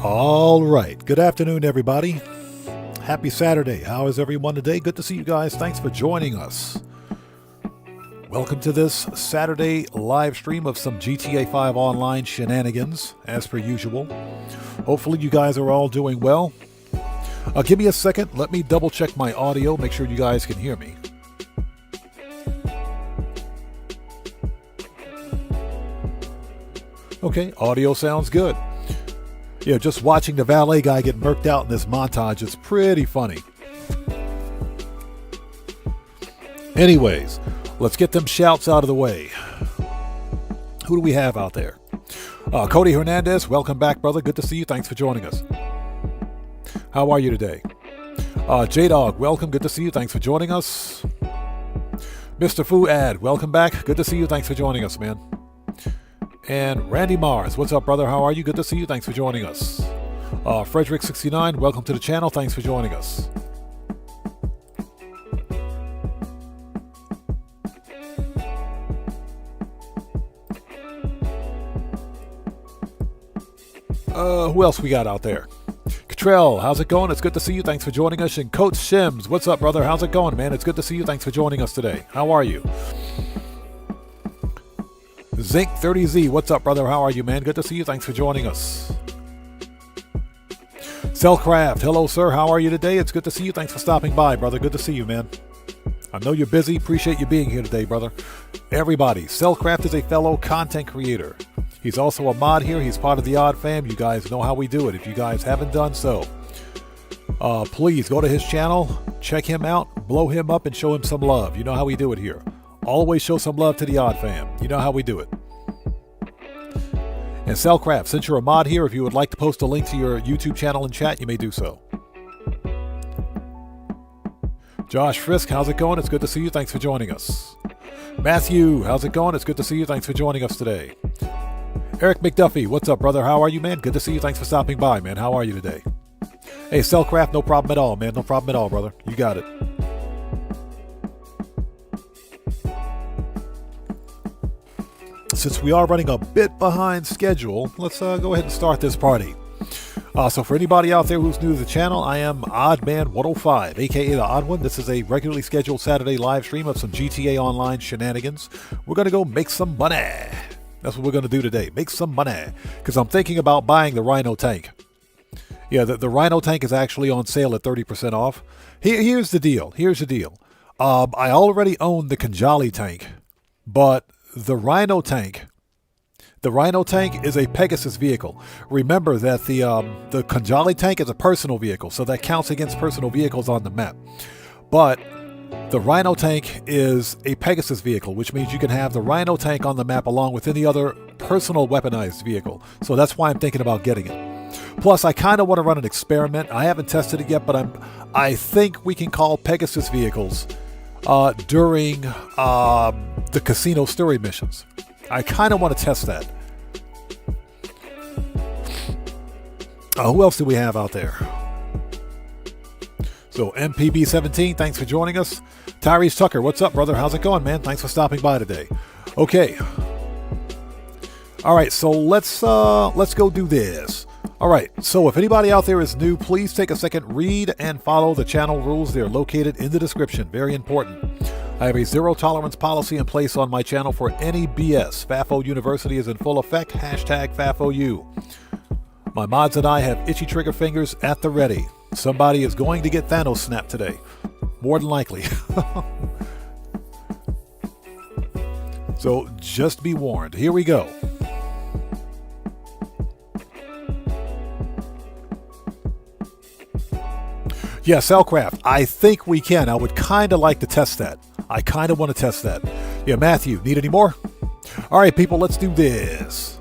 All right. Good afternoon, everybody. Happy Saturday. How is everyone today? Good to see you guys. Thanks for joining us. Welcome to this Saturday live stream of some GTA 5 Online shenanigans, as per usual. Hopefully you guys are all doing well. Give me a second. Let me double check my audio. Make sure you guys can hear me. Okay, audio sounds good. Yeah, just watching the valet guy get murked out in this montage is pretty funny. Anyways, let's get them shouts out of the way. Who do we have out there? Cody Hernandez, welcome back, brother. Good to see you. Thanks for joining us. How are you today? J-Dog, welcome. Good to see you. Thanks for joining us. Mr. Fuad, welcome back. Good to see you. Thanks for joining us, man. And Randy Mars, what's up, brother? How are you? Good to see you. Thanks for joining us. Frederick69, welcome to the channel. Thanks for joining us. Who else we got out there? Cottrell, how's it going? It's good to see you. Thanks for joining us. And Coach Sims, what's up, brother? How's it going, man? It's good to see you. Thanks for joining us today. How are you? Zinc30Z, what's up, brother? How are you, man? Good to see you. Thanks for joining us. Cellcraft, hello, sir. How are you today? It's good to see you. Thanks for stopping by, brother. Good to see you, man. I know you're busy. Appreciate you being here today, brother. Everybody, Cellcraft is a fellow content creator. He's also a mod here. He's part of the Odd Fam. You guys know how we do it. If you guys haven't done so, please go to his channel, check him out, blow him up, and show him some love. You know how we do it here. Always show some love to the Odd Fam. You know how we do it. And Cellcraft, since you're a mod here, if you would like to post a link to your YouTube channel in chat, you may do so. Josh Frisk, how's it going? It's good to see you. Thanks for joining us. Matthew, how's it going? It's good to see you. Thanks for joining us today. Eric McDuffie, what's up, brother? How are you, man? Good to see you. Thanks for stopping by, man. How are you today? Hey, Cellcraft, no problem at all, man. No problem at all, brother. You got it. Since we are running a bit behind schedule, let's go ahead and start this party. So for anybody out there who's new to the channel, I am Oddman105, aka The Odd One. This is a regularly scheduled Saturday live stream of some GTA Online shenanigans. We're going to go make some money. That's what we're going to do today. Make some money. Because I'm thinking about buying the Rhino tank. Yeah, the Rhino tank is actually on sale at 30% off. Here's the deal. Here's the deal. I already own the Kanjali tank, but the Rhino tank is a Pegasus vehicle. Remember that the Kanjali tank is a personal vehicle, so that counts against personal vehicles on the map. But the Rhino tank is a Pegasus vehicle, which means you can have the Rhino tank on the map along with any other personal weaponized vehicle. So that's why I'm thinking about getting it. Plus, I kind of want to run an experiment. I haven't tested it yet, but I think we can call Pegasus vehicles during the casino story missions. I kind of want to test that. Who else do we have out there? So MPB17, thanks for joining us. Tyrese Tucker, what's up, brother? How's it going, man? Thanks for stopping by today. Okay. All right, so let's go do this. All right, so if anybody out there is new, please take a second, read and follow the channel rules. They're located in the description. Very important. I have a zero tolerance policy in place on my channel for any BS. FAFO University is in full effect. Hashtag FAFOU. My mods and I have itchy trigger fingers at the ready. Somebody is going to get Thanos snapped today. More than likely. So just be warned. Here we go. Yeah, Cellcraft, I think we can. I would kind of like to test that. I kind of want to test that. Yeah, Matthew, need any more? All right, people, let's do this.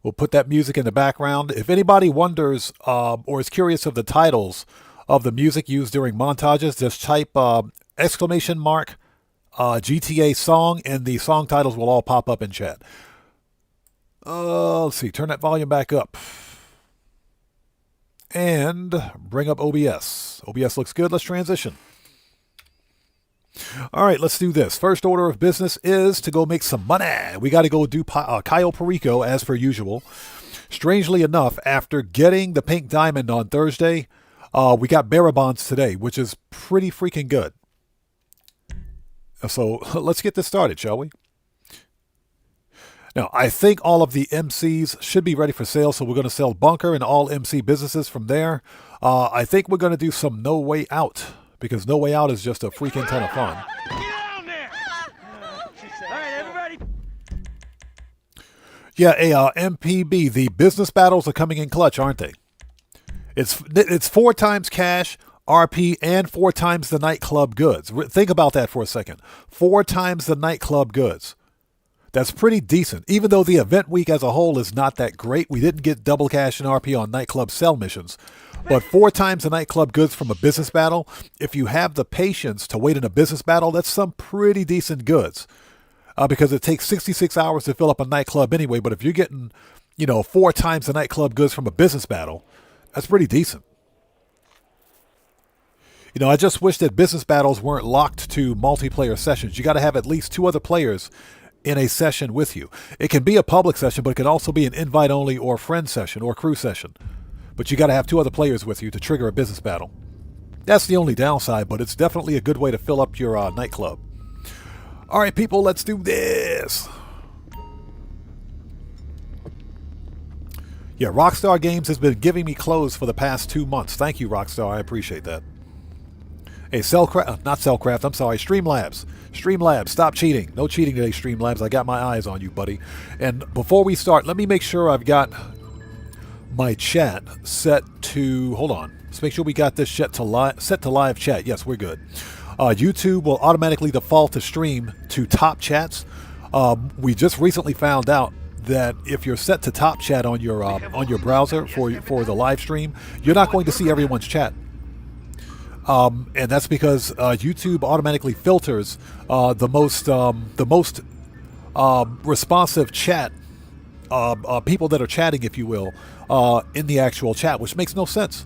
We'll put that music in the background. If anybody wonders or is curious of the titles of the music used during montages, just type exclamation mark GTA song, and the song titles will all pop up in chat. Let's see, turn that volume back up. And bring up OBS. OBS looks good. Let's transition. All right, let's do this. First order of business is to go make some money. We got to go do Cayo Perico as per usual. Strangely enough, after getting the pink diamond on Thursday, we got bearer bonds today, which is pretty freaking good. So let's get this started, shall we? Now, I think all of the MCs should be ready for sale, so we're going to sell Bunker and all MC businesses from there. I think we're going to do some No Way Out, because No Way Out is just a freaking ton of fun. Get down there! All right, everybody. Yeah, MPB, the business battles are coming in clutch, aren't they? It's 4 times cash, RP, and 4 times the nightclub goods. Think about that for a second. 4 times the nightclub goods. That's pretty decent. Even though the event week as a whole is not that great, we didn't get double cash and RP on nightclub sell missions. But 4 times the nightclub goods from a business battle, if you have the patience to wait in a business battle, that's some pretty decent goods. Because it takes 66 hours to fill up a nightclub anyway. But if you're getting, 4 times the nightclub goods from a business battle, that's pretty decent. I just wish that business battles weren't locked to multiplayer sessions. You got to have at least 2 other players in a session with you. It can be a public session, but it can also be an invite-only or friend session or crew session. But you got to have 2 other players with you to trigger a business battle. That's the only downside, but it's definitely a good way to fill up your nightclub. All right, people, let's do this. Yeah, Rockstar Games has been giving me clothes for the past 2 months. Thank you, Rockstar. I appreciate that. Hey, Streamlabs. Streamlabs, stop cheating. No cheating today, Streamlabs. I got my eyes on you, buddy. And before we start, let me make sure I've got my chat set to... Hold on. Let's make sure we got this set to live chat. Yes, we're good. YouTube will automatically default to stream to top chats. We just recently found out that if you're set to top chat on your browser for the live stream, you're not going to see everyone's chat. And that's because YouTube automatically filters the most responsive chat people that are chatting, if you will, in the actual chat, which makes no sense.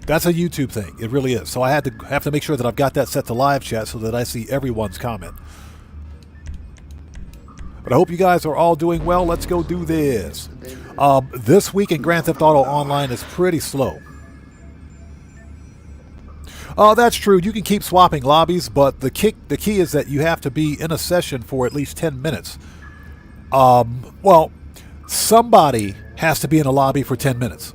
That's a YouTube thing. It really is. So I have to make sure that I've got that set to live chat so that I see everyone's comment. But I hope you guys are all doing well. Let's go do this. This week in Grand Theft Auto Online is pretty slow. Oh, that's true. You can keep swapping lobbies, but the key is that you have to be in a session for at least 10 minutes. Well, somebody has to be in a lobby for 10 minutes.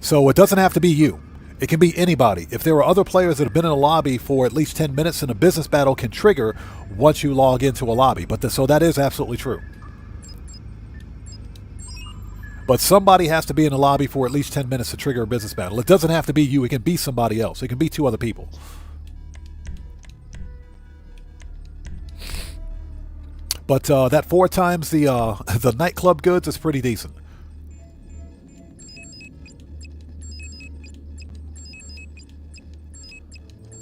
So it doesn't have to be you. It can be anybody. If there are other players that have been in a lobby for at least 10 minutes, then a business battle can trigger once you log into a lobby. So that is absolutely true. But somebody has to be in a lobby for at least 10 minutes to trigger a business battle. It doesn't have to be you. It can be somebody else. It can be 2 other people. But that 4 times the nightclub goods is pretty decent.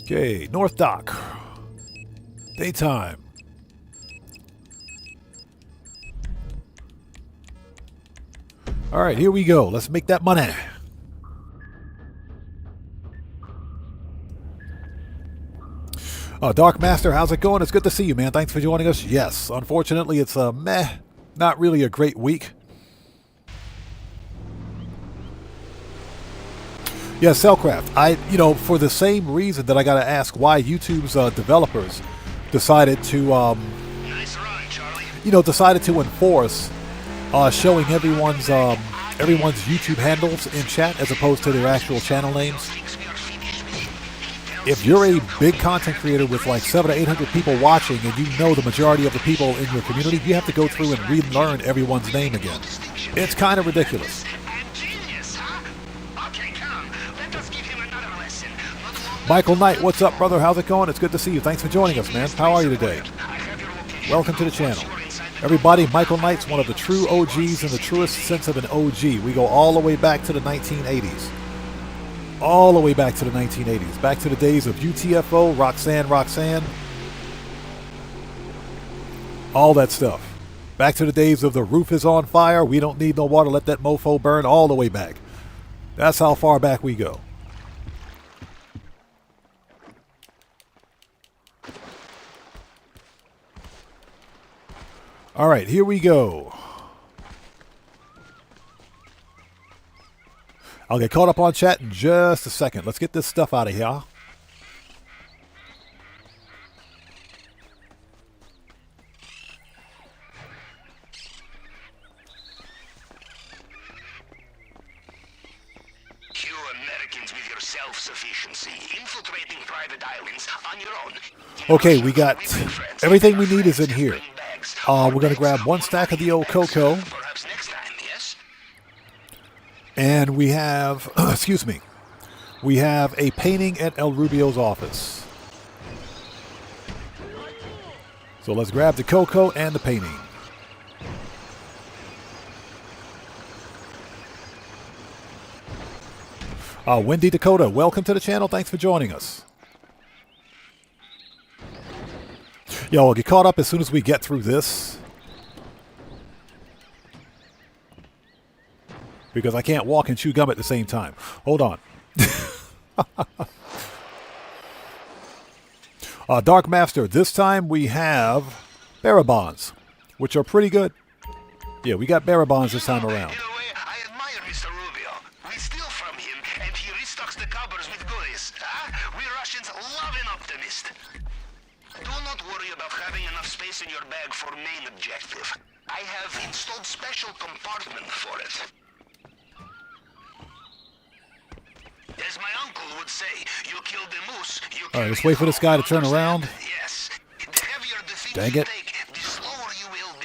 Okay, North Dock. Daytime. All right, here we go. Let's make that money. Dark Master, how's it going? It's good to see you, man. Thanks for joining us. Yes, unfortunately, it's a not really a great week. Yeah, Cellcraft. For the same reason that I got to ask why YouTube's developers decided to, decided to enforce showing everyone's YouTube handles in chat as opposed to their actual channel names. If you're a big content creator with like 700 to 800 people watching, and you know the majority of the people in your community, you have to go through and relearn everyone's name again. It's kind of ridiculous. Michael Knight, what's up, brother? How's it going? It's good to see you. Thanks for joining us, man. How are you today? Welcome to the channel. Everybody, Michael Knight's one of the true OGs in the truest sense of an OG. We go all the way back to the 1980s. All the way back to the 1980s. Back to the days of UTFO, Roxanne. All that stuff. Back to the days of the roof is on fire, we don't need no water, let that mofo burn, all the way back. That's how far back we go. All right, here we go. I'll get caught up on chat in just a second. Let's get this stuff out of here. Self-sufficiency, infiltrating private islands on your own. Okay, we got everything we need is in here. We're going to grab one stack of the old cocoa. Perhaps next time, yes? And we have, excuse me, we have a painting at El Rubio's office. So let's grab the cocoa and the painting. Wendy Dakota, welcome to the channel. Thanks for joining us. Yo, we'll get caught up as soon as we get through this. Because I can't walk and chew gum at the same time. Hold on. Dark Master, this time we have bearer bonds, which are pretty good. Yeah, we got bearer bonds this time around. In your bag for main objective. I have installed special compartment for it. As my uncle would say, you kill the moose, you Alright, let's wait for this guy to turn around. Yes. The heavier the thing Dang you it. take, the slower you will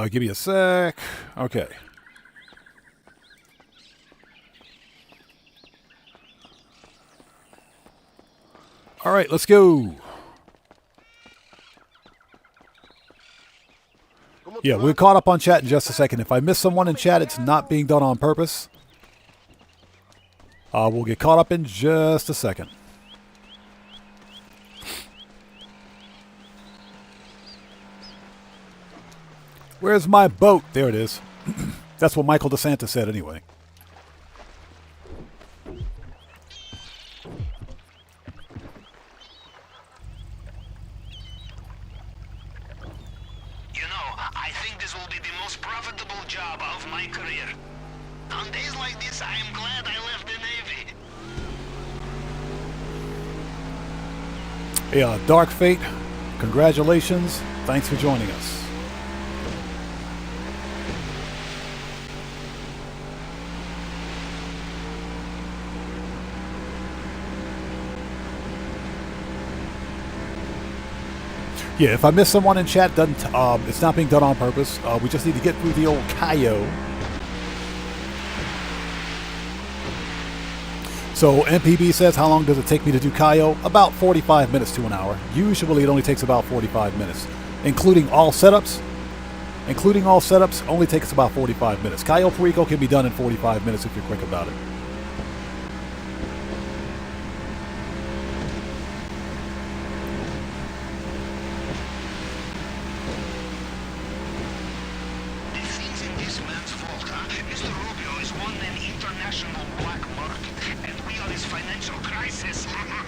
be. Give me a sec. Okay. All right, let's go. Yeah, we're caught up on chat in just a second. If I miss someone in chat, it's not being done on purpose. We'll get caught up in just a second. Where's my boat? There it is. That's what Michael DeSantis said anyway. Job of my career. On days like this, I am glad I left the Navy. Yeah, Dark Fate, congratulations. Thanks for joining us. Yeah, if I miss someone in chat, it's not being done on purpose. We just need to get through the old Cayo. So MPB says, how long does it take me to do Cayo? About 45 minutes to an hour. Usually it only takes about 45 minutes. Including all setups, only takes about 45 minutes. Cayo Perico can be done in 45 minutes if you're quick about it.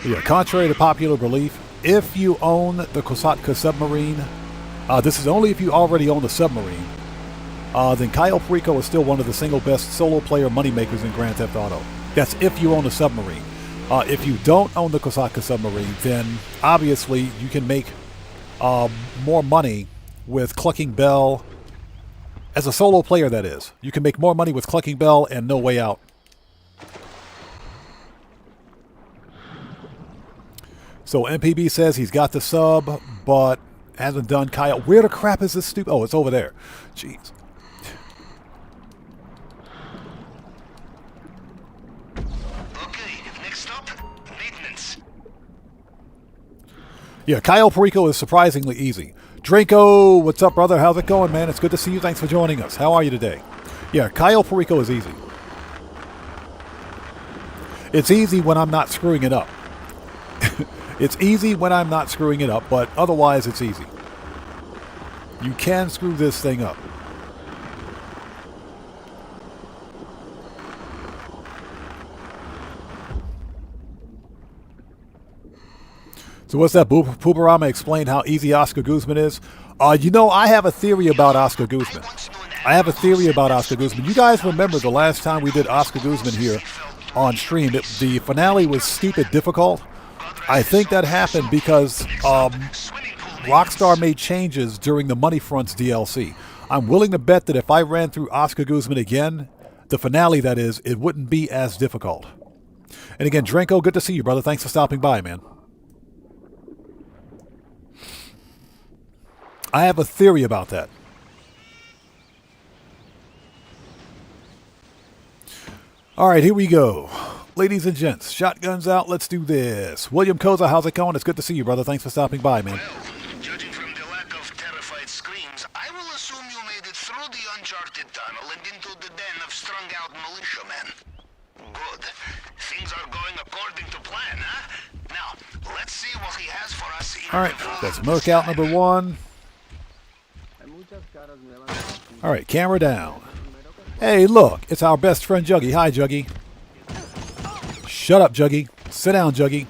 Yeah, contrary to popular belief, if you own the Kosatka submarine, this is only if you already own the submarine, then Cayo Perico is still one of the single best solo player moneymakers in Grand Theft Auto. That's if you own a submarine. If you don't own the Kosatka submarine, then obviously you can make more money with Clucking Bell. As a solo player, that is. You can make more money with Clucking Bell and No Way Out. So MPB says he's got the sub, but hasn't done Cayo. Where the crap is this stupid? Oh, it's over there. Jeez. Okay, next up, maintenance. Yeah, Cayo Perico is surprisingly easy. Draco, what's up, brother? How's it going, man? It's good to see you. Thanks for joining us. How are you today? Yeah, Cayo Perico is easy. It's easy when I'm not screwing it up. It's easy when I'm not screwing it up, but otherwise it's easy. You can screw this thing up. So what's that? Pooperama explained how easy Oscar Guzman is. You know, I have a theory about Oscar Guzman. You guys remember the last time we did Oscar Guzman here on stream? The finale was stupid difficult. I think that happened because Rockstar made changes during the Money Fronts DLC. I'm willing to bet that if I ran through Oscar Guzman again, the finale that is, it wouldn't be as difficult. And again, Drenko, good to see you, brother. Thanks for stopping by, man. I have a theory about that. All right, here we go. Ladies and gents, shotguns out. Let's do this. William Koza, how's it going? It's good to see you, brother. Thanks for stopping by, man. Well, judging from the lack of terrified screams, I will assume you made it through the uncharted tunnel and into the den of strung-out militiamen. Good. Things are going according to plan, huh? Now, let's see what he has for us. All right, that's Merc out number 1. All right, camera down. Hey, look, it's our best friend Juggy. Hi, Juggy. Shut up, Juggy. Sit down, Juggy.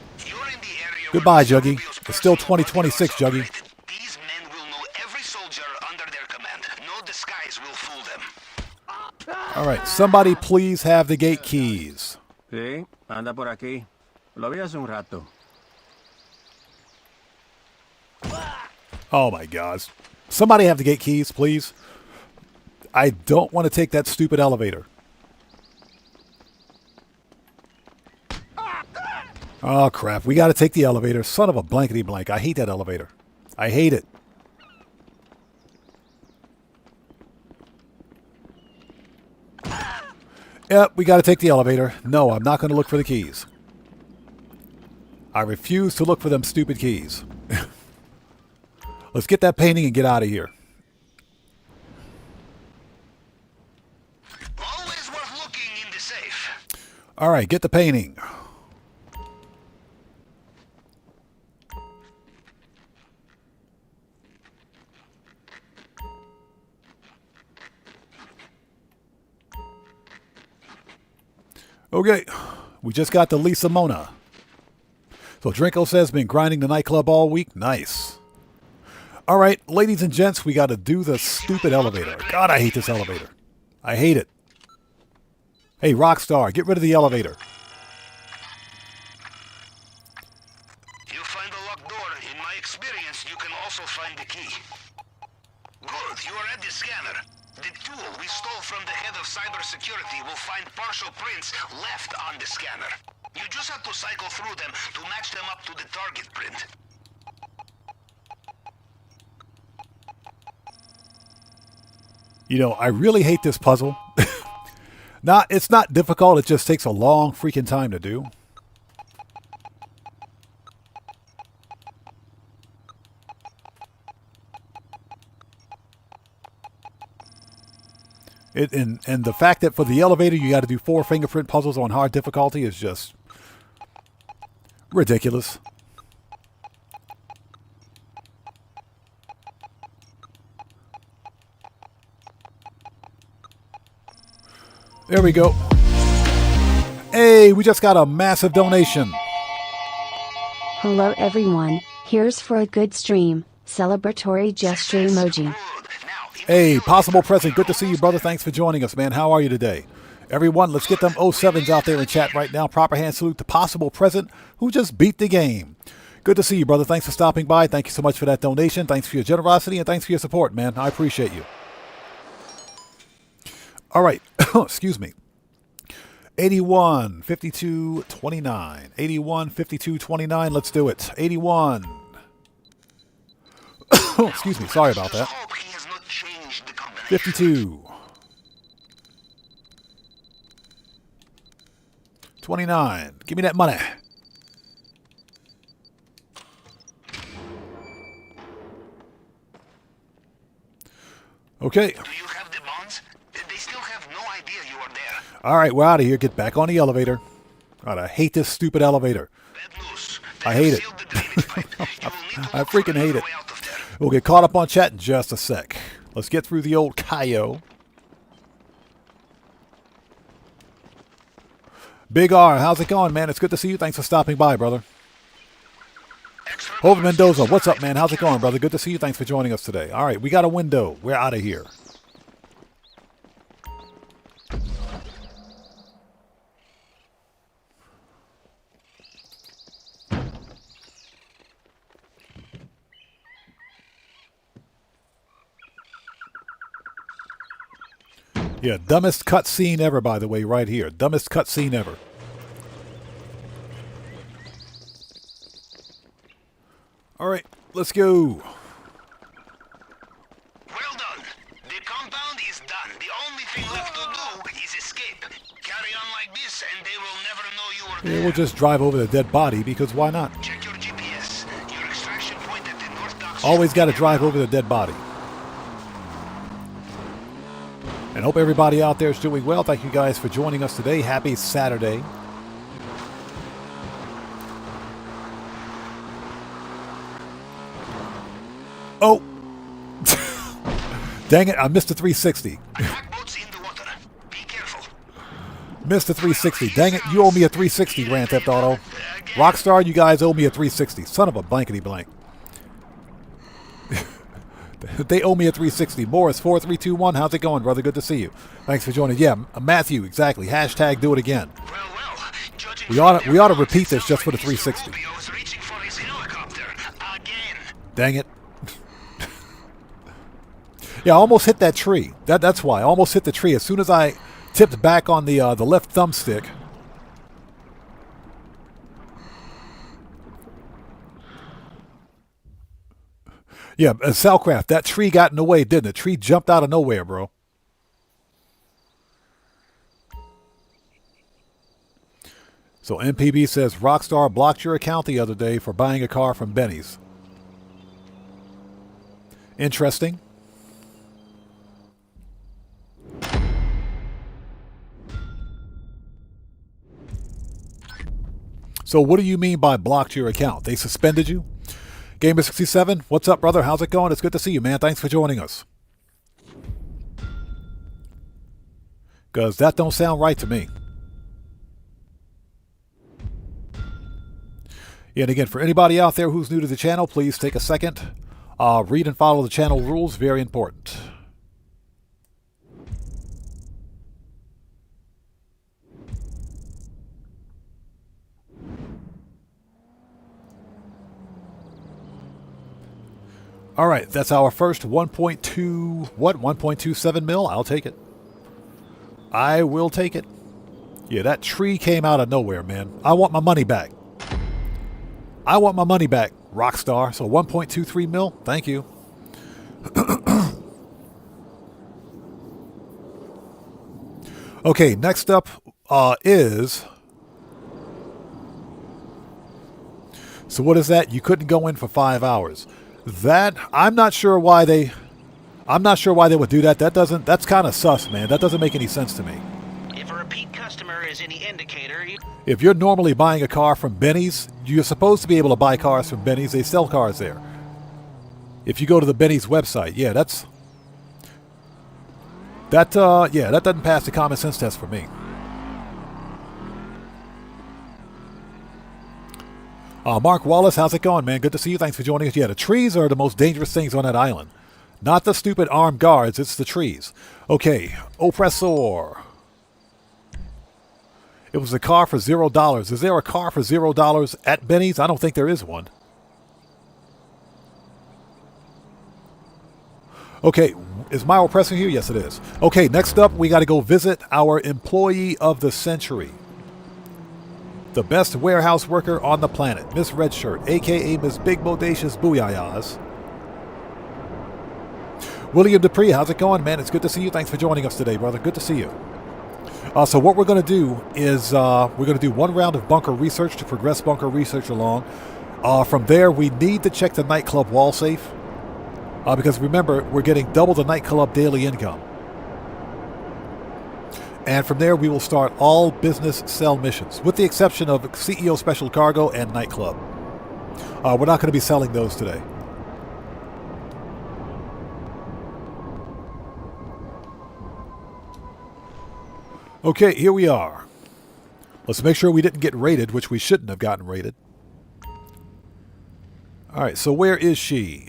Goodbye, Juggy. It's still 2026, Juggy. These men will know every soldier under their command. No disguise will fool them. All right, somebody please have the gate keys. Sí, anda por aquí. Lo vi hace un rato. Oh my gosh. Somebody have the gate keys, please. I don't want to take that stupid elevator. Oh crap, we got to take the elevator. Son of a blankety blank. I hate that elevator. I hate it. Yep, we got to take the elevator. No, I'm not going to look for the keys. I refuse to look for them stupid keys. Let's get that painting and get out of here. Always worth looking in the safe. All right, get the painting. Okay, we just got the Lisa Mona. So Drinko says, been grinding the nightclub all week. Nice. All right, ladies and gents, we got to do the stupid elevator. God, I hate this elevator. I hate it. Hey, Rockstar, get rid of the elevator. You find a locked door. In my experience, you can also find the key. Good, you are at the scanner. The tool we stole from the head of cybersecurity will find partial prints left on the scanner. You just have to cycle through them to match them up to the target print. You know, I really hate this puzzle. It's not difficult, it just takes a long freaking time to do. And the fact that for the elevator you got to do 4 fingerprint puzzles on hard difficulty is just ridiculous. There we go. Hey, we just got a massive donation. Hello everyone, here's for a good stream, celebratory gesture emoji. Hey, Possible Present, good to see you, brother. Thanks for joining us, man. How are you today? Everyone, let's get them 07s out there in chat right now. Proper hand salute to Possible Present, who just beat the game. Good to see you, brother. Thanks for stopping by. Thank you so much for that donation. Thanks for your generosity, and thanks for your support, man. I appreciate you. All right. Excuse me. 81, 52, 29. 81, 52, 29. Let's do it. 81. Excuse me. Sorry about that. 52. 29. Give me that money. Okay. Do you have the bonds? They still have no idea you are there. All right, we're out of here. Get back on the elevator. God, I hate this stupid elevator. Bad news. I hate it. I freaking hate it. We'll get caught up on chat in just a sec. Let's get through the old Cayo. Big R, how's it going, man? It's good to see you. Thanks for stopping by, brother. Hover Mendoza, what's up, man? How's it going, brother? Good to see you. Thanks for joining us today. All right, we got a window. We're out of here. Yeah, dumbest cutscene ever, by the way, right here. Dumbest cutscene ever. All right, let's go. Well done. The compound is done. The only thing left to do is escape. Carry on like this and they will never know you were there. Yeah, we'll just drive over the dead body because why not? Check your GPS. Your extraction point at the North Docks. Always got to drive over the dead body. And hope everybody out there is doing well. Thank you guys for joining us today. Happy Saturday. Oh! Dang it, I missed the 360. Boats in the water. Be careful. Missed the 360. Dang it, you owe me a 360, Grand Theft Auto. Rockstar, you guys owe me a 360. Son of a blankety blank. They owe me a 360. Morris 4321, how's it going, brother? Good to see you. Thanks for joining. Yeah, Matthew, exactly. Hashtag do it again. We ought to repeat this just for the 360. Dang it. Yeah, I almost hit that tree. That's why. I almost hit the tree. As soon as I tipped back on the left thumbstick. Yeah, Salcraft, that tree got in the way, didn't it? The tree jumped out of nowhere, bro. So MPB says Rockstar blocked your account the other day for buying a car from Benny's. Interesting. So what do you mean by blocked your account? They suspended you? Gamer67, what's up, brother? How's it going? It's good to see you, man. Thanks for joining us. Because that don't sound right to me. Yeah, and again, for anybody out there who's new to the channel, please take a second. Read and follow the channel rules. Very important. All right, that's our first 1.27 mil. I'll take it. I will take it. Yeah, that tree came out of nowhere, man. I want my money back. I want my money back, Rockstar. So 1.23 mil, thank you. Okay, next up is... So what is that? You couldn't go in for 5 hours. That I'm not sure why they would do that. That's kind of sus, man. That doesn't make any sense to me. If a repeat customer is any indicator, if you're normally buying a car from Benny's, you're supposed to be able to buy cars from Benny's. They sell cars there. If you go to the Benny's website, yeah, that doesn't pass the common sense test for me. Mark Wallace, how's it going, man? Good to see you. Thanks for joining us. Yeah, the trees are the most dangerous things on that island. Not the stupid armed guards, it's the trees. Okay, Oppressor. It was a car for $0. Is there a car for $0 at Benny's? I don't think there is one. Okay, is my Oppressor here? Yes, it is. Okay, next up, we got to go visit our Employee of the Century. The best warehouse worker on the planet, Miss Redshirt, a.k.a. Miss Big Bodacious Booyahs. William Dupree, how's it going, man? It's good to see you. Thanks for joining us today, brother. Good to see you. So what we're going to do is we're going to do one round of bunker research to progress bunker research along. From there, we need to check the nightclub wall safe. Because remember, we're getting double the nightclub daily income. And from there, we will start all business sell missions, with the exception of CEO Special Cargo and Nightclub. We're not going to be selling those today. Okay, here we are. Let's make sure we didn't get raided, which we shouldn't have gotten raided. All right, so where is she?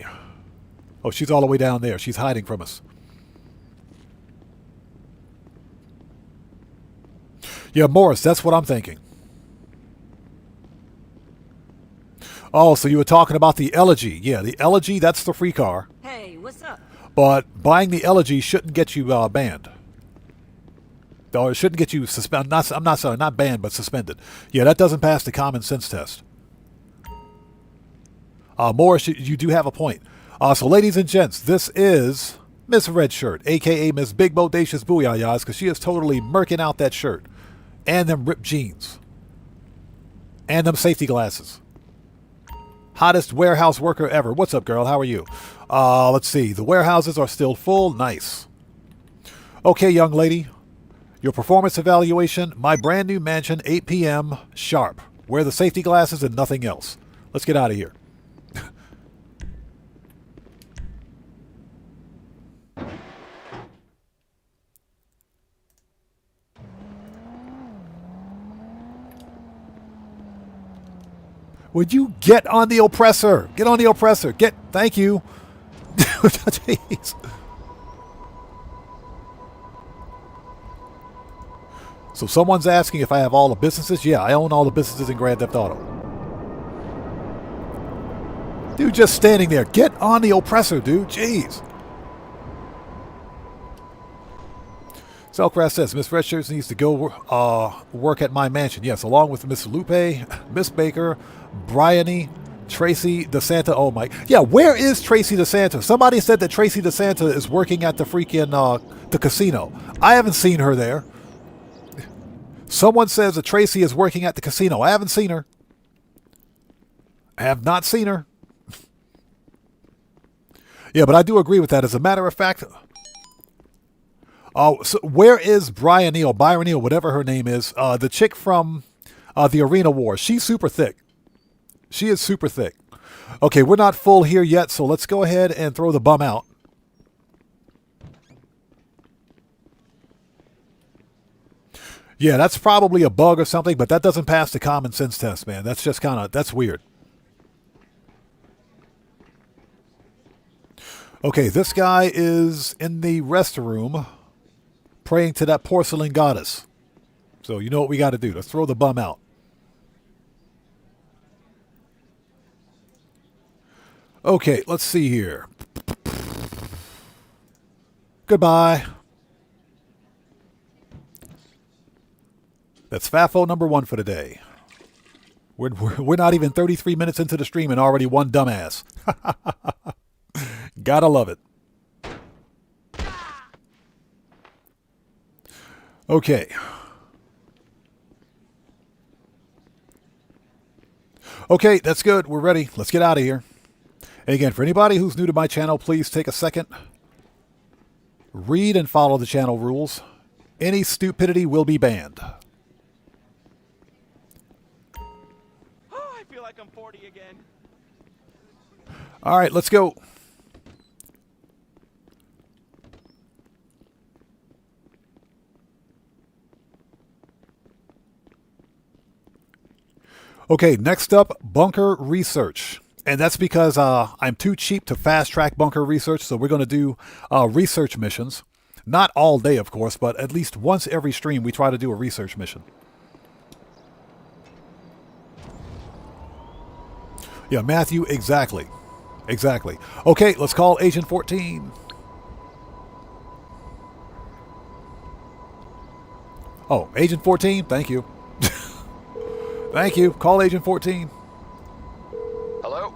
Oh, she's all the way down there. She's hiding from us. Yeah, Morris, that's what I'm thinking. Oh, so you were talking about the Elegy. Yeah, the Elegy, that's the free car. Hey, what's up? But buying the Elegy shouldn't get you banned. Or it shouldn't get you suspended. Not banned, but suspended. Yeah, that doesn't pass the common sense test. Morris, you do have a point. So, ladies and gents, this is Miss Red Shirt, a.k.a. Miss Big Bodacious Booyah-Yahs, because she is totally murking out that shirt. And them ripped jeans. And them safety glasses. Hottest warehouse worker ever. What's up, girl? How are you? Let's see. The warehouses are still full. Nice. Okay, young lady. Your performance evaluation. My brand new mansion, 8 p.m. sharp. Wear the safety glasses and nothing else. Let's get out of here. Would you get on the oppressor? Get on the oppressor. Thank you. Jeez. So someone's asking if I have all the businesses. Yeah, I own all the businesses in Grand Theft Auto. Dude, just standing there. Get on the oppressor, dude. Jeez. Selcraft says, Miss Redshirts needs to go work at my mansion. Yes, along with Miss Lupe, Miss Baker, Bryony, Tracy DeSanta. Oh, my. Yeah, where is Tracy DeSanta? Somebody said that Tracy DeSanta is working at the freaking the casino. I haven't seen her there. Someone says that Tracy is working at the casino. I haven't seen her. I have not seen her. Yeah, but I do agree with that. As a matter of fact... Oh, so where is Bryony or whatever her name is? The chick from the Arena War. She's super thick. She is super thick. Okay, we're not full here yet, so let's go ahead and throw the bum out. Yeah, that's probably a bug or something, but that doesn't pass the common sense test, man. That's just that's weird. Okay, this guy is in the restroom praying to that porcelain goddess. So you know what we got to do. Let's throw the bum out. Okay, let's see here. Goodbye. That's FAFO number 1 for today. We're not even 33 minutes into the stream and already one dumbass. Gotta love it. Okay. Okay, that's good. We're ready. Let's get out of here. And again, for anybody who's new to my channel, please take a second. Read and follow the channel rules. Any stupidity will be banned. Oh, I feel like I'm 40 again. All right, let's go. Okay, next up, bunker research. And that's because I'm too cheap to fast-track bunker research, so we're going to do research missions. Not all day, of course, but at least once every stream we try to do a research mission. Yeah, Matthew, exactly. Exactly. Okay, let's call Agent 14. Oh, Agent 14, thank you. Thank you. Call Agent 14. Hello?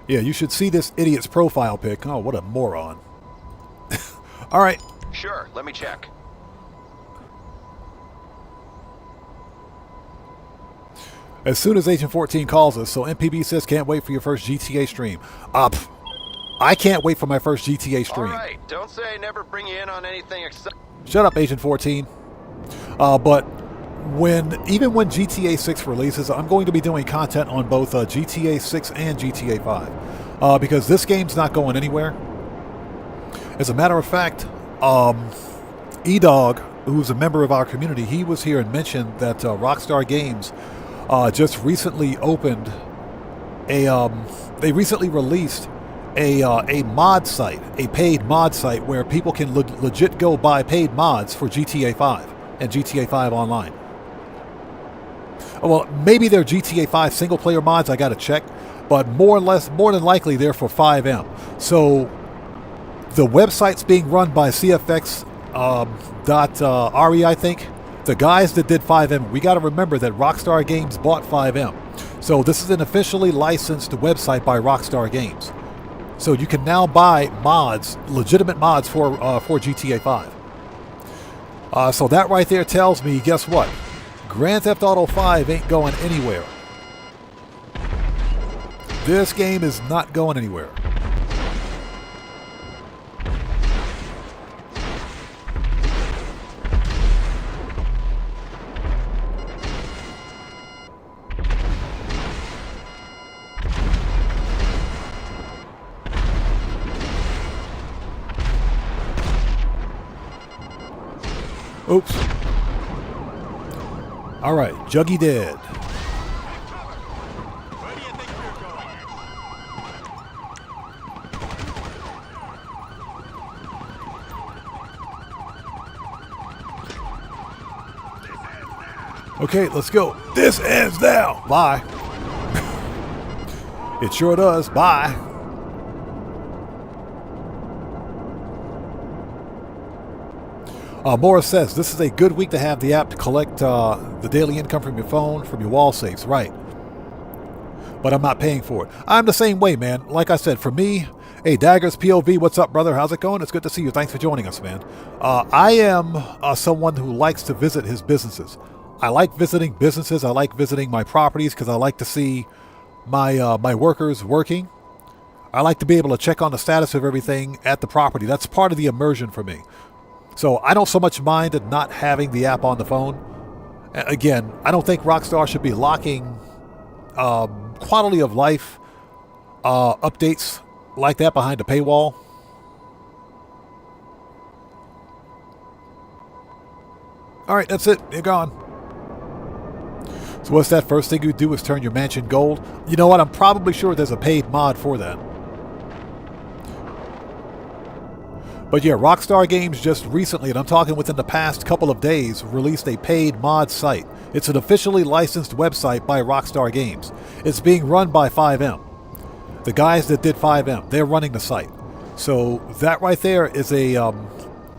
Yeah, you should see this idiot's profile pic. Oh, what a moron. All right. Sure, let me check. As soon as Agent 14 calls us, so MPB says can't wait for your first GTA stream. I can't wait for my first GTA stream. All right, don't say I never bring you in on anything except... Shut up, Agent 14. But even when GTA 6 releases, I'm going to be doing content on both GTA 6 and GTA 5. Because this game's not going anywhere. As a matter of fact, E-Dog, who's a member of our community, he was here and mentioned that Rockstar Games just recently opened they recently released a mod site, a paid mod site where people can legit go buy paid mods for GTA 5 and GTA 5 Online. Well, maybe they're GTA 5 single player mods, I gotta check, but more than likely they're for 5M. So the website's being run by CFX.RE, I think. The guys that did 5M, we gotta remember that Rockstar Games bought 5M. So this is an officially licensed website by Rockstar Games. So you can now buy mods, legitimate mods for GTA 5. So that right there tells me, guess what? Grand Theft Auto 5 ain't going anywhere. This game is not going anywhere. Oops. All right, Juggy dead. Where do you think we're going? Okay, let's go. This ends now. Bye. It sure does. Bye. Morris says, this is a good week to have the app to collect the daily income from your phone, from your wall safes. Right. But I'm not paying for it. I'm the same way, man. Like I said, for me, hey, Daggers POV, what's up, brother? How's it going? It's good to see you. Thanks for joining us, man. I am someone who likes to visit his businesses. I like visiting businesses. I like visiting my properties because I like to see my workers working. I like to be able to check on the status of everything at the property. That's part of the immersion for me. So I don't so much mind not having the app on the phone. Again, I don't think Rockstar should be locking quality of life updates like that behind a paywall. All right, that's it. You're gone. So what's that first thing you do is turn your mansion gold? You know what? I'm probably sure there's a paid mod for that. But yeah, Rockstar Games just recently, and I'm talking within the past couple of days, released a paid mod site. It's an officially licensed website by Rockstar Games. It's being run by 5M. The guys that did 5M, they're running the site. So that right there is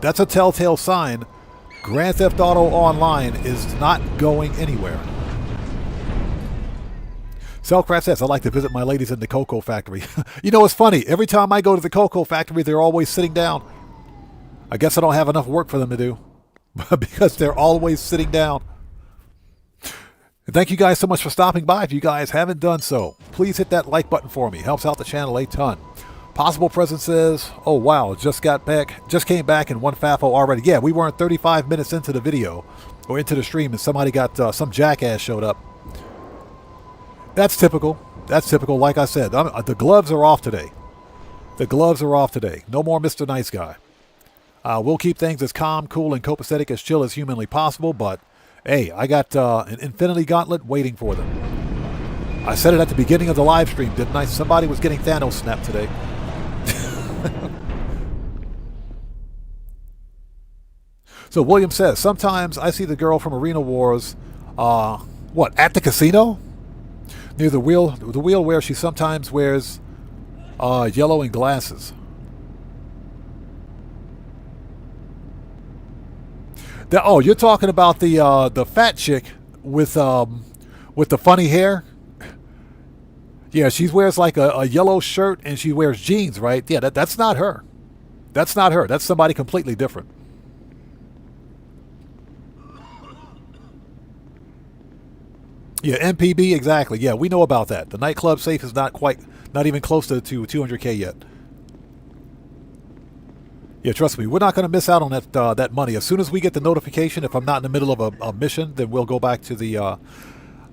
that's a telltale sign. Grand Theft Auto Online is not going anywhere. Cellcraft says, I like to visit my ladies in the cocoa factory. You know, it's funny. Every time I go to the cocoa factory, they're always sitting down. I guess I don't have enough work for them to do because they're always sitting down. And thank you guys so much for stopping by. If you guys haven't done so, please hit that like button for me. Helps out the channel a ton. Possible Present says, oh wow, just came back in one FAFO already. Yeah, we weren't 35 minutes into the video or into the stream and somebody got, some jackass showed up. That's typical. That's typical. Like I said, the gloves are off today. The gloves are off today. No more Mr. Nice Guy. We'll keep things as calm, cool, and copacetic as chill as humanly possible, but hey, I got an infinity gauntlet waiting for them. I said it at the beginning of the live stream, didn't I? Somebody was getting Thanos snapped today. So William says, sometimes I see the girl from Arena Wars, at the casino? Near the wheel where she sometimes wears yellow and glasses. You're talking about the fat chick with the funny hair? Yeah, she wears like a yellow shirt and she wears jeans, right? Yeah, that's not her. That's not her. That's somebody completely different. Yeah, MPB, exactly. Yeah, we know about that. The nightclub safe is not even close to 200K yet. Yeah, trust me, we're not going to miss out on that money. As soon as we get the notification, if I'm not in the middle of a mission, then we'll go back to the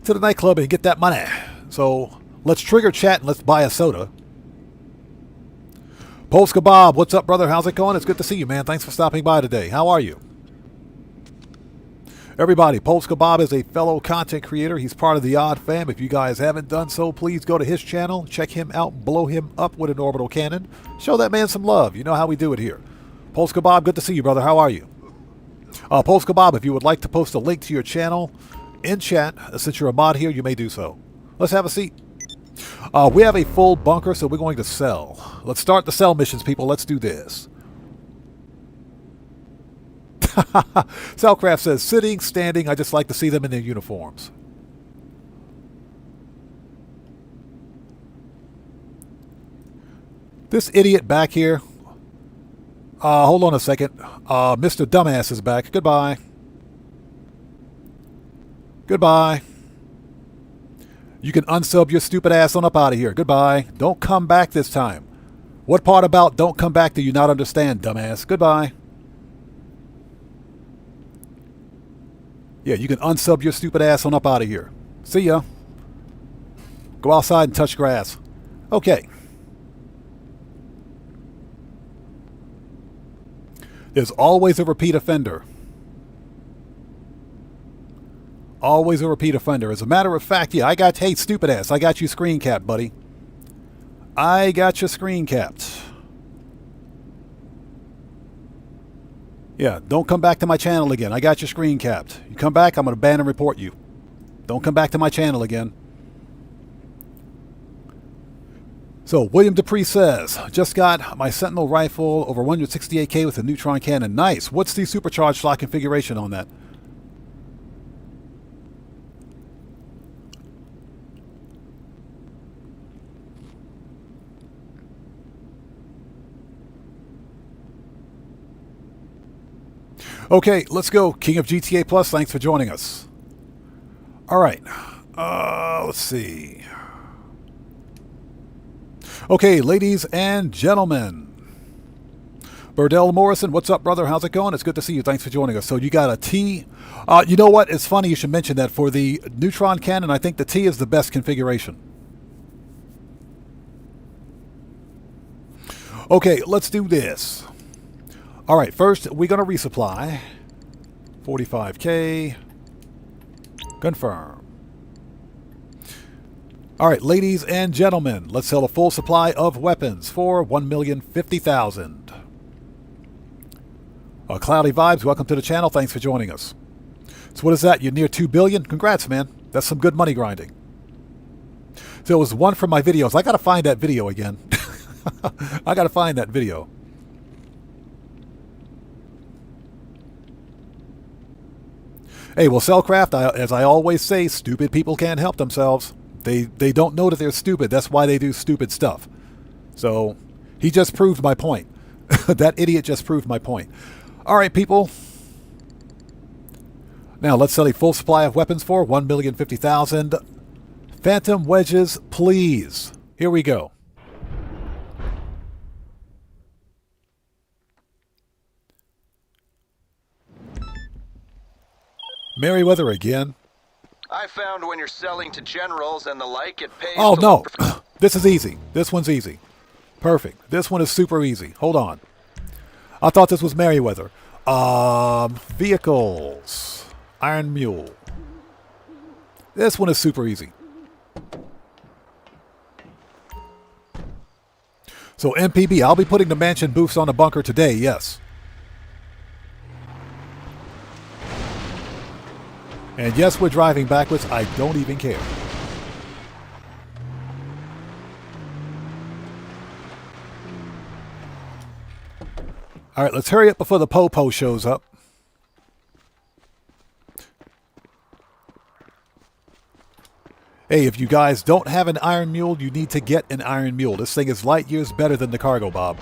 nightclub and get that money. So let's trigger chat and let's buy a soda. Polska Bob, what's up, brother? How's it going? It's good to see you, man. Thanks for stopping by today. How are you? Everybody, Polska Bob is a fellow content creator. He's part of the Odd Fam. If you guys haven't done so, please go to his channel, check him out, blow him up with an orbital cannon. Show that man some love. You know how we do it here. Polska Bob, good to see you, brother. How are you? Polska Bob, if you would like to post a link to your channel in chat, since you're a mod here, you may do so. Let's have a seat. We have a full bunker, so we're going to sell. Let's start the sell missions, people. Let's do this. Cellcraft says, sitting, standing, I just like to see them in their uniforms. This idiot back here. Hold on a second. Mr. Dumbass is back. Goodbye. Goodbye. You can unsub your stupid ass on up out of here. Goodbye. Don't come back this time. What part about don't come back do you not understand, dumbass? Goodbye. Yeah, you can unsub your stupid ass on up out of here. See ya. Go outside and touch grass. Okay. There's always a repeat offender. Always a repeat offender. As a matter of fact, yeah, hey, stupid ass, I got you screen capped, buddy. I got you screen capped. Yeah, don't come back to my channel again. I got your screen capped. You come back, I'm going to ban and report you. Don't come back to my channel again. So, William Dupree says, just got my Sentinel rifle over 168k with a neutron cannon. Nice. What's the supercharged slot configuration on that? Okay, let's go. King of GTA Plus, thanks for joining us. All right. Let's see. Okay, ladies and gentlemen. Burdell Morrison, what's up, brother? How's it going? It's good to see you. Thanks for joining us. So you got a T. You know what? It's funny you should mention that. For the neutron cannon, I think the T is the best configuration. Okay, let's do this. All right, first we're going to resupply. 45k. Confirm. All right, ladies and gentlemen, let's sell a full supply of weapons for 1,050,000. Cloudy Vibes, welcome to the channel. Thanks for joining us. So what is that? You're near 2 billion? Congrats, man. That's some good money grinding. So it was one from my videos. I got to find that video again. I got to find that video. Hey, well, Cellcraft, as I always say, stupid people can't help themselves. They don't know that they're stupid. That's why they do stupid stuff. So he just proved my point. That idiot just proved my point. All right, people. Now let's sell a full supply of weapons for 1,050,000. Phantom wedges, please. Here we go. Merryweather again. I found when you're selling to generals and the like, it pays. Oh, to no. This is easy. This one's easy. Perfect. This one is super easy. Hold on. I thought this was Merryweather. Vehicles. Iron Mule. This one is super easy. So MPB, I'll be putting the mansion booths on the bunker today, yes. And yes, we're driving backwards. I don't even care. All right, let's hurry up before the po-po shows up. Hey, if you guys don't have an Iron Mule, you need to get an Iron Mule. This thing is light years better than the Cargo Bob.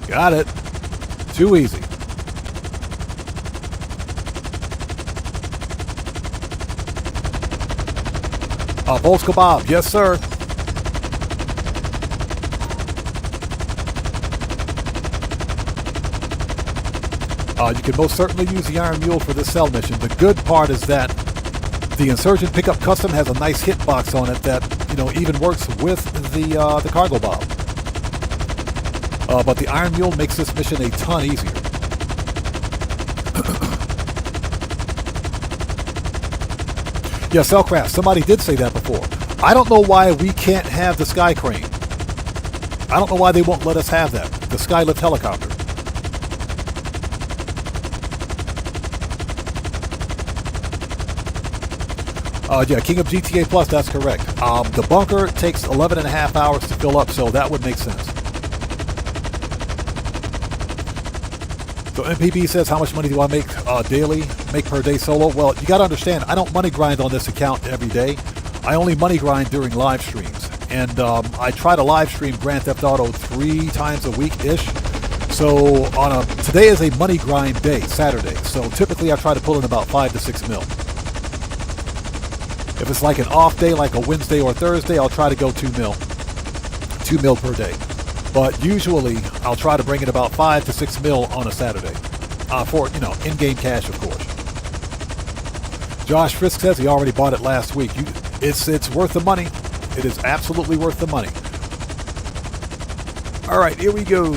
Got it. Too easy. Polska Bob, yes sir. You can most certainly use the Iron Mule for this cell mission. The good part is that The Insurgent Pickup Custom has a nice hitbox on it that, you know, even works with the cargo bomb. But the Iron Mule makes this mission a ton easier. Yeah, Cellcraft, somebody did say that before. I don't know why we can't have the Sky Crane. I don't know why they won't let us have that. The Skylift helicopter. Yeah, King of GTA Plus, that's correct. The bunker takes 11 and a half hours to fill up, so that would make sense. So MPB says, how much money do I make daily, make per day solo? Well, you got to understand, I don't money grind on this account every day. I only money grind during live streams. And I try to live stream Grand Theft Auto 3 times a week-ish. So today is a money grind day, Saturday. So typically I try to pull in about 5 to 6 mil. If it's like an off day, like a Wednesday or Thursday, I'll try to go 2 mil. 2 mil per day. But usually, I'll try to bring in about 5 to 6 mil on a Saturday. For, you know, in-game cash, of course. Josh Frisk says he already bought it last week. It's worth the money. It is absolutely worth the money. All right, here we go.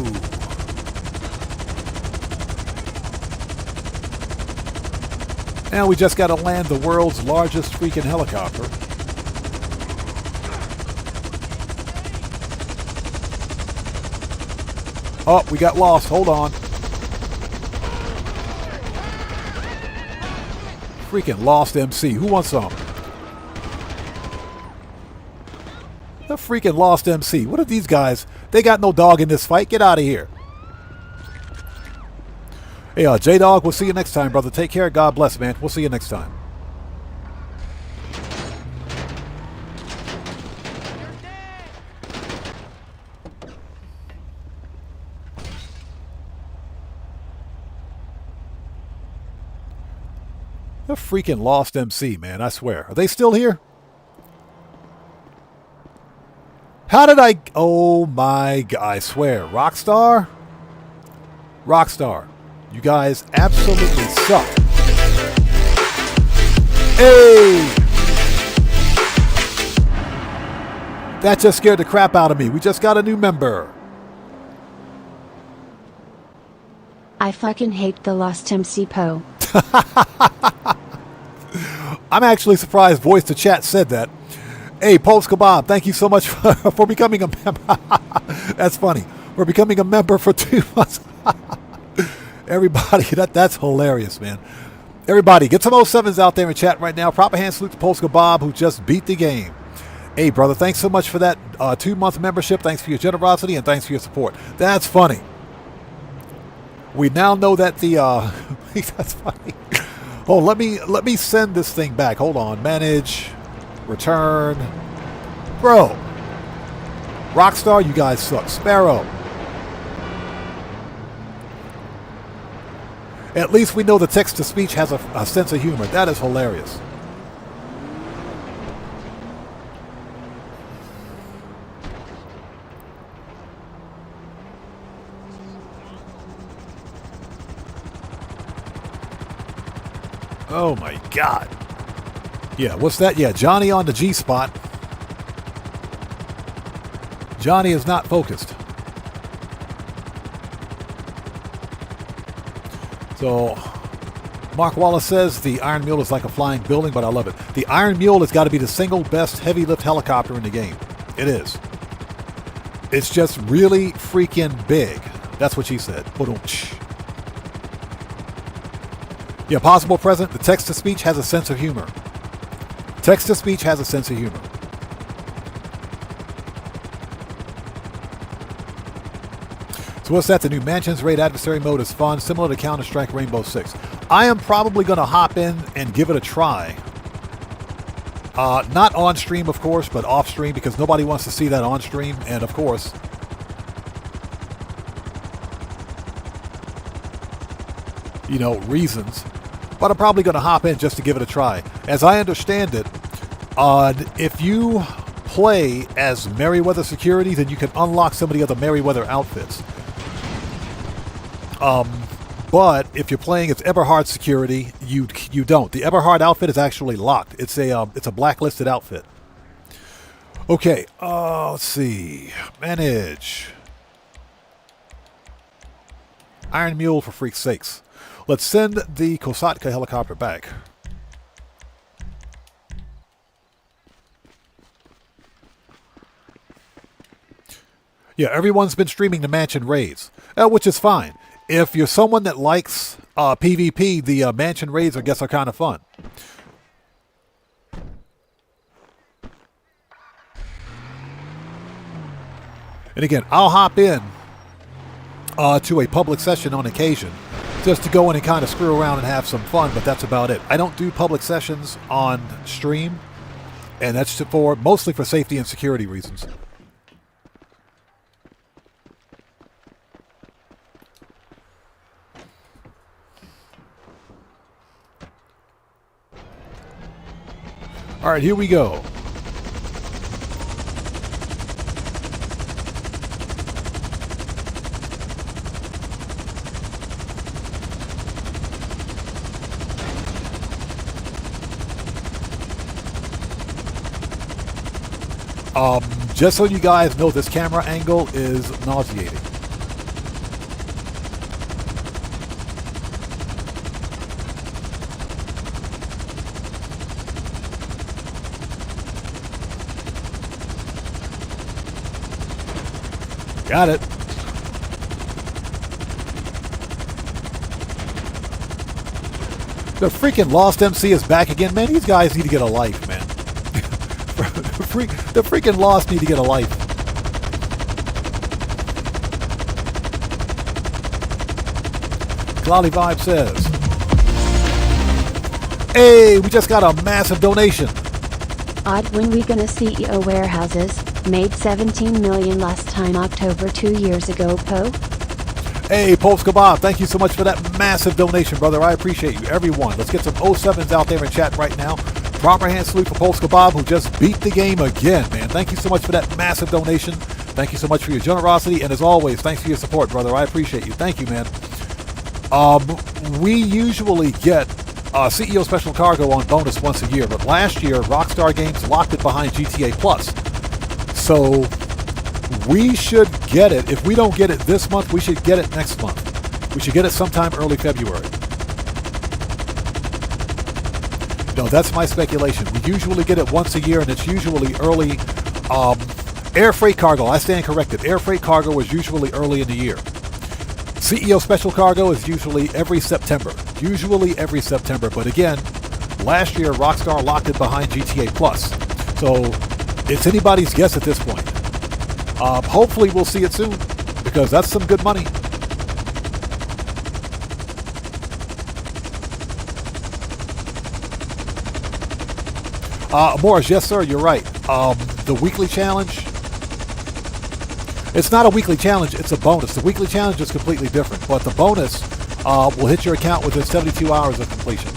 Now we just got to land the world's largest freaking helicopter. Oh, we got lost. Hold on. Freaking lost MC. Who wants some? The freaking lost MC. What are these guys? They got no dog in this fight. Get out of here. Hey, J-Dog, we'll see you next time, brother. Take care. God bless, man. We'll see you next time. The freaking lost MC, man. I swear. Are they still here? How did I... Oh, my God. I swear. Rockstar? Rockstar. You guys absolutely suck. Hey! That just scared the crap out of me. We just got a new member. I fucking hate the lost MC Poe. I'm actually surprised Voice to Chat said that. Hey, Post Kebab, thank you so much for becoming a member. That's funny. For becoming a member for 2 months. Everybody, that's hilarious, man. Everybody, get some 07s out there in chat right now. Proper hand salute to Post Kebab, who just beat the game. Hey, brother, thanks so much for that 2-month membership. Thanks for your generosity and thanks for your support. That's funny. We now know that the that's funny. Oh, let me send this thing back. Hold on. Manage, return. Bro. Rockstar, you guys suck. Sparrow. At least we know the text-to-speech has a sense of humor. That is hilarious. Oh my God. Yeah, what's that? Yeah, Johnny on the G-spot. Johnny is not focused. So, Mark Wallace says the Iron Mule is like a flying building, but I love it. The Iron Mule has got to be the single best heavy lift helicopter in the game. It is. It's just really freaking big. That's what she said. Yeah, possible present. The text-to-speech has a sense of humor. Text-to-speech has a sense of humor. So what's that? The new Mansions Raid Adversary Mode is fun, similar to Counter-Strike Rainbow Six. I am probably going to hop in and give it a try. Not on stream, of course, but off stream, because nobody wants to see that on stream. And of course, you know, reasons. But I'm probably going to hop in just to give it a try. As I understand it, if you play as Merryweather Security, then you can unlock some of the other Merryweather outfits. But if you're playing as Eberhard security, you don't. The Eberhard outfit is actually locked. It's a blacklisted outfit. Okay, let's see. Manage. Iron Mule, for freak's sakes. Let's send the Kosatka helicopter back. Yeah, everyone's been streaming the mansion raids, which is fine. If you're someone that likes PvP, the mansion raids, I guess, are kind of fun. And again, I'll hop in to a public session on occasion just to go in and kind of screw around and have some fun, but that's about it. I don't do public sessions on stream, and that's mostly for safety and security reasons. All right, here we go. Just so you guys know, this camera angle is nauseating. Got it. The freaking Lost MC is back again. Man, these guys need to get a life, man. The freaking Lost need to get a life. Cloudy Vibe says, hey, we just got a massive donation. Odd, when we gonna CEO warehouses? Made 17 million last time October 2 years ago, Po. Hey, Pulse Kebab, thank you so much for that massive donation, brother. I appreciate you, everyone. Let's get some 07s out there in chat right now. Proper hand salute for Pulse Kebab, who just beat the game again, man. Thank you so much for that massive donation. Thank you so much for your generosity, and as always, thanks for your support, brother. I appreciate you. Thank you, man. We usually get CEO Special Cargo on bonus once a year, but last year, Rockstar Games locked it behind GTA Plus. So we should get it. If we don't get it this month, we should get it next month. We should get it sometime early February. No, that's my speculation. We usually get it once a year, and it's usually early. Air freight cargo, I stand corrected. Air freight cargo is usually early in the year. CEO Special Cargo is usually every September. Usually every September. But again, last year, Rockstar locked it behind GTA Plus. So it's anybody's guess at this point. Hopefully we'll see it soon, because that's some good money. Morris, yes sir, you're right. The weekly challenge, it's not a weekly challenge, it's a bonus. The weekly challenge is completely different, but the bonus will hit your account within 72 hours of completion.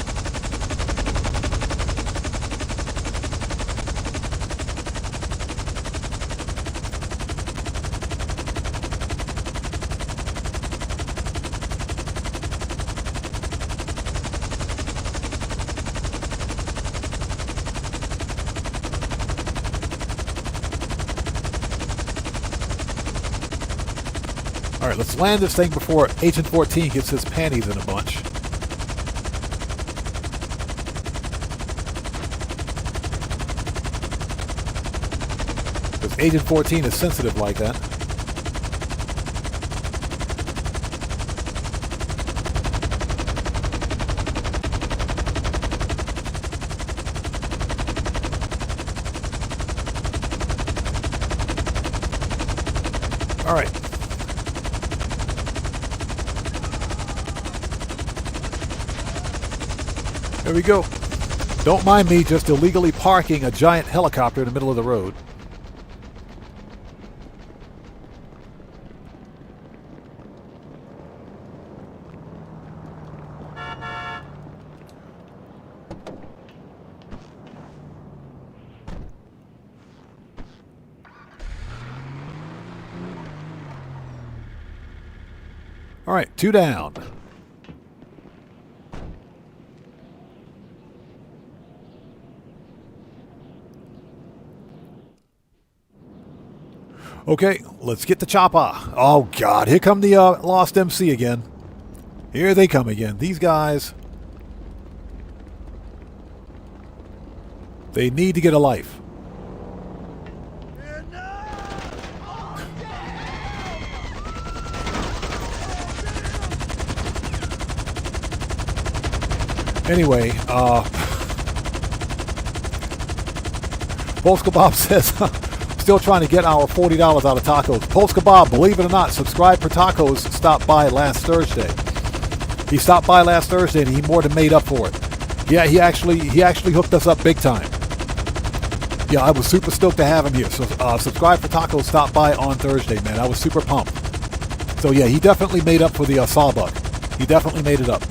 All right, let's land this thing before Agent 14 gets his panties in a bunch. Because Agent 14 is sensitive like that. All right. There we go. Don't mind me just illegally parking a giant helicopter in the middle of the road. All right, 2 down. Okay, let's get the chopper. Oh, God. Here come the Lost MC again. Here they come again. These guys, they need to get a life. Anyway, Pulse Kebab says, still trying to get our $40 out of tacos. Pulse Kebab, believe it or not, Subscribe for Tacos stopped by last Thursday. He stopped by last Thursday and he more than made up for it. Yeah, he actually hooked us up big time. Yeah, I was super stoked to have him here. So Subscribe for Tacos stopped by on Thursday, man. I was super pumped. So yeah, he definitely made up for the sawbuck. He definitely made it up.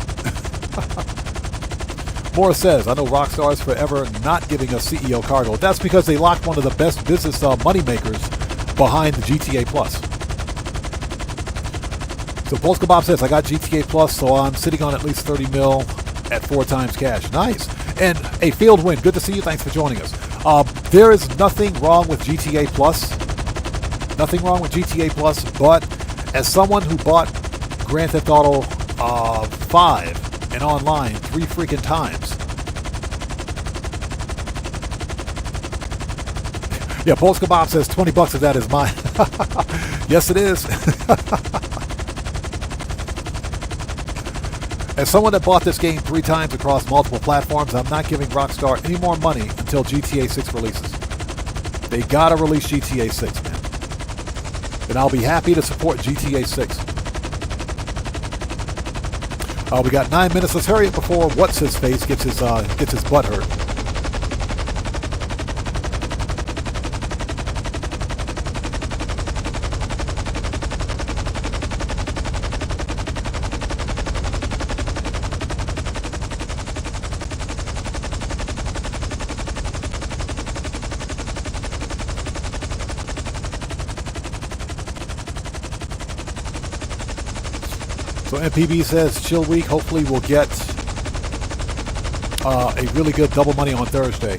Morris says, I know Rockstar's forever not giving us CEO cargo. That's because they locked one of the best business money makers behind the GTA Plus. So Pulse Kebab says, I got GTA Plus, so I'm sitting on at least 30 mil at 4 times cash. Nice. And a field win. Good to see you. Thanks for joining us. There is nothing wrong with GTA Plus. Nothing wrong with GTA Plus, but as someone who bought Grand Theft Auto 5 and online 3 freaking times. Yeah, Pulse Kebab says 20 bucks of that is mine. Yes, it is. As someone that bought this game 3 times across multiple platforms, I'm not giving Rockstar any more money until GTA 6 releases. They gotta release GTA 6, man. And I'll be happy to support GTA 6. We got 9 minutes. Let's hurry up before what's-his-face gets his butt hurt. So MPB says, chill week. Hopefully we'll get a really good double money on Thursday.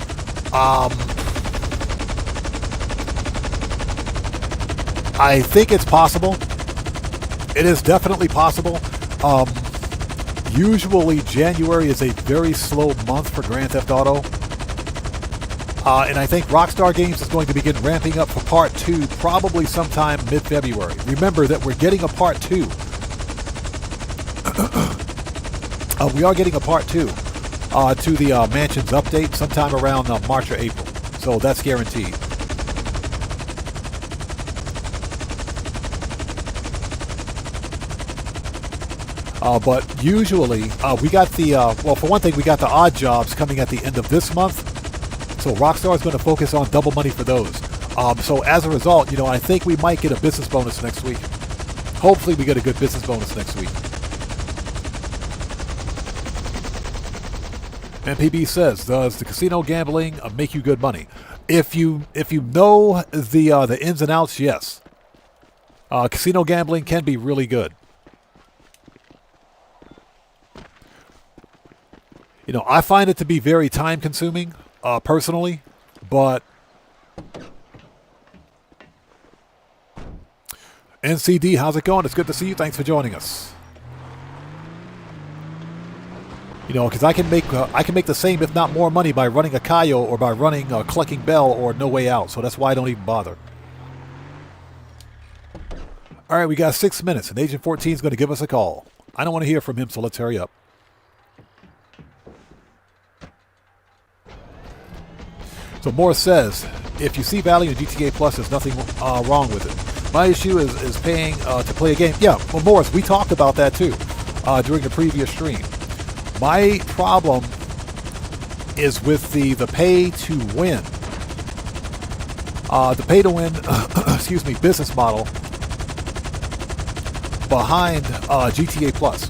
I think it's possible. It is definitely possible. Usually January is a very slow month for Grand Theft Auto. And I think Rockstar Games is going to begin ramping up for Part 2 probably sometime mid-February. Remember that we're getting a Part 2. We are getting a Part 2 to the Mansions update sometime around March or April. So that's guaranteed. But usually, we got the, well, for one thing, we got the odd jobs coming at the end of this month. So Rockstar is going to focus on double money for those. So as a result, you know, I think we might get a business bonus next week. Hopefully we get a good business bonus next week. MPB says, does the casino gambling make you good money? If you know the ins and outs, yes. Casino gambling can be really good. You know, I find it to be very time consuming, personally, but NCD, how's it going? It's good to see you. Thanks for joining us. You know, because I can make the same, if not more, money by running a Cayo or by running Clucking Bell or No Way Out. So that's why I don't even bother. All right, we got 6 minutes, and Agent 14 is going to give us a call. I don't want to hear from him, so let's hurry up. So Morris says, if you see value in GTA Plus, there's nothing wrong with it. My issue is paying to play a game. Yeah, well, Morris, we talked about that too during the previous stream. My problem is with the pay to win. The pay to win, excuse me, business model behind GTA Plus.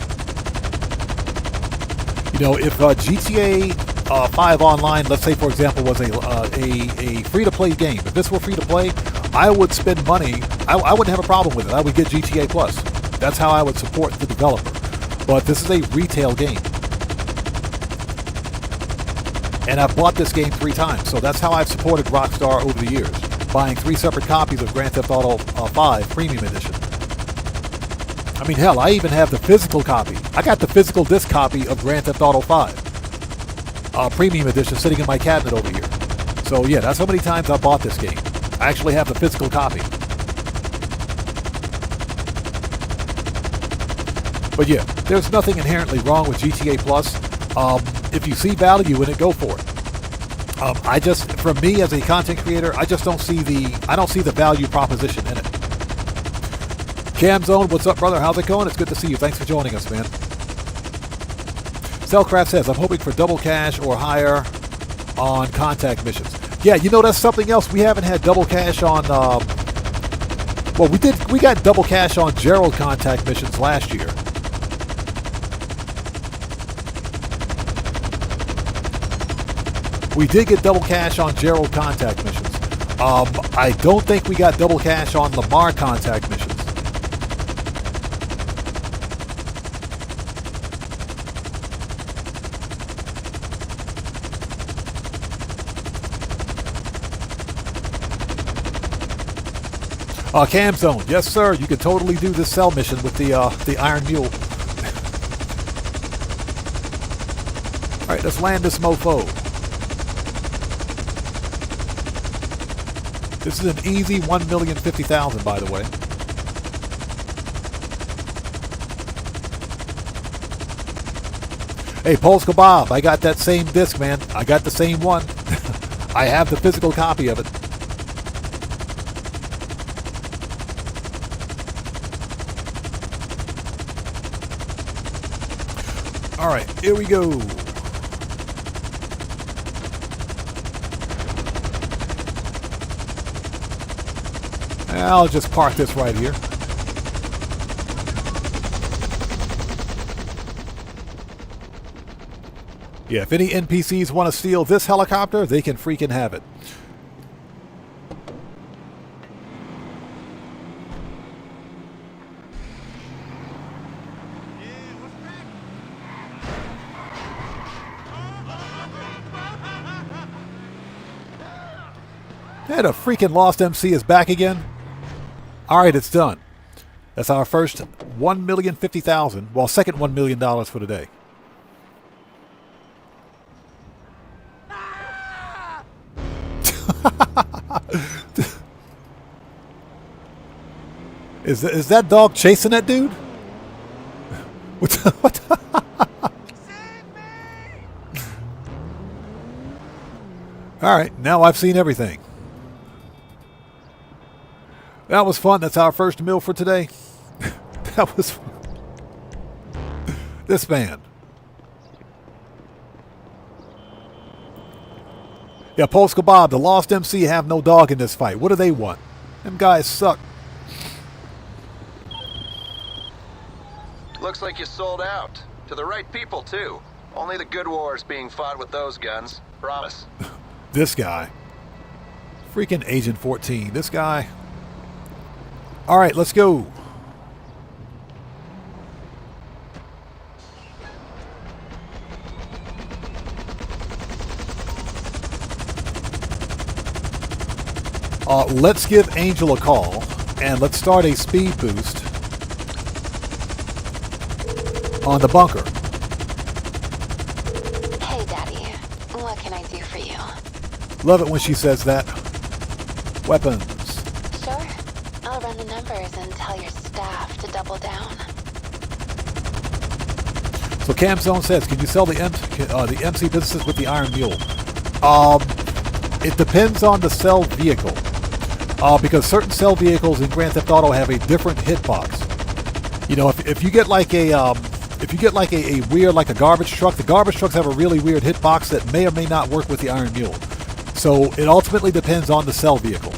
You know, if GTA 5 Online, let's say for example, was a free-to-play game. If this were free-to-play, I would spend money. I wouldn't have a problem with it. I would get GTA Plus. That's how I would support the developer. But this is a retail game. And I've bought this game 3 times, so that's how I've supported Rockstar over the years. buying 3 separate copies of Grand Theft Auto 5 Premium Edition. I mean, hell, I even have the physical copy. I got the physical disc copy of Grand Theft Auto 5 Premium Edition sitting in my cabinet over here. So yeah, that's how many times I bought this game. I actually have the physical copy. But yeah, there's nothing inherently wrong with GTA Plus. If you see value in it, go for it. For me as a content creator, I just don't see the value proposition in it. Camzone, what's up, brother? How's it going? It's good to see you. Thanks for joining us, man. Cellcraft says, I'm hoping for double cash or higher on contact missions. Yeah, you know, that's something else. We haven't had double cash on, well, we got double cash on Gerald contact missions last year. We did get double cash on Gerald contact missions. I don't think we got double cash on Lamar contact missions. Camzone, yes sir, you can totally do this cell mission with the Iron Mule. Alright, let's land this mofo. This is an easy 1,050,000, by the way. Hey, Polska Bob, I got that same disc, man. I got the same one. I have the physical copy of it. All right, here we go. I'll just park this right here. Yeah, if any NPCs want to steal this helicopter, they can freaking have it. And a freaking Lost MC is back again. Alright, it's done. That's our first $1,050,000, well, second $1 million for the day. Is that dog chasing that dude? What? Alright, now I've seen everything. That was fun. That's our first meal for today. That was fun. This man. Yeah, Polska Bob, the Lost MC have no dog in this fight. What do they want? Them guys suck. Looks like you sold out. To the right people, too. Only the good wars being fought with those guns. Promise. This guy. Freaking Agent 14. This guy. All right, let's go. Let's give Angel a call, and let's start a speed boost on the bunker. Hey, Daddy. What can I do for you? Love it when she says that. Weapons. Sure. I'll run the numbers and tell your staff to double down. So Camzone says, can you sell the MC businesses with the Iron Mule? It depends on the cell vehicle. Because certain cell vehicles in Grand Theft Auto have a different hitbox. You know, if you get like a weird, like a garbage truck, the garbage trucks have a really weird hitbox that may or may not work with the Iron Mule. So it ultimately depends on the cell vehicle.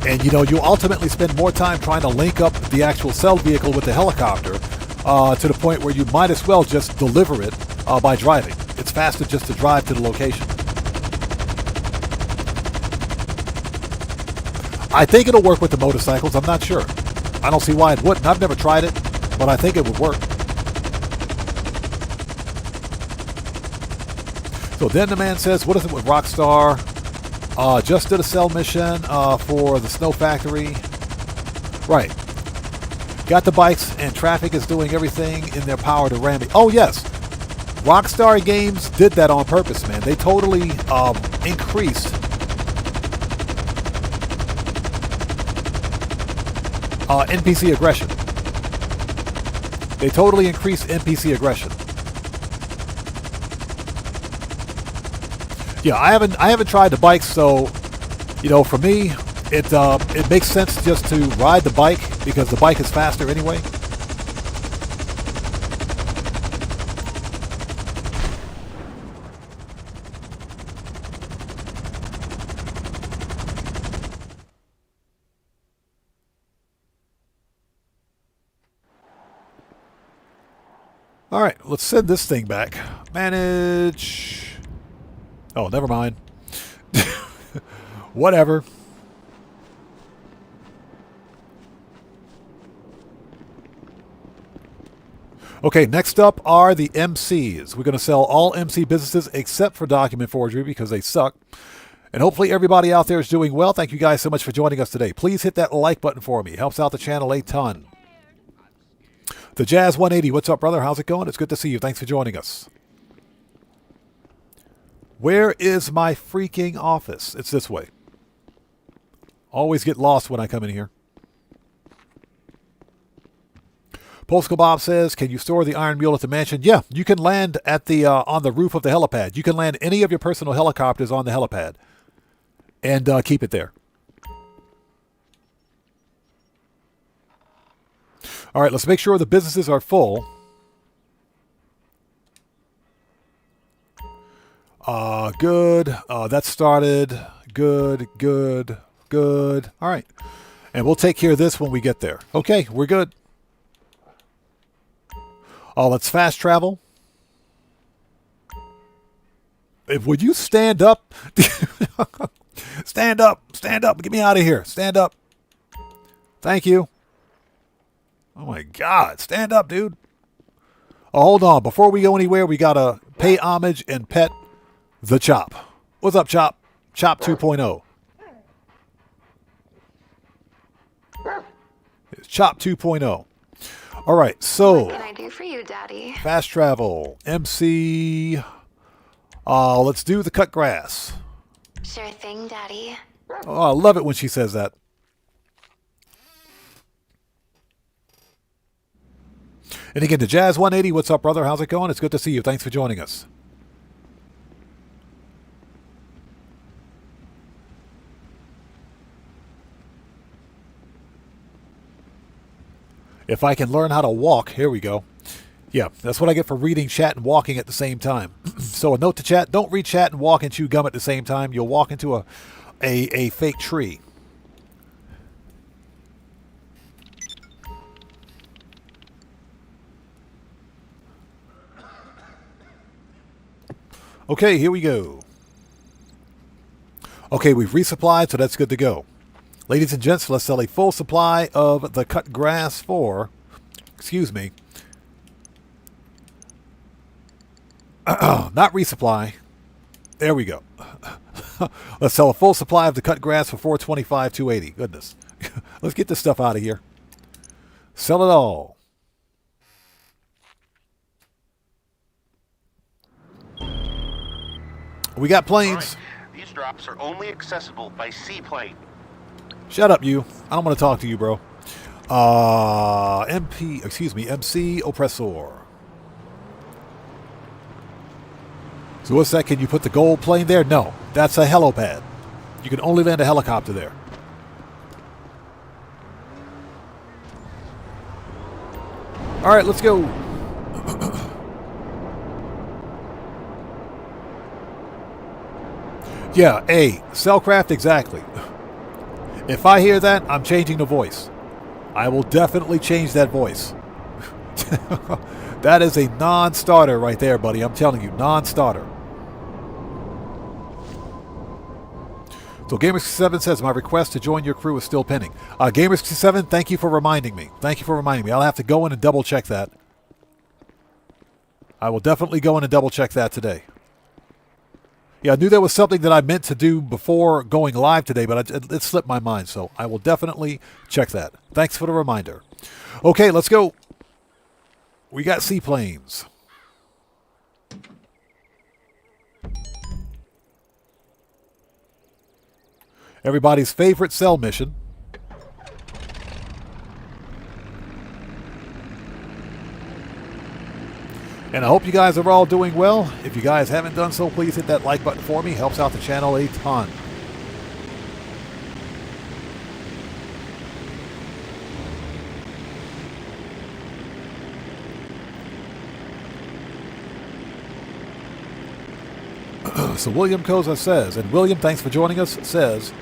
And you know, you ultimately spend more time trying to link up the actual cell vehicle with the helicopter to the point where you might as well just deliver it by driving. It's faster just to drive to the location. I think it'll work with the motorcycles. I'm not sure. I don't see why it wouldn't. I've never tried it, but I think it would work. So then the man says, what is it with Rockstar? Just did a cell mission for the Snow Factory. Right. Got the bikes, and traffic is doing everything in their power to ram me. Oh, yes. Rockstar Games did that on purpose, man. They totally increased NPC aggression. They totally increased NPC aggression. Yeah, I haven't tried the bikes, so you know, for me, it makes sense just to ride the bike because the bike is faster anyway. All right, let's send this thing back. Manage. Oh, never mind. Whatever. Okay, next up are the MCs. We're going to sell all MC businesses except for document forgery because they suck. And hopefully everybody out there is doing well. Thank you guys so much for joining us today. Please hit that like button for me. It helps out the channel a ton. The Jazz 180, what's up, brother? How's it going? It's good to see you. Thanks for joining us. Where is my freaking office? It's this way. Always get lost when I come in here. Polska Bob says, can you store the Iron Mule at the mansion? Yeah, you can land at the on the roof of the helipad. You can land any of your personal helicopters on the helipad and keep it there. All right, let's make sure the businesses are full. Good. That started. Good, good, good. All right. And we'll take care of this when we get there. Okay, we're good. Let's fast travel. Would you stand up? Stand up. Stand up. Get me out of here. Stand up. Thank you. Oh, my God. Stand up, dude. Oh, hold on. Before we go anywhere, we got to pay homage and pet the Chop. What's up, Chop? Chop 2.0. It's Chop 2.0. All right, so what can I do for you, Daddy? Fast travel, MC. Let's do the cut grass. Sure thing, Daddy. Oh, I love it when she says that. And again, the Jazz 180, what's up, brother? How's it going? It's good to see you. Thanks for joining us. If I can learn how to walk, here we go. Yeah, that's what I get for reading chat and walking at the same time. So a note to chat, don't read chat and walk and chew gum at the same time. You'll walk into a fake tree. Okay, here we go. Okay, we've resupplied, so that's good to go. Ladies and gents, let's sell a full supply of the cut grass for, excuse me, not resupply. There we go. Let's sell a full supply of the cut grass for $425, $280. Goodness. Let's get this stuff out of here. Sell it all. We got planes. Right. These drops are only accessible by seaplane. Shut up, you. I don't want to talk to you, bro. MC Oppressor. So what's that? Can you put the gold plane there? No, that's a helipad. You can only land a helicopter there. All right, let's go. Yeah, Cellcraft, exactly. If I hear that, I'm changing the voice. I will definitely change that voice. That is a non-starter right there, buddy. I'm telling you, non-starter. So Gamer67 says, my request to join your crew is still pending. Gamer67, thank you for reminding me. Thank you for reminding me. I'll have to go in and double check that. I will definitely go in and double check that today. Yeah, I knew there was something that I meant to do before going live today, but it slipped my mind, so I will definitely check that. Thanks for the reminder. Okay, let's go. We got seaplanes. Everybody's favorite cell mission. And I hope you guys are all doing well. If you guys haven't done so, please hit that like button for me. Helps out the channel a ton. So William Koza says, and William, thanks for joining us, says,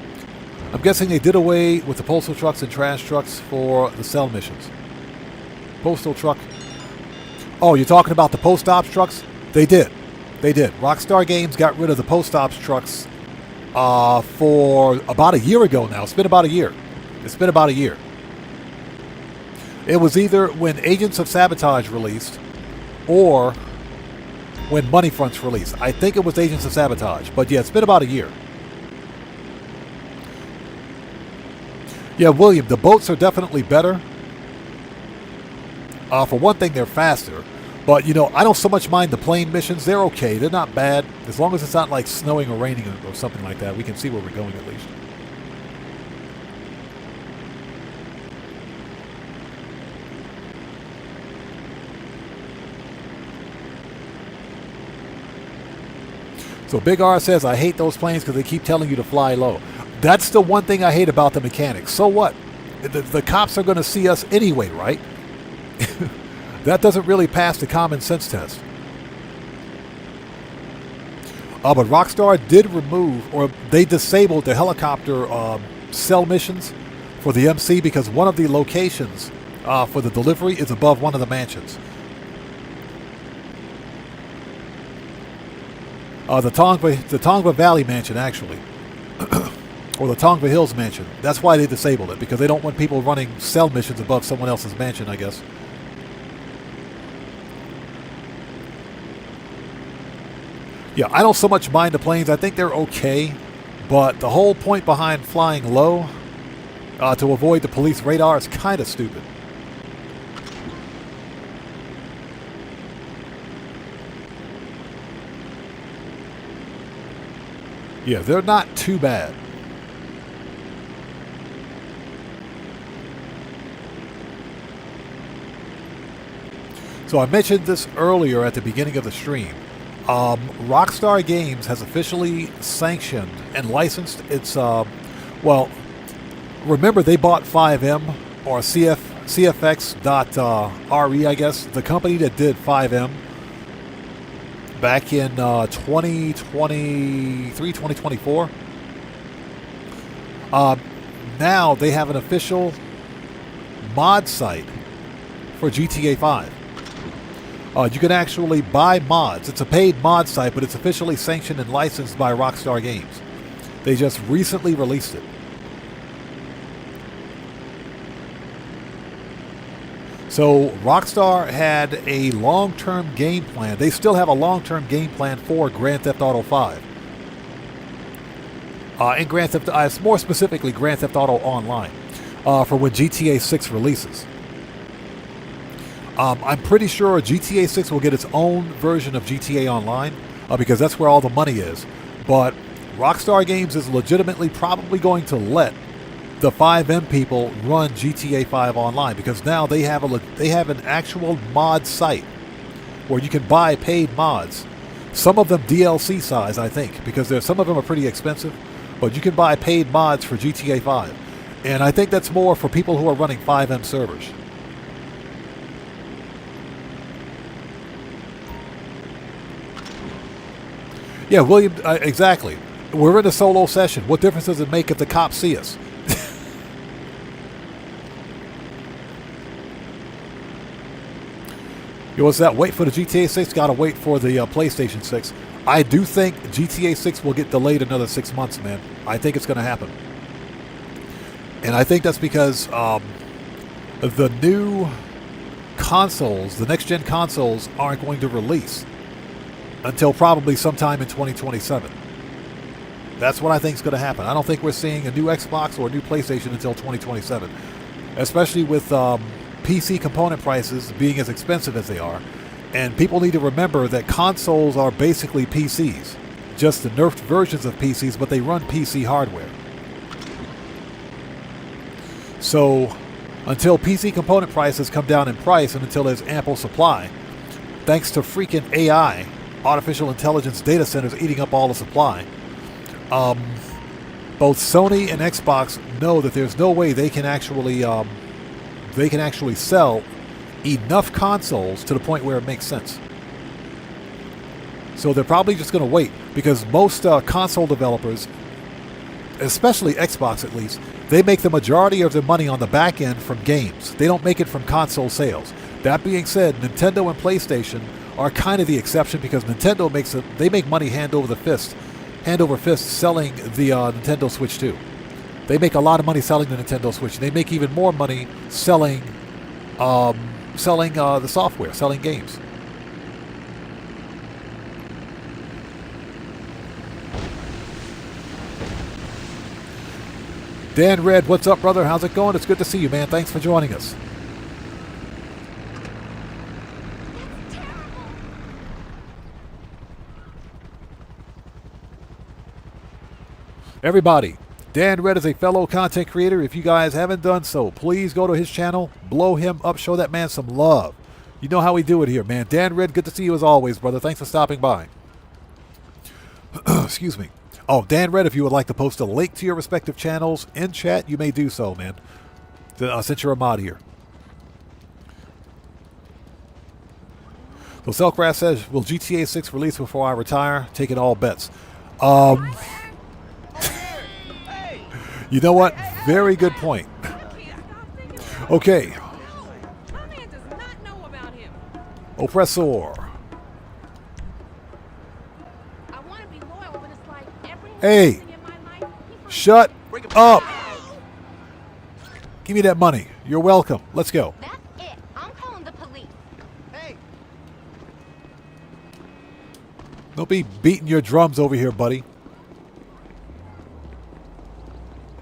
I'm guessing they did away with the postal trucks and trash trucks for the cell missions. Postal truck. Oh, you're talking about the post ops trucks? They did. They did. Rockstar Games got rid of the post ops trucks for about a year ago now. It's been about a year. It's been about a year. It was either when Agents of Sabotage released or when Money Fronts released. I think it was Agents of Sabotage. But yeah, it's been about a year. Yeah, William, the boats are definitely better. For one thing, they're faster. But, you know, I don't so much mind the plane missions. They're okay. They're not bad. As long as it's not like snowing or raining or something like that, we can see where we're going at least. So Big R says, I hate those planes because they keep telling you to fly low. That's the one thing I hate about the mechanics. So what? The cops are going to see us anyway, right? That doesn't really pass the common sense test. But Rockstar did remove, or they disabled the helicopter cell missions for the MC because one of the locations for the delivery is above one of the mansions. The Tongva Valley mansion, actually. Or the Tongva Hills mansion. That's why they disabled it, because they don't want people running cell missions above someone else's mansion, I guess. Yeah, I don't so much mind the planes. I think they're okay. But the whole point behind flying low to avoid the police radar is kind of stupid. Yeah, they're not too bad. So I mentioned this earlier at the beginning of the stream. Rockstar Games has officially sanctioned and licensed its, well, remember they bought 5M or CFX.RE, I guess, the company that did 5M back in 2023, 2024. Now they have an official mod site for GTA 5. You can actually buy mods. It's a paid mod site, but it's officially sanctioned and licensed by Rockstar Games. They just recently released it. So Rockstar had a long-term game plan. They still have a long-term game plan for Grand Theft Auto 5. And Grand Theft, more specifically Grand Theft Auto Online, for when GTA 6 releases. I'm pretty sure GTA 6 will get its own version of GTA Online because that's where all the money is. But Rockstar Games is legitimately probably going to let the 5M people run GTA 5 Online because now they have an actual mod site where you can buy paid mods. Some of them DLC size, I think, because some of them are pretty expensive. But you can buy paid mods for GTA 5. And I think that's more for people who are running 5M servers. Yeah, William, exactly. We're in a solo session. What difference does it make if the cops see us? What's that? Wait for the GTA 6? Gotta wait for the PlayStation 6. I do think GTA 6 will get delayed another 6 months, man. I think it's going to happen. And I think that's because the new consoles, the next-gen consoles, aren't going to release until probably sometime in 2027. That's what I think is going to happen. I don't think we're seeing a new Xbox or a new PlayStation until 2027, especially with PC component prices being as expensive as they are. And people need to remember that consoles are basically PCs, just the nerfed versions of PCs, but they run PC hardware. So until PC component prices come down in price and until there's ample supply, thanks to freaking AI, artificial intelligence data centers eating up all the supply, both Sony and Xbox know that there's no way they can actually sell enough consoles to the point where it makes sense. So they're probably just going to wait, because most console developers, especially Xbox at least, they make the majority of their money on the back end from games. They don't make it from console sales. That being said, Nintendo and PlayStation are kind of the exception, because Nintendo make money hand over fist selling the Nintendo Switch 2. They make a lot of money selling the Nintendo Switch. They make even more money selling the software, selling games. Dan Red, what's up, brother? How's it going? It's good to see you, man. Thanks for joining us. Everybody, Dan Red is a fellow content creator. If you guys haven't done so, please go to his channel, blow him up, show that man some love. You know how we do it here, man. Dan Red, good to see you as always, brother. Thanks for stopping by. Excuse me. Oh, Dan Red, if you would like to post a link to your respective channels in chat, you may do so, man. Since you're a mod here. So Selcraft says, will GTA 6 release before I retire? Taking all bets. You know what? Very good point. Okay. Oppressor. Hey, shut up. Give me that money. You're welcome. Let's go. That's it. I'm calling the police. Hey. Don't be beating your drums over here, buddy.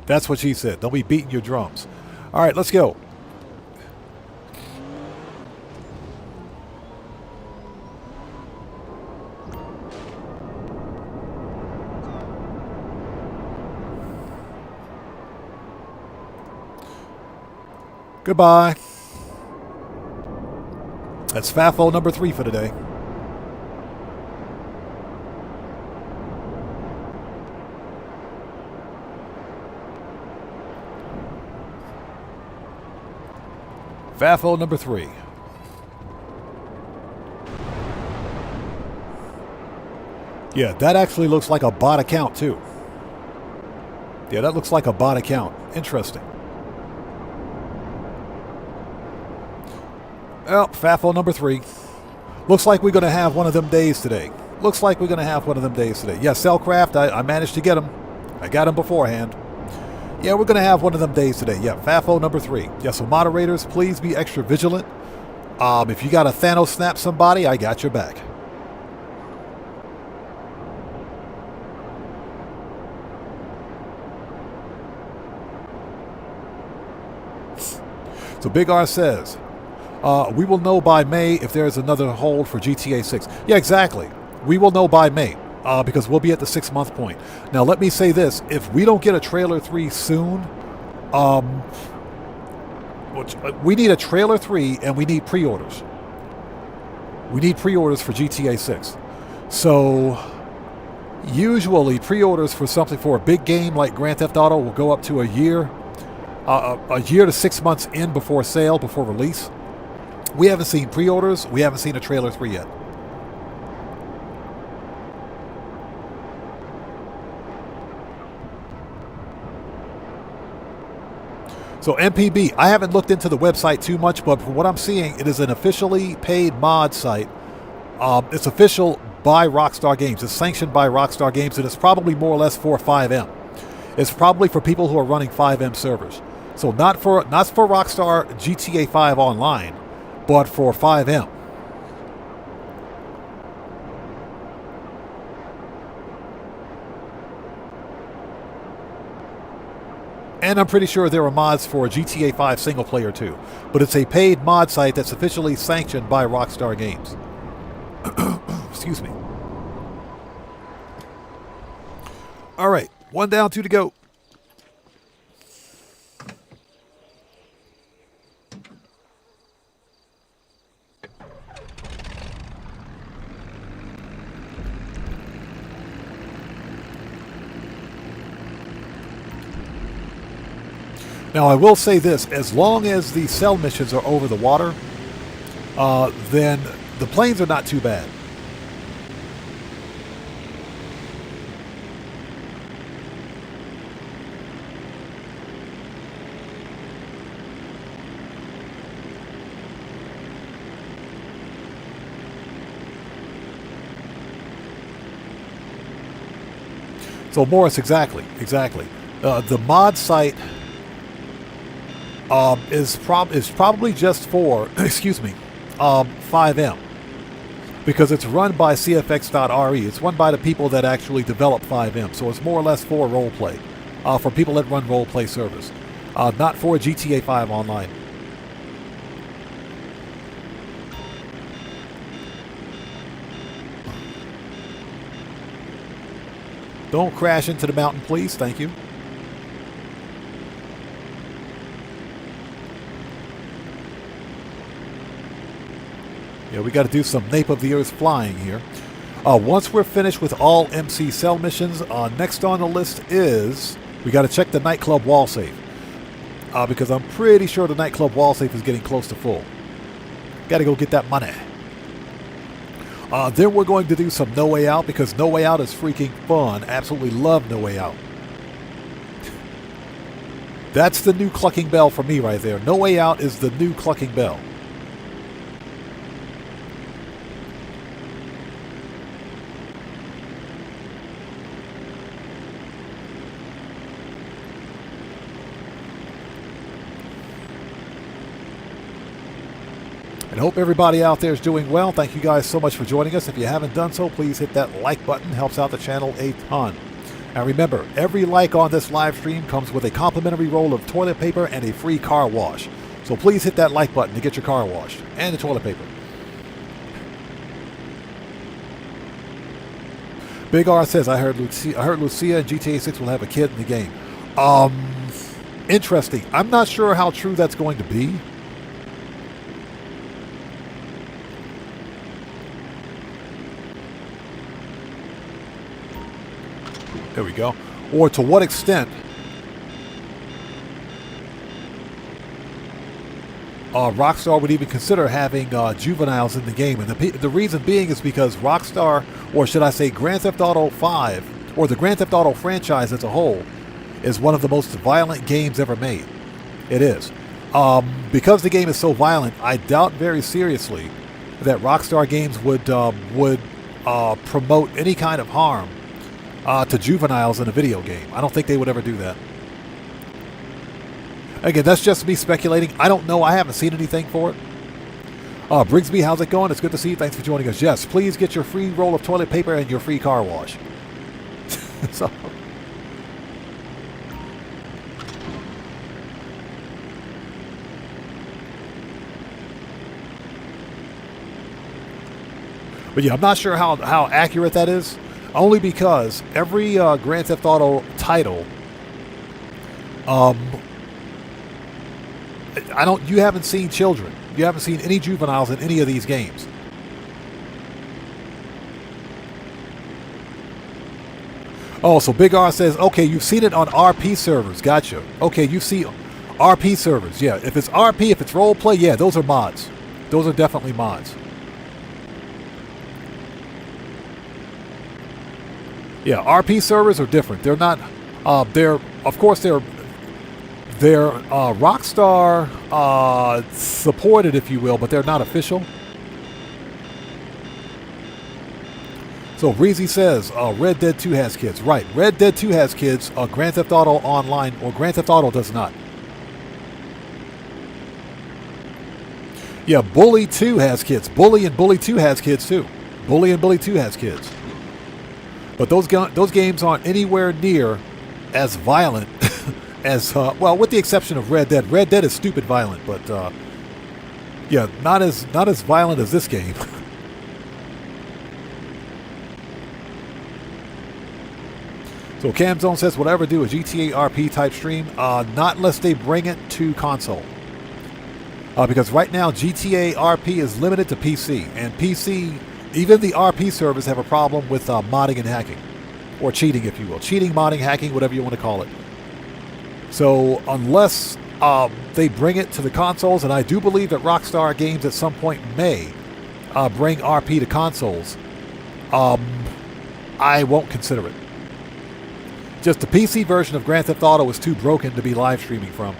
That's what she said. Don't be beating your drums. All right, let's go. Goodbye. That's FAFO number 3 for today. FAFO number 3. Yeah, that actually looks like a bot account too. Yeah, that looks like a bot account. Interesting. Well, FAFO number 3. Looks like we're going to have one of them days today. Yeah, Cellcraft, I managed to get him. I got him beforehand. Yeah, we're going to have one of them days today. Yeah, FAFO number 3. Yeah, so moderators, please be extra vigilant. If you got to Thanos snap somebody, I got your back. So Big R says, we will know by May if there's another hold for GTA 6. Yeah, exactly. We will know by May because we'll be at the 6-month point. Now, let me say this. If we don't get a trailer 3 soon, we need a trailer 3 and we need pre-orders. We need pre-orders for GTA 6. So usually pre-orders for something for a big game like Grand Theft Auto will go up to a year to 6 months in before sale, before release. We haven't seen pre-orders. We haven't seen a trailer 3 yet. So MPB, I haven't looked into the website too much, but from what I'm seeing, it is an officially paid mod site. It's official by Rockstar Games. It's sanctioned by Rockstar Games, and it's probably more or less for 5M. It's probably for people who are running 5M servers. So not for Rockstar GTA 5 Online, but for 5M. And I'm pretty sure there are mods for GTA 5 single player too. But it's a paid mod site that's officially sanctioned by Rockstar Games. Excuse me. All right, 1 down, 2 to go. Now, I will say this, as long as the cell missions are over the water, then the planes are not too bad. So, Morris, exactly. The mod site is probably just for, excuse me, 5M, because it's run by CFX.RE. It's run by the people that actually develop 5M, so it's more or less for roleplay, for people that run roleplay servers, not for GTA 5 online. Don't crash into the mountain, please. Thank you. Yeah, we got to do some Nape of the Earth flying here. Once we're finished with all MC cell missions, next on the list is we got to check the Nightclub wall safe. Because I'm pretty sure the Nightclub wall safe is getting close to full. Got to go get that money. Then we're going to do some No Way Out, because No Way Out is freaking fun. Absolutely love No Way Out. That's the new Clucking Bell for me right there. No Way Out is the new Clucking Bell. I hope everybody out there is doing well. Thank you guys so much for joining us. If you haven't done so, please hit that like button. Helps out the channel a ton. And remember, every like on this live stream comes with a complimentary roll of toilet paper and a free car wash. So please hit that like button to get your car washed and the toilet paper. Big R says, I heard Lucia and GTA 6 will have a kid in the game. Interesting. I'm not sure how true that's going to be. There we go. Or to what extent Rockstar would even consider having juveniles in the game. And the reason being is because Rockstar, or should I say Grand Theft Auto 5, or the Grand Theft Auto franchise as a whole, is one of the most violent games ever made. It is. Because the game is so violent, I doubt very seriously that Rockstar Games would promote any kind of harm to juveniles in a video game. I don't think they would ever do that. Again, that's just me speculating. I don't know. I haven't seen anything for it. Brigsby, how's it going? It's good to see you. Thanks for joining us. Yes, please get your free roll of toilet paper and your free car wash. So, but yeah, I'm not sure how accurate that is. Only because every Grand Theft Auto title, you haven't seen children. You haven't seen any juveniles in any of these games. Oh, so Big R says, okay, you've seen it on RP servers. Gotcha. Okay, you see RP servers. Yeah, if it's RP, if it's roleplay, yeah, those are mods. Those are definitely mods. Yeah, RP servers are different. They're not. They're Rockstar supported, if you will, but they're not official. So Breezy says Red Dead 2 has kids. Right, Red Dead 2 has kids. Grand Theft Auto Online or Grand Theft Auto does not. Yeah, Bully 2 has kids. Bully and Bully 2 has kids too. Bully and Bully 2 has kids. But those games aren't anywhere near as violent as well, with the exception of Red Dead. Red Dead is stupid violent, but yeah, not as violent as this game. So Camzone says, "Would I ever do a GTA RP type stream? Not unless they bring it to console. Because right now GTA RP is limited to PC, and PC, even the RP servers have a problem with modding and hacking, or cheating, if you will, cheating, modding, hacking, whatever you want to call it. So unless they bring it to the consoles, and I do believe that Rockstar Games at some point may bring RP to consoles, I won't consider it. Just the PC version of Grand Theft Auto is too broken to be live streaming from."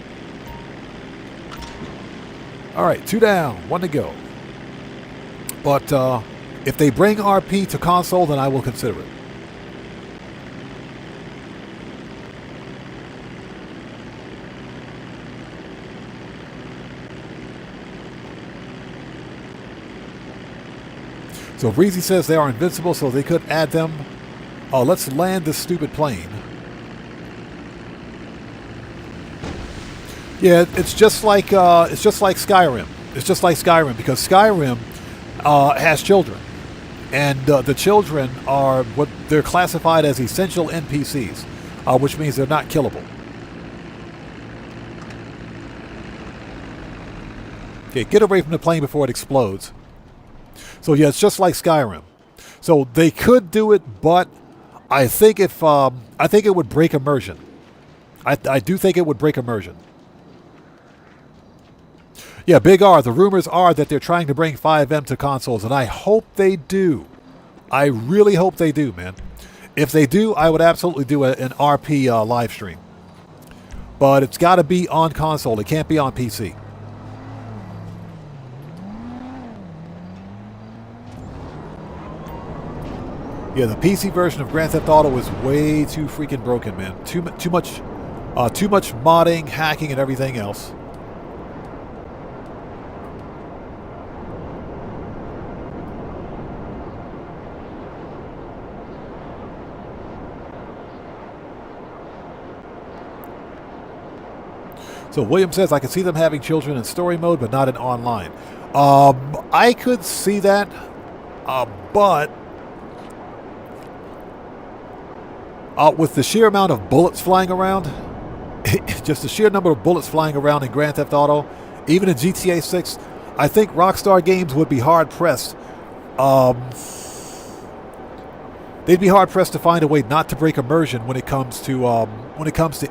All right, 2 down, 1 to go. But if they bring RP to console, then I will consider it. So Breezy says they are invincible, so they could add them. Let's land this stupid plane. Yeah, it's just like Skyrim. It's just like Skyrim, because Skyrim has children, and the children are what they're classified as essential NPCs, which means they're not killable. Okay, get away from the plane before it explodes. So yeah, it's just like Skyrim. So they could do it, but I think it would break immersion. I do think it would break immersion. Yeah, Big R, the rumors are that they're trying to bring FiveM to consoles, and I hope they do. I really hope they do, man. If they do, I would absolutely do an RP live stream. But it's got to be on console. It can't be on PC. Yeah, the PC version of Grand Theft Auto is way too freaking broken, man. Too much modding, hacking, and everything else. So William says, "I can see them having children in story mode, but not in online." I could see that, but with the sheer amount of bullets flying around, just the sheer number of bullets flying around in Grand Theft Auto, even in GTA 6, I think Rockstar Games would be hard-pressed. They'd be hard-pressed to find a way not to break immersion when it comes to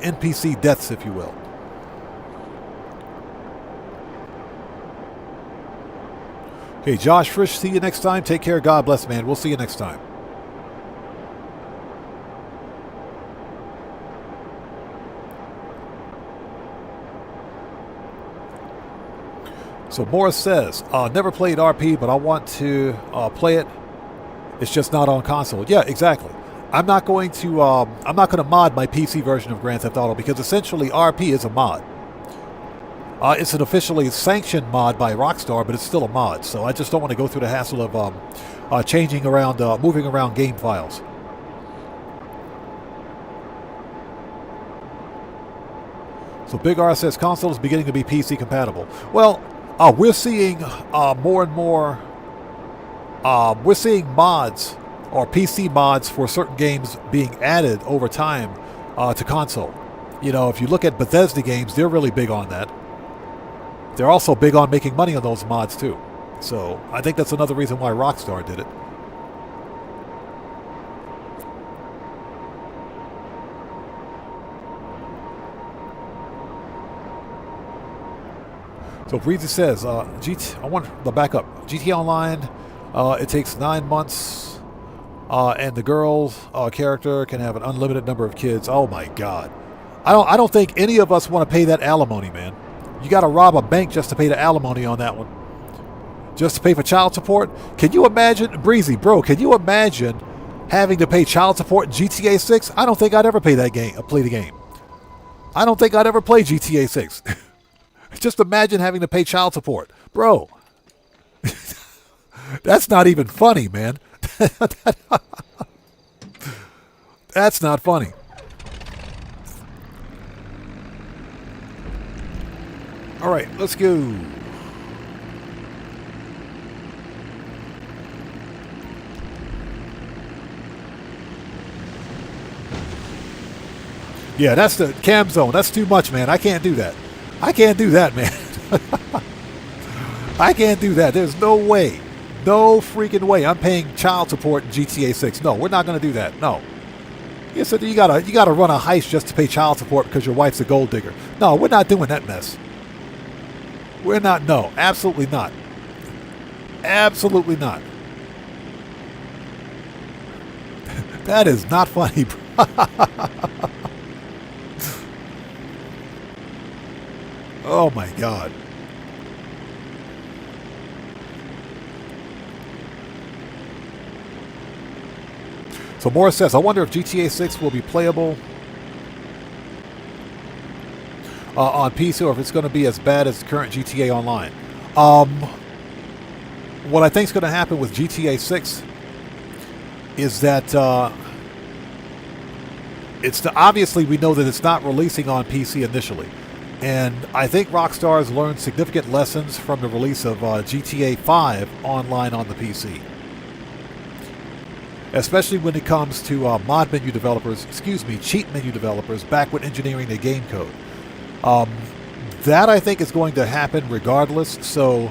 NPC deaths, if you will. Okay, Josh Frisch, see you next time. Take care. God bless, man. We'll see you next time. So Morris says, "Never played RP, but I want to play it. It's just not on console." Yeah, exactly. I'm not going to mod my PC version of Grand Theft Auto, because essentially RP is a mod. It's an officially sanctioned mod by Rockstar, but it's still a mod. So I just don't want to go through the hassle of moving around game files. So Big R says console is beginning to be PC compatible. Well, we're seeing more and more. We're seeing mods or PC mods for certain games being added over time to console. You know, if you look at Bethesda games, they're really big on that. They're also big on making money on those mods too. So I think that's another reason why Rockstar did it. So Breezy says, I want the backup. GTA Online, it takes 9 months, and the girl character can have an unlimited number of kids. Oh my God. I don't think any of us want to pay that alimony, man. You got to rob a bank just to pay the alimony on that one. Just to pay for child support? Can you imagine, Breezy, bro, can you imagine having to pay child support in GTA 6? I don't think I'd ever play the game. I don't think I'd ever play GTA 6. Just imagine having to pay child support. Bro, that's not even funny, man. That's not funny. All right, let's go. Yeah, that's the cam zone. That's too much, man. I can't do that. I can't do that, man. I can't do that. There's no way. No freaking way. I'm paying child support in GTA 6. No, we're not going to do that. No. You said you gotta run a heist just to pay child support because your wife's a gold digger. No, we're not doing that mess. We're not. No, absolutely not. Absolutely not. That is not funny, bro. Oh my God. So Morris says, I wonder if GTA 6 will be playable on PC or if it's going to be as bad as the current GTA Online. What I think is going to happen with GTA 6 is that obviously we know that it's not releasing on PC initially. And I think Rockstar has learned significant lessons from the release of GTA 5 online on the PC. Especially when it comes to cheat menu developers backward engineering the game code. That I think is going to happen regardless. So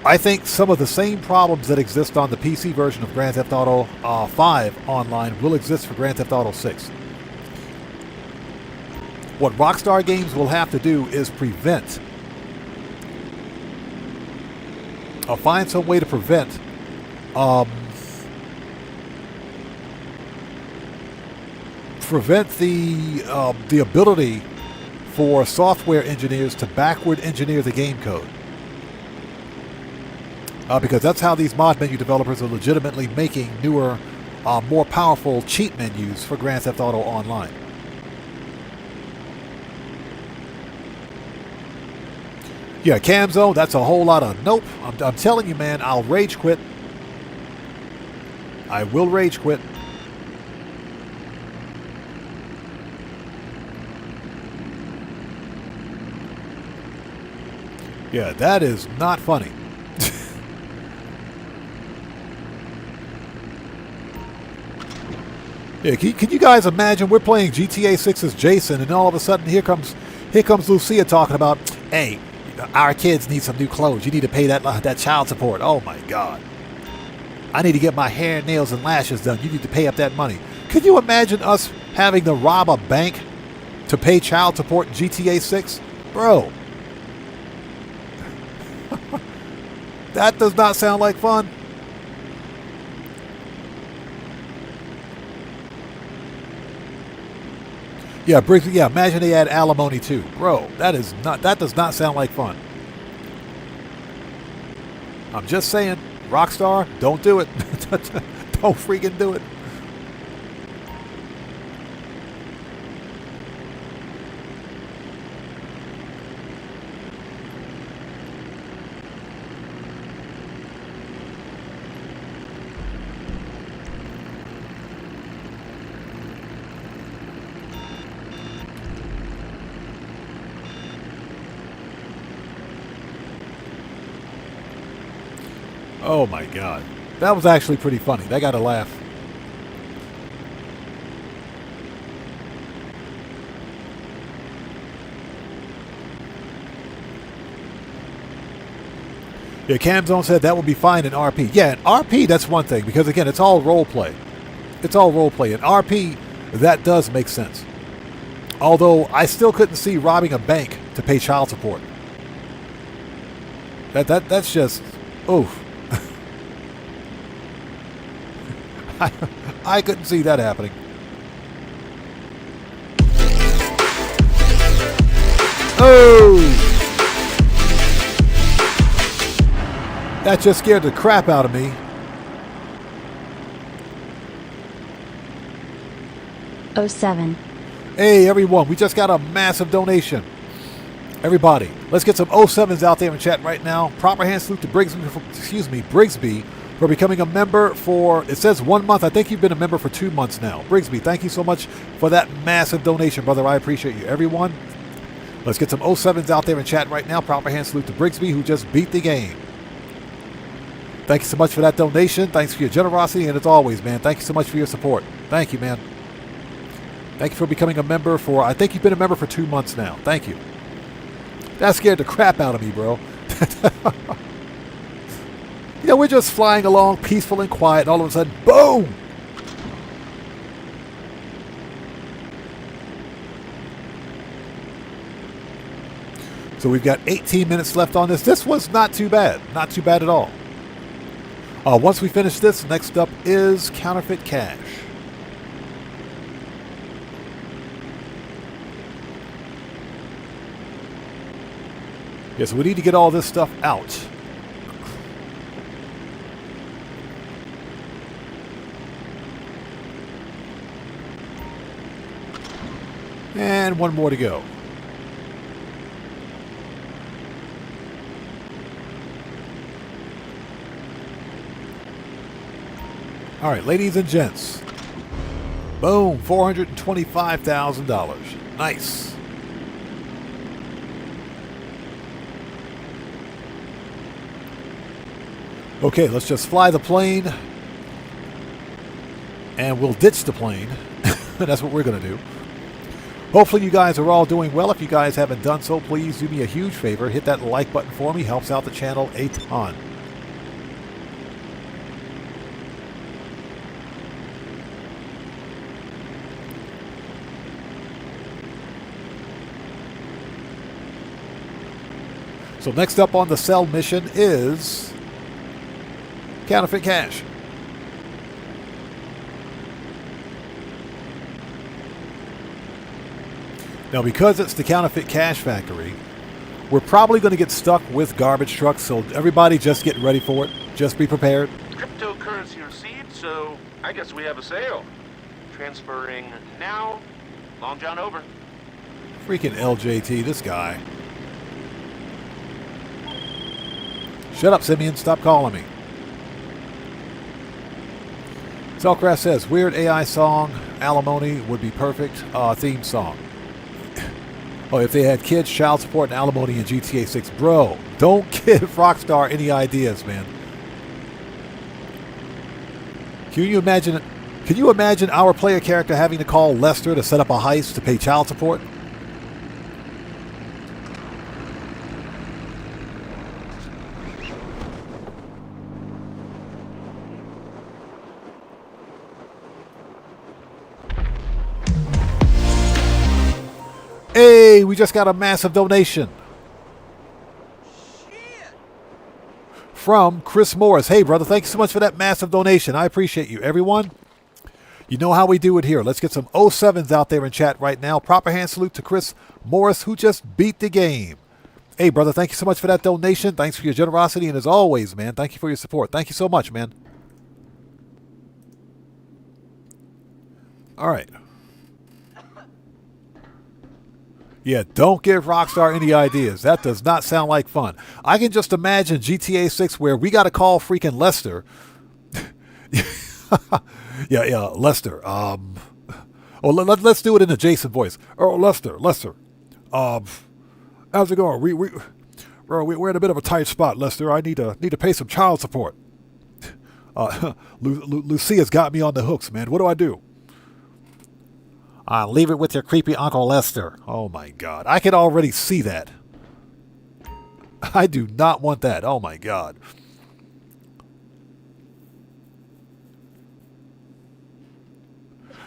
I think some of the same problems that exist on the PC version of Grand Theft Auto 5 online will exist for Grand Theft Auto 6. What Rockstar Games will have to do is find some way to prevent the ability for software engineers to backward engineer the game code. Because that's how these mod menu developers are legitimately making newer, more powerful cheat menus for Grand Theft Auto Online. Yeah, cam zone, that's a whole lot of nope. I'm telling you, man, I'll rage quit. I will rage quit. Yeah, that is not funny. Yeah, can you guys imagine we're playing GTA 6 as Jason and all of a sudden here comes Lucia talking about, hey, our kids need some new clothes. You need to pay that child support. Oh my God. I need to get my hair, nails, and lashes done. You need to pay up that money. Could you imagine us having to rob a bank to pay child support in GTA 6? Bro. That does not sound like fun. Yeah, Briggs, yeah, imagine they add alimony too. Bro, that does not sound like fun. I'm just saying, Rockstar, don't do it. Don't freaking do it. Oh my God. That was actually pretty funny. That got a laugh. Yeah, Camzone said that would be fine in RP. Yeah, in RP, that's one thing, because again, it's all role play. It's all role play. In RP, that does make sense. Although, I still couldn't see robbing a bank to pay child support. That's just, oof. I couldn't see that happening. Oh! That just scared the crap out of me. '07. Hey everyone, we just got a massive donation. Everybody, let's get some 07s out there in chat right now. Proper hand salute to Brigsby for becoming a member for, it says 1 month. I think you've been a member for 2 months now. Brigsby, thank you so much for that massive donation, brother. I appreciate you. Everyone, Let's get some 07s out there in chat right now. Proper hand salute to Brigsby, who just beat the game. Thank you so much for that donation. Thanks for your generosity. And as always, man, thank you so much for your support. Thank you, man. Thank you for becoming a member for, I think you've been a member for 2 months now. Thank you. That scared the crap out of me, bro. You know, we're just flying along peaceful and quiet, and all of a sudden, boom! So we've got 18 minutes left on this. This was not too bad. Not too bad at all. Once we finish this, next up is counterfeit cash. Yeah, so we need to get all this stuff out. And one more to go. All right, ladies and gents. Boom, $425,000. Nice. Okay, let's just fly the plane. And we'll ditch the plane. That's what we're going to do. Hopefully you guys are all doing well. If you guys haven't done so, please do me a huge favor. Hit that like button for me. Helps out the channel a ton. So next up on the cell mission is counterfeit cash. Now, because it's the counterfeit cash factory, we're probably going to get stuck with garbage trucks, so everybody just get ready for it. Just be prepared. Cryptocurrency received, so I guess we have a sale. Transferring now. Long John over. Freaking LJT, this guy. Shut up, Simeon. Stop calling me. Selcraft says, weird AI song, alimony would be perfect. Theme song. Oh, if they had kids, child support, and alimony in GTA 6. Bro, don't give Rockstar any ideas, man. Can you imagine our player character having to call Lester to set up a heist to pay child support? Hey, we just got a massive donation. From Chris Morris. Hey, brother, thank you so much for that massive donation. I appreciate you. Everyone, you know how we do it here. Let's get some 07s out there in chat right now. Proper hand salute to Chris Morris, who just beat the game. Hey, brother, thank you so much for that donation. Thanks for your generosity. And as always, man, thank you for your support. Thank you so much, man. All right. Yeah, don't give Rockstar any ideas. That does not sound like fun. I can just imagine GTA 6 where we got to call freaking Lester. yeah, Lester. Let's do it in a Jason voice. Oh, Lester. How's it going? We're in a bit of a tight spot, Lester. I need to pay some child support. Lucia's got me on the hooks, man. What do I do? Leave it with your creepy Uncle Lester. Oh, my God. I can already see that. I do not want that. Oh, my God.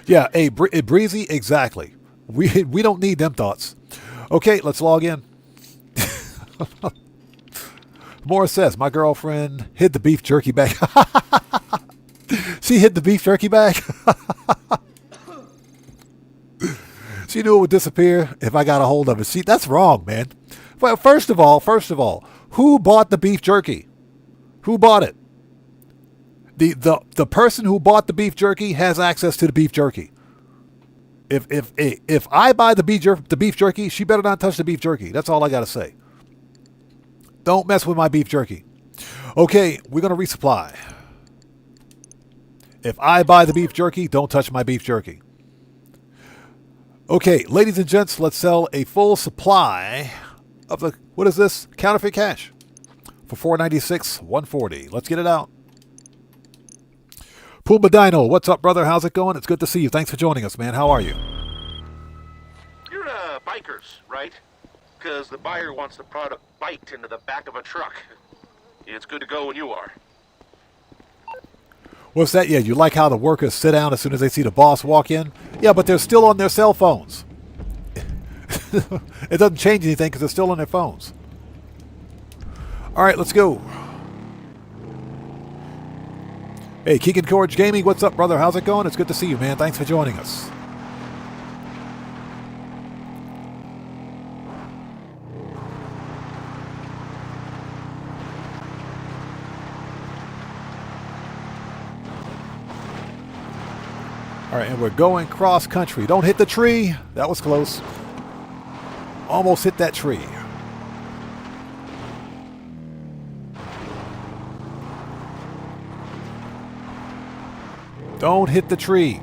Yeah, hey, Breezy, exactly. We don't need them thoughts. Okay, let's log in. Morris says, my girlfriend hid the beef jerky bag. She hid the beef jerky bag? She knew it would disappear if I got a hold of it. That's wrong, man. Well, first of all, who bought the beef jerky? Who bought it? The person who bought the beef jerky has access to the beef jerky. If I buy the beef jerky, she better not touch the beef jerky. That's all I got to say. Don't mess with my beef jerky. Okay, we're going to resupply. If I buy the beef jerky, don't touch my beef jerky. Okay, ladies and gents, let's sell a full supply of the, what is this? Counterfeit cash. For $4.96, $1.40. Let's get it out. Puma Dino, what's up, brother? How's it going? It's good to see you. Thanks for joining us, man. How are you? You're bikers, right? Because the buyer wants the product biked into the back of a truck. It's good to go when you are. What's that? Yeah, you like how the workers sit down as soon as they see the boss walk in? Yeah, but they're still on their cell phones. It doesn't change anything because they're still on their phones. All right, let's go. Hey, Keegan Corge Gaming, what's up, brother? How's it going? It's good to see you, man. Thanks for joining us. All right, and we're going cross country. Don't hit the tree. That was close. Almost hit that tree. Don't hit the tree.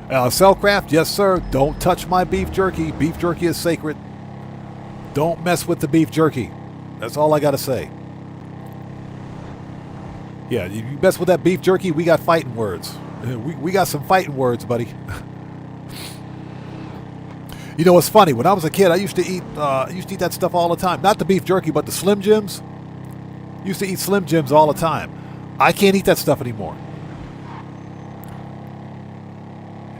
Cellcraft, yes sir. Don't touch my beef jerky. Beef jerky is sacred. Don't mess with the beef jerky. That's all I gotta say. Yeah, you mess with that beef jerky, we got fighting words. We got some fighting words, buddy. You know, it's funny. When I was a kid, I used to eat that stuff all the time. Not the beef jerky, but the Slim Jims. Used to eat Slim Jims all the time. I can't eat that stuff anymore.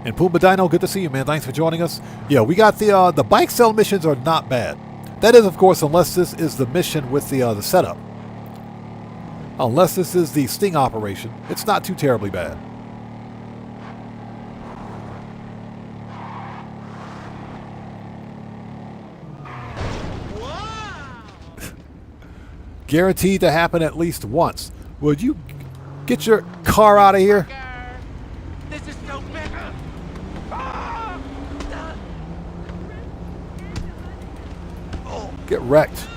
And Puma Dino, good to see you, man. Thanks for joining us. Yeah, we got the bike sell missions are not bad. That is, of course, unless this is the mission with the setup. Unless this is the sting operation, it's not too terribly bad. Guaranteed to happen at least once. Would you get your car out of here? This is so big. Get wrecked.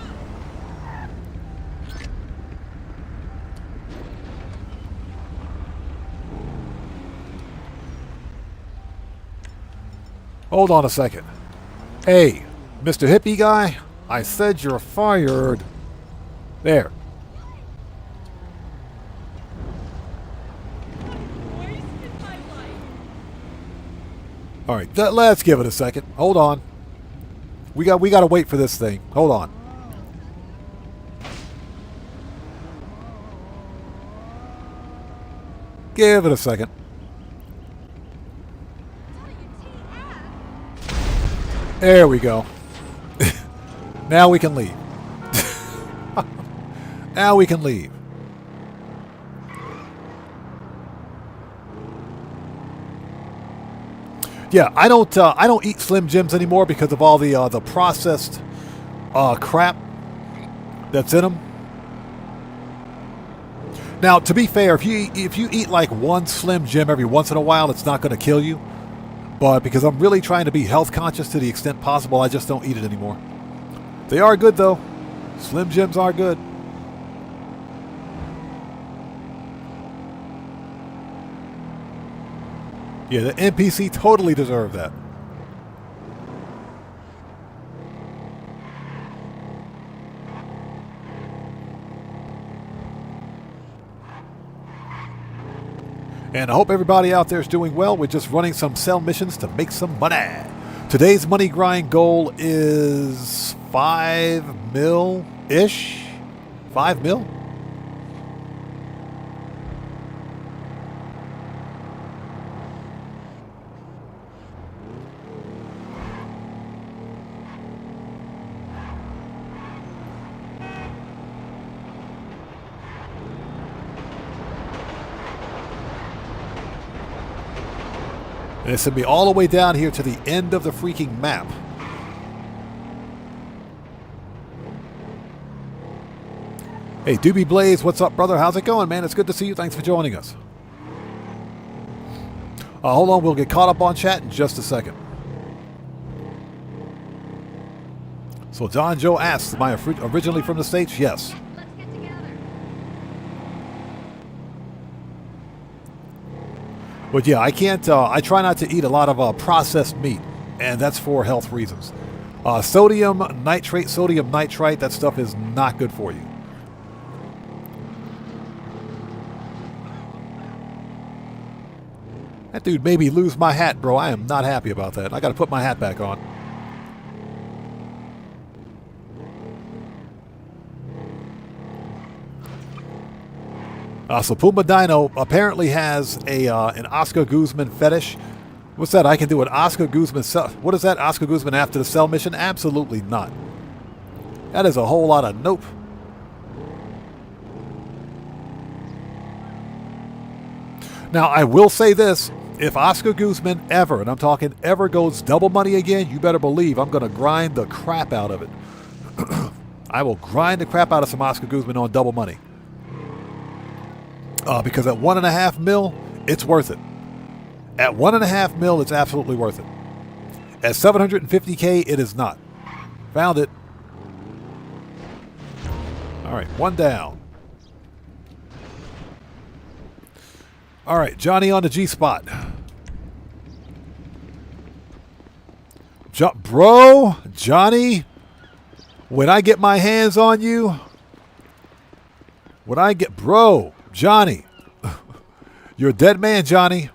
Hold on a second. Hey, Mr. Hippie guy, I said you're fired. There. All right, let's give it a second. Hold on. We got to wait for this thing. Hold on. Give it a second. There we go. Now we can leave. Now we can leave. Yeah, I don't eat Slim Jims anymore because of all the processed crap that's in them. Now, to be fair, if you eat like one Slim Jim every once in a while, it's not going to kill you. But because I'm really trying to be health conscious to the extent possible, I just don't eat it anymore. They are good though. Slim Jims are good. Yeah, the NPC totally deserved that. And I hope everybody out there is doing well. We're just running some sell missions to make some money. Today's money grind goal is 5 mil-ish. 5 mil? And it's going to be all the way down here to the end of the freaking map. Hey, Doobie Blaze, what's up, brother? How's it going, man? It's good to see you. Thanks for joining us. Hold on, we'll get caught up on chat in just a second. So John Joe asks, am I originally from the States? Yes. But yeah, I can't, I try not to eat a lot of processed meat, and that's for health reasons. Sodium nitrate, sodium nitrite, that stuff is not good for you. That dude made me lose my hat, bro. I am not happy about that. I got to put my hat back on. So Puma Dino apparently has an Oscar Guzman fetish. What's that? I can do an Oscar Guzman cell. What is that? Oscar Guzman after the cell mission? Absolutely not. That is a whole lot of nope. Now, I will say this. If Oscar Guzman ever, and I'm talking ever, goes double money again, you better believe I'm going to grind the crap out of it. I will grind the crap out of some Oscar Guzman on double money. Because at $1.5 mil, it's worth it. At $1.5 mil, it's absolutely worth it. At $750K, it is not. Found it. All right, one down. All right, Johnny on the G-spot. Bro, Johnny, when I get my hands on you, bro, Johnny, you're a dead man, Johnny.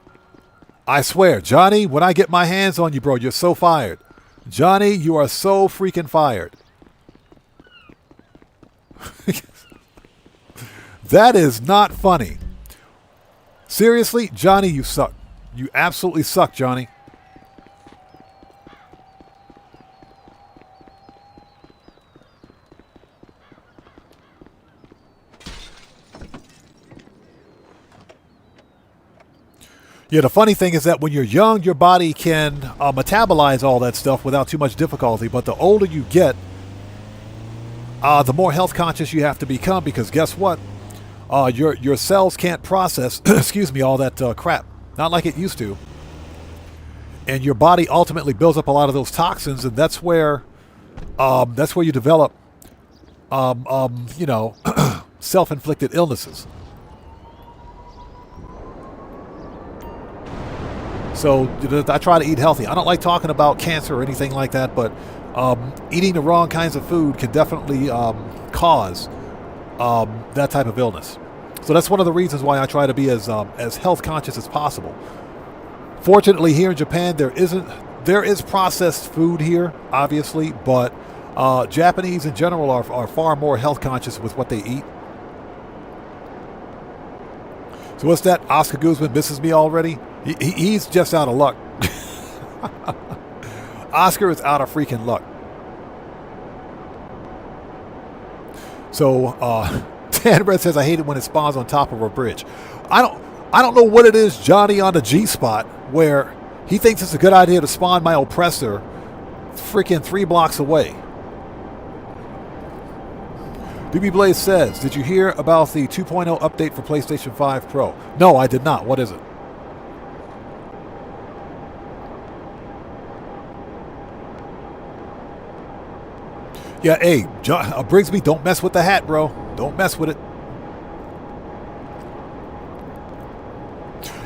I swear, Johnny, when I get my hands on you, bro, you're so fired. Johnny, you are so freaking fired. That is not funny. Seriously, Johnny, you suck. You absolutely suck, Johnny. Yeah, the funny thing is that when you're young, your body can metabolize all that stuff without too much difficulty. But the older you get, the more health conscious you have to become, because guess what? Your cells can't process, excuse me, all that crap. Not like it used to. And your body ultimately builds up a lot of those toxins, and that's where you develop, you know, self-inflicted illnesses. So I try to eat healthy. I don't like talking about cancer or anything like that, but eating the wrong kinds of food can definitely cause that type of illness. So that's one of the reasons why I try to be as health conscious as possible. Fortunately, here in Japan, there is processed food here, obviously, but Japanese in general are far more health conscious with what they eat. So what's that? Oscar Guzman misses me already? He's just out of luck. Oscar is out of freaking luck. So, Tanred says, I hate it when it spawns on top of a bridge. I don't know what it is, Johnny on the G-spot, where he thinks it's a good idea to spawn my oppressor freaking 3 blocks away. BB Blaze says, did you hear about the 2.0 update for PlayStation 5 Pro? No, I did not. What is it? Yeah, hey, Brigsby, don't mess with the hat, bro. Don't mess with it.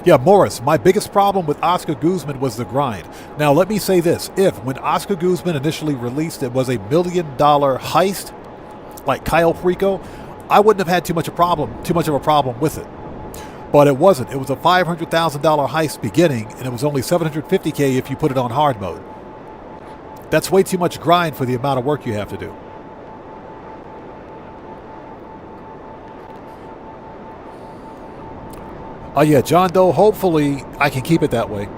Yeah, Morris, my biggest problem with Oscar Guzman was the grind. Now, let me say this. If, when Oscar Guzman initially released, it was $1 million heist, like Cayo Perico, I wouldn't have had too much of a problem with it. But it wasn't. It was a $500,000 heist beginning, and it was only $750K if you put it on hard mode. That's way too much grind for the amount of work you have to do. Oh yeah, John Doe, hopefully I can keep it that way.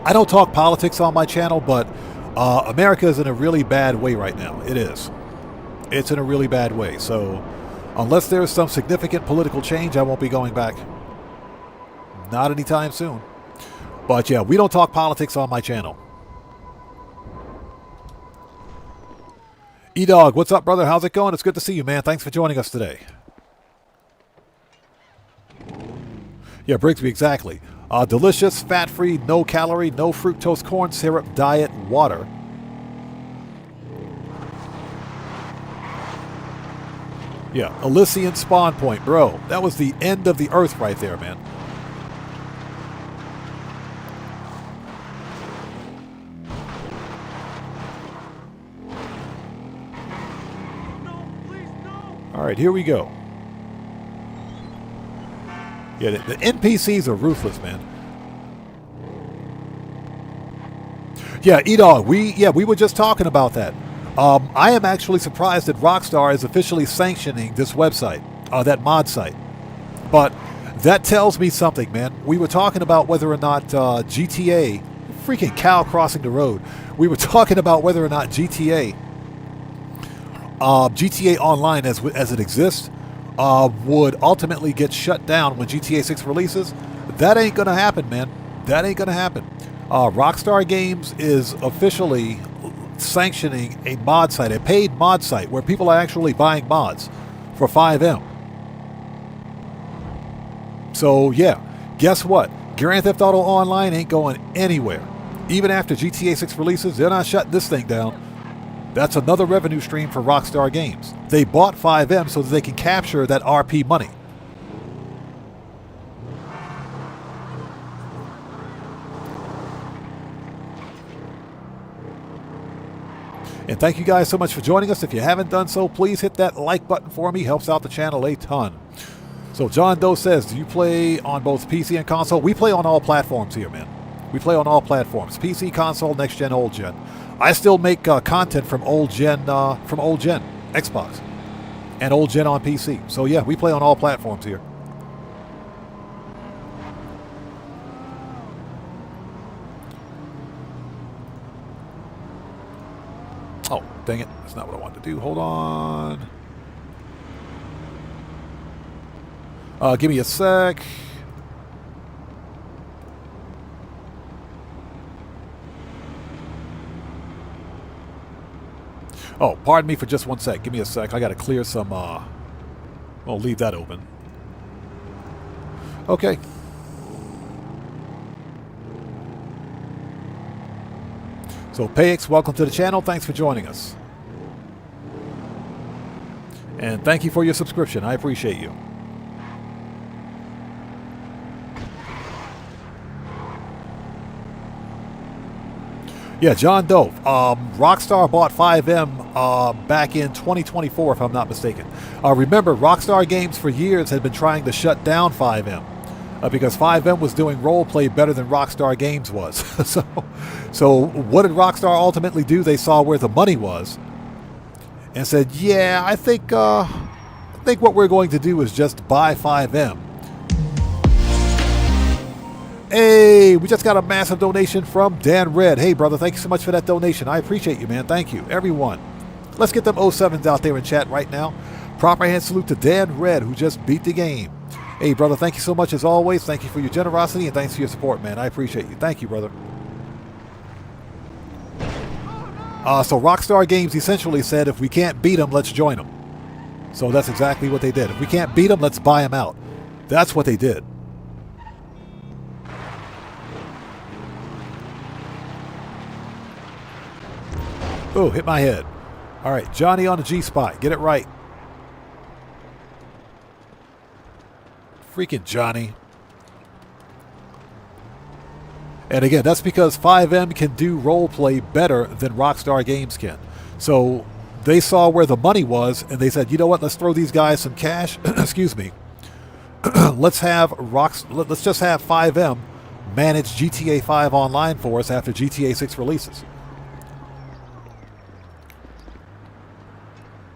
I don't talk politics on my channel, but America is in a really bad way right now. It is. It's in a really bad way. So unless there's some significant political change, I won't be going back. Not anytime soon. But yeah, we don't talk politics on my channel. E-Dog, what's up, brother? How's it going? It's good to see you, man. Thanks for joining us today. Yeah, Brigsby, exactly. Delicious, fat-free, no calorie, no fructose corn syrup diet water. Yeah, Elysian spawn point, bro. That was the end of the earth right there, man. All right, here we go. Yeah, the NPCs are ruthless, man. Yeah, E-Dog, we were just talking about that. I am actually surprised that Rockstar is officially sanctioning this website, that mod site. But that tells me something, man. We were talking about whether or not GTA, freaking cow crossing the road. We were talking about whether or not GTA Online as it exists would ultimately get shut down when GTA 6 releases. That ain't gonna happen, man. That ain't gonna happen. Rockstar Games is officially sanctioning a mod site, a paid mod site where people are actually buying mods for FiveM. So yeah, guess what? Grand Theft Auto Online ain't going anywhere. Even after GTA 6 releases, they're not shutting this thing down. That's another revenue stream for Rockstar Games. They bought FiveM so that they can capture that RP money. And thank you guys so much for joining us. If you haven't done so, please hit that like button for me. Helps out the channel a ton. So John Doe says, do you play on both PC and console? We play on all platforms here, man. We play on all platforms. PC, console, next gen, old gen. I still make content from old gen Xbox and old gen on PC. So yeah, we play on all platforms here. Oh, dang it. That's not what I wanted to do. Hold on. Give me a sec. Oh, pardon me for just one sec. Give me a sec. I got to clear some... I'll leave that open. Okay. So, Payx, welcome to the channel. Thanks for joining us. And thank you for your subscription. I appreciate you. Yeah, John Doe. Rockstar bought FiveM back in 2024, if I'm not mistaken. Remember, Rockstar Games for years had been trying to shut down FiveM because FiveM was doing roleplay better than Rockstar Games was. So what did Rockstar ultimately do? They saw where the money was and said, yeah, I think what we're going to do is just buy FiveM. Hey, we just got a massive donation from Dan Red. Hey, brother, thank you so much for that donation. I appreciate you, man. Thank you, everyone. Let's get them 07s out there in chat right now. Proper hand salute to Dan Red, who just beat the game. Hey, brother, thank you so much as always. Thank you for your generosity and thanks for your support, man. I appreciate you. Thank you, brother. So Rockstar Games essentially said, if we can't beat them, let's join them. So that's exactly what they did. If we can't beat them, let's buy them out. That's what they did. Oh, hit my head. All right, Johnny on the G-spot. Get it right. Freaking Johnny. And again, that's because FiveM can do roleplay better than Rockstar Games can. So they saw where the money was, and they said, you know what? Let's throw these guys some cash. Excuse me. Let's just have FiveM manage GTA 5 Online for us after GTA 6 releases.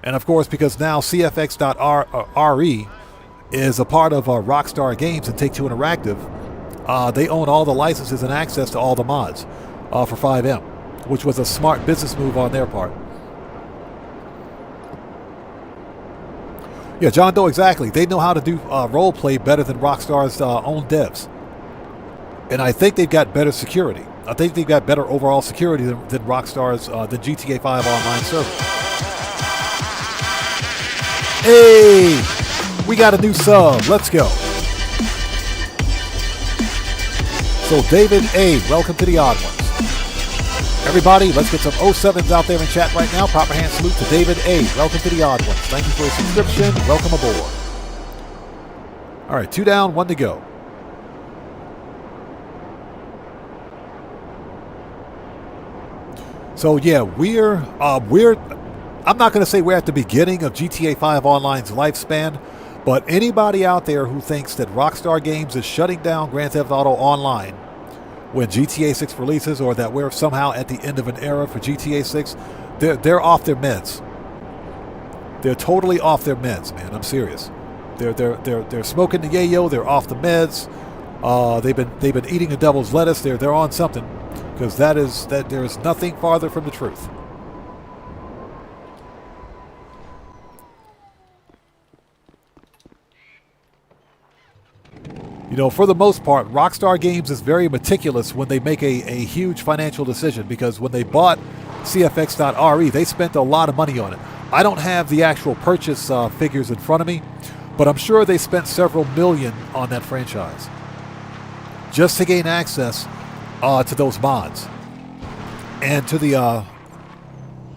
And of course, because now CFX.RE is a part of Rockstar Games and Take-Two Interactive, they own all the licenses and access to all the mods for FiveM, which was a smart business move on their part. Yeah, John Doe, exactly. They know how to do roleplay better than Rockstar's own devs. And I think they've got better security. I think they've got better overall security than Rockstar's, the GTA 5 Online server. Hey, we got a new sub. Let's go. So David A., welcome to the Odd Ones. Everybody, let's get some 07s out there in chat right now. Proper hand salute to David A. Welcome to the Odd Ones. Thank you for your subscription. Welcome aboard. All right, 2 down, 1 to go. So yeah, we're I'm not going to say we're at the beginning of GTA 5 Online's lifespan, but anybody out there who thinks that Rockstar Games is shutting down Grand Theft Auto Online when GTA 6 releases, or that we're somehow at the end of an era for GTA 6, they're off their meds. They're totally off their meds, man. I'm serious. They're smoking the yayo. They're off the meds. They've been eating the devil's lettuce. They're on something, because there is nothing farther from the truth. You know, for the most part, Rockstar Games is very meticulous when they make a huge financial decision, because when they bought CFX.RE, they spent a lot of money on it. I don't have the actual purchase figures in front of me, but I'm sure they spent several million on that franchise just to gain access to those mods and to the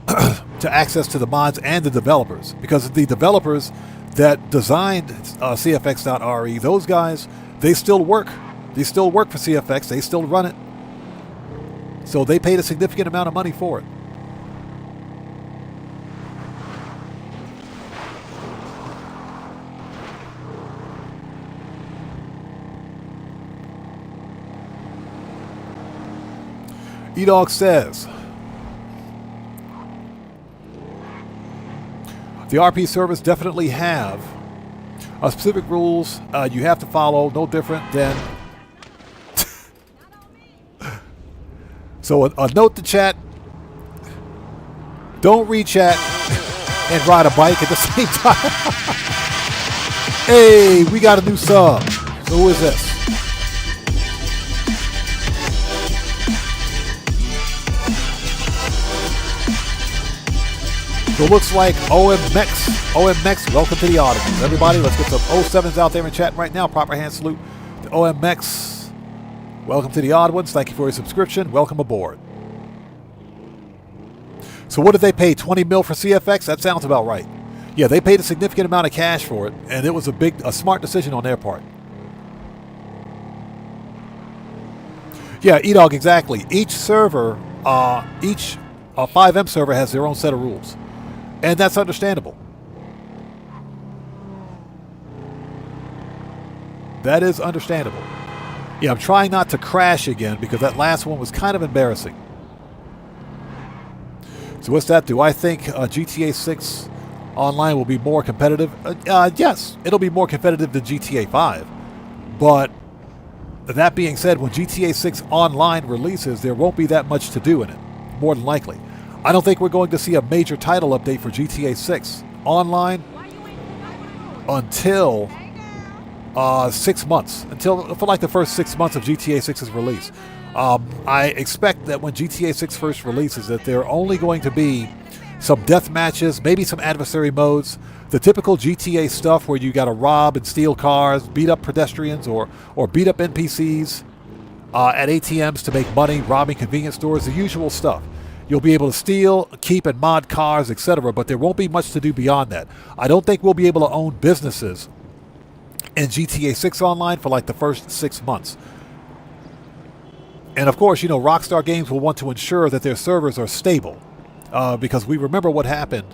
to access to the mods and the developers, because the developers that designed CFX.RE, those guys, they still work. They still work for CFX. They still run it. So they paid a significant amount of money for it. E-Dog says, the RP servers definitely have specific rules you have to follow, no different than... So a note to chat, don't read chat and ride a bike at the same time. Hey, we got a new sub. So who is this? So it looks like OMX, welcome to the audience. Everybody, let's get some 07s out there in chat right now. Proper hand salute to OMX. Welcome to the Odd Ones. Thank you for your subscription. Welcome aboard. So what did they pay, 20 mil for CFX? That sounds about right. Yeah, they paid a significant amount of cash for it, and it was a smart decision on their part. Yeah, E-Dog, exactly. Each server, each 5M server has their own set of rules. And that's understandable. That is understandable. Yeah, I'm trying not to crash again, because that last one was kind of embarrassing. So what's that? Do I think GTA 6 Online will be more competitive? Yes, it'll be more competitive than GTA 5. But that being said, when GTA 6 Online releases, there won't be that much to do in it, more than likely. I don't think we're going to see a major title update for GTA 6 Online until 6 months, for like the first 6 months of GTA 6's release. I expect that when GTA 6 first releases, that there are only going to be some death matches, maybe some adversary modes, the typical GTA stuff where you got to rob and steal cars, beat up pedestrians, or beat up NPCs at ATMs to make money, robbing convenience stores, the usual stuff. You'll be able to steal, keep, and mod cars, etc., but there won't be much to do beyond that. I don't think we'll be able to own businesses in GTA 6 Online for like the first 6 months. And of course, you know, Rockstar Games will want to ensure that their servers are stable, because we remember what happened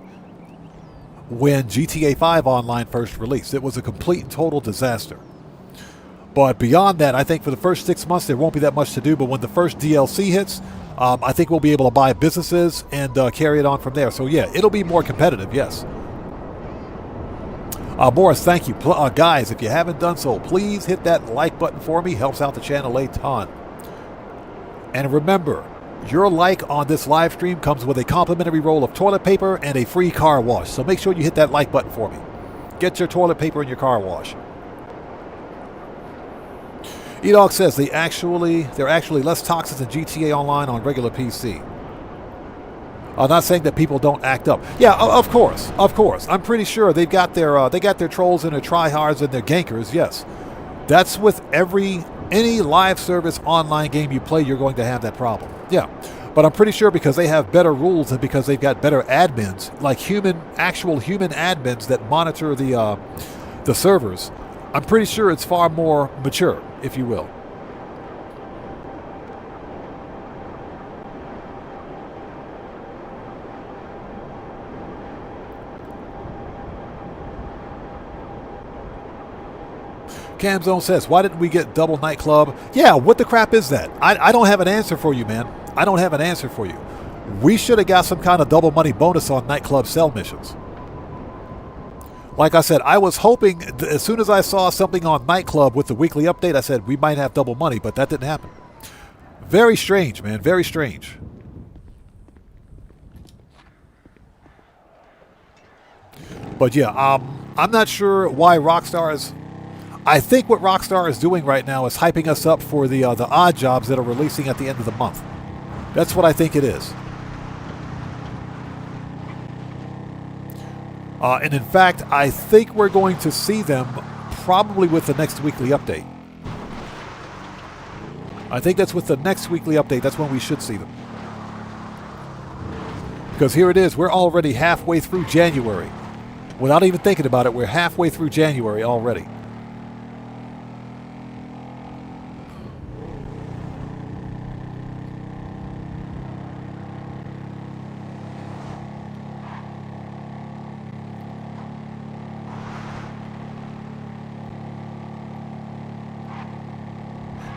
when GTA 5 Online first released. It was a complete and total disaster. But beyond that, I think for the first 6 months, there won't be that much to do. But when the first DLC hits, I think we'll be able to buy businesses and carry it on from there. So yeah, it'll be more competitive, yes. Morris, thank you. Guys, if you haven't done so, please hit that like button for me. Helps out the channel a ton. And remember, your like on this live stream comes with a complimentary roll of toilet paper and a free car wash. So make sure you hit that like button for me. Get your toilet paper and your car wash. E-Dog says they're actually less toxic than GTA Online on regular PC. I'm not saying that people don't act up. Yeah, of course. I'm pretty sure they've got their trolls and their tryhards and their gankers. Yes, that's with any live service online game you play. You're going to have that problem. Yeah, But I'm pretty sure because they have better rules and because they've got better admins, like actual human admins that monitor the servers, I'm pretty sure it's far more mature, if you will. Camzone says, why didn't we get double Nightclub? Yeah, what the crap is that? I don't have an answer for you, man. I don't have an answer for you. We should have got some kind of double money bonus on Nightclub cell missions. Like I said, I was hoping, as soon as I saw something on Nightclub with the weekly update, I said we might have double money, but that didn't happen. Very strange, man. Very strange. But yeah, I'm not sure why Rockstar is... I think what Rockstar is doing right now is hyping us up for the odd jobs that are releasing at the end of the month. That's what I think it is. And in fact, I think we're going to see them probably with the next weekly update. I think that's with the next weekly update. That's when we should see them. Because here it is. We're already halfway through January. Without even thinking about it, we're halfway through January already.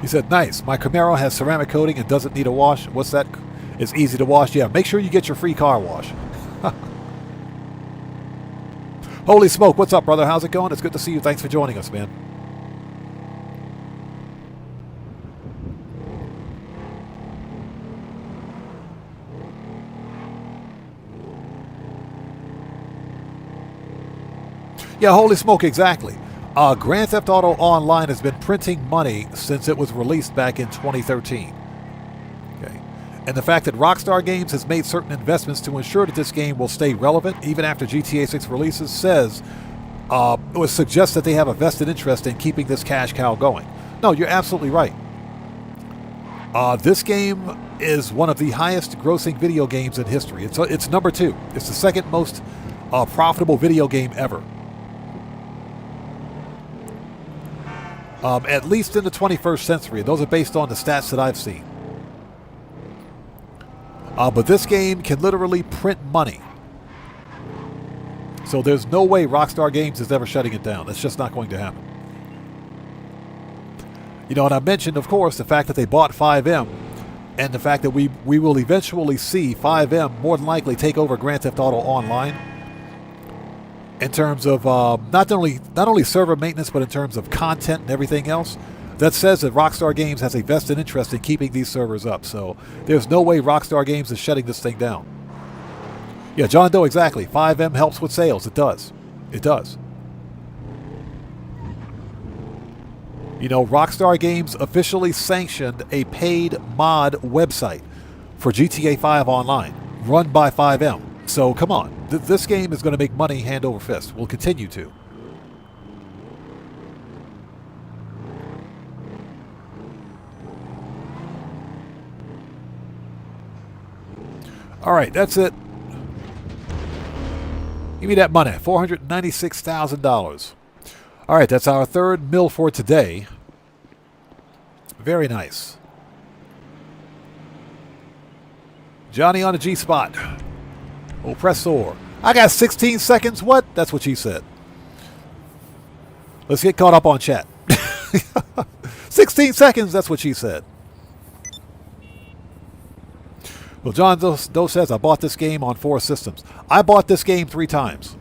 He said, nice. My Camaro has ceramic coating and doesn't need a wash. What's that? It's easy to wash. Yeah, make sure you get your free car wash. Holy smoke. What's up, brother? How's it going? It's good to see you. Thanks for joining us, man. Yeah, holy smoke, exactly. Grand Theft Auto Online has been printing money since it was released back in 2013. Okay. And the fact that Rockstar Games has made certain investments to ensure that this game will stay relevant even after GTA 6 releases suggests that they have a vested interest in keeping this cash cow going. No, you're absolutely right. This game is one of the highest grossing video games in history. It's number 2. It's the second most profitable video game ever. At least in the 21st century. Those are based on the stats that I've seen. But this game can literally print money. So there's no way Rockstar Games is ever shutting it down. That's just not going to happen. You know, and I mentioned, of course, the fact that they bought 5M and the fact that we will eventually see 5M more than likely take over Grand Theft Auto Online. In terms of not only server maintenance, but in terms of content and everything else, that says that Rockstar Games has a vested interest in keeping these servers up. So there's no way Rockstar Games is shutting this thing down. Yeah, John Doe, exactly. 5M helps with sales. It does. It does. You know, Rockstar Games officially sanctioned a paid mod website for GTA 5 Online, run by 5M. So come on. This game is going to make money hand over fist. Will continue to. All right, that's it. Give me that money. $496,000. All right, that's our third mill for today. Very nice. Johnny on the G-spot. Oppressor. I got 16 seconds. What? That's what she said. Let's get caught up on chat. 16 seconds. That's what she said. Well, John Doe says, I bought this game on 4 systems. I bought this game 3 times.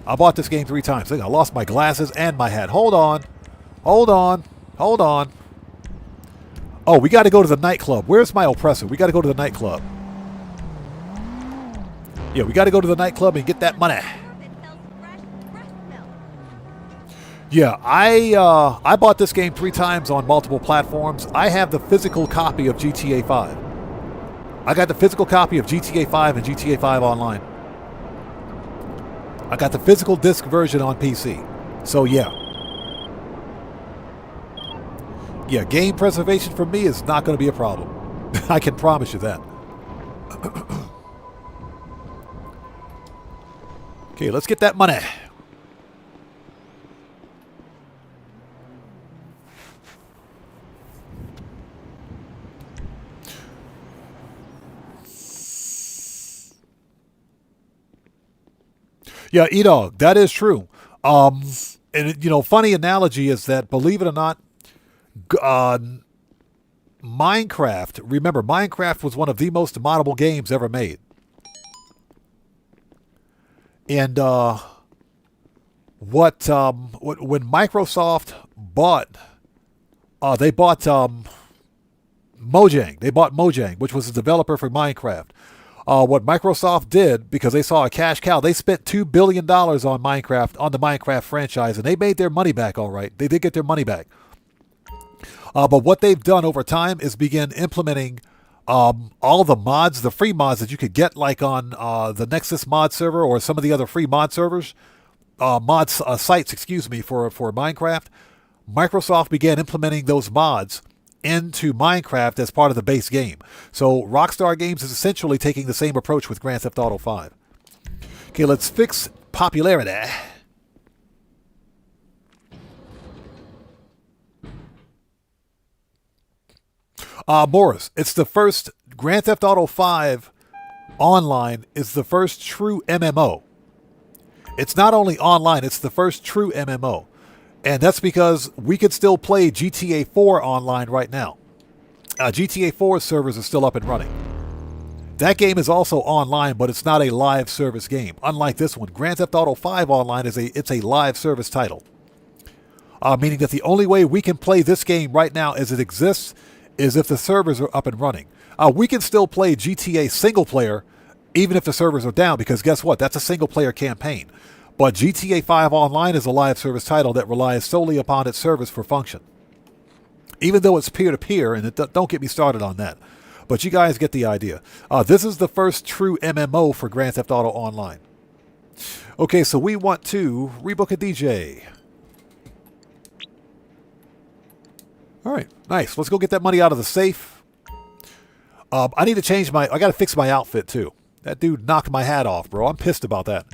I think I lost my glasses and my hat. Hold on. Oh, we got to go to the nightclub. Where's my oppressor? We got to go to the nightclub. Yeah, we got to go to the nightclub and get that money. Yeah, I bought this game 3 times on multiple platforms. I have the physical copy of GTA 5. I got the physical copy of GTA 5 and GTA 5 Online. I got the physical disc version on PC. So yeah. Yeah, game preservation for me is not going to be a problem. I can promise you that. Okay, let's get that money. Yeah, E-Dog, that is true. And, you know, funny analogy is that, believe it or not, Minecraft, remember, Minecraft was one of the most moddable games ever made. And when Microsoft bought, they bought Mojang. They bought Mojang, which was a developer for Minecraft. What Microsoft did, because they saw a cash cow, they spent $2 billion on Minecraft, on the Minecraft franchise, and they made their money back all right. They did get their money back. But what they've done over time is begin implementing all the mods, the free mods that you could get, like on the Nexus mod server or some of the other free mod servers, sites, excuse me, for Minecraft. Microsoft began implementing those mods into Minecraft as part of the base game. So Rockstar Games is essentially taking the same approach with Grand Theft Auto 5. Okay, let's fix popularity. Morris, it's the first, Grand Theft Auto 5 Online is the first true MMO. It's not only online, it's the first true MMO. And that's because we could still play GTA 4 online right now. GTA 4 servers are still up and running. That game is also online, but it's not a live service game. Unlike this one, Grand Theft Auto 5 Online it's a live service title. Meaning that the only way we can play this game right now as it exists is if the servers are up and running. We can still play GTA single player even if the servers are down, because guess what? That's a single player campaign. But GTA 5 Online is a live service title that relies solely upon its service for function. Even though it's peer-to-peer, and don't get me started on that. But you guys get the idea. This is the first true MMO for Grand Theft Auto Online. Okay, so we want to rebook a DJ. All right, nice. Let's go get that money out of the safe. I need to change I got to fix my outfit too. That dude knocked my hat off, bro. I'm pissed about that.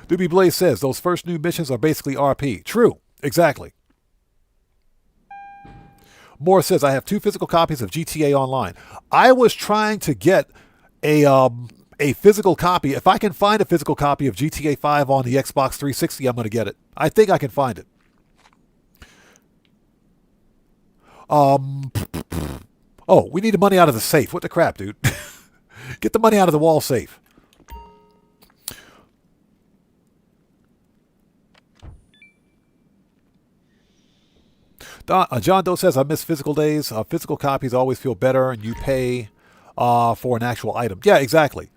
Doobie Blaze says those first new missions are basically RP. True, exactly. Moore says I have 2 physical copies of GTA Online. I was trying to get a physical copy. If I can find a physical copy of GTA 5 on the Xbox 360, I'm going to get it. I think I can find it. Oh, we need the money out of the safe. What the crap, dude? Get the money out of the wall safe. John Doe says, I miss physical days. Physical copies always feel better, and you pay for an actual item. Yeah, exactly.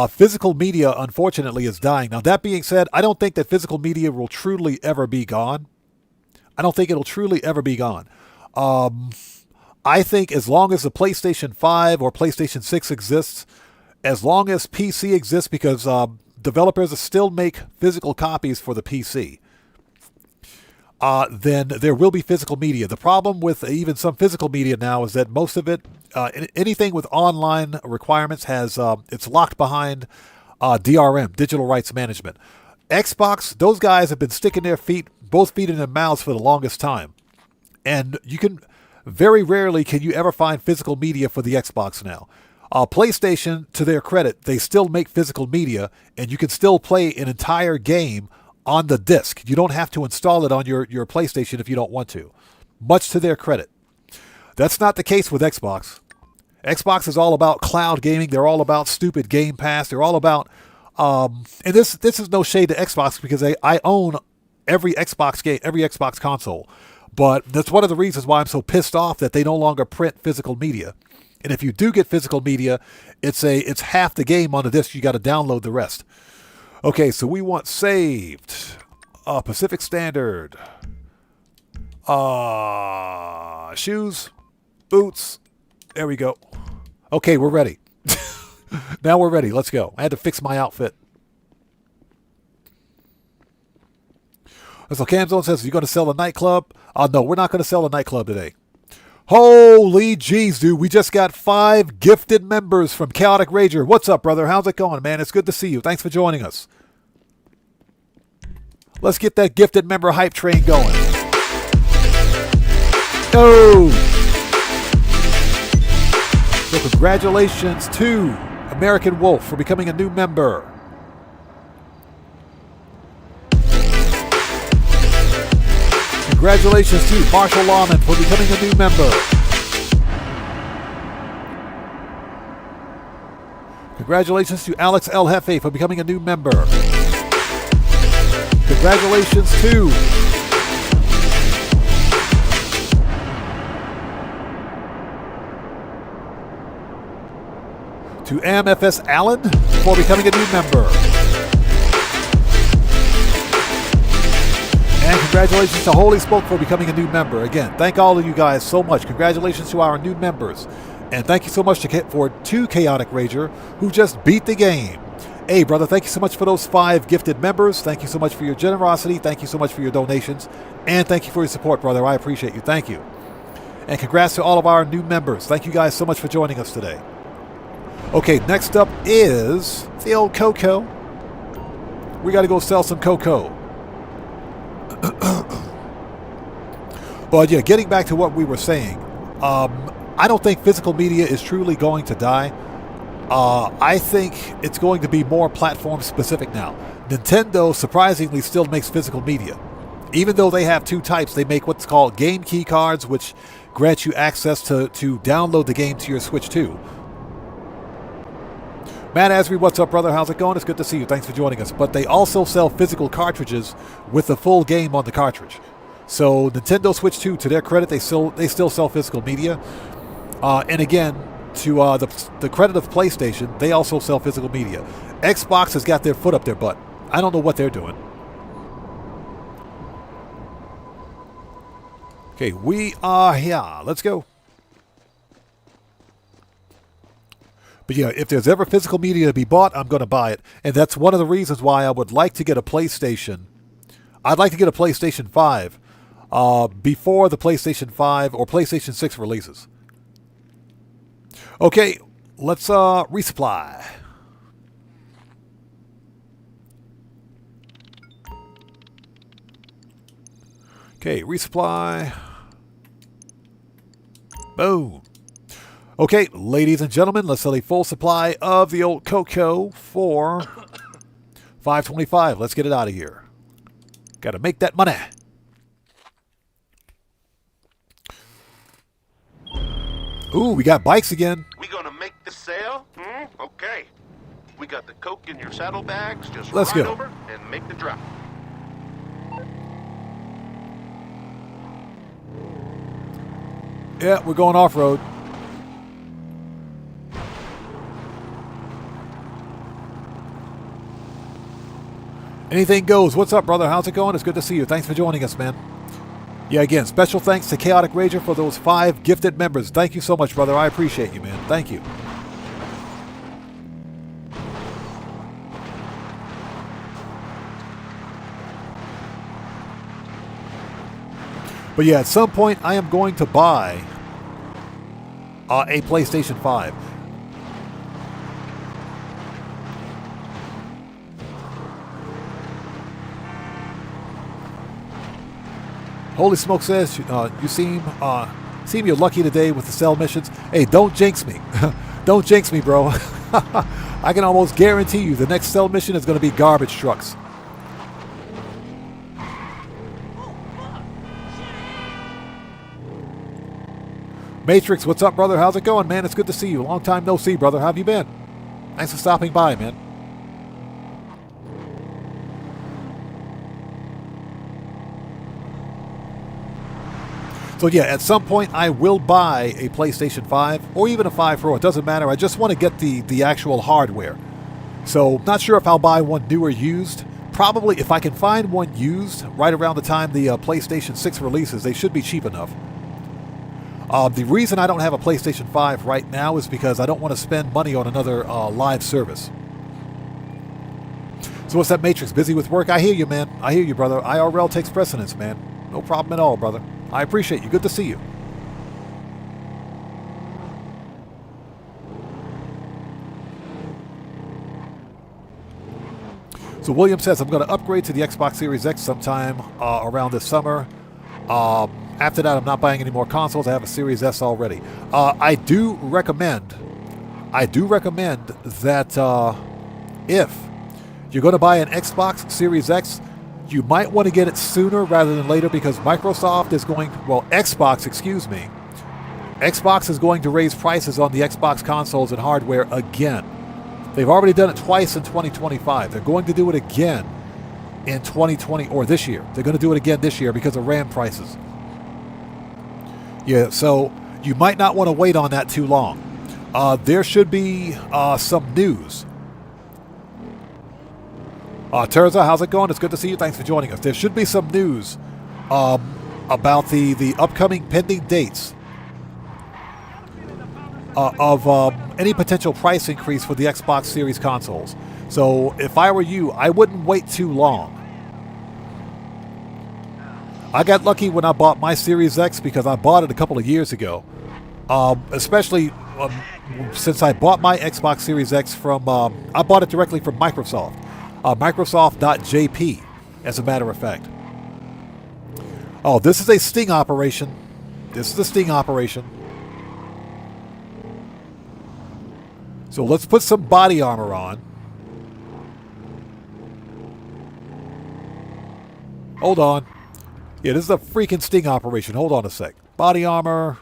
Physical media, unfortunately, is dying. Now, that being said, I don't think that physical media will truly ever be gone. I don't think it'll truly ever be gone. I think as long as the PlayStation 5 or PlayStation 6 exists, as long as PC exists, because developers still make physical copies for the PC, then there will be physical media. The problem with even some physical media now is that most of it, anything with online requirements, has it's locked behind DRM, digital rights management. Xbox, those guys have been sticking their both feet in their mouths for the longest time. And you can, very rarely can you ever find physical media for the Xbox now. PlayStation, to their credit, they still make physical media, and you can still play an entire game on the disc. You don't have to install it on your PlayStation if you don't want to. Much to their credit. That's not the case with Xbox. Xbox is all about cloud gaming. They're all about stupid Game Pass. They're all about... and this is no shade to Xbox, because I own every Xbox game, every Xbox console. But that's one of the reasons why I'm so pissed off that they no longer print physical media. And if you do get physical media, it's half the game on the disc. You got to download the rest. Okay, so we want saved. Pacific Standard. Shoes. Boots. There we go. Okay, we're ready. Now we're ready. Let's go. I had to fix my outfit. So Camzone says, you're going to sell the nightclub? No, we're not going to sell the nightclub today. Holy jeez, dude. We just got 5 gifted members from Chaotic Rager. What's up, brother? How's it going, man? It's good to see you. Thanks for joining us. Let's get that gifted member hype train going. Oh! So congratulations to American Wolf for becoming a new member. Congratulations to Marshall Lawman for becoming a new member. Congratulations to Alex El Jefe for becoming a new member. Congratulations to AMFS Allen for becoming a new member. And congratulations to Holy Smoke for becoming a new member. Again, thank all of you guys so much. Congratulations to our new members. And thank you so much to Chaotic Rager, who just beat the game. Hey, brother, thank you so much for those 5 gifted members. Thank you so much for your generosity. Thank you so much for your donations. And thank you for your support, brother. I appreciate you. Thank you. And congrats to all of our new members. Thank you guys so much for joining us today. Okay, next up is the old Coco. We got to go sell some Coco. But yeah, getting back to what we were saying, I don't think physical media is truly going to die. I think it's going to be more platform specific now. Nintendo surprisingly still makes physical media. Even though they have 2 types, they make what's called game key cards, which grant you access to download the game to your Switch too. Matt Asbury, what's up, brother? How's it going? It's good to see you. Thanks for joining us. But they also sell physical cartridges with the full game on the cartridge. So Nintendo Switch 2, to their credit, they still sell physical media. And again, to the credit of PlayStation, they also sell physical media. Xbox has got their foot up their butt. I don't know what they're doing. Okay, we are here. Let's go. But yeah, if there's ever physical media to be bought, I'm going to buy it. And that's one of the reasons why I would like to get a PlayStation. I'd like to get a PlayStation 5 before the PlayStation 5 or PlayStation 6 releases. Okay, let's resupply. Okay, resupply. Boom. Okay, ladies and gentlemen, let's sell a full supply of the old Coco for $5.25. Let's get it out of here. Got to make that money. Ooh, we got bikes again. We gonna make the sale? Okay. We got the Coke in your saddlebags. Just let's ride go over and make the drop. Yeah, we're going off-road. Anything goes. What's up, brother? How's it going? It's good to see you. Thanks for joining us, man. Yeah, again, special thanks to Chaotic Rager for those 5 gifted members. Thank you so much, brother. I appreciate you, man. Thank you. But yeah, at some point, I am going to buy a PlayStation 5. Holy Smoke says, you seem you're lucky today with the cell missions. Hey, don't jinx me. Don't jinx me, bro. I can almost guarantee you the next cell mission is going to be garbage trucks. Matrix, what's up, brother? How's it going, man? It's good to see you. Long time no see, brother. How have you been? Thanks for stopping by, man. So yeah, at some point I will buy a PlayStation 5 or even a 5 Pro. It doesn't matter. I just want to get the actual hardware. So not sure if I'll buy one new or used. Probably if I can find one used right around the time the PlayStation 6 releases, they should be cheap enough. The reason I don't have a PlayStation 5 right now is because I don't want to spend money on another live service. So what's that, Matrix? Busy with work? I hear you, man. I hear you, brother. IRL takes precedence, man. No problem at all, brother. I appreciate you. Good to see you. So William says, I'm going to upgrade to the Xbox Series X sometime around this summer. After that, I'm not buying any more consoles. I have a Series S already. I do recommend that if you're going to buy an Xbox Series X, you might want to get it sooner rather than later, because Microsoft is going, well, Xbox is going to raise prices on the Xbox consoles and hardware again. They've already done it twice in 2025. They're going to do it again in 2020, or this year. They're going to do it again this year because of RAM prices. Yeah, so you might not want to wait on that too long. There should be some news. Terza, how's it going? It's good to see you. Thanks for joining us. There should be some news about the upcoming pending dates of any potential price increase for the Xbox Series consoles. So if I were you, I wouldn't wait too long. I got lucky when I bought my Series X because I bought it a couple of years ago. Especially since I bought my Xbox Series X from, I bought it directly from Microsoft. Microsoft.jp, as a matter of fact. Oh, this is a sting operation. This is a sting operation. So let's put some body armor on. Hold on. Yeah, this is a freaking sting operation. Hold on a sec. Body armor.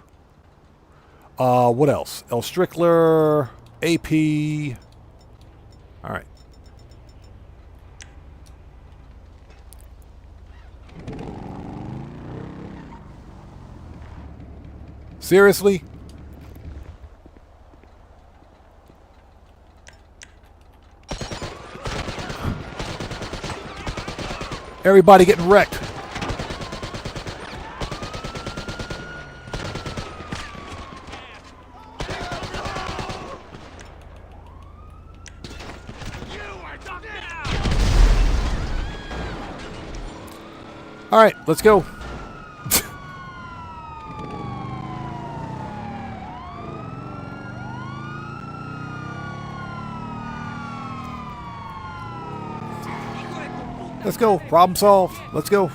What else? L. Strickler. AP. All right. Seriously? Everybody getting wrecked. All right, let's go. Let's go. Problem solved. Let's go.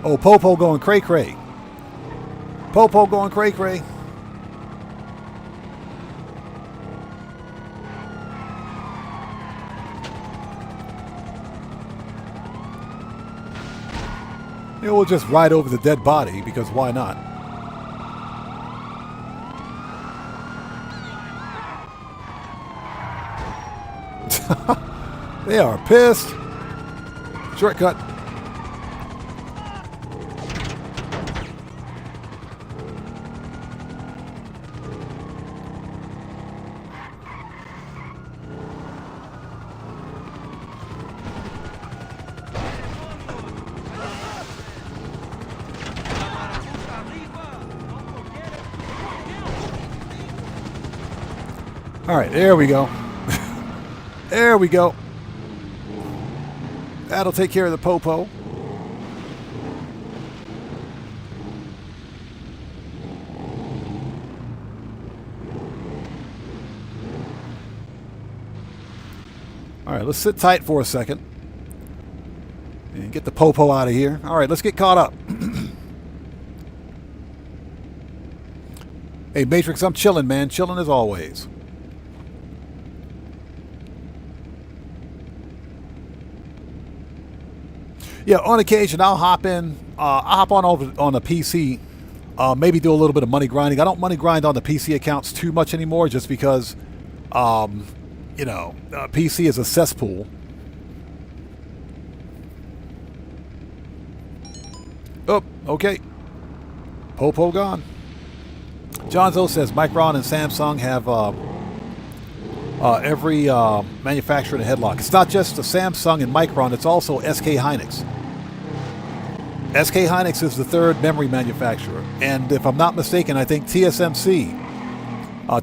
Oh, Popo going cray-cray. Popo going cray-cray. Yeah, we'll just ride over the dead body, because why not? They are pissed. Shortcut. All right, there we go. There we go. That'll take care of the Popo. All right, let's sit tight for a second and get the Popo out of here. All right, let's get caught up. Hey, Matrix, I'm chilling, man. Chilling as always. Yeah, on occasion I'll hop in. I'll hop on over on the PC. Maybe do a little bit of money grinding. I don't money grind on the PC accounts too much anymore, just because, you know, PC is a cesspool. Oh, okay. Popo gone. Jonzo says Micron and Samsung have every manufacturer in a headlock. It's not just the Samsung and Micron, it's also SK Hynix. SK Hynix is the third memory manufacturer. And if I'm not mistaken, I think TSMC,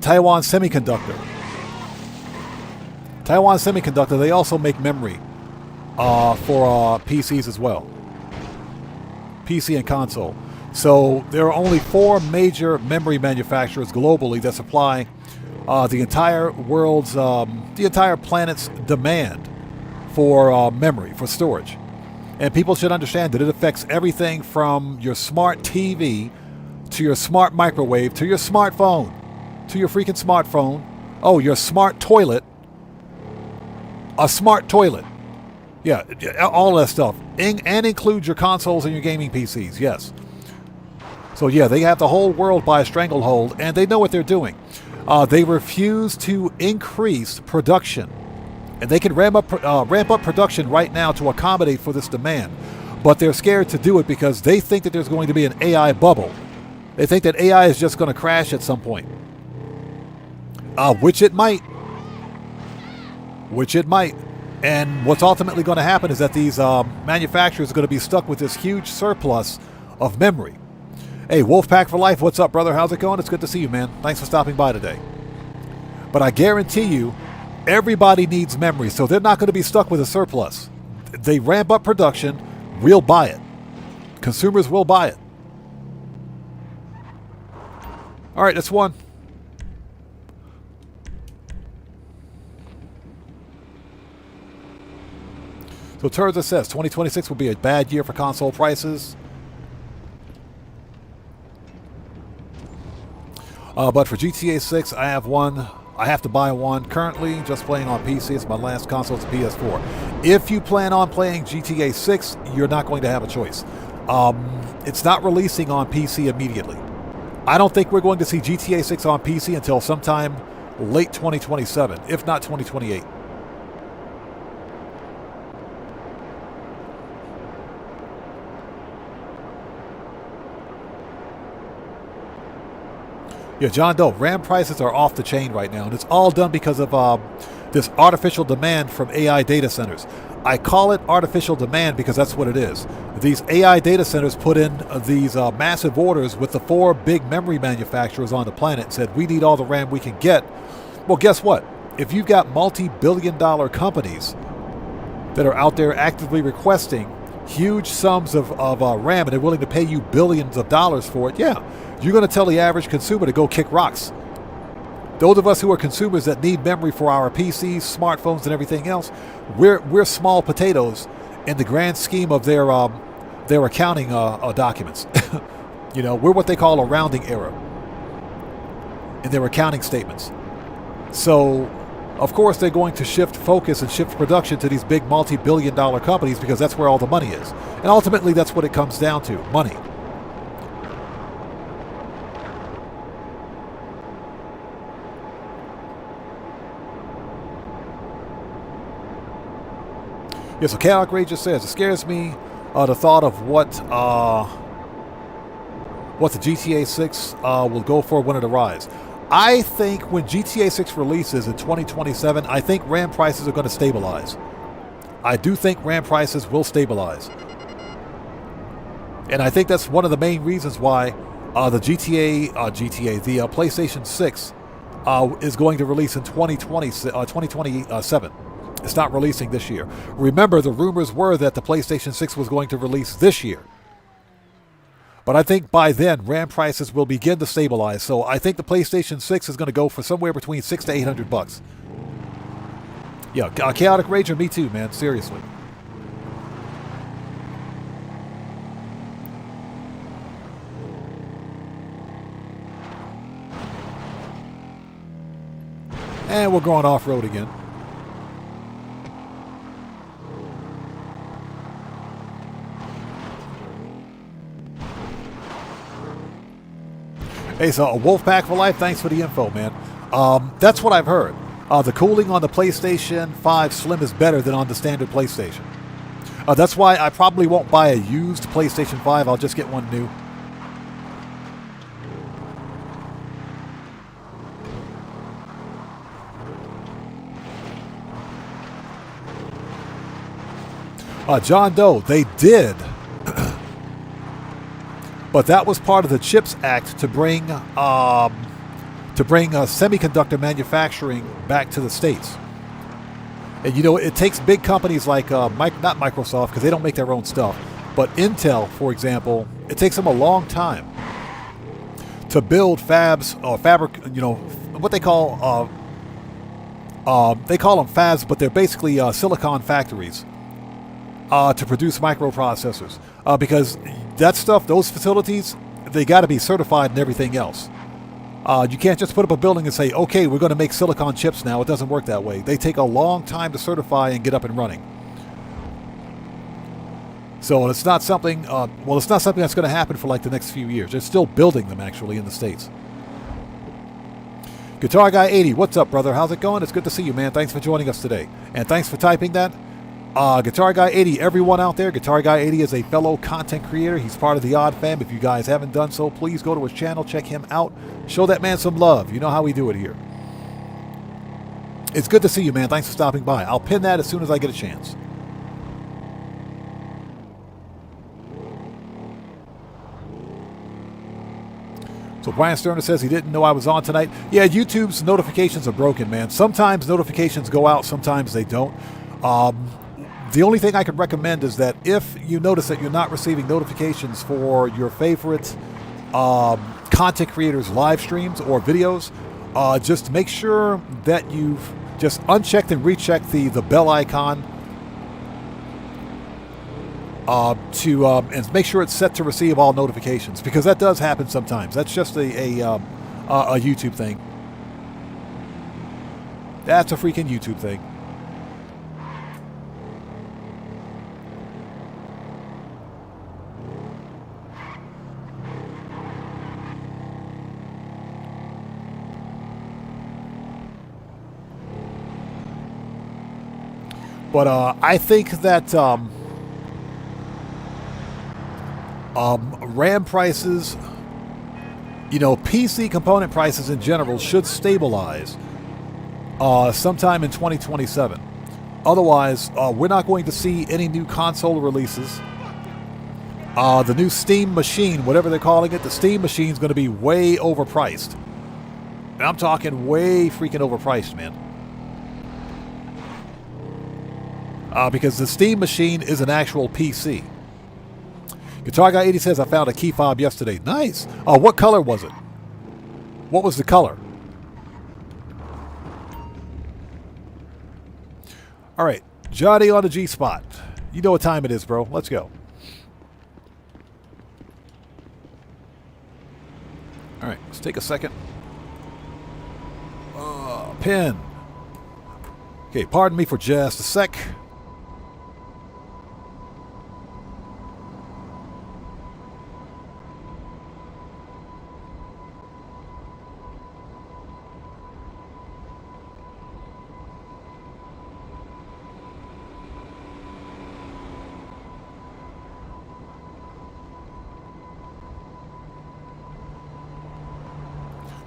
Taiwan Semiconductor. Taiwan Semiconductor, they also make memory for PCs as well. PC and console. So there are only 4 major memory manufacturers globally that supply the entire world's, the entire planet's demand for memory, for storage. And people should understand that it affects everything from your smart TV to your smart microwave to your smartphone, to your freaking smartphone. Oh, your smart toilet. A smart toilet. Yeah, all that stuff. And includes your consoles and your gaming PCs, yes. So yeah, they have the whole world by a stranglehold, and they know what they're doing. They refuse to increase production. And they can ramp up production right now to accommodate for this demand. But they're scared to do it because they think that there's going to be an AI bubble. They think that AI is just going to crash at some point. Which it might. Which it might. And what's ultimately going to happen is that these manufacturers are going to be stuck with this huge surplus of memory. Hey, Wolfpack for Life, what's up, brother? How's it going? It's good to see you, man. Thanks for stopping by today. But I guarantee you, everybody needs memory, so they're not going to be stuck with a surplus. They ramp up production, we'll buy it. Consumers will buy it. All right, that's one. So Turza says 2026 will be a bad year for console prices. But for GTA 6, I have one. I have to buy one. Currently, just playing on PC. It's my last console. It's PS4. If you plan on playing GTA 6, you're not going to have a choice. It's not releasing on PC immediately. I don't think we're going to see GTA 6 on PC until sometime late 2027, if not 2028. Yeah, John Doe, RAM prices are off the chain right now, and it's all done because of this artificial demand from AI data centers. I call it artificial demand because that's what it is. These AI data centers put in these massive orders with the 4 big memory manufacturers on the planet and said, we need all the RAM we can get. Well, guess what? If you've got multi-billion-dollar companies that are out there actively requesting huge sums of RAM and they're willing to pay you billions of dollars for it, yeah, you're going to tell the average consumer to go kick rocks. Those of us who are consumers that need memory for our PCs, smartphones, and everything else, we're small potatoes in the grand scheme of their accounting documents. You know, we're what they call a rounding error in their accounting statements. So, of course, they're going to shift focus and shift production to these big multi-billion-dollar companies because that's where all the money is. And ultimately, that's what it comes down to, money. Yeah, so Chaotic Rage just says, it scares me the thought of what the GTA 6 will go for when it arrives. I think when GTA 6 releases in 2027, I think RAM prices are going to stabilize. I do think RAM prices will stabilize. And I think that's one of the main reasons why the PlayStation 6 is going to release in 2027. It's not releasing this year. Remember, the rumors were that the PlayStation 6 was going to release this year. But I think by then, RAM prices will begin to stabilize. So I think the PlayStation 6 is going to go for somewhere between $600 to $800. Yeah, Chaotic Rager, me too, man. Seriously. And we're going off-road again. Hey, so a Wolfpack for Life, thanks for the info, man. That's what I've heard. The cooling on the PlayStation 5 Slim is better than on the standard PlayStation. That's why I probably won't buy a used PlayStation 5. I'll just get one new. John Doe, they did But that was part of the CHIPS Act to bring semiconductor manufacturing back to the States. And it takes big companies like not Microsoft, because they don't make their own stuff, but Intel, for example, it takes them a long time to build fabs or what they call them fabs, but they're basically silicon factories to produce microprocessors, because that stuff, those facilities, they got to be certified and everything else. You can't just put up a building and say, okay, we're going to make silicon chips now. It doesn't work that way. They take a long time to certify and get up and running. So it's not something, it's not something that's going to happen for like the next few years. They're still building them, actually, in the States. Guitar Guy 80, what's up, brother? How's it going? It's good to see you, man. Thanks for joining us today. And thanks for typing that. Guitar Guy 80, everyone out there, Guitar Guy 80 is a fellow content creator. He's part of the Odd Fam. If you guys haven't done so, please go to his channel, check him out. Show that man some love. You know how we do it here. It's good to see you, man. Thanks for stopping by. I'll pin that as soon as I get a chance. So Brian Sterner says he didn't know I was on tonight. Yeah, YouTube's notifications are broken, man. Sometimes notifications go out, sometimes they don't. The only thing I could recommend is that if you notice that you're not receiving notifications for your favorite content creators' live streams or videos, just make sure that you've just unchecked and rechecked the bell icon and make sure it's set to receive all notifications, because that does happen sometimes. That's just a YouTube thing. That's a freaking YouTube thing. But I think that RAM prices, PC component prices in general should stabilize sometime in 2027. Otherwise, we're not going to see any new console releases. The new Steam machine, whatever they're calling it, the Steam machine is going to be way overpriced. And I'm talking way freaking overpriced, man. Because the Steam machine is an actual PC. Guitar Guy 80 says, I found a key fob yesterday. Nice. What color was it? What was the color? All right. Johnny on the G-spot. You know what time it is, bro. Let's go. All right. Let's take a second. Pin. Okay. Pardon me for just a sec.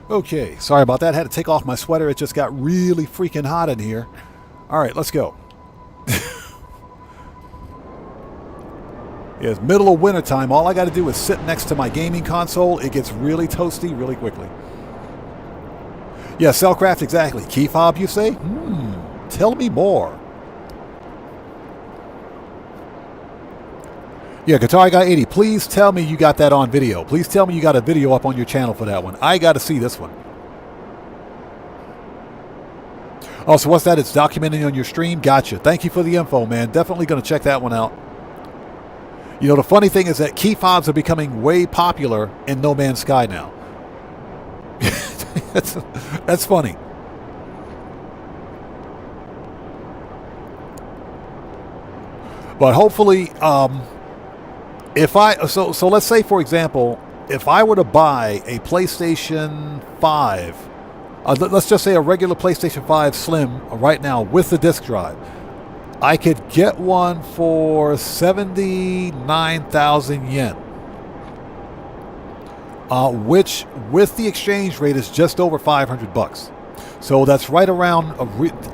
Okay, sorry about that. Had to take off my sweater. It just got really freaking hot in here. All right, let's go. It's middle of winter time. All I got to do is sit next to my gaming console. It gets really toasty really quickly. Yeah, Cellcraft, exactly. Key fob, you say? Tell me more. Yeah, Guitar Guy 80, please tell me you got that on video. Please tell me you got a video up on your channel for that one. I got to see this one. Oh, so what's that? It's documenting on your stream? Gotcha. Thank you for the info, man. Definitely going to check that one out. The funny thing is that key fobs are becoming way popular in No Man's Sky now. That's funny. But hopefully, so let's say, for example, if I were to buy a PlayStation 5, let's just say a regular PlayStation 5 Slim right now with the disc drive, I could get one for 79,000 yen, which with the exchange rate is just over $500. So that's right around,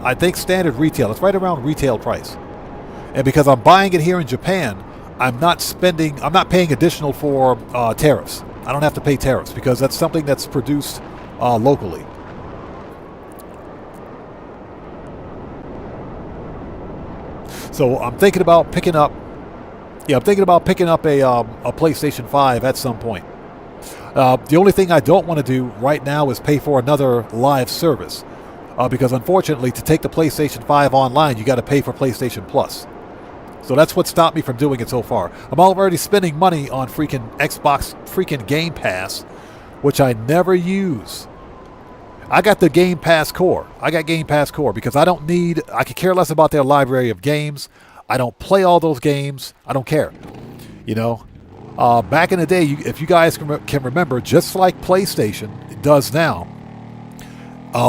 I think, standard retail. It's right around retail price. And because I'm buying it here in Japan, I'm not paying additional for tariffs. I don't have to pay tariffs because that's something that's produced locally. So I'm thinking about picking up. Yeah, I'm thinking about picking up a PlayStation 5 at some point. The only thing I don't want to do right now is pay for another live service, because unfortunately, to take the PlayStation 5 online, you got to pay for PlayStation Plus. So that's what stopped me from doing it so far. I'm already spending money on freaking Xbox freaking Game Pass, which I never use. I got the Game Pass Core. I got Game Pass Core because I could care less about their library of games. I don't play all those games. I don't care. You know, back in the day, if you guys can remember, just like PlayStation does now,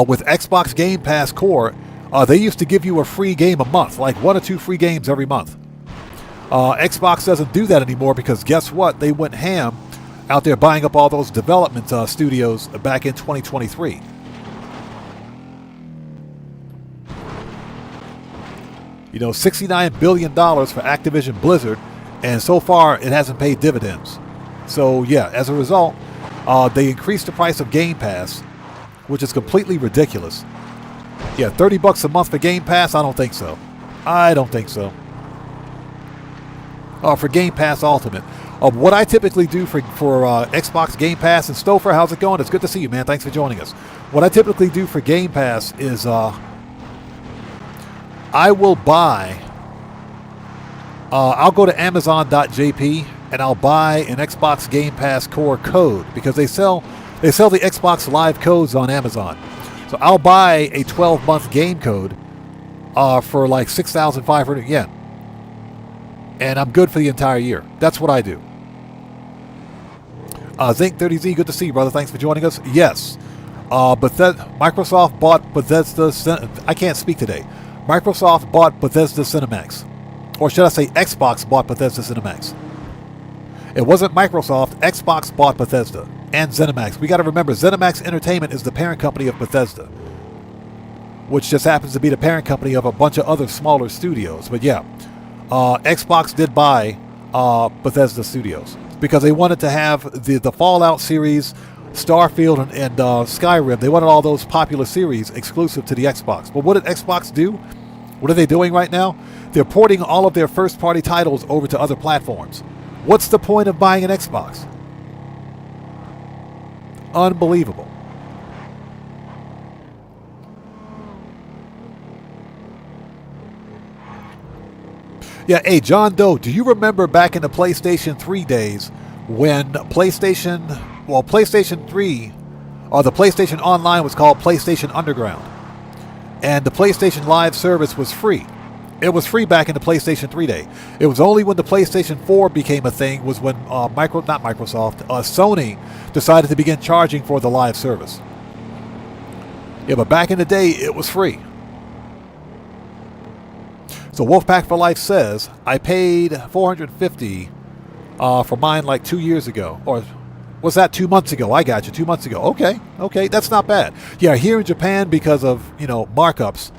with Xbox Game Pass Core, they used to give you a free game a month, like 1 or 2 free games every month. Xbox doesn't do that anymore because guess what? They went ham out there buying up all those development studios back in 2023. You know, $69 billion for Activision Blizzard, and so far it hasn't paid dividends. So yeah, as a result, they increased the price of Game Pass, which is completely ridiculous. Yeah, $30 a month for Game Pass? I don't think so. I don't think so. For Game Pass Ultimate. What I typically do for Xbox Game Pass, and Stouffer, how's it going? It's good to see you, man. Thanks for joining us. What I typically do for Game Pass is I will buy, I'll go to Amazon.jp and I'll buy an Xbox Game Pass Core code because they sell the Xbox Live codes on Amazon. So I'll buy a 12-month game code for like 6,500 yen. And I'm good for the entire year. That's what I do. Zinc30Z, good to see you, brother. Thanks for joining us. Yes. Microsoft bought Bethesda. I can't speak today. Microsoft bought Bethesda Cinemax. Or should I say Xbox bought Bethesda Cinemax. It wasn't Microsoft. Xbox bought Bethesda and ZeniMax. We got to remember, ZeniMax Entertainment is the parent company of Bethesda, which just happens to be the parent company of a bunch of other smaller studios. But yeah, Xbox did buy Bethesda Studios because they wanted to have the Fallout series, Starfield, and Skyrim. They wanted all those popular series exclusive to the Xbox. But what did Xbox do? What are they doing right now? They're porting all of their first-party titles over to other platforms. What's the point of buying an Xbox? Unbelievable. Yeah, hey, John Doe, do you remember back in the PlayStation 3 days when PlayStation 3, or the PlayStation Online was called PlayStation Underground, and the PlayStation Live service was free? It was free back in the PlayStation 3 day. It was only when the PlayStation 4 became a thing was when Sony decided to begin charging for the live service. Yeah, but back in the day, it was free. So Wolfpack for Life says, I paid $450 for mine like 2 years ago. Or was that 2 months ago? I got you, 2 months ago. Okay, that's not bad. Yeah, here in Japan, because of, markups,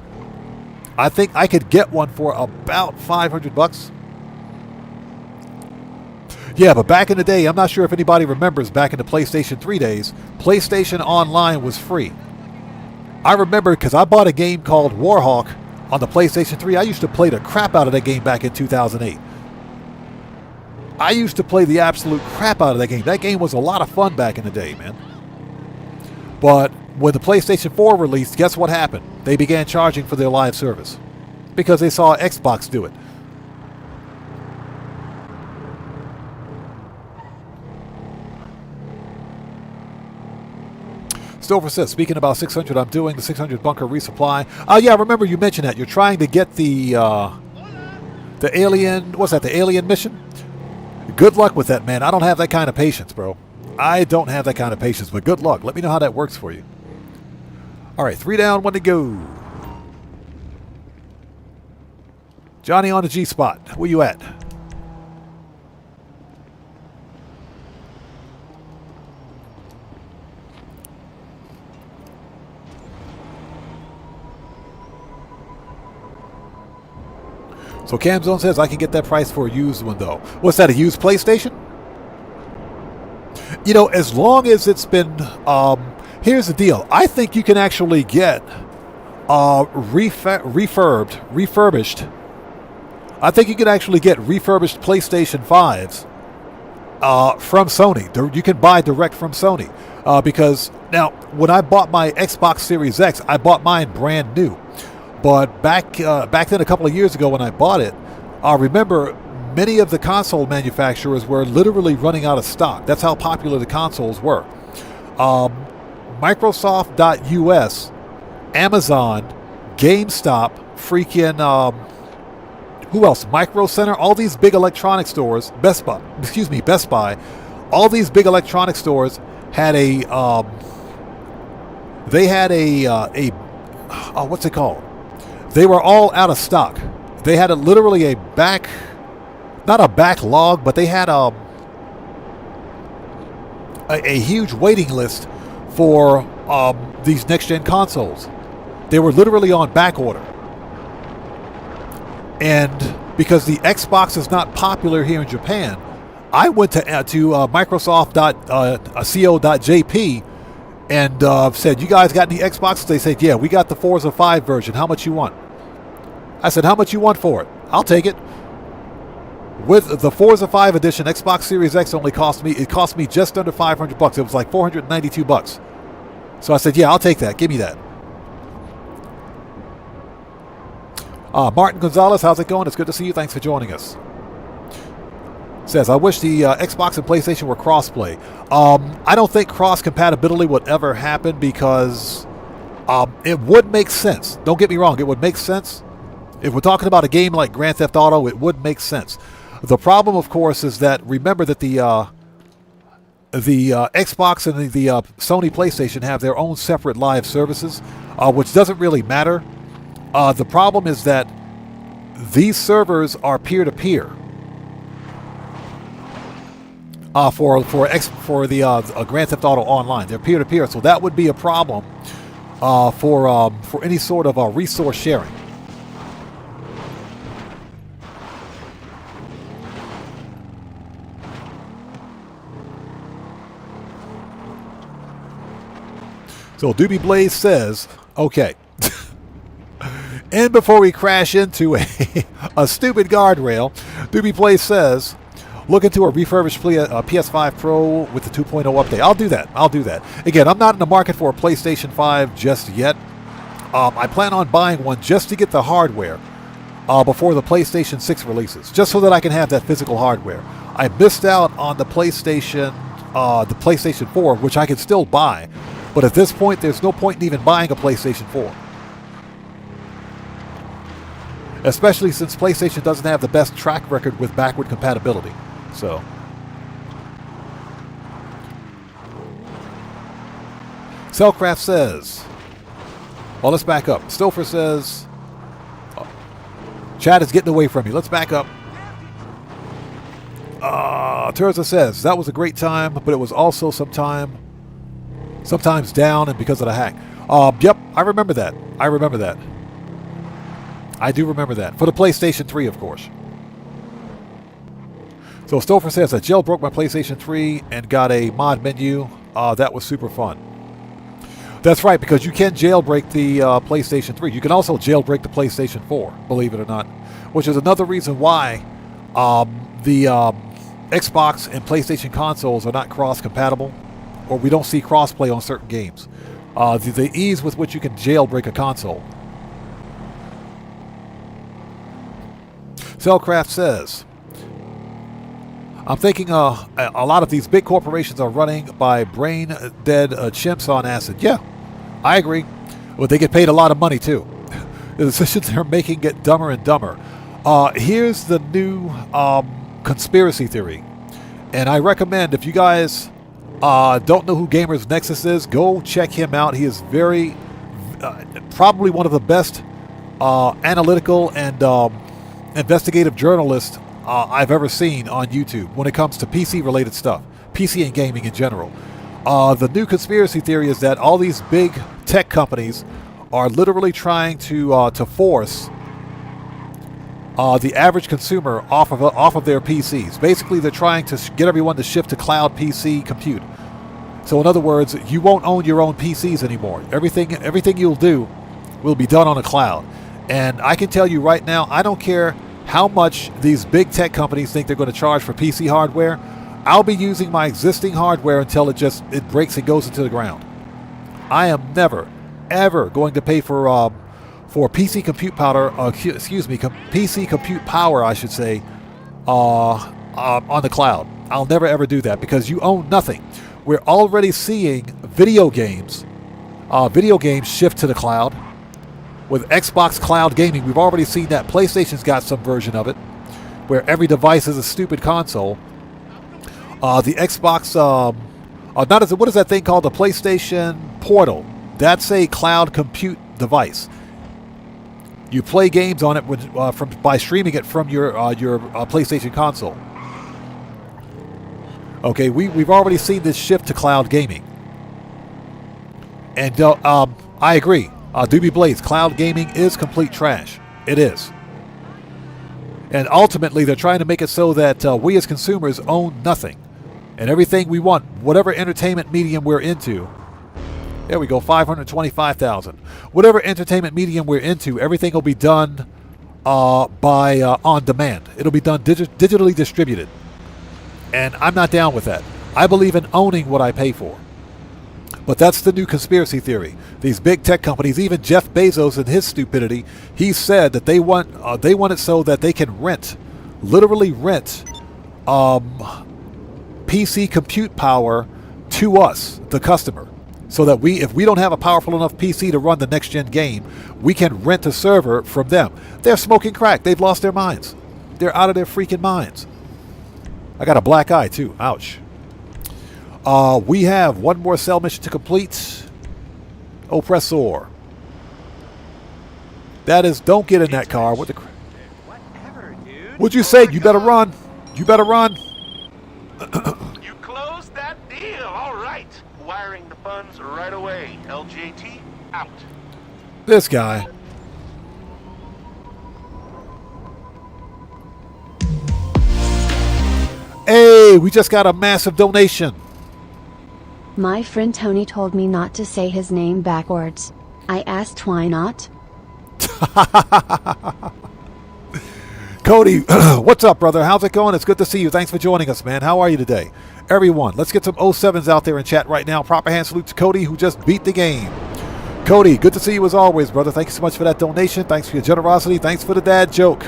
I think I could get one for about $500. Yeah, but back in the day, I'm not sure if anybody remembers back in the PlayStation 3 days, PlayStation Online was free. I remember because I bought a game called Warhawk on the PlayStation 3. I used to play the crap out of that game back in 2008. I used to play the absolute crap out of that game. That game was a lot of fun back in the day, man. But when the PlayStation 4 released, guess what happened? They began charging for their live service because they saw Xbox do it. Stover says, speaking about 600, I'm doing the 600 bunker resupply. Oh, yeah, I remember you mentioned that. You're trying to get the alien, what's that, the alien mission? Good luck with that, man. I don't have that kind of patience, bro. I don't have that kind of patience, but good luck. Let me know how that works for you. All right, 3 down, 1 to go. Johnny on the G-spot. Where you at? So Camzone says I can get that price for a used one though. What's that? A used PlayStation? You know, as long as it's been. Here's the deal. I think you can actually get refurbished. I think you can actually get refurbished PlayStation 5s from Sony. You can buy direct from Sony. Because now, when I bought my Xbox Series X, I bought mine brand new. But back then, a couple of years ago when I bought it, remember, many of the console manufacturers were literally running out of stock. That's how popular the consoles were. Microsoft.us, Amazon, GameStop, freaking, who else? Micro Center, all these big electronic stores, Best Buy, all these big electronic stores had what's it called? They were all out of stock. They had literally not a backlog, but they had a huge waiting list for these next-gen consoles. They were literally on back order. And because the Xbox is not popular here in Japan, I went to Microsoft.co.jp and said, you guys got any Xboxes? They said, yeah, we got the Forza 5 version. How much you want? I said, how much you want for it? I'll take it. With the Forza 5 edition, Xbox Series X cost me just under $500. It was like $492. So I said, yeah, I'll take that. Give me that. Martin Gonzalez, how's it going? It's good to see you. Thanks for joining us. Says, I wish the Xbox and PlayStation were crossplay. I don't think cross-compatibility would ever happen because it would make sense. Don't get me wrong. It would make sense. If we're talking about a game like Grand Theft Auto, it would make sense. The problem, of course, is that remember that the Xbox and the Sony PlayStation have their own separate live services, which doesn't really matter. The problem is that these servers are peer-to-peer for the Grand Theft Auto Online. They're peer-to-peer, so that would be a problem for any sort of resource sharing. So Doobie Blaze says, okay. And before we crash into a stupid guardrail, Doobie Blaze says, look into a refurbished PS5 Pro with the 2.0 update. I'll do that. Again, I'm not in the market for a PlayStation 5 just yet. I plan on buying one just to get the hardware before the PlayStation 6 releases, just so that I can have that physical hardware. I missed out on the PlayStation 4, which I can still buy. But at this point, there's no point in even buying a PlayStation 4. Especially since PlayStation doesn't have the best track record with backward compatibility. So. Cellcraft says, well, let's back up. Stouffer says, Chad is getting away from you. Let's back up. Terza says, that was a great time, but it was also sometimes down and because of the hack. Yep, I remember that. I do remember that. For the PlayStation 3, of course. So Stouffer says, I jailbroke my PlayStation 3 and got a mod menu. That was super fun. That's right, because you can jailbreak the PlayStation 3. You can also jailbreak the PlayStation 4, believe it or not. Which is another reason why the Xbox and PlayStation consoles are not cross-compatible. Or we don't see cross-play on certain games. The ease with which you can jailbreak a console. Cellcraft says, I'm thinking a lot of these big corporations are running by brain-dead chimps on acid. Yeah, I agree. But they get paid a lot of money, too. The decisions they're making get dumber and dumber. Here's the new conspiracy theory. And I recommend, if you guys don't know who Gamers Nexus is, go check him out. He is probably one of the best analytical and investigative journalists I've ever seen on YouTube when it comes to PC-related stuff, PC and gaming in general. The new conspiracy theory is that all these big tech companies are literally trying to force the average consumer off of their PCs. Basically, they're trying to get everyone to shift to cloud PC compute. So in other words, you won't own your own PCs anymore. Everything you'll do will be done on a cloud. And I can tell you right now, I don't care how much these big tech companies think they're going to charge for PC hardware. I'll be using my existing hardware until it breaks and goes into the ground. I am never, ever going to pay for PC compute power. PC compute power, I should say, on the cloud. I'll never ever do that because you own nothing. We're already seeing video games shift to the cloud. With Xbox Cloud Gaming, we've already seen that. PlayStation's got some version of it, where every device is a stupid console. The Xbox, what is that thing called? The PlayStation Portal. That's a cloud compute device. You play games on it by streaming it from your PlayStation console. Okay, we've already seen this shift to cloud gaming, and I agree. Doobie Blaze, cloud gaming is complete trash. It is. And ultimately, they're trying to make it so that we as consumers own nothing. And everything we want, whatever entertainment medium we're into, there we go, 525,000. Whatever entertainment medium we're into, everything will be done on demand. It'll be done digitally distributed. And I'm not down with that. I believe in owning what I pay for. But that's the new conspiracy theory. These big tech companies, even Jeff Bezos and his stupidity, he said that they want it so that they can literally rent PC compute power to us, the customer, so that if we don't have a powerful enough PC to run the next gen game, we can rent a server from them. They're smoking crack. They've lost their minds. They're out of their freaking minds. I got a black eye too. Ouch. We have one more cell mission to complete. Oppressor. That is, don't get in that car. What the? Whatever, dude. What'd you say? You better run. You better run. You closed that deal. All right. Wiring the funds right away. LJT out. This guy. Hey, we just got a massive donation. My friend Tony told me not to say his name backwards. I asked why not. Cody, what's up, brother? How's it going? It's good to see you. Thanks for joining us, man. How are you today? Everyone, let's get some 07s out there in chat right now. Proper hand salute to Cody, who just beat the game. Cody, good to see you as always, brother. Thank you so much for that donation. Thanks for your generosity. Thanks for the dad joke.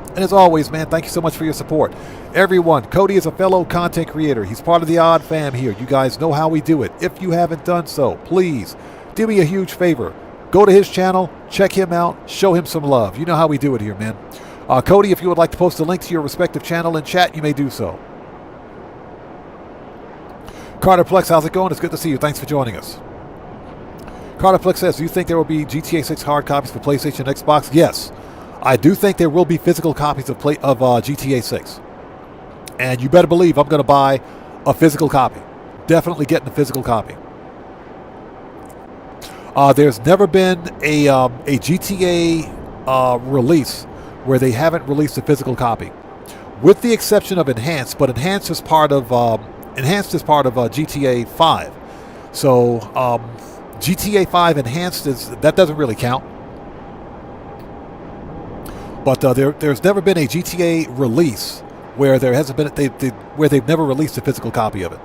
And as always, man, thank you so much for your support. Everyone, Cody is a fellow content creator. He's part of the Odd Fam here. You guys know how we do it. If you haven't done so, please do me a huge favor. Go to his channel, check him out, show him some love. You know how we do it here, man. Cody, if you would like to post a link to your respective channel in chat, you may do so. Carter Plex, how's it going? It's good to see you. Thanks for joining us. Carter Plex says, do you think there will be GTA 6 hard copies for PlayStation and Xbox? Yes. I do think there will be physical copies of GTA 6. And you better believe I'm going to buy a physical copy. Definitely getting a physical copy. There's never been a GTA release where they haven't released a physical copy, with the exception of Enhanced. But Enhanced is part of GTA 5. So GTA 5 Enhanced that doesn't really count. But there's never been a GTA release where there hasn't been where they've never released a physical copy of it.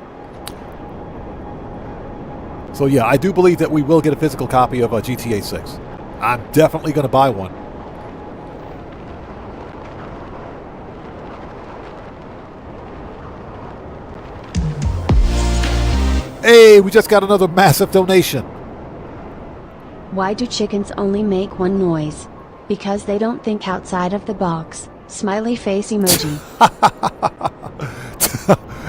So yeah, I do believe that we will get a physical copy of GTA 6. I'm definitely going to buy one. Hey, we just got another massive donation. Why do chickens only make one noise? Because they don't think outside of the box. Smiley face emoji.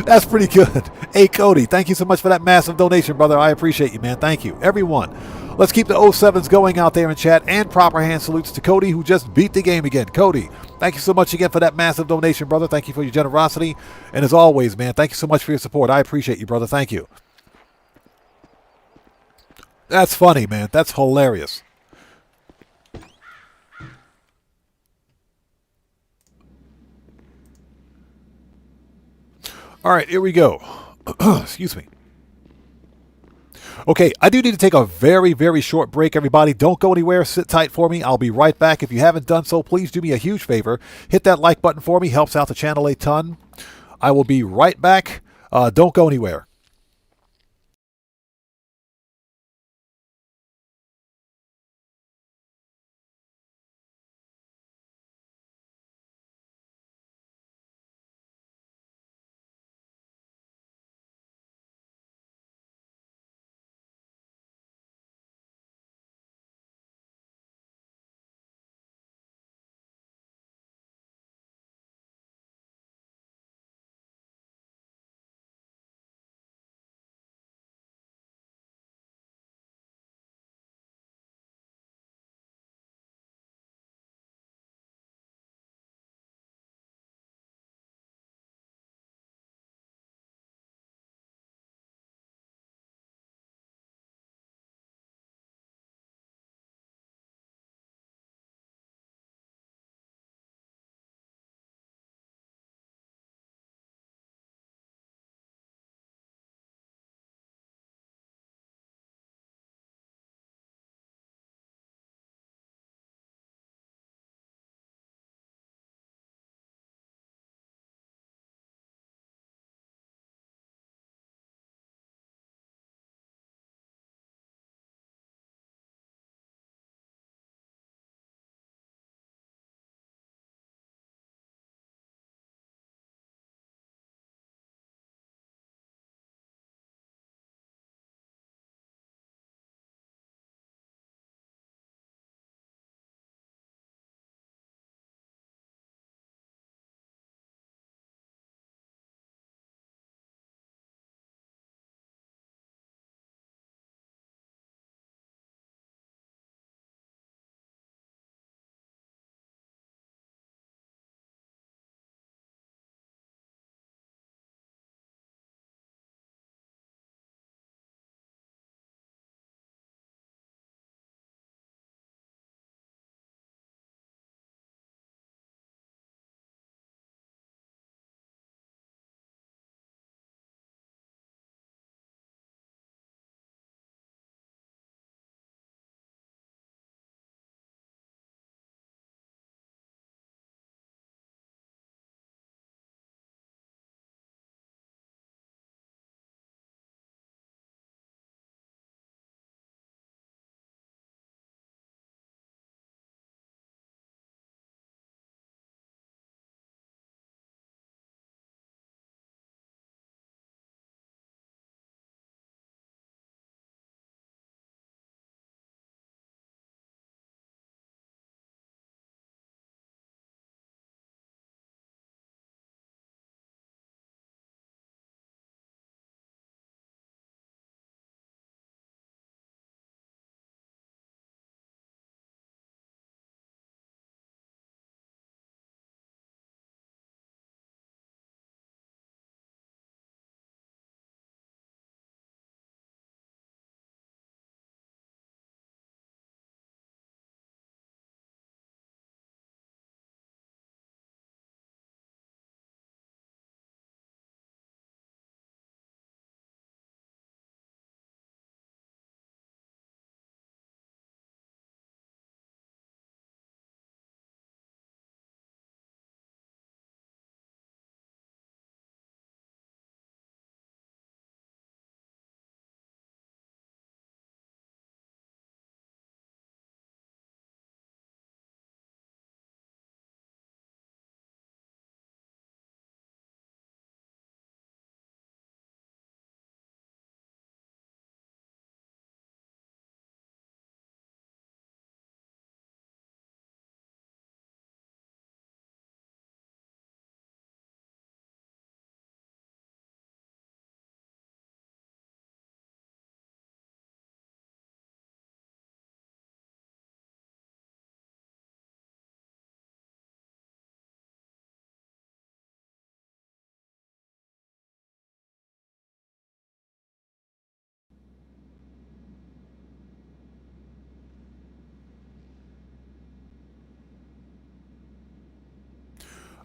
That's pretty good. Hey, Cody, thank you so much for that massive donation, brother. I appreciate you, man. Thank you. Everyone, let's keep the 07s going out there in chat, and proper hand salutes to Cody, who just beat the game again. Cody, thank you so much again for that massive donation, brother. Thank you for your generosity. And as always, man, thank you so much for your support. I appreciate you, brother. Thank you. That's funny, man. That's hilarious. All right, here we go. Excuse me. Okay, I do need to take a very, very short break, everybody. Don't go anywhere. Sit tight for me. I'll be right back. If you haven't done so, please do me a huge favor. Hit that like button for me. Helps out the channel a ton. I will be right back. Don't go anywhere.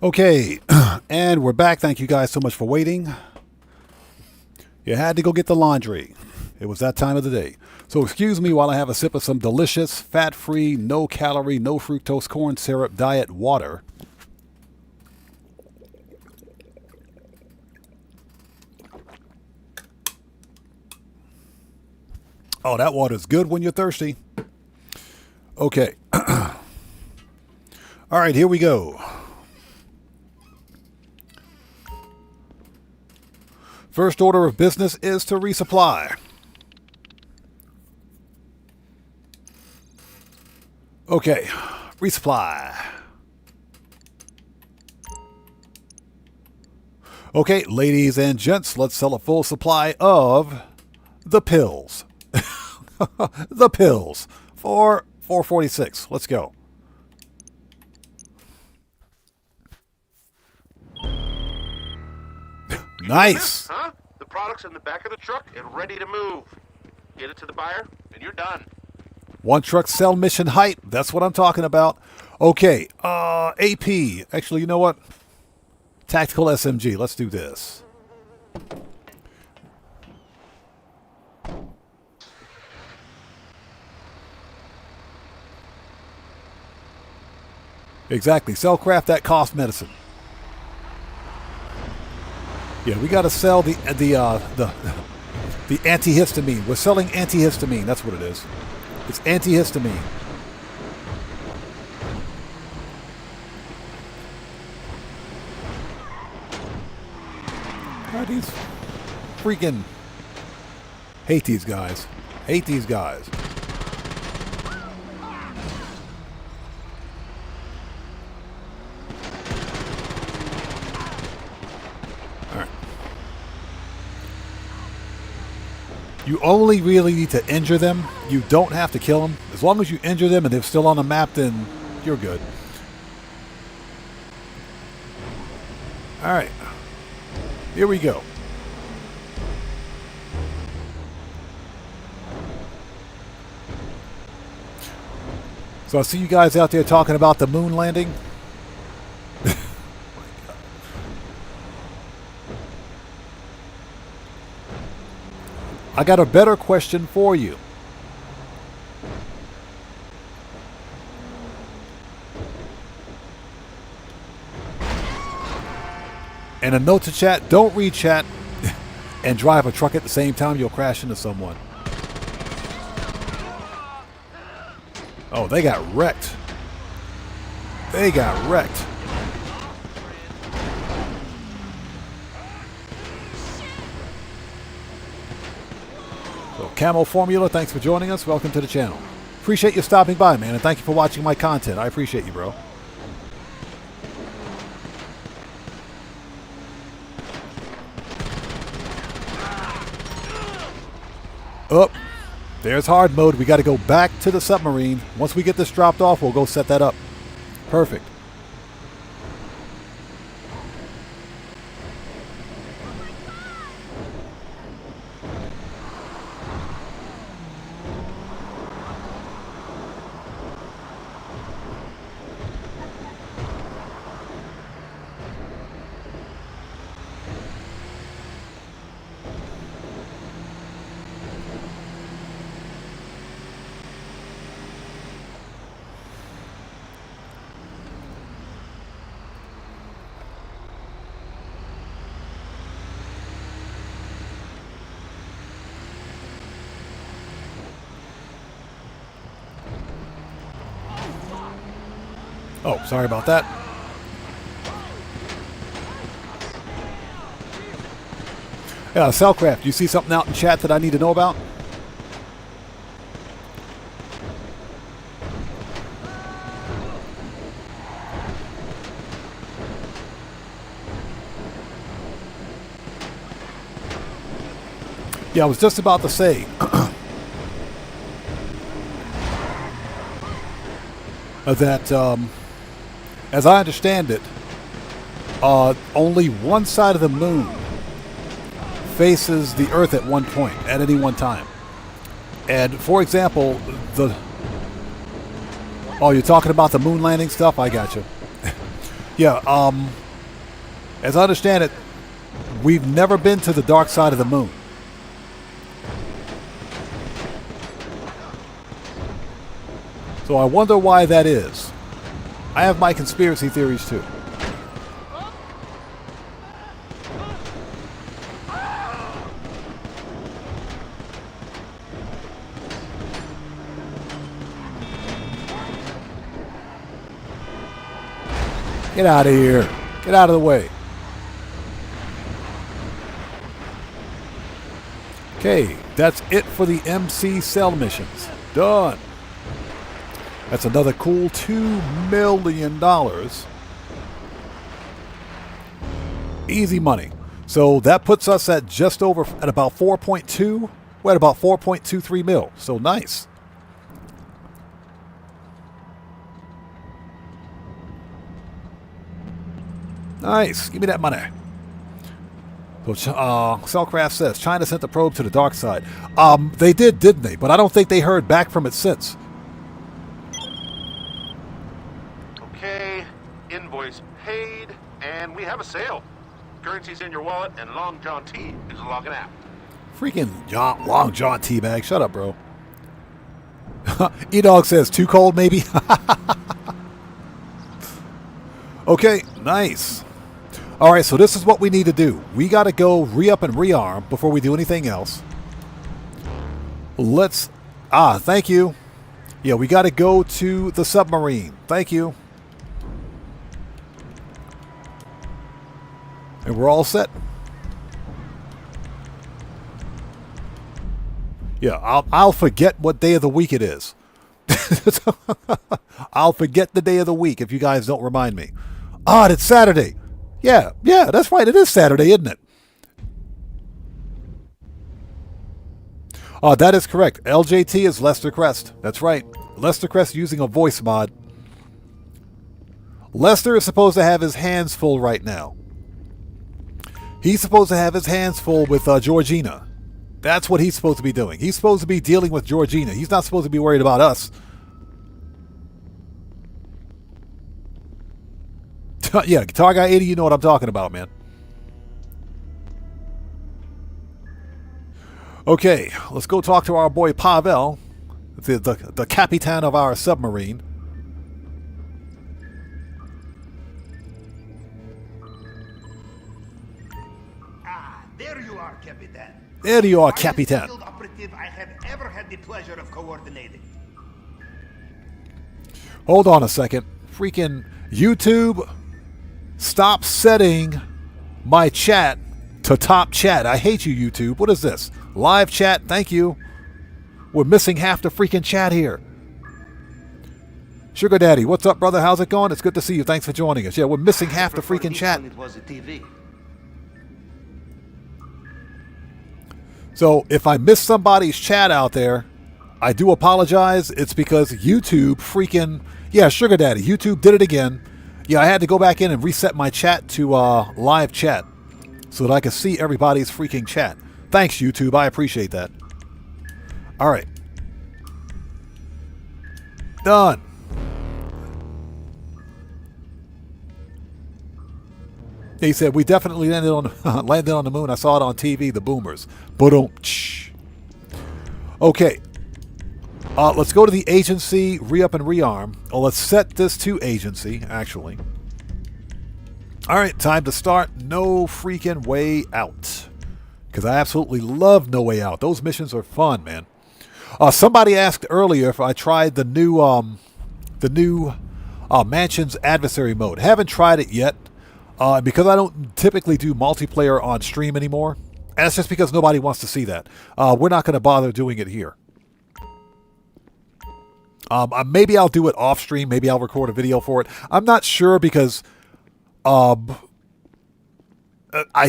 Okay, and we're back. Thank you guys so much for waiting. You had to go get the laundry. It was that time of the day. So excuse me while I have a sip of some delicious, fat-free, no-calorie, no-fructose corn syrup diet water. Oh, that water's good when you're thirsty. Okay. All right, here we go. First order of business is to resupply. Okay, resupply. Okay, ladies and gents, let's sell a full supply of the pills. The pills for $4.46. Let's go. Nice. Huh? The product's in the back of the truck and ready to move. Get it to the buyer, and you're done. One truck sell mission hype. That's what I'm talking about. Okay, AP. Actually, you know what? Tactical SMG. Let's do this. Exactly. Sell craft that cost medicine. Yeah, we got to sell the antihistamine. We're selling antihistamine. That's what it is. It's antihistamine. God, these freaking hate these guys. Hate these guys. You only really need to injure them. You don't have to kill them. As long as you injure them and they're still on the map, then you're good. All right. Here we go. So I see you guys out there talking about the moon landing. I got a better question for you. And a note to chat, don't read chat and drive a truck at the same time. You'll crash into someone. Oh, they got wrecked. They got wrecked. So, Camo Formula, thanks for joining us. Welcome to the channel. Appreciate you stopping by, man, and thank you for watching my content. I appreciate you, bro. Up. There's hard mode. We got to go back to the submarine. Once we get this dropped off, we'll go set that up. Perfect. Oh, sorry about that. Yeah, Cellcraft, you see something out in chat that I need to know about? Yeah, I was just about to say. That, as I understand it, only one side of the moon faces the Earth at one point, at any one time. And, for example, oh, you're talking about the moon landing stuff? I got you. Yeah, as I understand it, we've never been to the dark side of the moon. So I wonder why that is. I have my conspiracy theories too. Get out of here. Get out of the way. Okay, that's it for the MC cell missions. Done. That's another cool $2 million. Easy money. So that puts us at just over, at about 4.2. We're at about 4.23 mil. So nice. Nice. Give me that money. So, Cellcraft says, China sent the probe to the dark side. They did, didn't they? But I don't think they heard back from it since. Okay, invoice paid, and we have a sale. Currency's in your wallet, and Long John T is logging out. Freaking Long John T-bag. Shut up, bro. E-Dog says, too cold, maybe? Okay, nice. All right, so this is what we need to do. We got to go re-up and rearm before we do anything else. Let's... thank you. Yeah, we got to go to the submarine. Thank you. And we're all set. Yeah, I'll forget what day of the week it is. I'll forget the day of the week if you guys don't remind me. It's Saturday. Yeah, that's right. It is Saturday, isn't it? That is correct. LJT is Lester Crest. That's right. Lester Crest using a voice mod. Lester is supposed to have his hands full right now. He's supposed to have his hands full with Georgina. That's what he's supposed to be doing. He's supposed to be dealing with Georgina. He's not supposed to be worried about us. Yeah, Guitar Guy 80, you know what I'm talking about, man. Okay, let's go talk to our boy Pavel, the Capitan of our submarine. There you are, Capitan. There you are, Capitan. Field operative I have ever had the pleasure of coordinating. Hold on a second. Freaking YouTube, stop setting my chat to top chat. I hate you, YouTube. What is this? Live chat, thank you. We're missing half the freaking chat here. Sugar Daddy, what's up, brother? How's it going? It's good to see you. Thanks for joining us. Yeah, we're missing half the freaking chat. It was a TV. So if I miss somebody's chat out there, I do apologize. It's because YouTube freaking... Yeah, Sugar Daddy, YouTube did it again. Yeah, I had to go back in and reset my chat to live chat so that I could see everybody's freaking chat. Thanks, YouTube. I appreciate that. All right. Done. He said, we definitely landed on the moon. I saw it on TV, the boomers. Ba-dum-tsh. Okay. Let's go to the agency, re-up and rearm. Let's set this to agency, actually. All right, time to start No Freaking Way Out. Because I absolutely love No Way Out. Those missions are fun, man. Somebody asked earlier if I tried the new Mansion's adversary mode. Haven't tried it yet. Because I don't typically do multiplayer on stream anymore. And that's just because nobody wants to see that. We're not going to bother doing it here. Maybe I'll do it off stream. Maybe I'll record a video for it. I'm not sure because I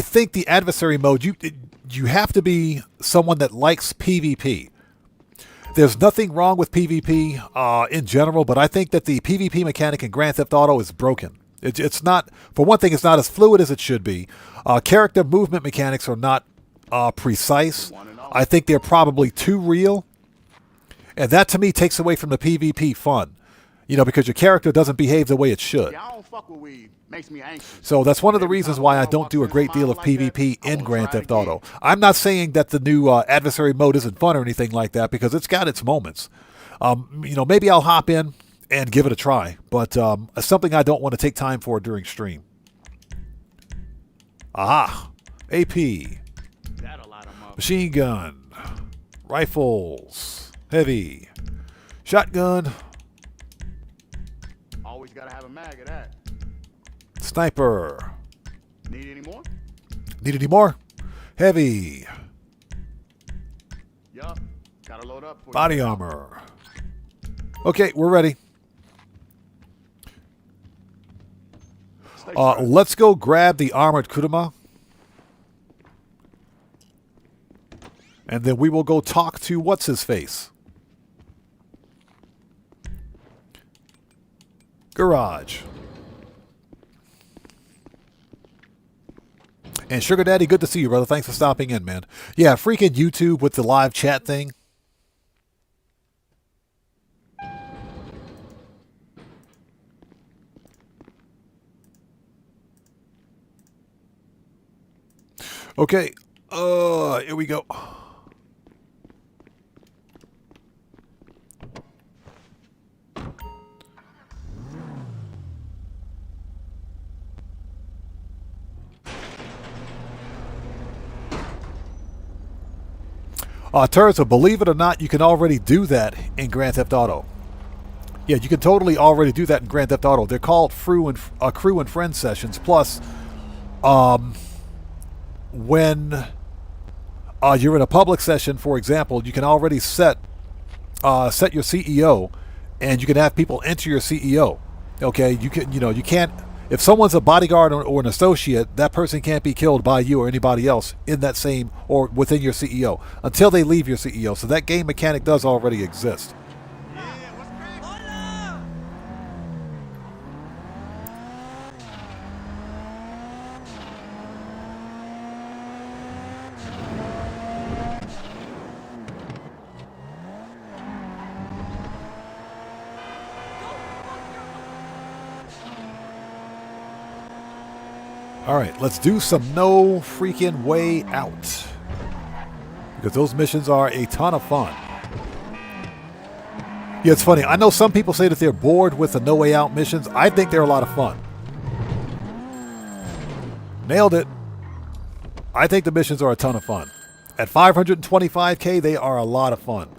think the adversary mode, you have to be someone that likes PvP. There's nothing wrong with PvP in general, but I think that the PvP mechanic in Grand Theft Auto is broken. It's not, for one thing, it's not as fluid as it should be. Character movement mechanics are not precise. I think they're probably too real. And that, to me, takes away from the PvP fun. You know, because your character doesn't behave the way it should. Yeah, I don't fuck with weed. Makes me anxious. So that's one of the Every reasons time why a I girl don't walks do a in great deal smiling of like PvP that, I in wanna Grand try it Theft Auto. again. I'm not saying that the new adversary mode isn't fun or anything like that, because it's got its moments. You know, maybe I'll hop in and give it a try, but it's something I don't want to take time for during stream. Aha. AP. That a lot of motherfuckers. Machine gun. Rifles. Heavy. Shotgun. Always gotta have a mag of that. Sniper. Need any more? Need any more? Heavy. Yup. Gotta load up for Body you. armor. Okay, we're ready. Stay strapped. Let's go grab the armored kuruma. And then we will go talk to what's-his-face. Garage. And Sugar Daddy, good to see you, brother. Thanks for stopping in, man. Yeah, freaking YouTube with the live chat thing. Okay, here we go. Turzo, believe it or not, you can already do that in Grand Theft Auto. Yeah, you can totally already do that in Grand Theft Auto. They're called crew and friend sessions. Plus, when you're in a public session, for example, you can already set your CEO, and you can have people enter your CEO. Okay, you can't. If someone's a bodyguard or an associate, that person can't be killed by you or anybody else in that same or within your CEO until they leave your CEO. So that game mechanic does already exist. All right, let's do some no freaking way out, because those missions are a ton of fun. Yeah, it's funny. I know some people say that they're bored with the no way out missions. I think they're a lot of fun. Nailed it. I think the missions are a ton of fun. At 525K, they are a lot of fun.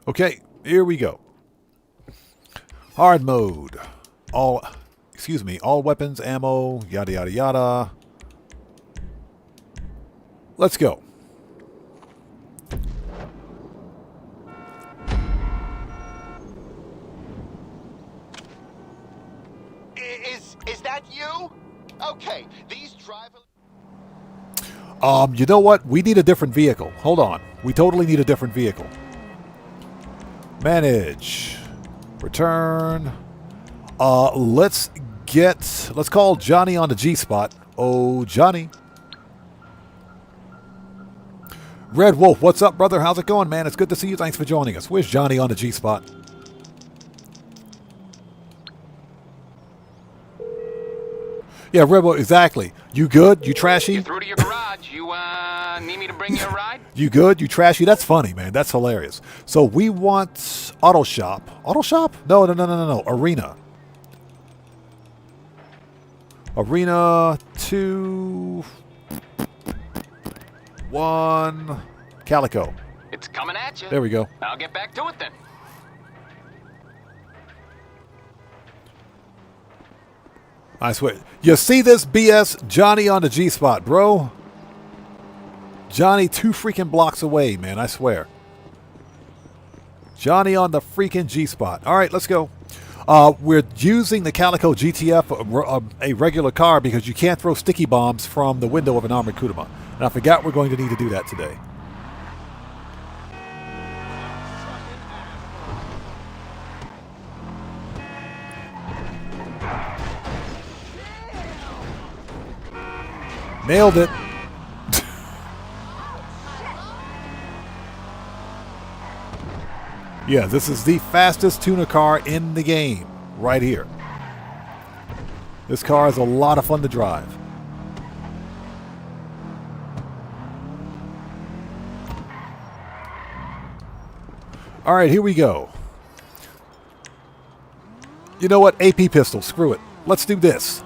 Okay, here we go. Hard mode. All weapons, ammo, yada yada yada. Let's go. Is that you? Okay, these driver. You know what? We need a different vehicle. Hold on. We totally need a different vehicle. Manage. Return. Let's call Johnny on the G-spot. Oh, Johnny. Red Wolf, what's up, brother? How's it going, man? It's good to see you. Thanks for joining us. Where's Johnny on the G-spot? Yeah, Red Wolf, exactly. You good? You trashy? You're through to your garage. You need me to bring you a ride? You good? You trashy? That's funny, man. That's hilarious. So we want auto shop. Auto shop? No. Arena. Arena 2 1 Calico. It's coming at you. There we go. I'll get back to it then. I swear. You see this BS? Johnny on the G-spot, bro. Johnny 2 freaking blocks away, man. I swear. Johnny on the freaking G-spot. All right, let's go. We're using the Calico GTF, a regular car, because you can't throw sticky bombs from the window of an armored Kuruma. And I forgot we're going to need to do that today. Nailed it. Yeah, this is the fastest tuner car in the game, right here. This car is a lot of fun to drive. All right, here we go. You know what? AP pistol, screw it. Let's do this.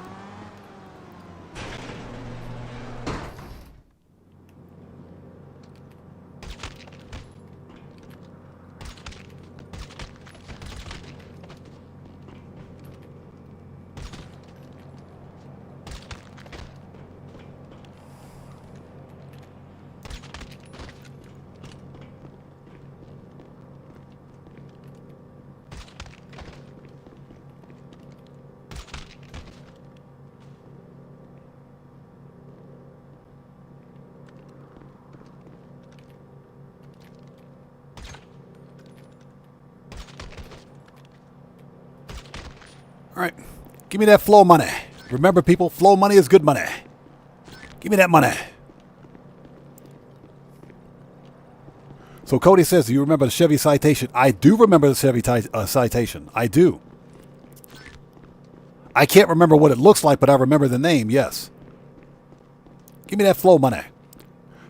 All right, give me that flow money. Remember, people, flow money is good money. Give me that money. So Cody says, do you remember the Chevy Citation? I do remember the Chevy Citation. I do. I can't remember what it looks like, but I remember the name, yes. Give me that flow money.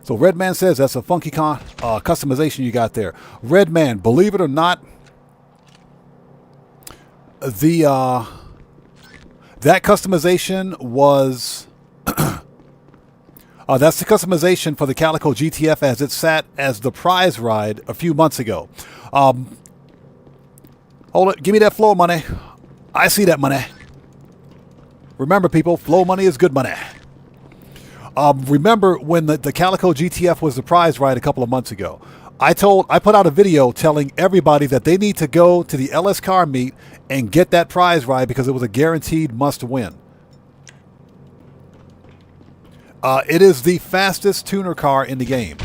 So Redman says that's a funky customization you got there. Redman, believe it or not, that customization was that's the customization for the Calico GTF as it sat as the prize ride a few months ago. Hold it, give me that flow money. I see that money. Remember, people, flow money is good money. Remember when the Calico GTF was the prize ride a couple of months ago? I put out a video telling everybody that they need to go to the LS car meet and get that prize ride because it was a guaranteed must win. It is the fastest tuner car in the game.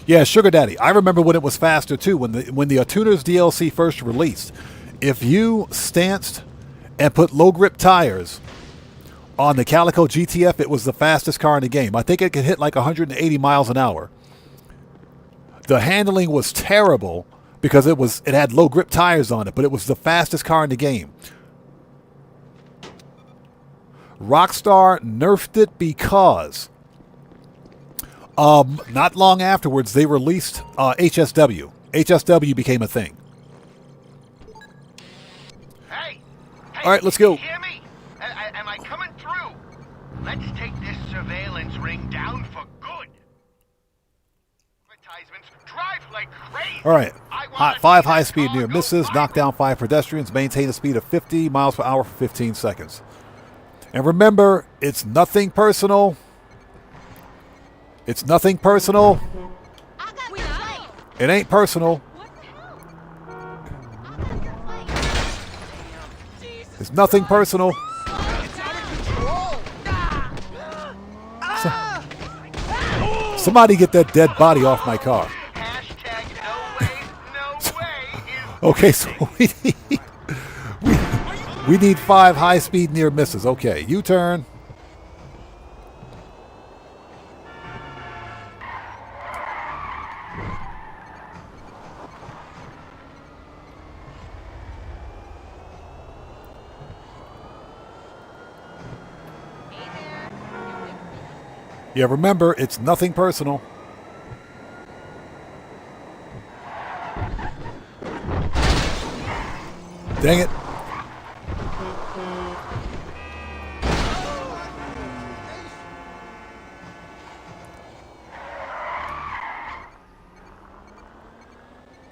Yeah, Sugar Daddy. I remember when it was faster too. When the Tuners DLC first released, if you stanced and put low grip tires on the Calico GTF, it was the fastest car in the game. I think it could hit like 180 miles an hour. The handling was terrible because it had low grip tires on it, but it was the fastest car in the game. Rockstar nerfed it because not long afterwards, they released HSW. HSW became a thing. Hey! All right, let's go. Hear me? Am I coming through? Let's take this surveillance ring down for good. Advertisements drive like crazy. All right. 5 high-speed near misses, knock down 5 pedestrians, maintain a speed of 50 miles per hour for 15 seconds. And remember, it's nothing personal. It's nothing personal. It ain't personal. It's nothing personal. Somebody get that dead body off my car. Okay, so we need 5 high-speed near misses. Okay, U-turn. Yeah, remember, it's nothing personal. Dang it.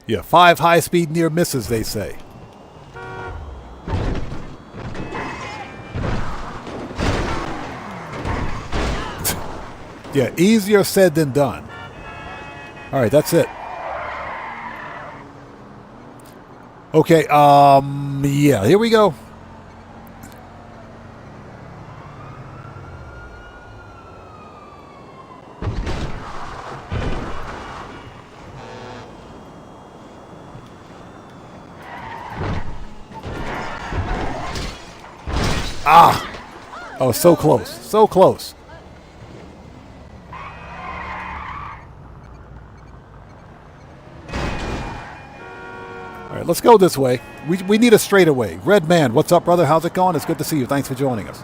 Yeah, 5 high-speed near misses, they say. Yeah, easier said than done. All right, that's it. Okay, yeah, here we go. Ah! Oh, so close. So close. All right, let's go this way. We need a straightaway. Red Man, what's up, brother? How's it going? It's good to see you. Thanks for joining us.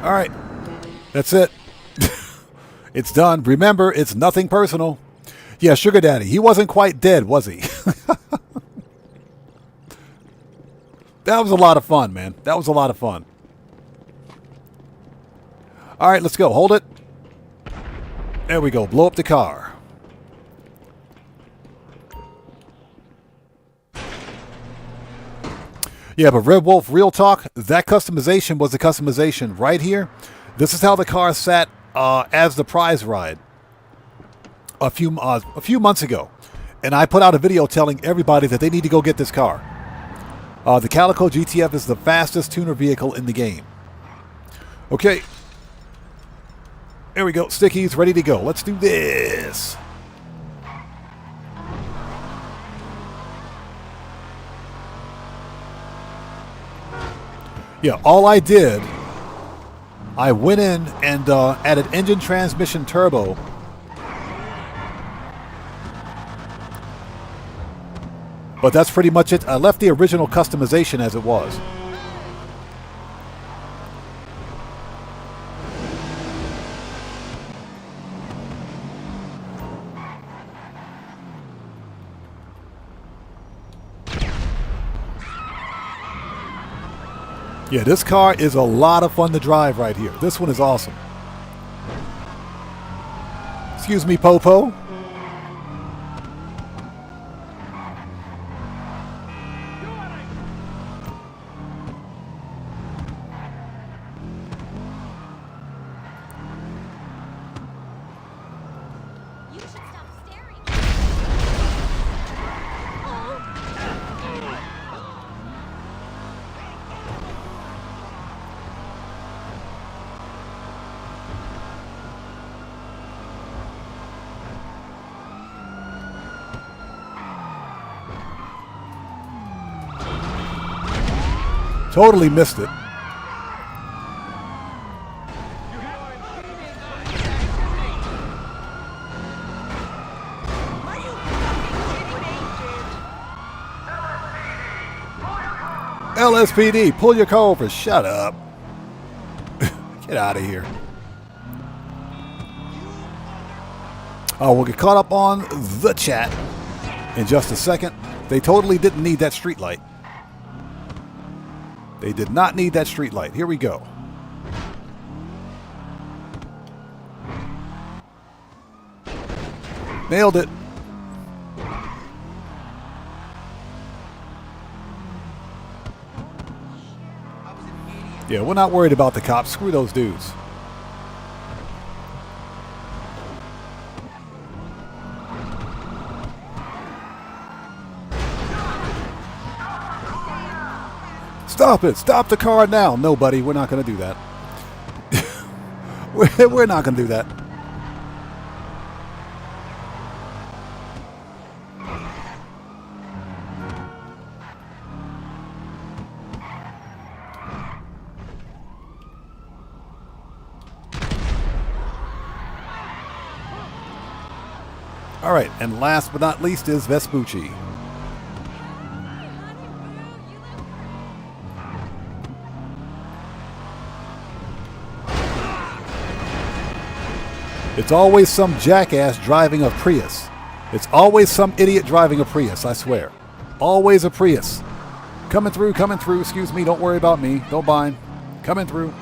All right. That's it. It's done. Remember, it's nothing personal. Yeah, Sugar Daddy. He wasn't quite dead, was he? That was a lot of fun, man. That was a lot of fun. All right, let's go. Hold it. There we go. Blow up the car. Yeah, but Red Wolf, real talk, that customization was the customization right here. This is how the car sat as the prize ride a few months ago. And I put out a video telling everybody that they need to go get this car. The Calico GTF is the fastest tuner vehicle in the game. Okay. There we go. Stickies, ready to go. Let's do this. Yeah, all I did, I went in and added engine transmission turbo. But that's pretty much it. I left the original customization as it was. Yeah, this car is a lot of fun to drive right here. This one is awesome. Excuse me, Popo. Totally missed it. LSPD, pull your car over. Shut up. Get out of here. Oh, we'll get caught up on the chat in just a second. They totally didn't need that street light. They did not need that street light. Here we go. Nailed it. Yeah, we're not worried about the cops. Screw those dudes. Stop it! Stop the car now! No, buddy, we're not going to do that. We're not going to do that. All right, and last but not least is Vespucci. It's always some jackass driving a Prius. It's always some idiot driving a Prius, I swear. Always a Prius. Coming through, excuse me, don't worry about me, don't mind. Coming through.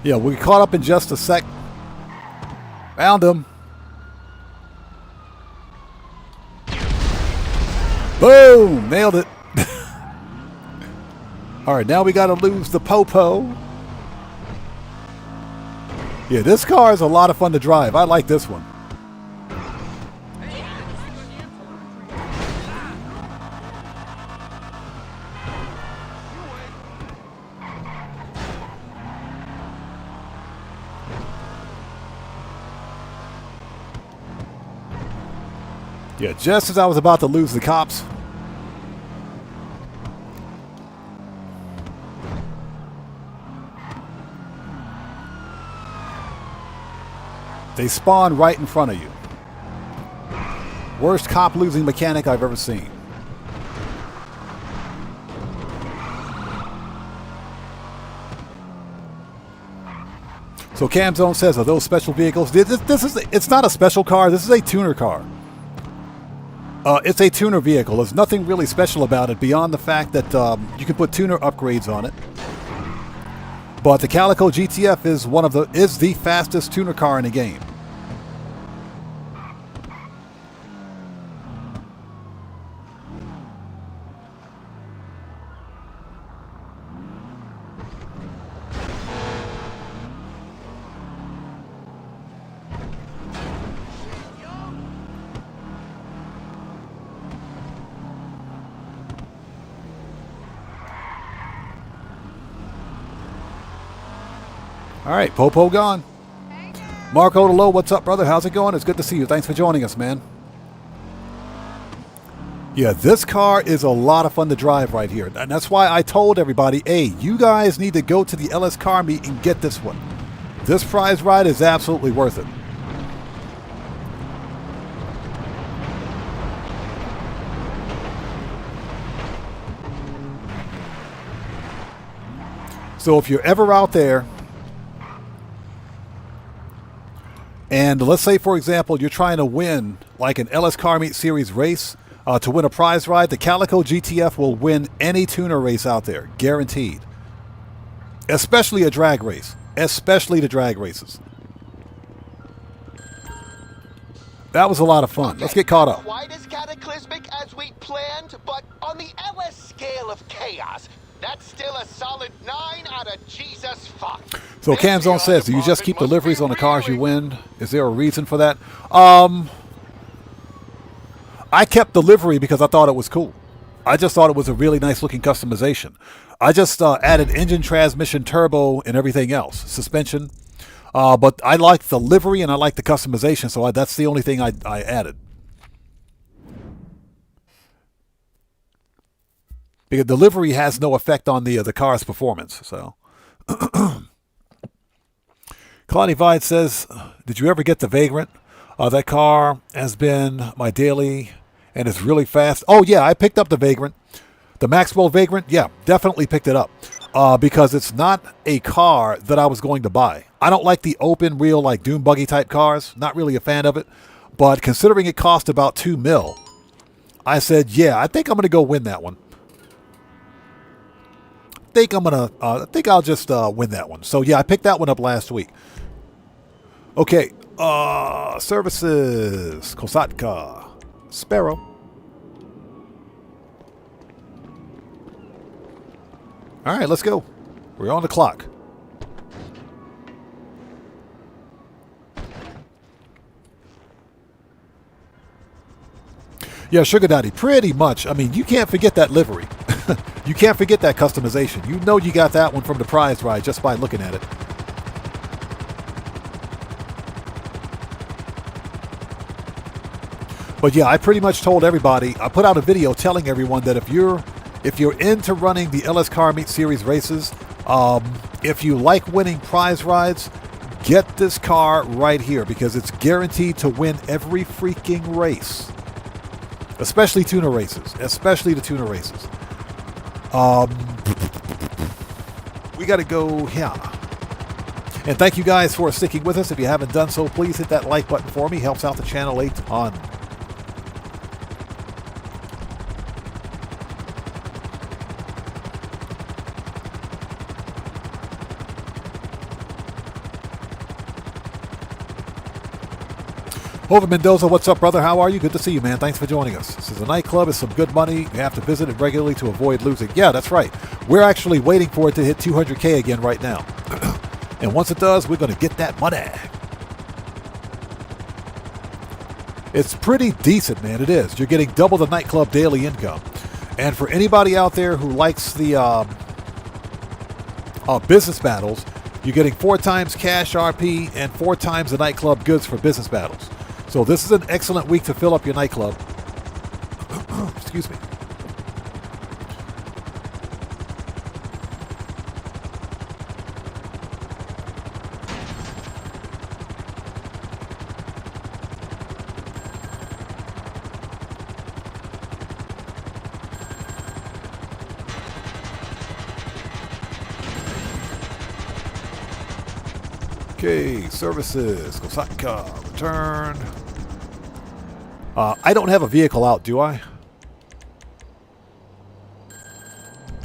Yeah, we'll get caught up in just a sec. Found him. Boom! Nailed it. All right, now we got to lose the Popo. Yeah, this car is a lot of fun to drive. I like this one. Yeah, just as I was about to lose the cops. They spawn right in front of you. Worst cop losing mechanic I've ever seen. So Camzone says, are those special vehicles? It's not a special car. This is a tuner car. It's a tuner vehicle. There's nothing really special about it beyond the fact that you can put tuner upgrades on it. But the Calico GTF is the fastest tuner car in the game. All right, Popo gone. Marco Delo, what's up, brother? How's it going? It's good to see you. Thanks for joining us, man. Yeah, this car is a lot of fun to drive right here. And that's why I told everybody, hey, you guys need to go to the LS Car Meet and get this one. This prize ride is absolutely worth it. So if you're ever out there, and let's say, for example, you're trying to win like an LS Car Meet Series race to win a prize ride, the Calico GTF will win any tuner race out there, guaranteed. Especially a drag race. Especially the drag races. That was a lot of fun. Let's get caught up. Quite as cataclysmic as we planned, but on the LS scale of chaos, that's still a solid 9 out of Jesus fuck. So Camzone says, do you just keep deliveries on the cars you win? Is there a reason for that? I kept delivery because I thought it was cool. I just thought it was a really nice looking customization. I just added engine, transmission, turbo, and everything else. Suspension. But I like the livery and I like the customization, so that's the only thing I added. Because delivery has no effect on the car's performance. So, Claudia Vide says, "Did you ever get the Vagrant? That car has been my daily, and it's really fast." Oh yeah, I picked up the Vagrant, the Maxwell Vagrant. Yeah, definitely picked it up because it's not a car that I was going to buy. I don't like the open wheel like dune buggy type cars. Not really a fan of it. But considering it cost about $2 million, I said, yeah, I think I'm going to go win that one. I think I'll just win that one. So yeah, I picked that one up last week. Okay, services, Kosatka, Sparrow. All right, let's go. We're on the clock. Yeah, Sugar Daddy, pretty much. I mean, you can't forget that livery. You can't forget that customization. You know you got that one from the prize ride just by looking at it. But yeah, I pretty much told everybody, I put out a video telling everyone that if you're into running the LS Car Meet Series races, if you like winning prize rides, get this car right here because it's guaranteed to win every freaking race. Especially tuner races. Especially the tuner races. We got to go here. And thank you guys for sticking with us. If you haven't done so, please hit that like button for me. Helps out the channel a ton. Over Mendoza, what's up, brother? How are you? Good to see you, man. Thanks for joining us. This is a nightclub. It's some good money. You have to visit it regularly to avoid losing. Yeah, that's right. We're actually waiting for it to hit 200K again right now. And once it does, we're going to get that money. It's pretty decent, man. It is. You're getting double the nightclub daily income. And for anybody out there who likes the business battles, you're getting 4 times cash RP and 4 times the nightclub goods for business battles. So this is an excellent week to fill up your nightclub. Excuse me. Okay, services, Kosaka, returned. I don't have a vehicle out, do I?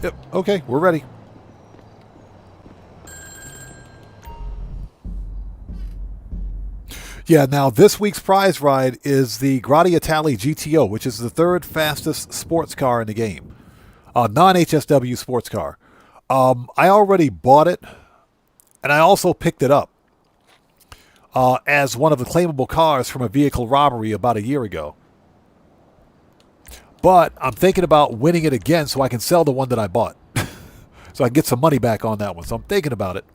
Yep, okay, we're ready. Yeah, now this week's prize ride is the Gradiatali GTO, which is the third fastest sports car in the game. Non-HSW sports car. I already bought it, and I also picked it up as one of the claimable cars from a vehicle robbery about a year ago. But I'm thinking about winning it again so I can sell the one that I bought. So I can get some money back on that one. So I'm thinking about it.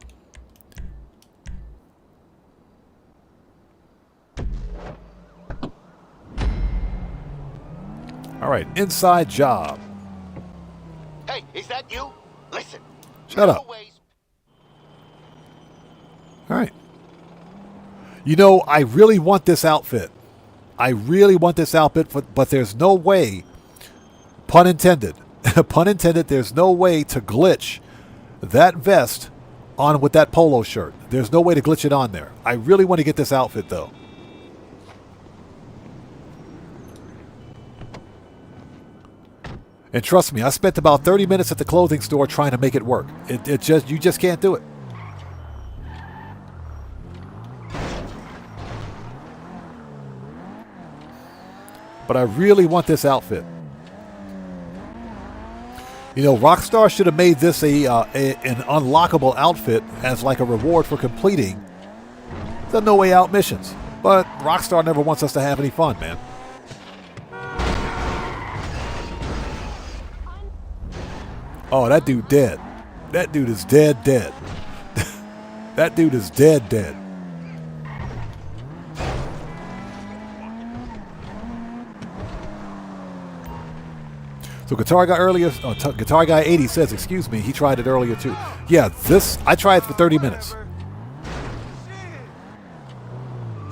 All right, inside job. Hey, is that you? Listen. Shut up. All right. You know, I really want this outfit. I really want this outfit, but there's no way, pun intended, pun intended, there's no way to glitch that vest on with that polo shirt. There's no way to glitch it on there. I really want to get this outfit, though. And trust me, I spent about 30 minutes at the clothing store trying to make it work. You just can't do it. But I really want this outfit. You know, Rockstar should have made this an unlockable outfit as like a reward for completing the No Way Out missions. But Rockstar never wants us to have any fun, man. Oh, that dude dead. That dude is dead. That dude is dead. So Guitar Guy 80 says, excuse me, he tried it earlier too. Yeah, I tried it for 30 minutes.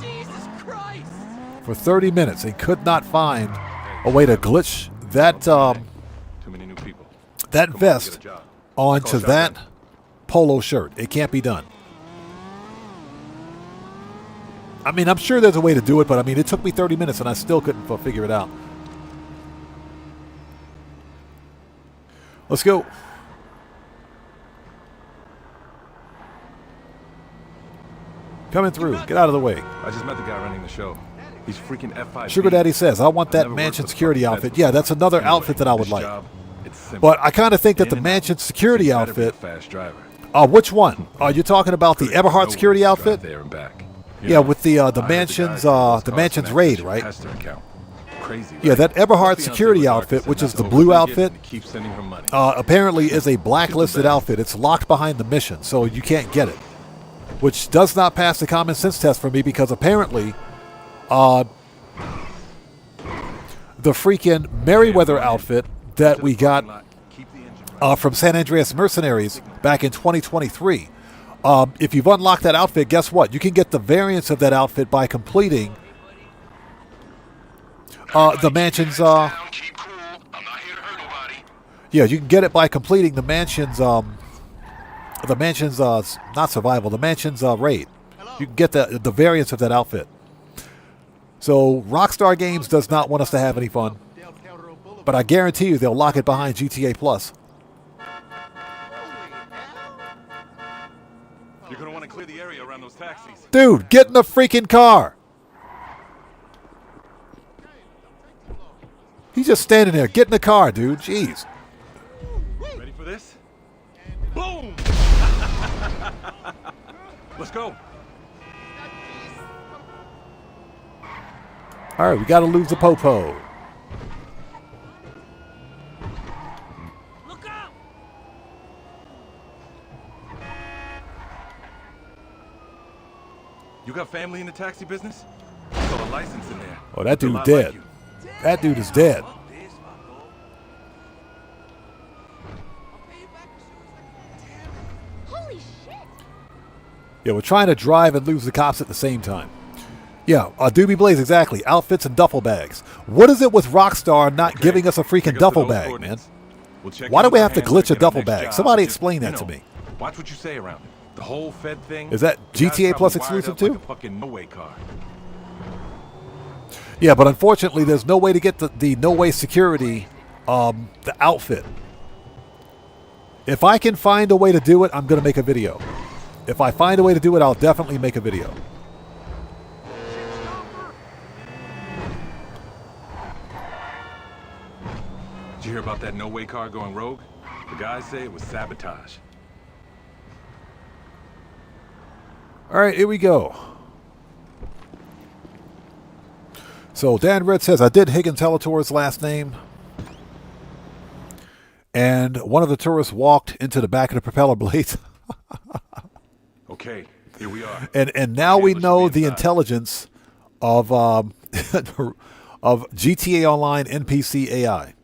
Jesus Christ! For 30 minutes, and could not find a way to glitch that that vest onto that polo shirt. It can't be done. I mean, I'm sure there's a way to do it, but I mean, it took me 30 minutes and I still couldn't figure it out. Let's go. Coming through. Get out of the way. I just met the guy running the show. He's freaking F5. Sugar Daddy says, I want that mansion security outfit. Yeah, that's another outfit that I would like. But I kind of think that the mansion security outfit... which one? You're talking about the Eberhard security outfit? Yeah, with the mansion's raid, right? Yeah, that Eberhard security outfit, which is the blue outfit, apparently is a blacklisted outfit. It's locked behind the mission, so you can't get it. Which does not pass the common sense test for me because apparently the freaking Merryweather outfit that we got from San Andreas Mercenaries back in 2023, if you've unlocked that outfit, guess what? You can get the variants of that outfit by completing the mansion's yeah, you can get it by completing the mansion's not survival, the mansion's raid. You can get the variants of that outfit. So Rockstar Games does not want us to have any fun, but I guarantee you they'll lock it behind GTA Plus. You're gonna want to clear the area around those taxis. Dude, get in the freaking car. He's just standing there. Get in the car, dude. Jeez. Ready for this? Boom! Let's go. All right, we got to lose the popo. Look out! You got family in the taxi business? That's all a license in there. Oh, that It's a dude lot dead. like you. That dude is dead. Holy shit! Yeah, we're trying to drive and lose the cops at the same time. Yeah, Doobie Blaze, exactly. Outfits and duffel bags. What is it with Rockstar not giving us a freaking Take us to duffel those bag, man? coordinates. We'll check Why in do with we our have to handler glitch a get our duffel next bag? job. Somebody Just, explain you that to know, me. Watch what you say around it. The whole Fed thing. Is that the guy's GTA Plus probably wired exclusive up too? Like a fucking no-way car. Yeah, but unfortunately, there's no way to get the no-way security, the outfit. If I can find a way to do it, I'm going to make a video. If I find a way to do it, I'll definitely make a video. Did you hear about that no-way car going rogue? The guys say it was sabotage. All right, here we go. So Dan Red says, I did Higgins Teletour's last name. And one of the tourists walked into the back of the propeller blades. Okay, here we are. And now we know the intelligence of of GTA Online NPC AI.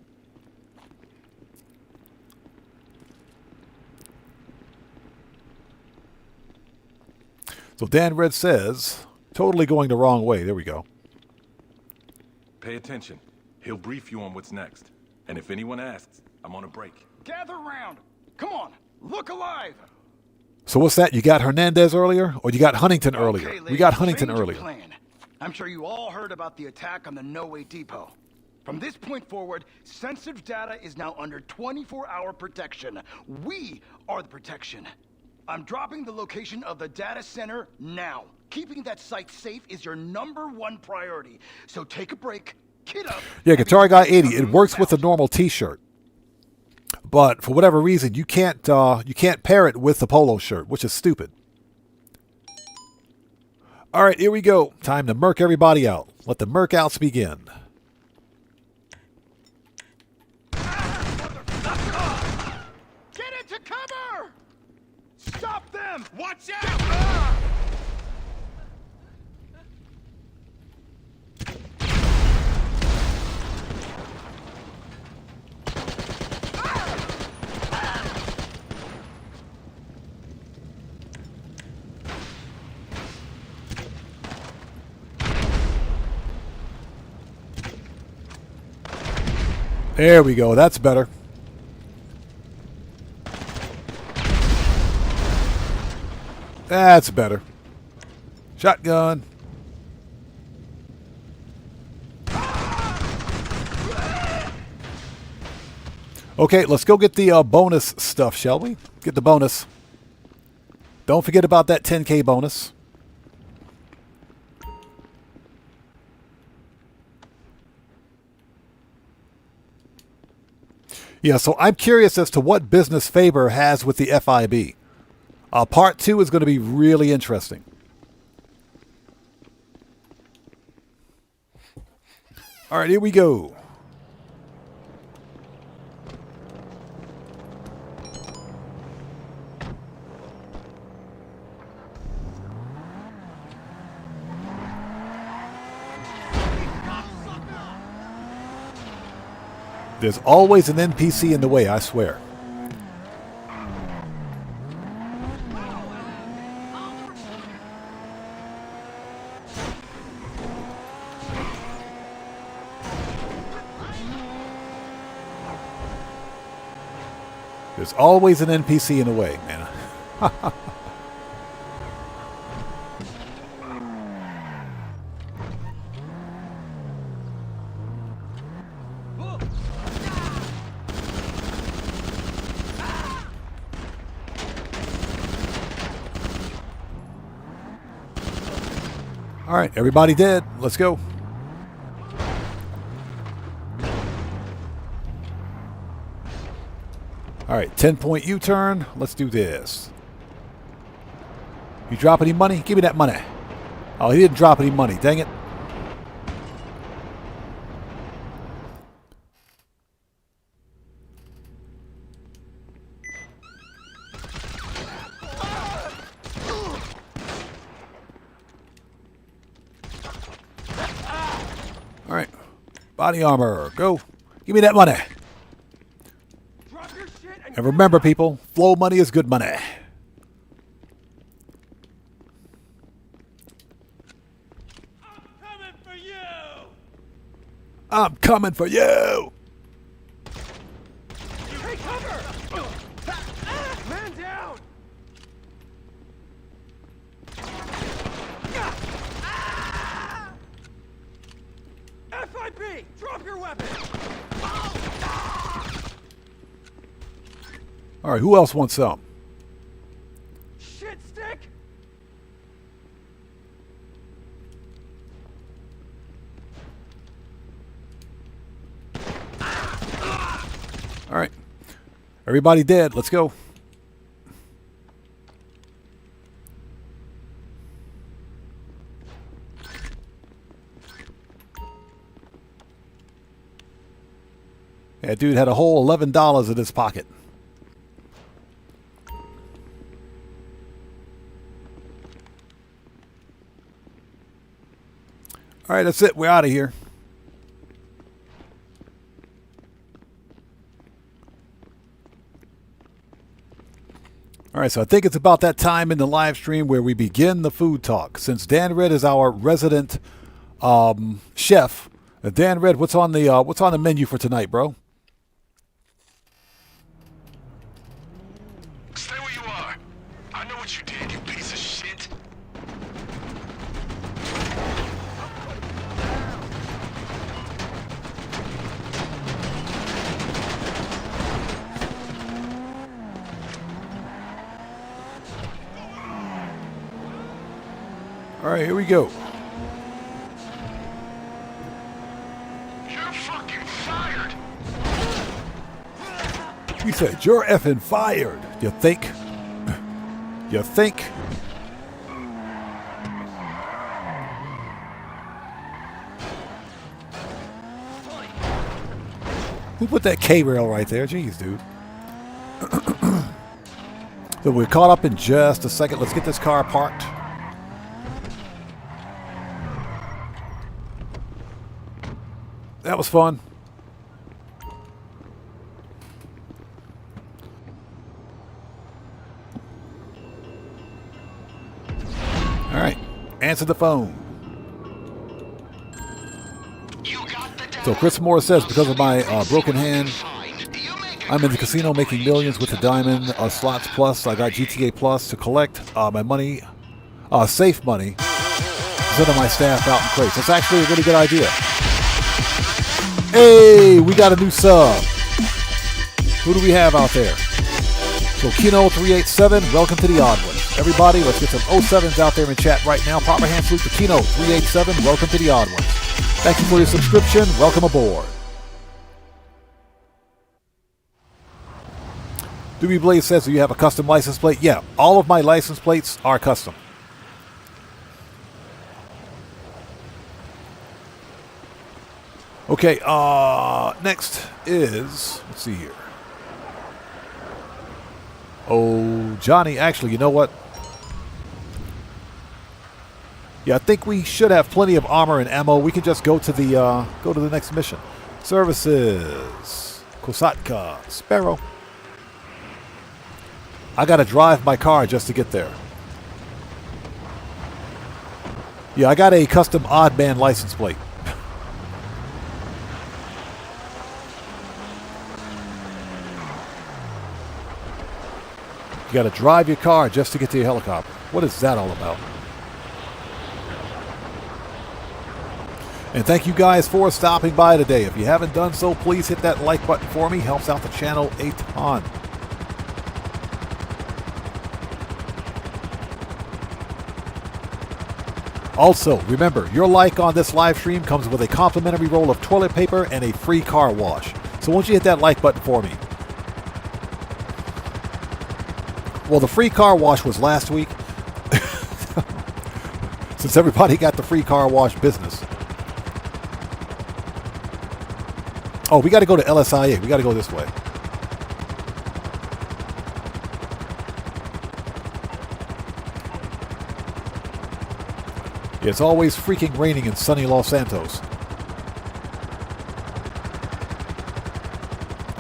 So Dan Red says, totally going the wrong way. There we go. Pay attention. He'll brief you on what's next. And if anyone asks, I'm on a break. Gather round. Come on, look alive. So what's that? You got Hernandez earlier, or you got Huntington earlier? Okay, We got ladies, Huntington change of earlier. plan. I'm sure you all heard about the attack on the No Way Depot. From this point forward, sensitive data is now under 24-hour protection. We are the protection. I'm dropping the location of the data center now. Keeping that site safe is your #1 priority. So take a break, kid up. Yeah, Guitar Guy 80. It works with a normal T-shirt, but for whatever reason, you can't pair it with the polo shirt, which is stupid. All right, here we go. Time to murk everybody out. Let the murk outs begin. Get into cover! Stop them! Watch out! There we go. That's better. That's better. Shotgun. Okay, let's go get the bonus stuff, shall we? Get the bonus. Don't forget about that 10K bonus. Yeah, so I'm curious as to what business Faber has with the FIB. Part 2 is going to be really interesting. All right, here we go. There's always an NPC in the way, I swear. There's always an NPC in the way, man. All right, everybody dead. Let's go. All right, 10-point U-turn. Let's do this. You drop any money? Give me that money. Oh, he didn't drop any money. Dang it. All right. Body armor. Go. Give me that money. And remember, people, flow money is good money. I'm coming for you. Take cover! Man down! FIB! Drop your weapon! All right, who else wants some? Shit stick! All right. Everybody dead. Let's go. Yeah, dude had a whole $11 in his pocket. All right, that's it. We're out of here. All right, so I think it's about that time in the live stream where we begin the food talk. Since Dan Red is our resident chef, Dan Red, what's on the menu for tonight, bro? Stay where you are. I know what you did, you piece of shit. All right, here we go. You're fucking fired. He said, "You're effing fired." You think? You think? Who put that K-rail right there? Jeez, dude. So we're caught up in just a second. Let's get this car parked. That was fun. All right, answer the phone. So Chris Moore says, because of my broken hand, I'm in the casino making millions with the diamond slots plus. I got GTA Plus to collect my money, safe money, instead of my staff out in crates. That's actually a really good idea. Hey, we got a new sub. Who do we have out there? So Kino387, welcome to the Odd Ones. Everybody, let's get some 07s out there in chat right now. Proper hand salute to Kino387, welcome to the Odd Ones. Thank you for your subscription. Welcome aboard. Doobie Blaze says, do you have a custom license plate? Yeah, all of my license plates are custom. Okay, next is, let's see here. Oh, Johnny, actually, you know what? Yeah, I think we should have plenty of armor and ammo. We can just go to the next mission. Services, Kosatka, Sparrow. I gotta drive my car just to get there. Yeah, I got a custom odd man license plate. You got to drive your car just to get to your helicopter. What is that all about? And thank you guys for stopping by today. If you haven't done so, please hit that like button for me. Helps out the channel a ton. Also, remember, your like on this live stream comes with a complimentary roll of toilet paper and a free car wash. So won't you hit that like button for me? Well, the free car wash was last week. Since everybody got the free car wash business. Oh, we got to go to LSIA. We got to go this way. It's always freaking raining in sunny Los Santos.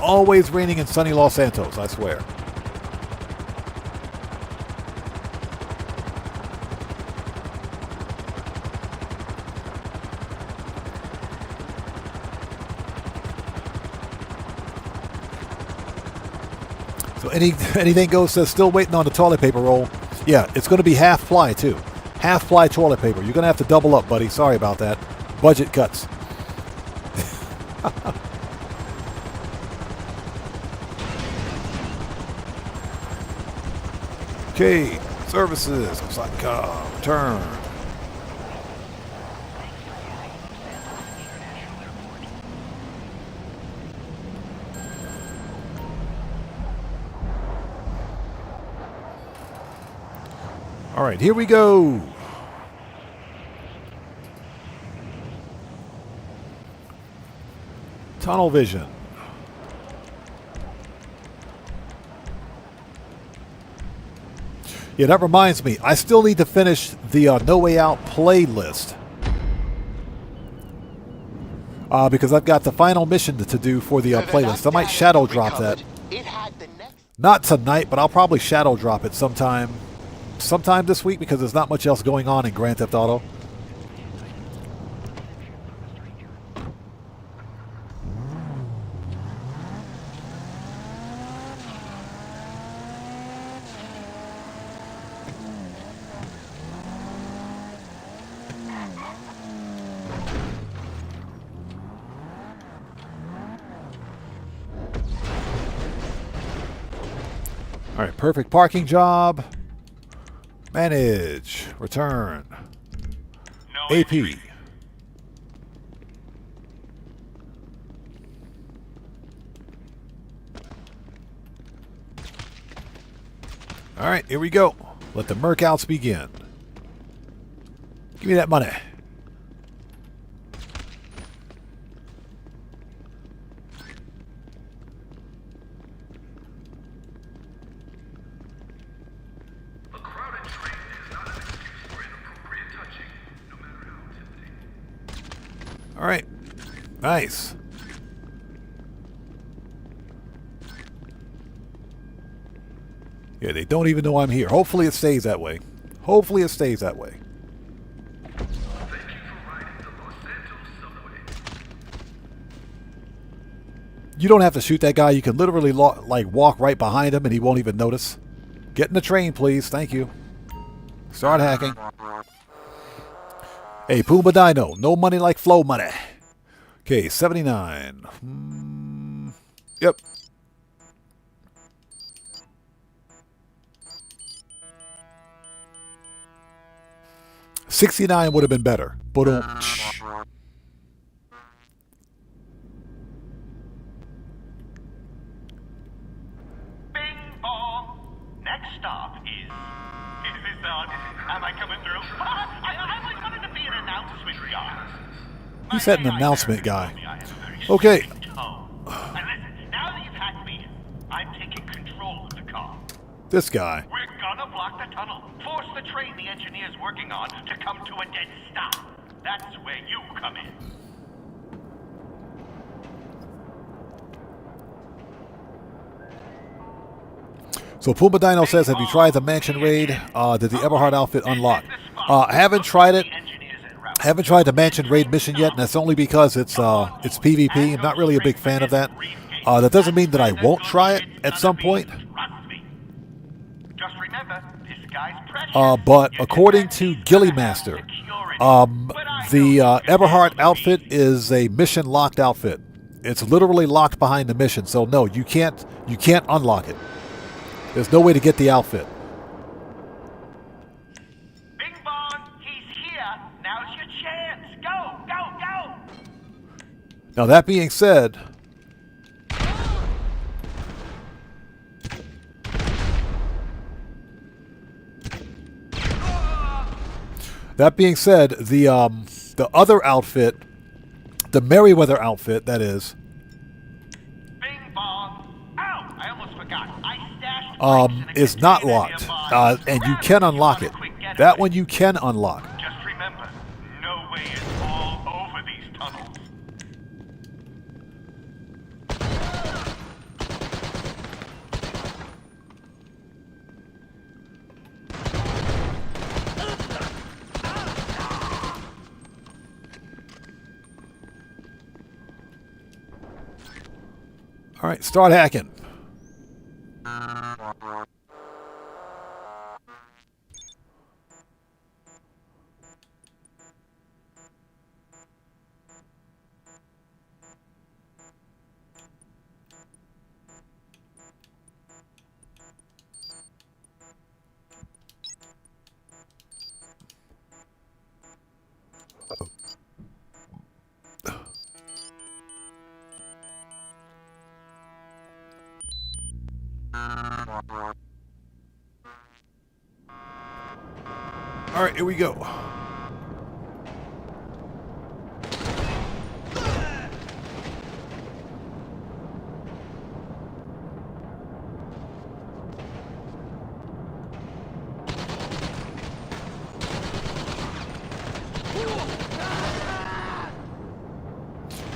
always raining in sunny Los Santos, I swear. So anything goes says still waiting on the toilet paper roll. Yeah, it's going to be half ply too. Half ply toilet paper. You're going to have to double up, buddy. Sorry about that. Budget cuts. Okay, services. Psycho. Turn. All right, here we go. Tunnel vision. Yeah, that reminds me. I still need to finish the No Way Out playlist. Because I've got the final mission to do for the playlist. I might shadow drop that. Not tonight, but I'll probably shadow drop it sometime this week because there's not much else going on in Grand Theft Auto. All right, perfect parking job. Manage. Return. No AP. All right, here we go. Let the merkouts begin. Give me that money. All right. Nice. Yeah, they don't even know I'm here. Hopefully it stays that way. Hopefully it stays that way. You don't have to shoot that guy. You can literally like walk right behind him and he won't even notice. Get in the train, please. Thank you. Start hacking. Hey, Puma Dino, no money like flow money. Okay, 79. Yep. $69 would have been better. But Bing bong. Next stop is this on? Am I coming through? I always wanted to be an announcement guy. He said an announcement guy. Okay. And listen, now that you've hacked me in, I'm taking control of the car. This guy. We're gonna block the tunnel. Force the train the engineer's working on to come to a dead stop. That's where you come in. So Puma Dino says, have you tried the mansion raid? Did the Everhard outfit unlock? I haven't tried it. Haven't tried the mansion raid mission yet, and that's only because it's PvP. I'm not really a big fan of that. That doesn't mean that I won't try it at some point. But according to Gilly Master, the Everhard outfit is a mission locked outfit. It's literally locked behind the mission, so no, you can't unlock it. There's no way to get the outfit. Bing bong, he's here. Now's your chance. Go, go, go. Now that being said, the other outfit, the Merryweather outfit, that is, Bing bong. Ow, I almost forgot. I stashed is not locked, and you can unlock it. That one you can unlock. Just remember, no way is all over these tunnels. All right, start hacking. All right, here we go.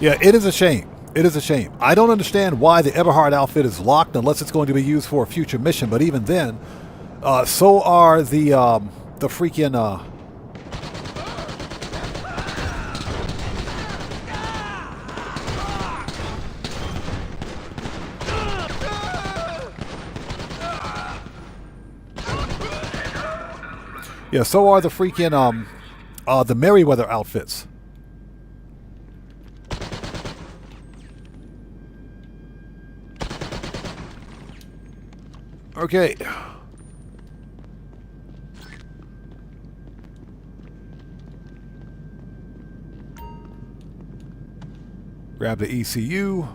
Yeah, it is a shame. It is a shame. I don't understand why the Everhard outfit is locked unless it's going to be used for a future mission. But even then, so are the freaking yeah, so are the freaking the Merryweather outfits. Okay. Grab the ECU.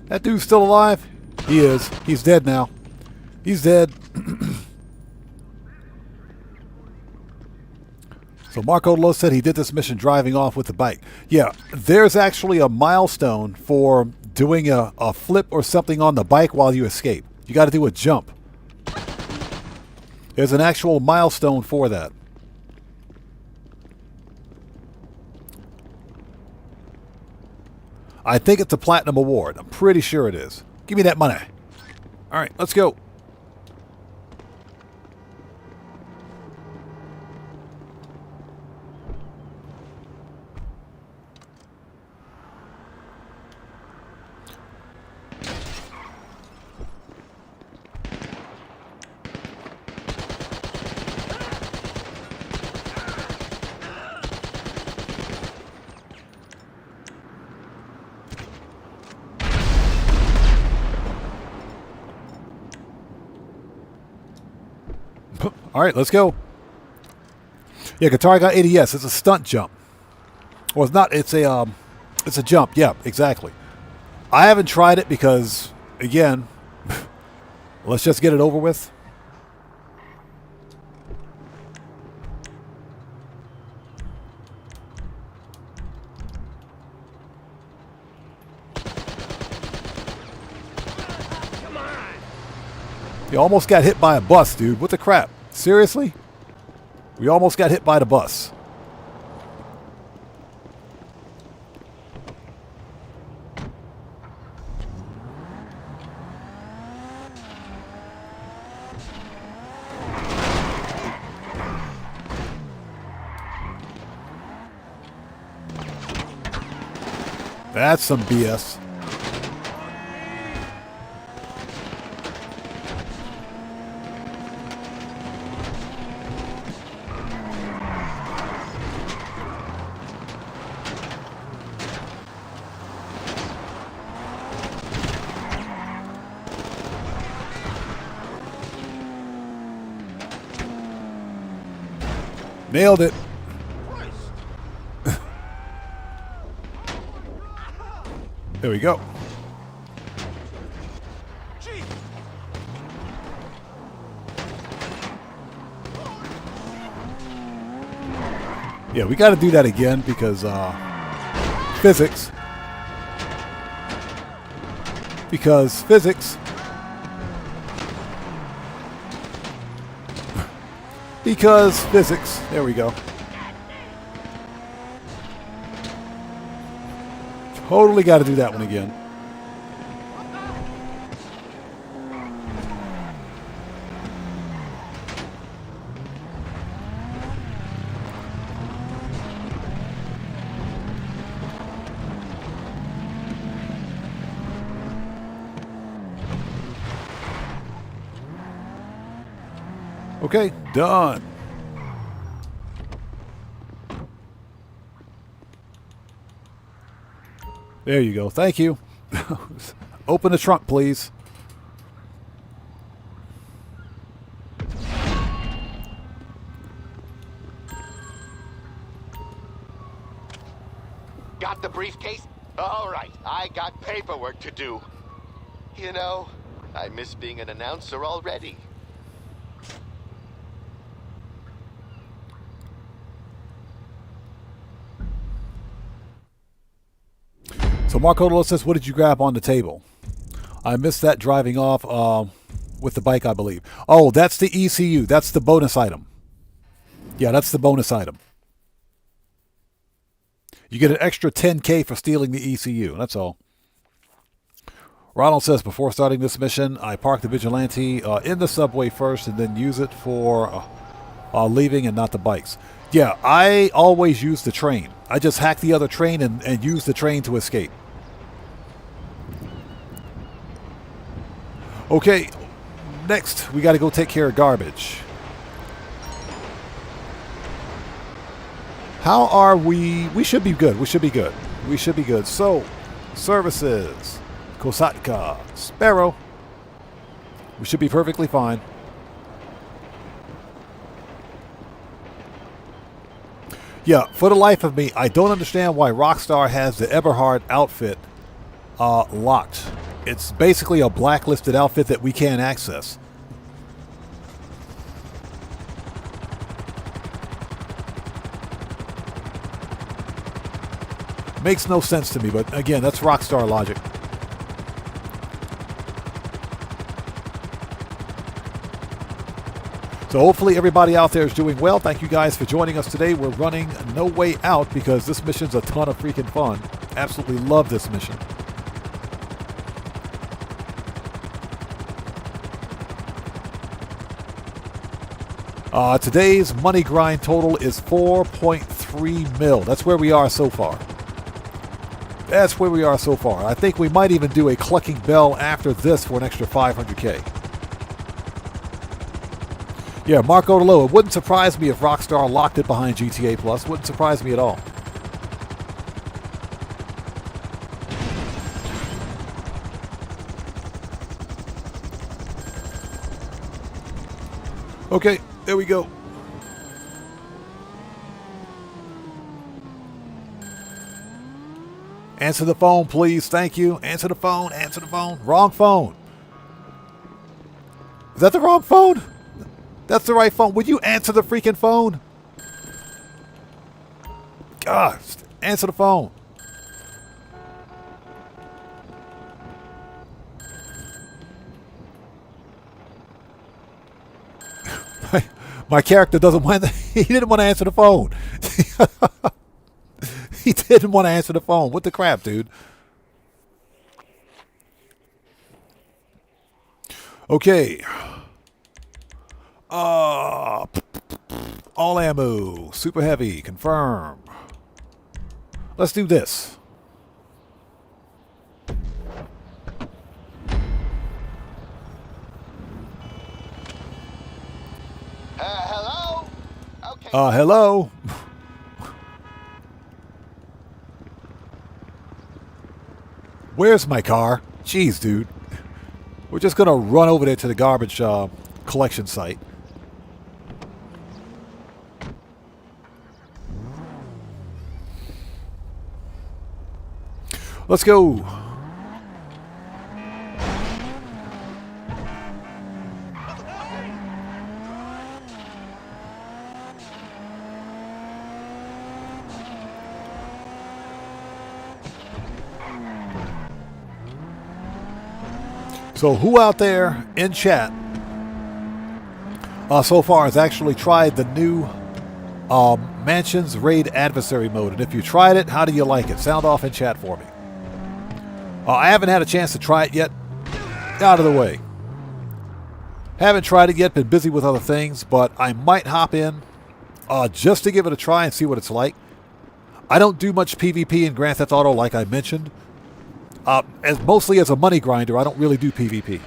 That dude's still alive? He is. He's dead now. He's dead. So Marco Lo said he did this mission driving off with the bike. Yeah, there's actually a milestone for doing a flip or something on the bike while you escape. You got to do a jump. There's an actual milestone for that. I think it's a platinum award. I'm pretty sure it is. Give me that money. All right, let's go. All right, let's go. Yeah, Guitar got ADS. It's a stunt jump. Well, it's not. It's a jump. Yeah, exactly. I haven't tried it because, again, let's just get it over with. Come on. You almost got hit by a bus, dude. What the crap? Seriously? We almost got hit by the bus. That's some BS. Nailed it. There we go. Yeah, we got to do that again because physics. Because physics. Because physics. There we go. Totally got to do that one again. Okay, done. There you go. Thank you. Open the trunk, please. Got the briefcase? All right, I got paperwork to do. You know, I miss being an announcer already. So Marco Dolo says, what did you grab on the table? I missed that driving off with the bike, I believe. Oh, that's the ECU. That's the bonus item. Yeah, that's the bonus item. You get an extra 10K for stealing the ECU. That's all. Ronald says, before starting this mission, I parked the Vigilante in the subway first and then use it for leaving and not the bikes. Yeah, I always use the train. I just hack the other train and use the train to escape. Okay, next we got to go take care of garbage. How are we? We should be good. We should be good. We should be good. So, services, Kosatka, Sparrow. We should be perfectly fine. Yeah, for the life of me, I don't understand why Rockstar has the Eberhard outfit locked. It's basically a blacklisted outfit that we can't access. Makes no sense to me, but again, that's Rockstar logic. So hopefully everybody out there is doing well. Thank you guys for joining us today. We're running No Way Out because this mission's a ton of freaking fun. Absolutely love this mission. Today's money grind total is 4.3 mil. That's where we are so far. That's where we are so far. I think we might even do a Clucking Bell after this for an extra 500K. Yeah, Marco Delo, it wouldn't surprise me if Rockstar locked it behind GTA Plus. Wouldn't surprise me at all. Okay, there we go. Answer the phone, please. Thank you. Answer the phone. Answer the phone. Wrong phone. Is that the wrong phone? That's the right phone. Would you answer the freaking phone? Gosh, answer the phone. My character doesn't want to, he didn't want to answer the phone. He didn't want to answer the phone. What the crap, dude? Okay. All ammo. Super heavy. Confirm. Let's do this. Hello? Okay. Hello? Where's my car? Jeez, dude. We're just going to run over there to the garbage collection site. Let's go. So who out there in chat so far has actually tried the new Mansions Raid Adversary mode? And if you tried it, how do you like it? Sound off in chat for me. I haven't had a chance to try it yet. Out of the way. Haven't tried it yet, been busy with other things, but I might hop in just to give it a try and see what it's like. I don't do much PvP in Grand Theft Auto like I mentioned. Mostly as a money grinder, I don't really do PvP.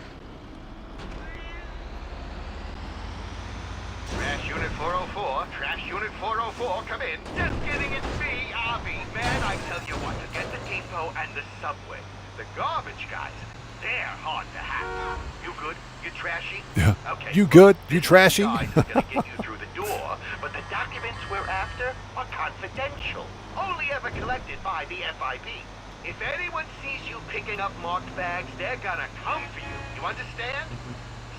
Trash Unit 404, Trash Unit 404, come in. Just kidding, it's me, Avi. Man, I tell you what, to get the depot and the subway. The garbage guys, they're hard to hack. You good? You trashy? Yeah. Okay. You good? You trashy? Guys are gonna get you through the door, but the documents we're after are confidential. Only ever collected by the FIB. If anyone sees you picking up marked bags, they're gonna come for you. You understand?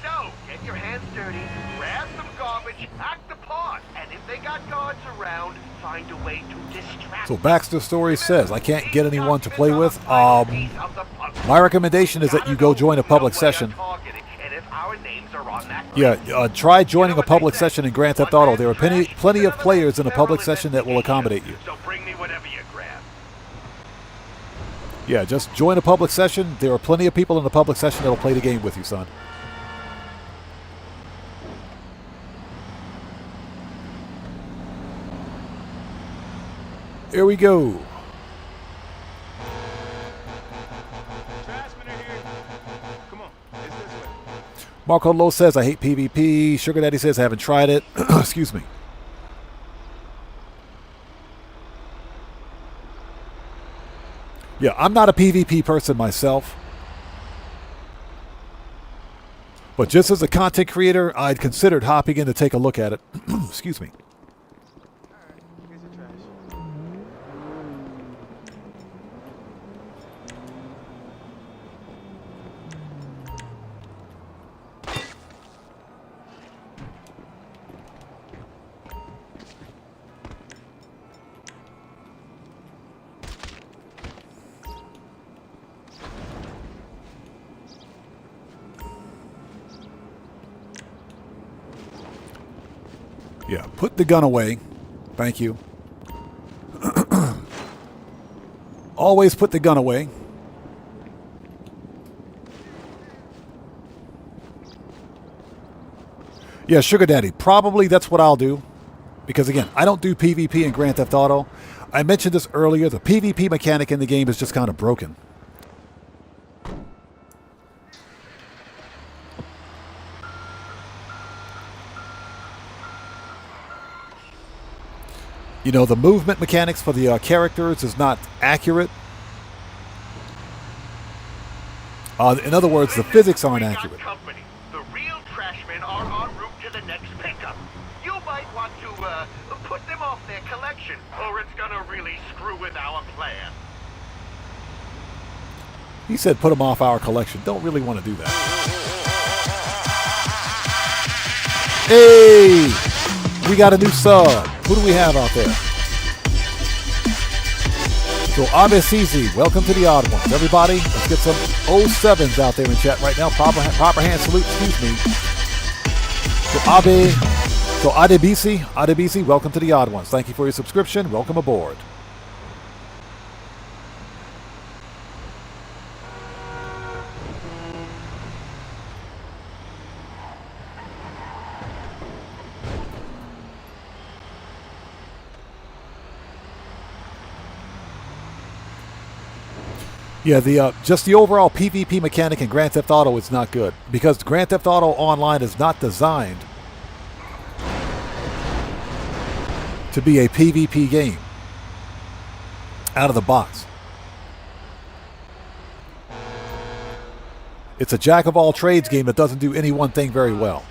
So, get your hands dirty, grab some garbage, act the part, and if they got guards around, find a way to distract. So Baxter Story says, I can't get anyone to play with. My recommendation is that you go join a public session. Yeah, try joining a public session in Grand Theft Auto. There are plenty of players in a public session that will accommodate you. So bring me whatever you grab. Yeah, just join a public session. There are plenty of people in the public session that will play the game with you, son. Here we go. Marco Lowe says, I hate PvP. Sugar Daddy says, I haven't tried it. Excuse me. Yeah, I'm not a PvP person myself. But just as a content creator, I'd considered hopping in to take a look at it. Excuse me. Yeah, put the gun away. Thank you. Always put the gun away. Yeah, Sugar Daddy, probably that's what I'll do. Because again, I don't do PvP in Grand Theft Auto. I mentioned this earlier, the PvP mechanic in the game is just kind of broken. You know, the movement mechanics for the characters is not accurate. In other words, the physics aren't accurate. Company. The real trashmen are en route to the next pickup. You might want to put them off their collection, or it's gonna really screw with our plan. He said put them off our collection. Don't really want to do that. Hey! We got a new sub. Who do we have out there? So Abe Cizi, welcome to the Odd Ones. Everybody, let's get some 07s out there in chat right now. Proper hand salute, excuse me. So Adebisi, welcome to the Odd Ones. Thank you for your subscription. Welcome aboard. Yeah, just the overall PvP mechanic in Grand Theft Auto is not good because Grand Theft Auto Online is not designed to be a PvP game out of the box. It's a jack of all trades game that doesn't do any one thing very well.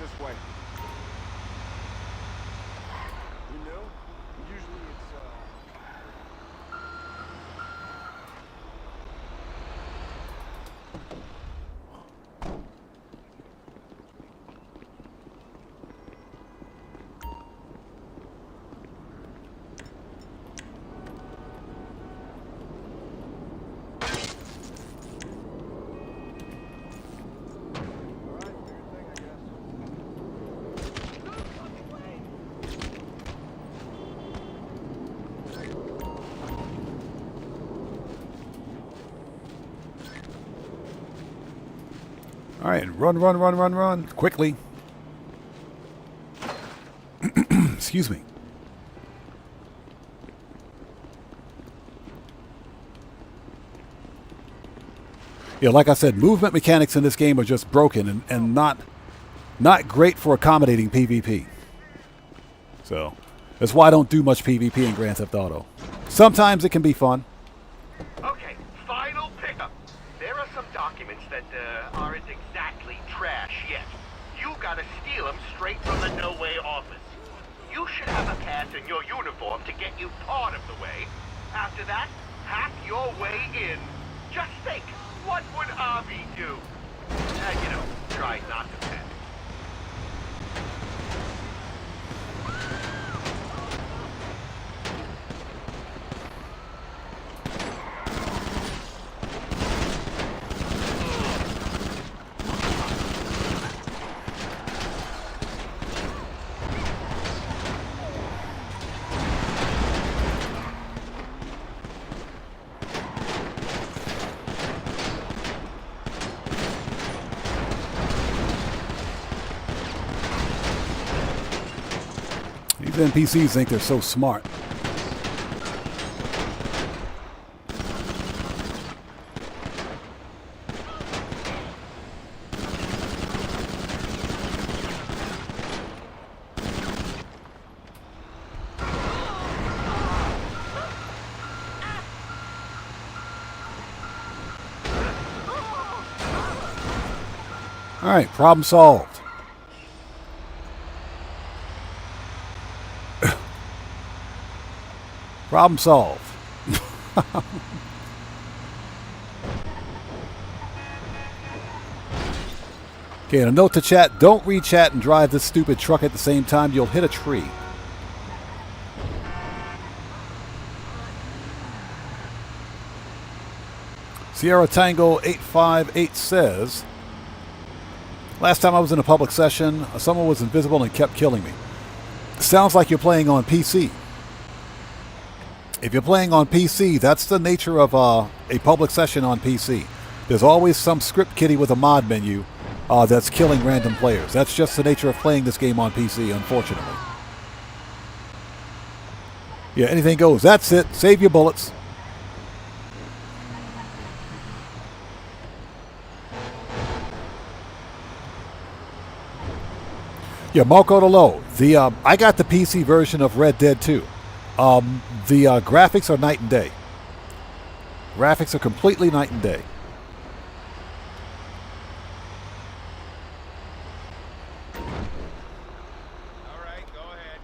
All right, run, run, run, run, run. Quickly. Excuse me. Yeah, like I said, movement mechanics in this game are just broken and not great for accommodating PvP. So, that's why I don't do much PvP in Grand Theft Auto. Sometimes it can be fun. Okay, final pickup. There are some documents that aren't exactly trash yet. You gotta steal them straight from the No Way office. You should have a pass in your uniform to get you part of the way. After that, hack your way in. Just think, what would Avi do? You know, try not to panic. These NPCs think they're so smart. All right, problem solved. Problem solved. Okay, and a note to chat, don't read chat and drive this stupid truck at the same time. You'll hit a tree. Sierra Tango 858 says, last time I was in a public session, someone was invisible and kept killing me. Sounds like you're playing on PC. If you're playing on PC, that's the nature of a public session on PC. There's always some script kiddie with a mod menu that's killing random players. That's just the nature of playing this game on PC, unfortunately. Yeah, anything goes. That's it. Save your bullets. Yeah, Marco Delo. I got the PC version of Red Dead 2. The graphics are night and day. Graphics are completely night and day. All right, go ahead.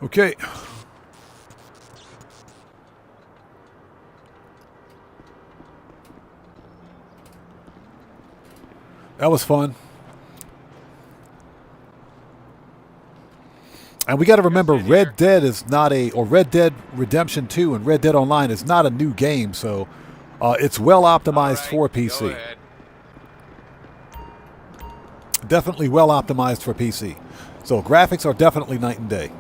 Okay. That was fun. And we got to remember, Red Dead is not or Red Dead Redemption 2 and Red Dead Online is not a new game, so it's well optimized for PC. Definitely well optimized for PC. So graphics are definitely night and day.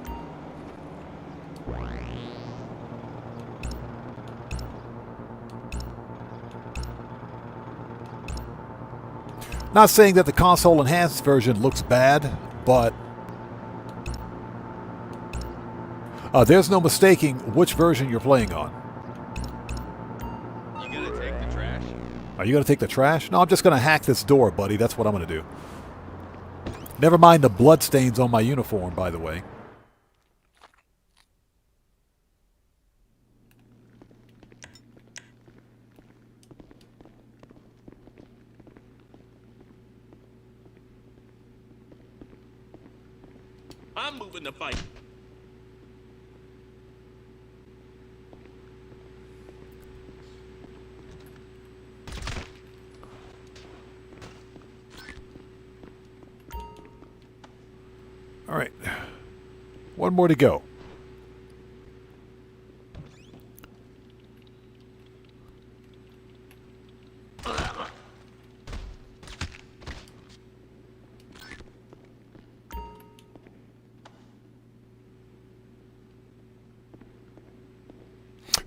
Not saying that the console enhanced version looks bad, but there's no mistaking which version you're playing on. You gonna take the trash? Are you going to take the trash? No, I'm just going to hack this door, buddy. That's what I'm going to do. Never mind the bloodstains on my uniform, by the way. I'm moving the fight. All right. One more to go.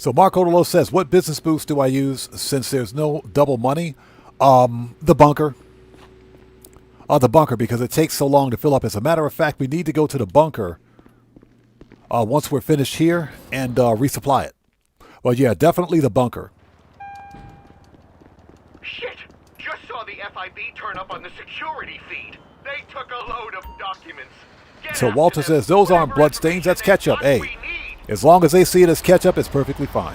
So Mark Odolo says, what business boost do I use since there's no double money? The bunker. The bunker, because it takes so long to fill up. As a matter of fact, we need to go to the bunker once we're finished here and resupply it. Well, yeah, definitely the bunker. Shit! Just saw the FIB turn up on the security feed. They took a load of documents. So Walter says, those aren't bloodstains, that's ketchup. Hey, as long as they see it as ketchup, it's perfectly fine.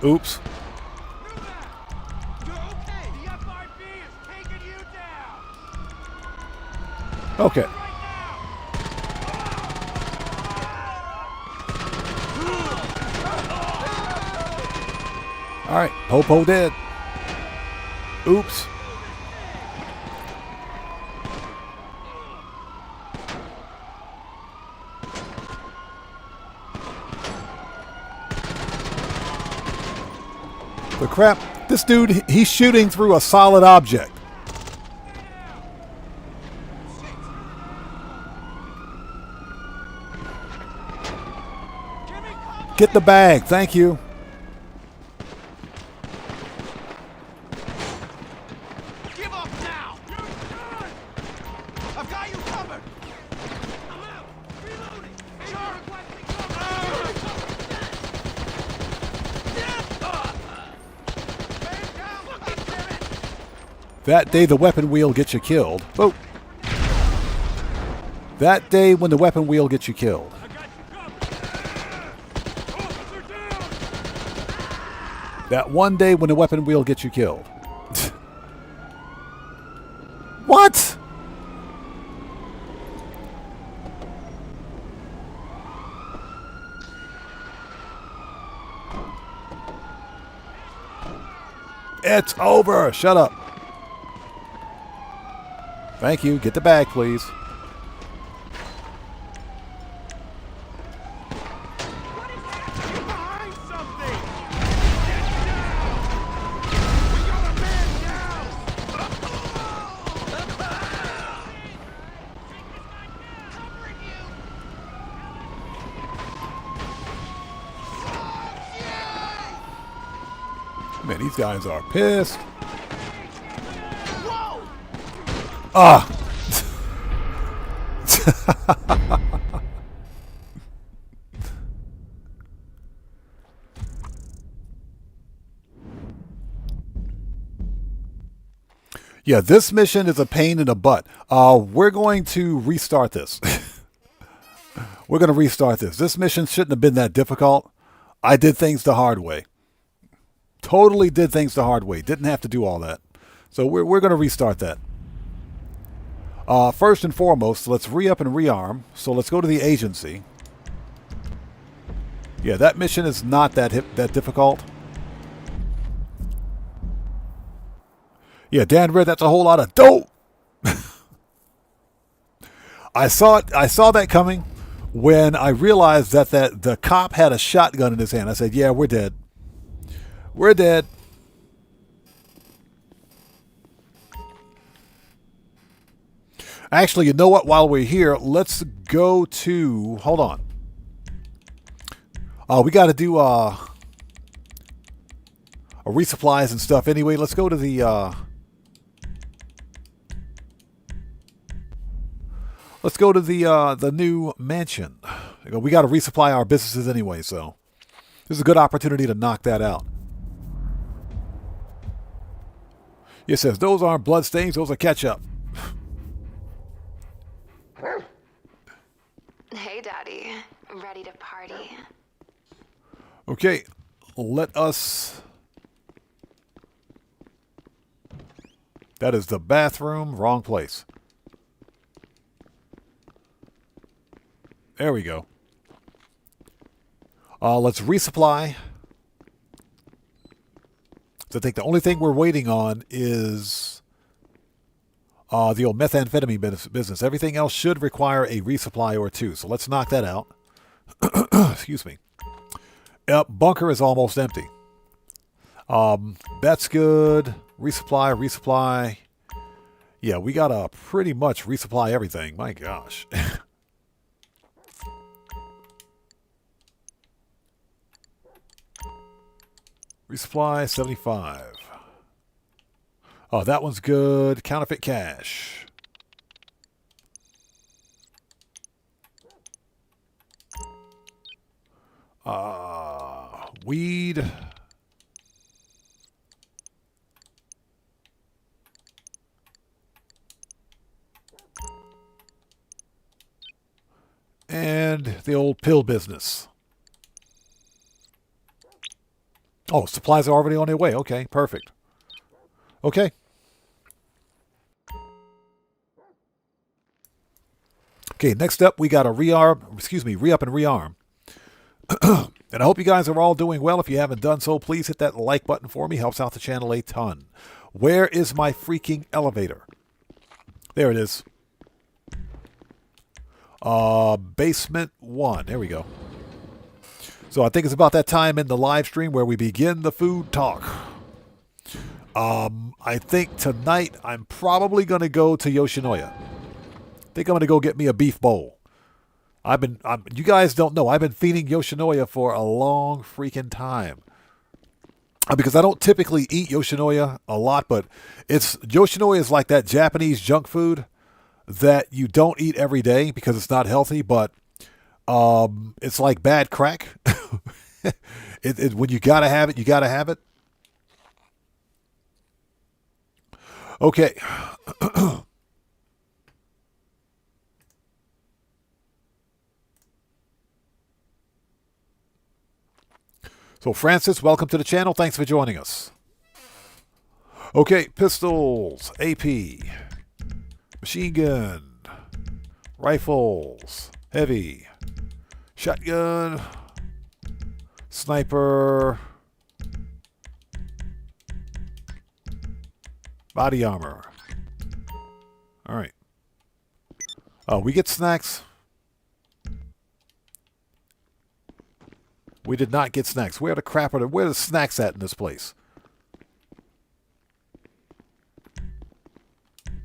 Oops. Okay. All right, Popo dead. Oops. The crap, this dude, he's shooting through a solid object. Get the bag, thank you. Give up now! I've got you covered! I'm out! Reloading! That day the weapon wheel gets you killed. Oh. That day when the weapon wheel gets you killed. That one day when the weapon wheel gets you killed. What? It's over. Shut up. Thank you. Get the bag, please. Man, these guys are pissed. Ah. Yeah, this mission is a pain in the butt. We're going to restart this. We're going to restart this. This mission shouldn't have been that difficult. I did things the hard way. Totally did things the hard way. Didn't have to do all that. So we're going to restart that. First and foremost, let's re-up and rearm. So let's go to the agency. Yeah, that mission is not that difficult. Yeah, Dan Red, that's a whole lot of dope. I saw that coming when I realized that the cop had a shotgun in his hand. I said, yeah, we're dead. We're dead. Actually, you know what? While we're here, let's go to... Hold on. We got to do resupplies and stuff anyway. Let's go to the... Let's go to the new mansion. We got to resupply our businesses anyway, so this is a good opportunity to knock that out. It says, those aren't blood stains, those are ketchup. Hey, Daddy. Ready to party? Okay, let us... That is the bathroom. Wrong place. There we go. Let's resupply. So I think the only thing we're waiting on is the old methamphetamine business. Everything else should require a resupply or two. So let's knock that out. Excuse me. Yep, bunker is almost empty. That's good. Resupply. Yeah, we gotta pretty much resupply everything. My gosh. Resupply 75. Oh, that one's good. Counterfeit cash. Weed. And the old pill business. Oh, supplies are already on their way. Okay, perfect. Okay. Okay, next up we got a re-up and rearm. And I hope you guys are all doing well. If you haven't done so, please hit that like button for me. Helps out the channel a ton. Where is my freaking elevator? There it is. Basement 1. There we go. So I think it's about that time in the live stream where we begin the food talk. I think tonight I'm probably going to go to Yoshinoya. I think I'm going to go get me a beef bowl. You guys don't know, I've been feeding Yoshinoya for a long freaking time. Because I don't typically eat Yoshinoya a lot, but Yoshinoya is like that Japanese junk food that you don't eat every day because it's not healthy, but it's like bad crack. When you gotta have it, you gotta have it. Okay. So Francis, welcome to the channel. Thanks for joining us. Okay, pistols, AP, machine gun, rifles, heavy, shotgun, sniper, body armor. All right. We get snacks. We did not get snacks. Where the snacks at in this place?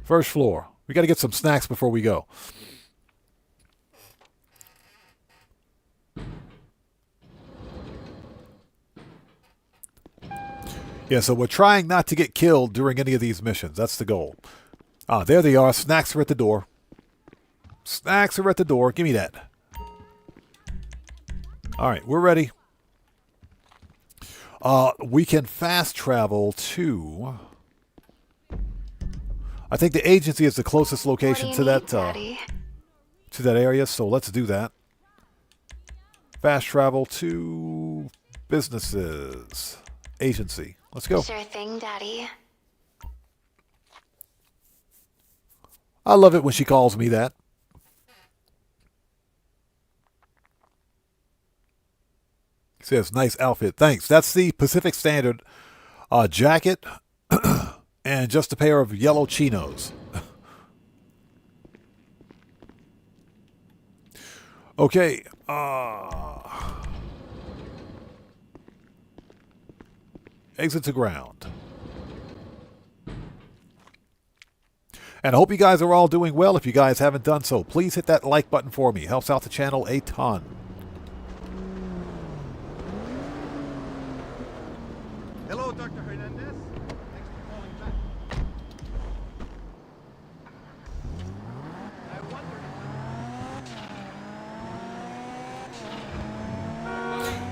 First floor. We got to get some snacks before we go. Yeah, so we're trying not to get killed during any of these missions. That's the goal. There they are. Snacks are at the door. Snacks are at the door. Give me that. All right, we're ready. We can fast travel to... I think the agency is the closest location to that area, so let's do that. Fast travel to businesses. Agency. Let's go. Sure thing, Daddy. I love it when she calls me that. Says, nice outfit. Thanks. That's the Pacific Standard jacket and just a pair of yellow chinos. Okay. Exit to ground. And I hope you guys are all doing well. If you guys haven't done so, please hit that like button for me. Helps out the channel a ton. Hello, Dr. Hernandez. Thanks for calling back.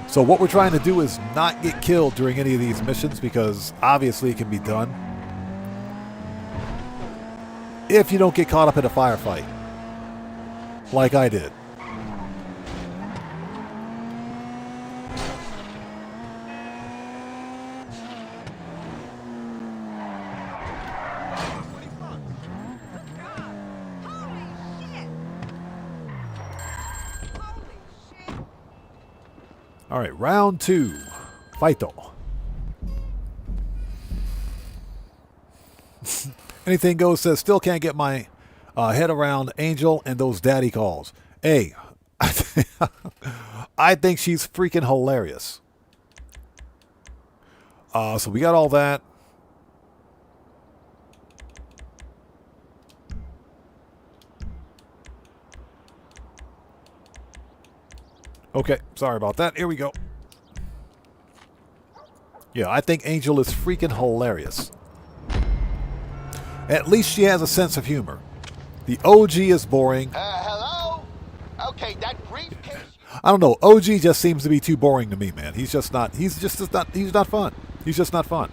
So what we're trying to do is not get killed during any of these missions because obviously it can be done if you don't get caught up in a firefight like I did. All right, round 2. Fighto. Anything goes says, still can't get my head around Angel and those daddy calls. Hey, I think she's freaking hilarious. So we got all that. Okay, sorry about that. Here we go. Yeah, I think Angel is freaking hilarious. At least she has a sense of humor. The OG is boring. Hello? Okay, that briefcase... I don't know. OG just seems to be too boring to me, man. He's not fun. He's just not fun.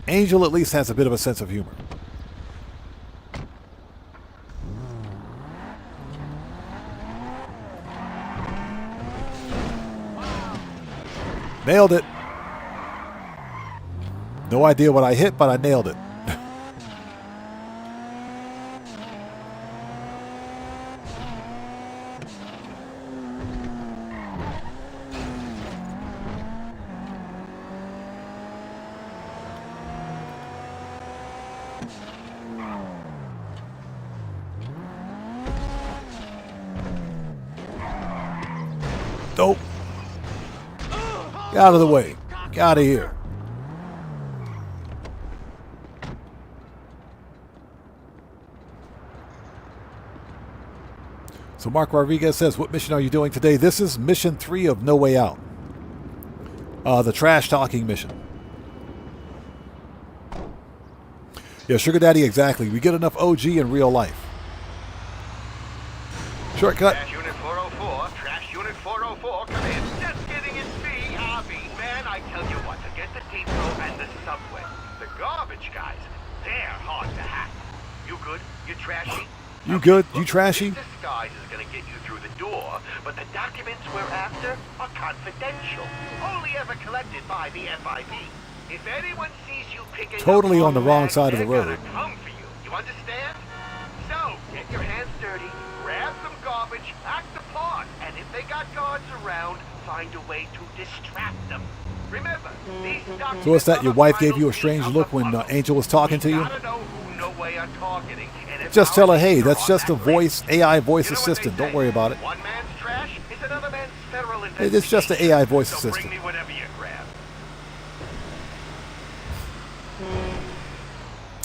Angel at least has a bit of a sense of humor. Nailed it. No idea what I hit, but I nailed it. Nope. Get out of the way. Get out of here. So Mark Rodriguez says, what mission are you doing today? This is mission 3 of No Way Out. The trash talking mission. Yeah, Sugar Daddy, exactly. We get enough OG in real life. Shortcut. Trash Unit 404, Trash Unit 404, come in. Just getting in CRB. Man, I tell you what, forget the depot and the subway. The garbage guys, they're hard to hack. You good? You trashy? You good? You trashy? This disguise is gonna get you through the door, but the documents we're after are confidential. Only ever collected by the FIB. If anyone sees you picking Totally up on the wrong bags, side of the they're road. gonna come for you. You understand? So, get your hands dirty, grab some garbage, act the part, and if they got guards around, find a way to distract them. Remember, these documents So what's that? are Your the wife final gave you a piece strange of look the when puzzle. Angel was talking to you? Gotta know who no way are targeting, and if Just tell her, our hey, leads that's are just a on that voice, list, AI voice you know what they assistant. Don't say, worry about it. one man's trash is another man's federal It's just an AI voice so assistant. bring me whatever you grab.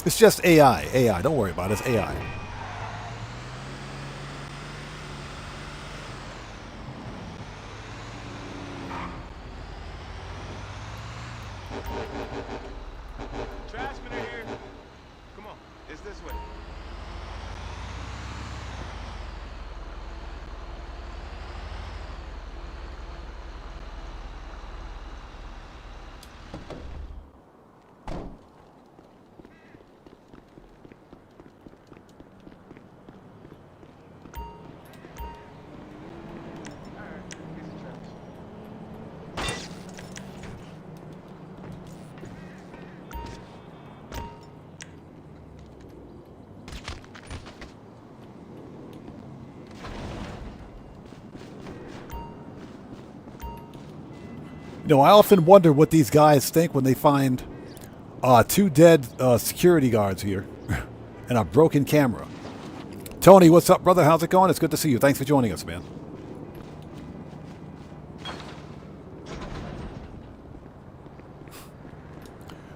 It's just AI. AI. Don't worry about it. It's AI. Trashman are here. Come on, it's this way. You know, I often wonder what these guys think when they find 2 dead security guards here and a broken camera. Tony, what's up, brother? How's it going? It's good to see you. Thanks for joining us, man.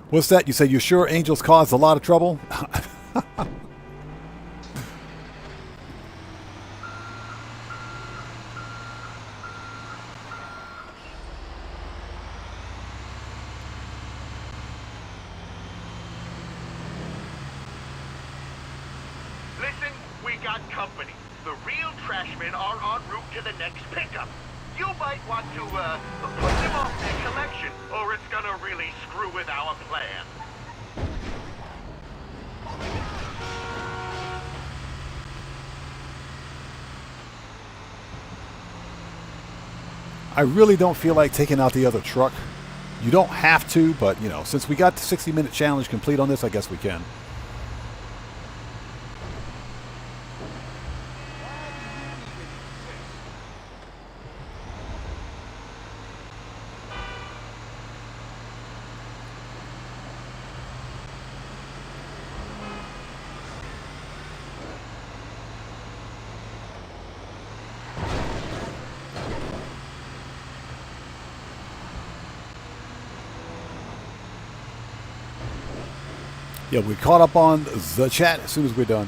What's that? You said you're sure Angels caused a lot of trouble? Listen, we got company. The real trashmen are en route to the next pickup. You might want to, put them off their collection, or it's gonna really screw with our plan. I really don't feel like taking out the other truck. You don't have to, but, you know, since we got the 60-minute challenge complete on this, I guess we can. Yeah, we caught up on the chat as soon as we're done.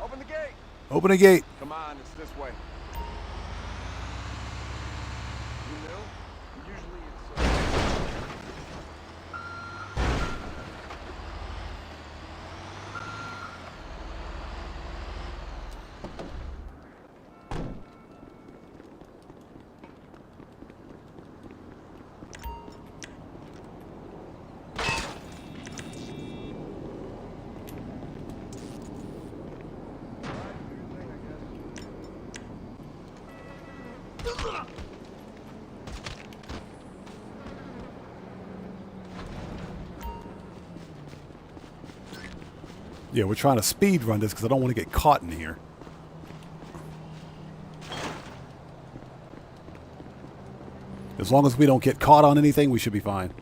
Open the gate. Open the gate. Come on, it's this way. You know, usually it's. Yeah, we're trying to speed run this because I don't want to get caught in here. As long as we don't get caught on anything, we should be fine.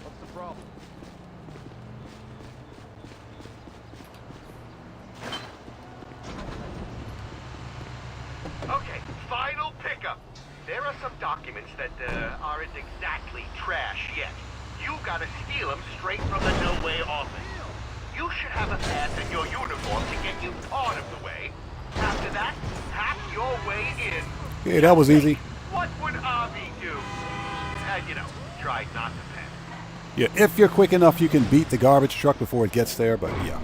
What's the problem? Okay, final pickup. There are some documents that aren't exactly trash yet. You gotta steal them straight from the No Way office. You should have a pass in your uniform to get you part of the way. After that, hack your way in. Okay, that was easy. What would Avi do? You know, try not to panic. Yeah, if you're quick enough, you can beat the garbage truck before it gets there, but yeah.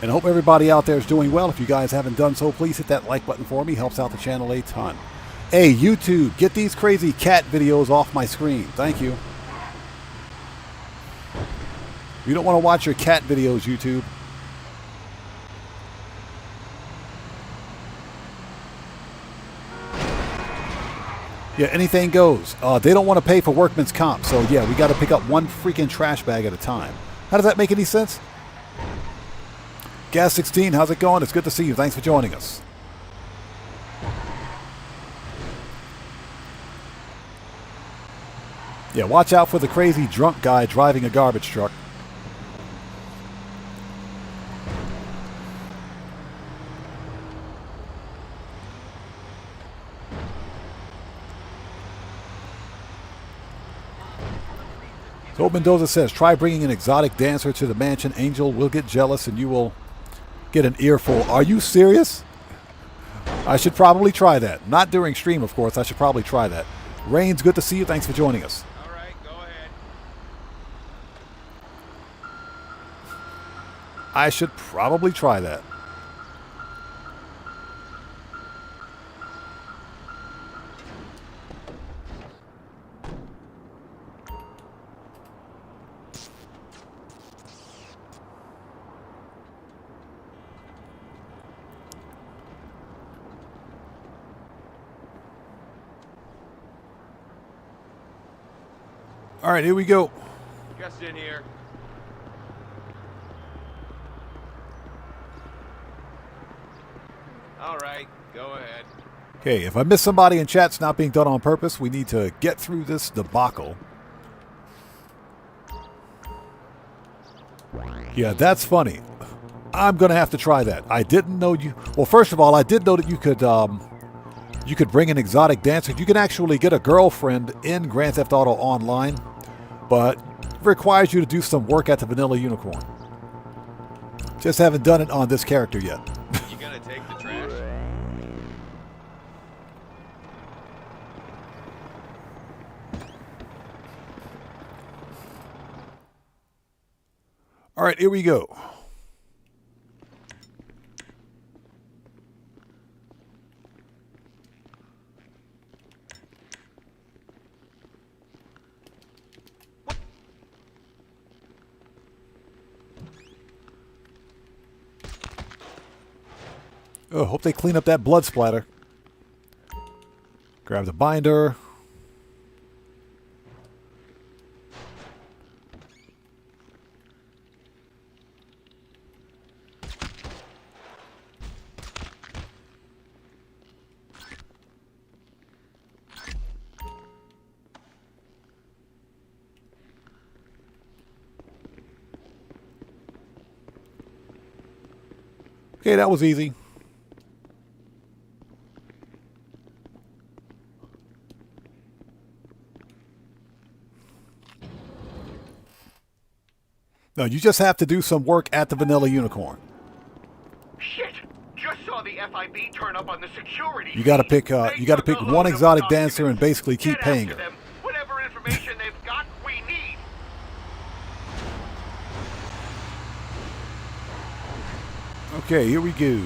And I hope everybody out there is doing well. If you guys haven't done so, please hit that like button for me. Helps out the channel a ton. Hey, YouTube, get these crazy cat videos off my screen. Thank you. You don't want to watch your cat videos, YouTube. Yeah, anything goes. They don't want to pay for workman's comp, so yeah, we got to pick up one freaking trash bag at a time. How does that make any sense? Gas 16, how's it going? It's good to see you. Thanks for joining us. Yeah, watch out for the crazy drunk guy driving a garbage truck. So Mendoza says, try bringing an exotic dancer to the mansion. Angel will get jealous and you will get an earful. Are you serious? I should probably try that. Not during stream, of course. I should probably try that. Rains, good to see you. Thanks for joining us. All right, go ahead. I should probably try that. All right, here we go. Gus in here. All right, go ahead. Okay, if I miss somebody in chat, it's not being done on purpose. We need to get through this debacle. Yeah, that's funny. I'm going to have to try that. I didn't know you... Well, first of all, I did know that you could bring an exotic dancer. You can actually get a girlfriend in Grand Theft Auto Online, but it requires you to do some work at the Vanilla Unicorn. Just haven't done it on this character yet. You gonna take the trash? All right, here we go. Oh, hope they clean up that blood splatter. Grab the binder. Okay, that was easy. No, you just have to do some work at the Vanilla Unicorn. Shit! Just saw the FIB turn up on the security. You got to pick. You got to pick one exotic dancer and basically keep paying her. Them. Whatever information they've got, we need. Okay, here we go.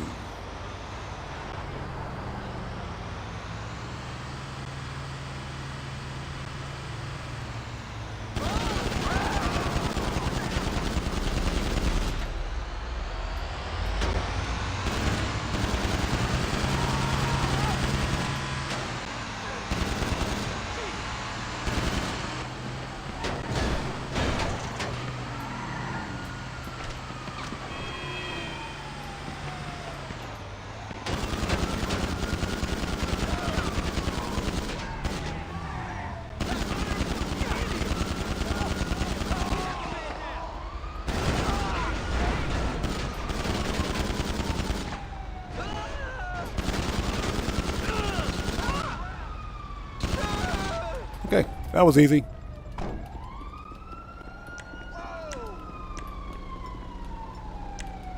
Okay, that was easy.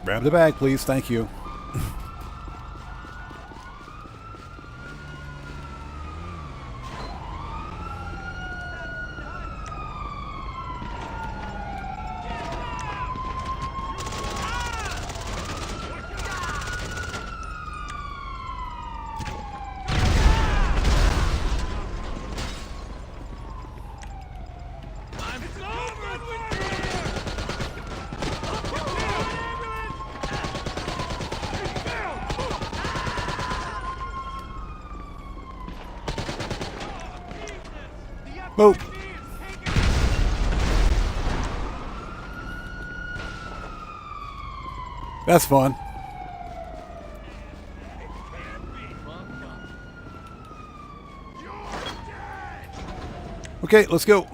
Grab the bag, please. Thank you. Boop. That's fun. Okay, let's go.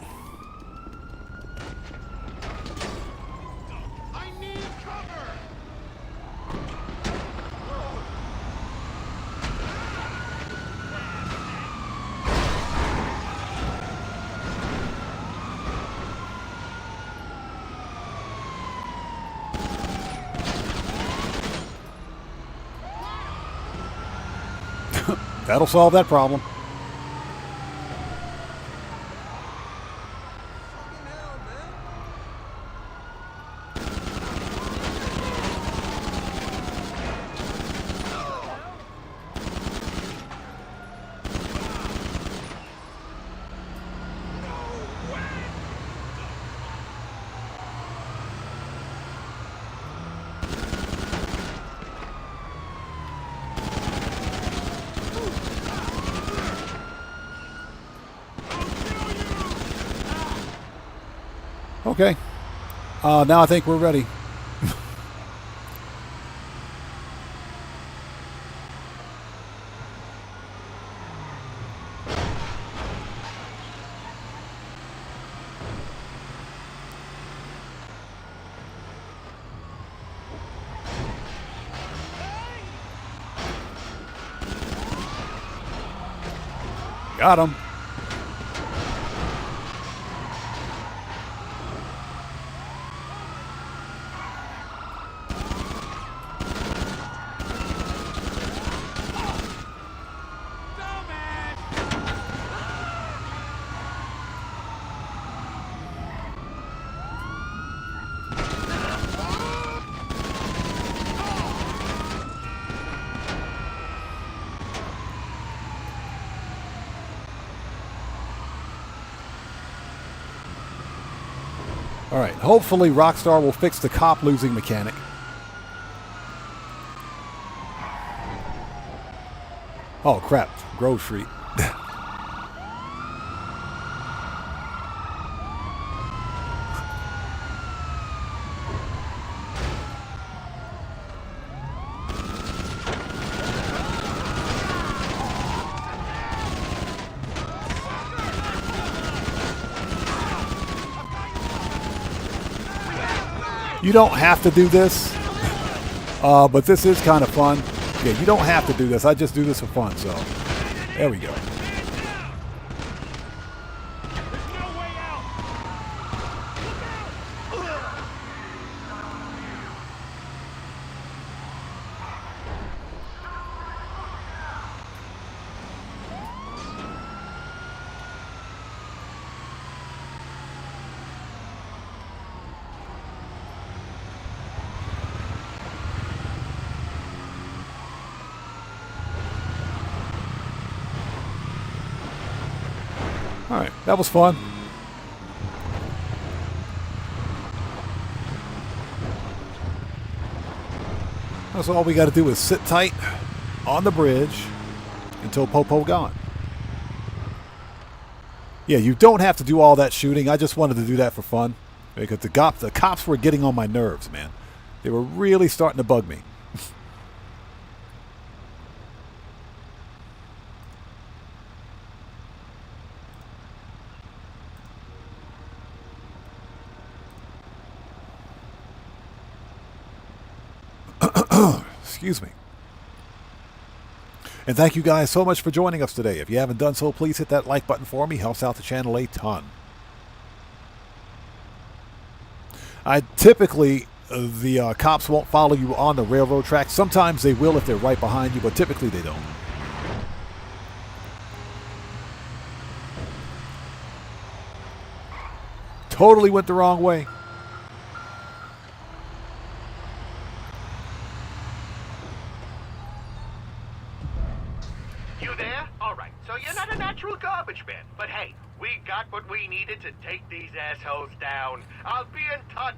That'll solve that problem. Okay. Now I think we're ready. Got him. All right, hopefully Rockstar will fix the cop losing mechanic. Oh, crap. Grove Street. You don't have to do this. But this is kind of fun. Yeah, you don't have to do this. I just do this for fun, so there we go. All right, that was fun. That's all we got to do is sit tight on the bridge until Popo gone. Yeah, you don't have to do all that shooting. I just wanted to do that for fun because the cops were getting on my nerves, man. They were really starting to bug me. Excuse me. And thank you guys so much for joining us today. If you haven't done so, please hit that like button for me. Helps out the channel a ton. I typically, the cops won't follow you on the railroad tracks. Sometimes they will if they're right behind you, but typically they don't. Totally went the wrong way. Garbage man. But hey, we got what we needed to take these assholes down. I'll be in touch.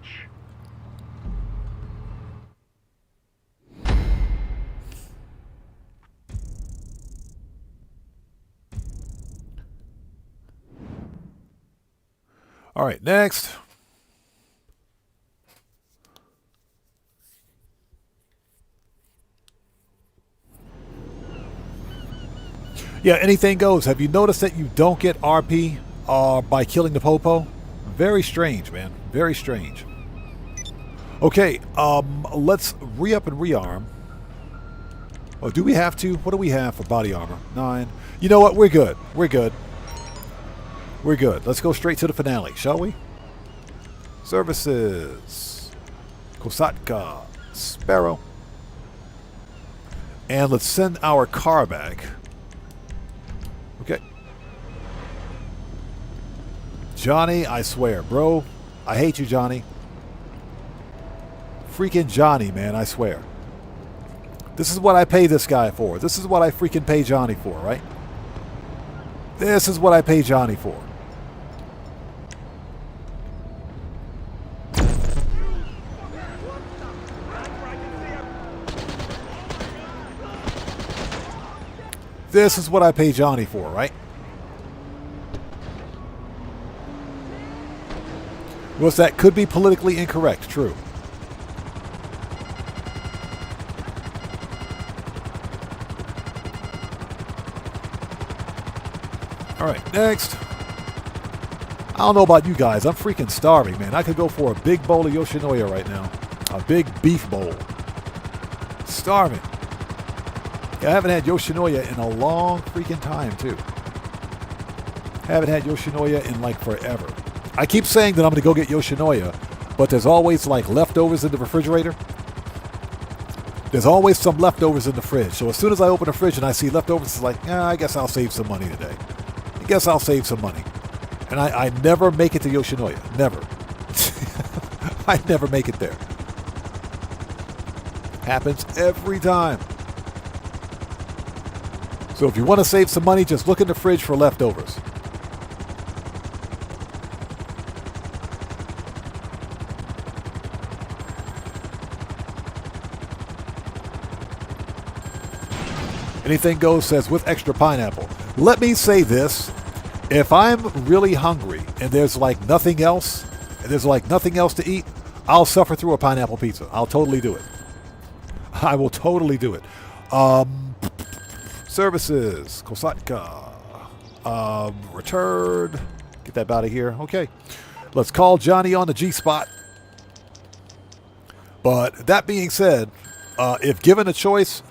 All right, next. Yeah, anything goes. Have you noticed that you don't get RP by killing the Popo? Very strange, man. Very strange. Okay, let's re-up and rearm. Oh, do we have to? What do we have for body armor? 9. You know what? We're good. We're good. We're good. Let's go straight to the finale, shall we? Services. Kosatka. Sparrow. And let's send our car back. Okay. Johnny, I swear, bro. I hate you, Johnny. Freaking Johnny, man, I swear. This is what I pay this guy for. This is what I freaking pay Johnny for, right? This is what I pay Johnny for. This is what I pay Johnny for, right? Well, that could be politically incorrect, true. All right, next. I don't know about you guys. I'm freaking starving, man. I could go for a big bowl of Yoshinoya right now. A big beef bowl. Starving. I haven't had Yoshinoya in a long freaking time, too. Haven't had Yoshinoya in, like, forever. I keep saying that I'm going to go get Yoshinoya, but there's always, like, leftovers in the refrigerator. There's always some leftovers in the fridge. So as soon as I open the fridge and I see leftovers, it's like, I guess I'll save some money today. I guess I'll save some money. And I never make it to Yoshinoya. Never. I never make it there. Happens every time. So if you want to save some money, just look in the fridge for leftovers. Anything goes says with extra pineapple. Let me say this. If I'm really hungry and there's like nothing else, to eat, I'll suffer through a pineapple pizza. I'll totally do it. I will totally do it. Services. Kosatka. Returned. Get that out of here. Okay. Let's call Johnny on the G-spot. But that being said, If given a choice,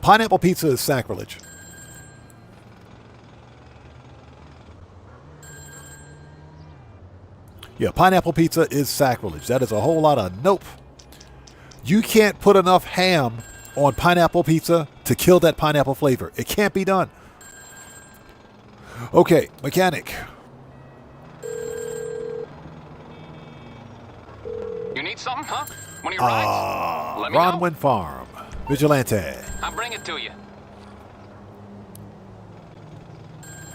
pineapple pizza is sacrilege. Yeah, pineapple pizza is sacrilege. That is a whole lot of nope. You can't put enough ham on pineapple pizza to kill that pineapple flavor. It can't be done. Okay, mechanic. You need something, huh? One of your rides? Let me know. Ronwin Farm. Vigilante. I'll bring it to you.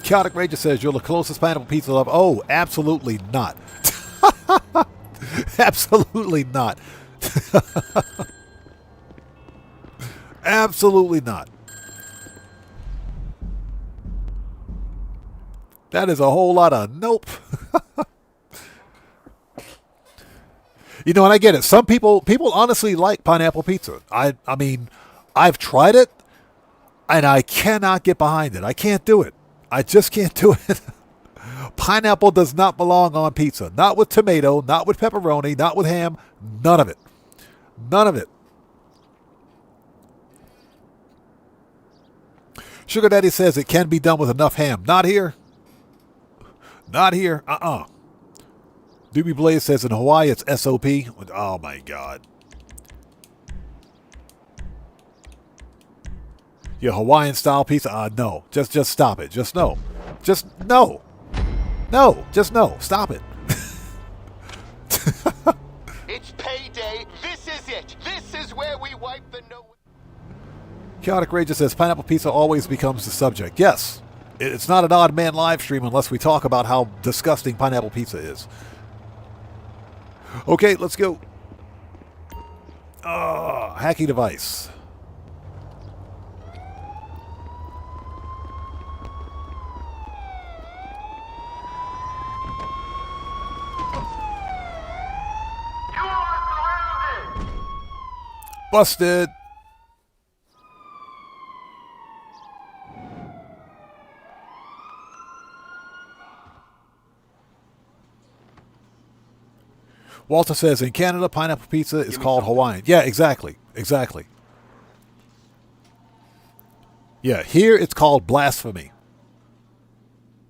Chaotic Ranger says you're the closest pineapple pizza lover. Oh, absolutely not. Absolutely not. Absolutely not. That is a whole lot of nope. You know, and I get it. Some people honestly like pineapple pizza. I mean, I've tried it, and I cannot get behind it. I can't do it. I just can't do it. Pineapple does not belong on pizza. Not with tomato, not with pepperoni, not with ham. None of it. None of it. Sugar Daddy says it can be done with enough ham. Not here. Not here. Doobie Blaze says in Hawaii it's SOP. Oh my God. Your Hawaiian style pizza? No. Just stop it. Just no. Just no. No. Just no. Stop it. It's payday. This is it. This is where we wipe the no. Chaotic Ranger says pineapple pizza always becomes the subject. Yes. It's not an odd man live stream unless we talk about how disgusting pineapple pizza is. Okay, let's go. Hacky device. Busted. Walter says in Canada, pineapple pizza is called Hawaiian. Yeah, exactly. Exactly. Yeah, here it's called blasphemy.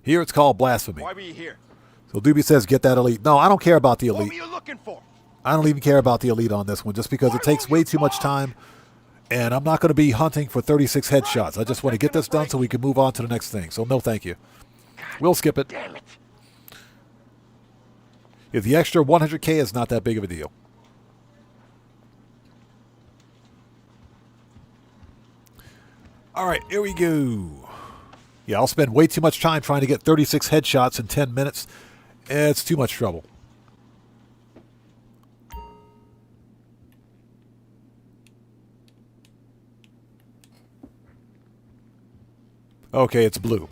Here it's called blasphemy. Why were you here? So Doobie says get that elite. No, I don't care about the elite. What were you looking for? I don't even care about the elite on this one just because it takes way too much time. And I'm not going to be hunting for 36 headshots. I just want to get this done so we can move on to the next thing. So no thank you. We'll skip it. Damn it. If the extra 100K is not that big of a deal. All right, here we go. Yeah, I'll spend way too much time trying to get 36 headshots in 10 minutes. It's too much trouble. Okay, it's blue.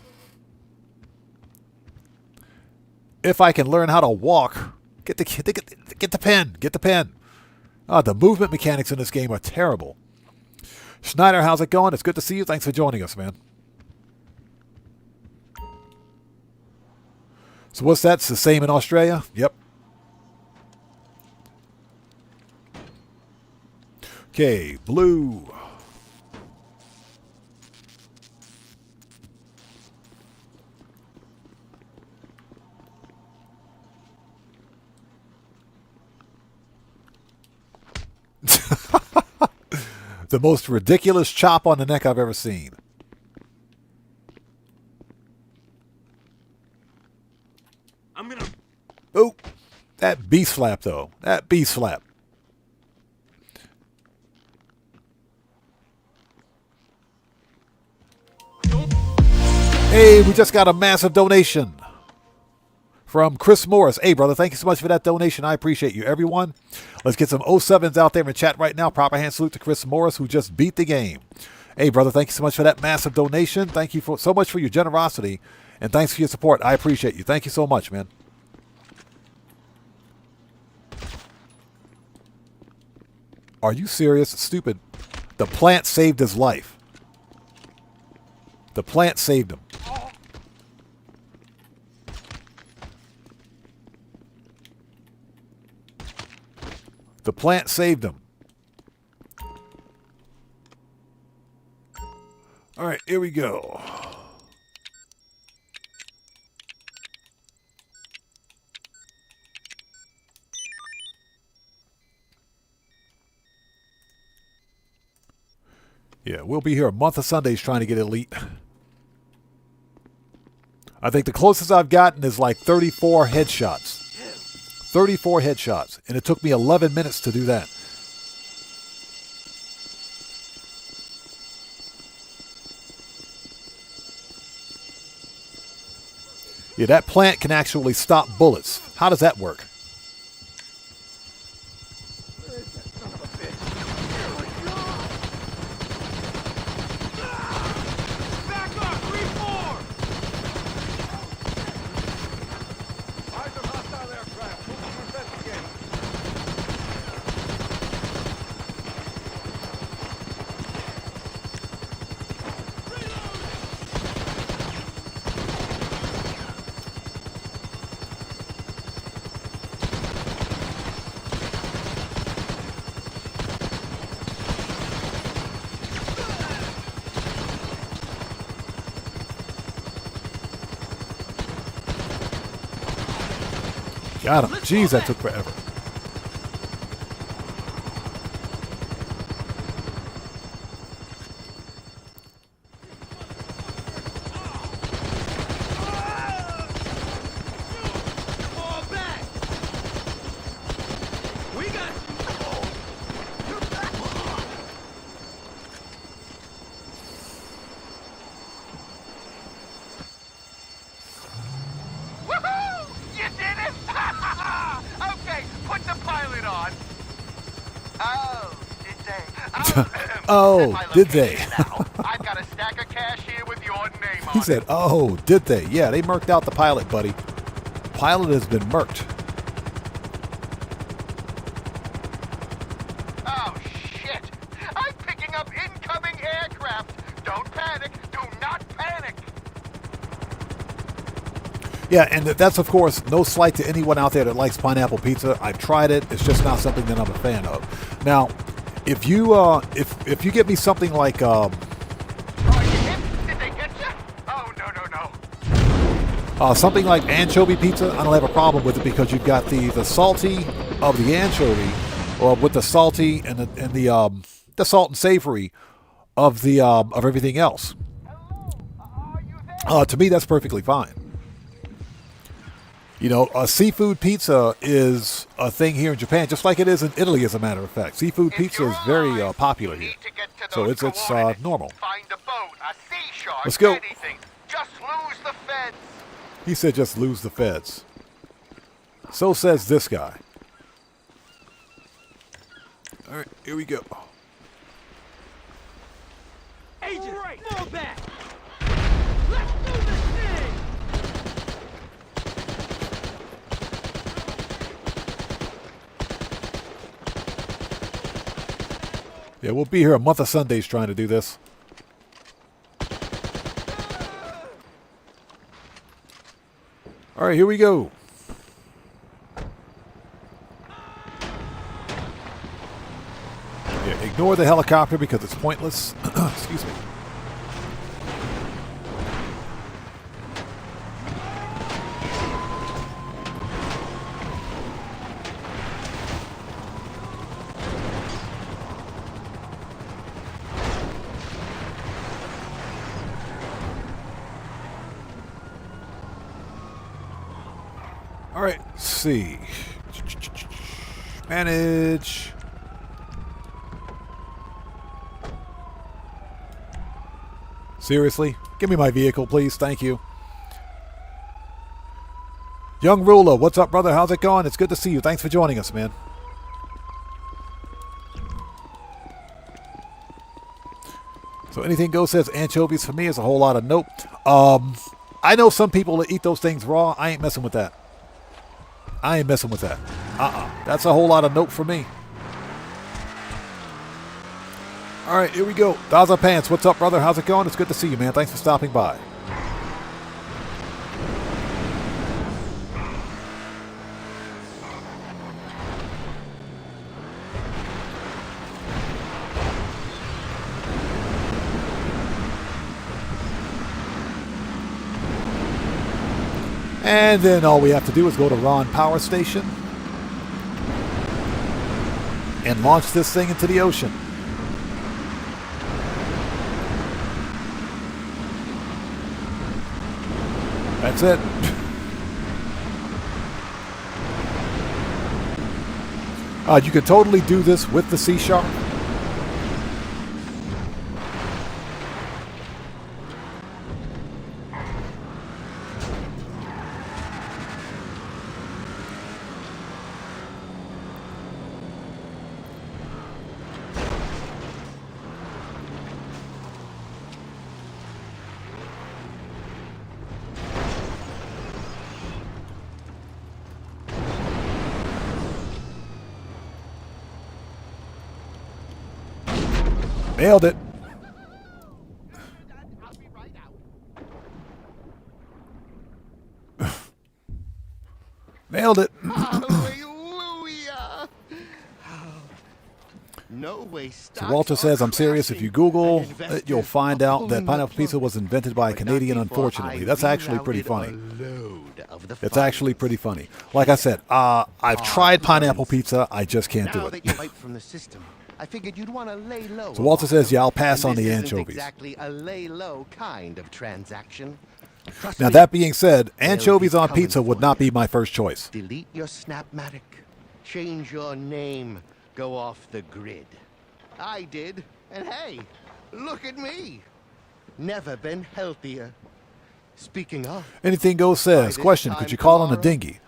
If I can learn how to walk, get the pen. Get the pen. The movement mechanics in this game are terrible. Schneider, how's it going? It's good to see you. Thanks for joining us, man. So what's that? It's the same in Australia? Yep. Okay, blue. The most ridiculous chop on the neck I've ever seen. I'm gonna... Oh, that beast flap, though. That beast flap. Hey, we just got a massive donation from Chris Morris. Hey, brother, thank you so much for that donation. I appreciate you, everyone. Let's get some 07s out there in chat right now. Proper hand salute to Chris Morris, who just beat the game. Hey, brother, thank you so much for that massive donation. Thank you so much for your generosity, and thanks for your support. I appreciate you. Thank you so much, man. Are you serious? Stupid. The plant saved his life. The plant saved him. The plant saved him. All right, here we go. Yeah, we'll be here a month of Sundays trying to get elite. I think the closest I've gotten is like 34 headshots. 34 headshots. And it took me 11 minutes to do that. Yeah, that plant can actually stop bullets. How does that work? Got him. Jeez, that took forever. Oh, did they? I've got a stack of cash here with your name on He said, oh, did they? Yeah, they murked out the pilot, buddy. Pilot has been murked. Oh, shit. I'm picking up incoming aircraft. Don't panic. Do not panic. Yeah, and that's, of course, no slight to anyone out there that likes pineapple pizza. I've tried it. It's just not something that I'm a fan of. Now, if you if you get me something like Did they get you? Oh, no. something like anchovy pizza, I don't have a problem with it because you've got the salty of the anchovy, or with the salty and the salt and savory of the of everything else. To me, that's perfectly fine. You know, a seafood pizza is a thing here in Japan, just like it is in Italy, as a matter of fact. Seafood pizza is very popular here, so it's normal. Find a boat, a sea shark, Let's go. anything. Just lose the feds. He said, "Just lose the feds." So says this guy. All right, here we go. Agent, fall back. Let's do this thing. Yeah, we'll be here a month of Sundays trying to do this. All right, here we go. Yeah, ignore the helicopter because it's pointless. Excuse me. All right, let's see. Manage. Seriously? Give me my vehicle, please. Thank you. Young Ruler, what's up, brother? How's it going? It's good to see you. Thanks for joining us, man. So anything goes says anchovies for me is a whole lot of nope. I know some people that eat those things raw. I ain't messing with that. I ain't messing with that. That's a whole lot of nope for me. All right, here we go. Daza Pants, what's up, brother? How's it going? It's good to see you, man. Thanks for stopping by. And then all we have to do is go to Ron Power Station and launch this thing into the ocean. That's it. You can totally do this with the Sea Shark. Nailed it. Nailed it. Hallelujah. No way. So Walter says, I'm serious. If you Google it, you'll find out that pineapple pizza was invented by a Canadian, unfortunately. That's actually pretty funny. It's actually pretty funny. Like I said, I've tried pineapple pizza. I just can't do it. I figured you'd want to lay low. So Walter says, yeah, I'll pass on the anchovies. Exactly a lay low kind of transaction. Now, that being said, anchovies on pizza would not be my first choice. Delete your Snapmatic. Change your name. Go off the grid. I did. And hey, look at me. Never been healthier. Speaking of... Anything Goes says, question, could you call on a dinghy?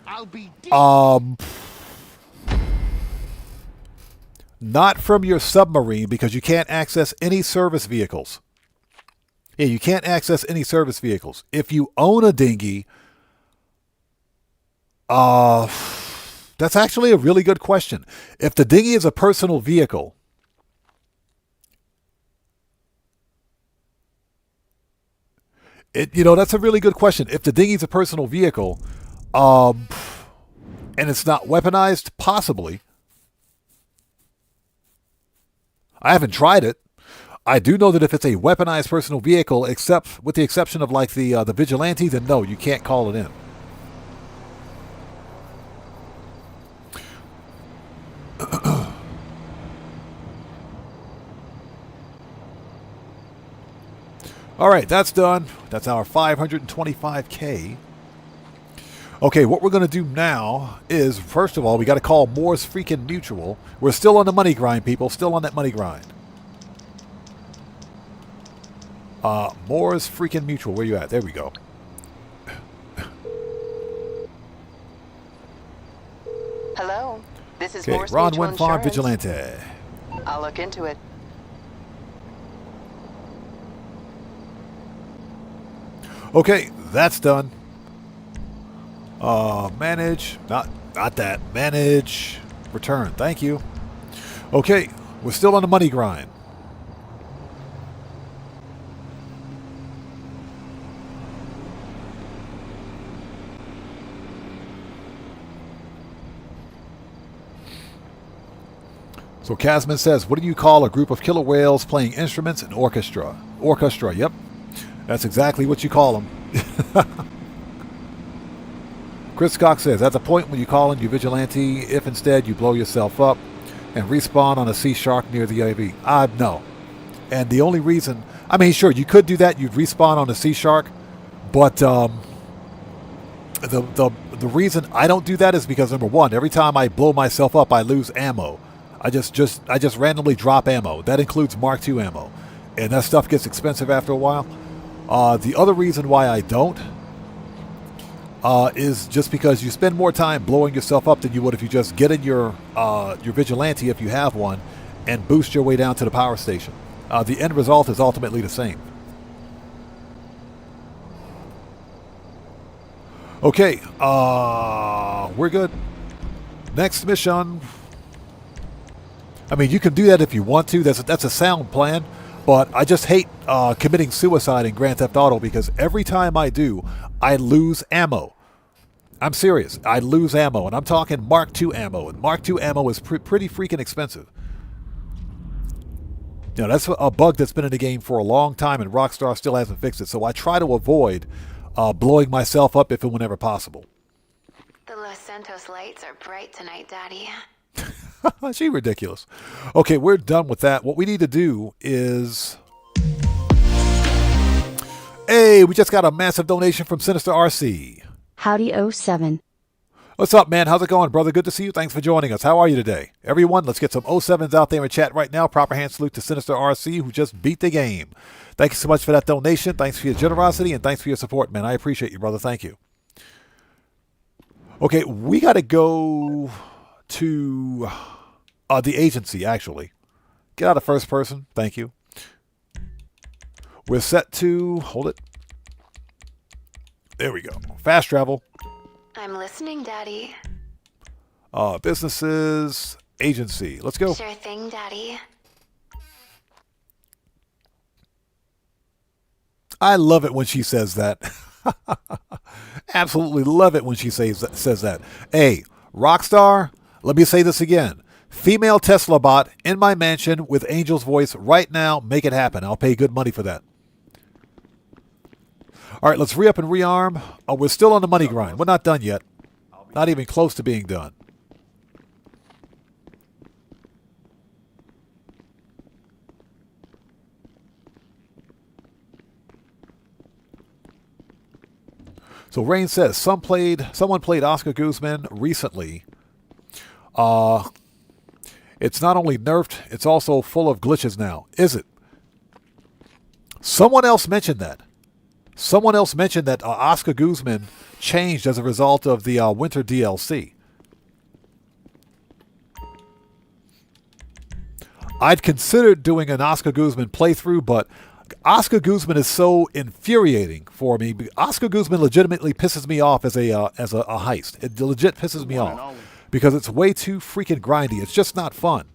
Not from your submarine, because you can't access any service vehicles. Yeah, you can't access any service vehicles. If you own a dinghy, that's actually a really good question. If the dinghy is a personal vehicle, that's a really good question. If the dinghy is a personal vehicle, and it's not weaponized, possibly. I haven't tried it. I do know that if it's a weaponized personal vehicle, except with the exception of like the vigilante, then no, you can't call it in. All right, that's done. That's our 525K. Okay, what we're going to do now is, first of all, we got to call Moore's Freaking Mutual. We're still on the money grind, people. Still on that money grind. Moore's Freaking Mutual. Where you at? There we go. Hello. This is Okay, Moore's Ron Mutual Winfarm, Insurance. Vigilante. I'll look into it. Okay, that's done. Manage. Not that. Manage. Return. Thank you. Okay, we're still on the money grind. So Casman says, what do you call a group of killer whales playing instruments in orchestra? Orchestra, yep. That's exactly what you call them. Chris Cox says, at the point when you call in your vigilante, if instead you blow yourself up and respawn on a sea shark near the AV. No. And the only reason, I mean, sure, you could do that. You'd respawn on a sea shark. But the reason I don't do that is because, number one, every time I blow myself up, I lose ammo. I just randomly drop ammo. That includes Mark II ammo. And that stuff gets expensive after a while. The other reason why I don't is just because you spend more time blowing yourself up than you would if you just get in your vigilante, if you have one, and boost your way down to the power station. The end result is ultimately the same. Okay, we're good. Next mission. I mean, you can do that if you want to. That's a sound plan. But I just hate committing suicide in Grand Theft Auto because every time I do, I lose ammo. I'm serious. I lose ammo, and I'm talking Mark II ammo. And Mark II ammo is pretty freaking expensive. You know, that's a bug that's been in the game for a long time, and Rockstar still hasn't fixed it. So I try to avoid blowing myself up if and whenever possible. The Los Santos lights are bright tonight, Daddy. She ridiculous. Okay, we're done with that. What we need to do is... Hey, we just got a massive donation from Sinister RC. Howdy 07. What's up, man? How's it going, brother? Good to see you. Thanks for joining us. How are you today? Everyone, let's get some 07s out there in chat right now. Proper hand salute to Sinister RC, who just beat the game. Thank you so much for that donation. Thanks for your generosity, and thanks for your support, man. I appreciate you, brother. Thank you. Okay, we got to go to the agency, actually. Get out of first person. Thank you. We're set to... Hold it. There we go. Fast travel. I'm listening, Daddy. Businesses, agency. Let's go. Sure thing, Daddy. I love it when she says that. Absolutely love it when she says that. Hey, Rockstar, let me say this again. Female Tesla bot in my mansion with Angel's voice right now. Make it happen. I'll pay good money for that. All right, let's re-up and rearm. Oh, we're still on the money grind. We're not done yet. Not even close to being done. So Rain says, someone played Oscar Guzman recently. It's not only nerfed, it's also full of glitches now. Is it? Someone else mentioned that. Someone else mentioned that Oscar Guzman changed as a result of the winter DLC. I'd considered doing an Oscar Guzman playthrough, but Oscar Guzman is so infuriating for me. Oscar Guzman legitimately pisses me off as a heist. It legit pisses me off because it's way too freaking grindy. It's just not fun.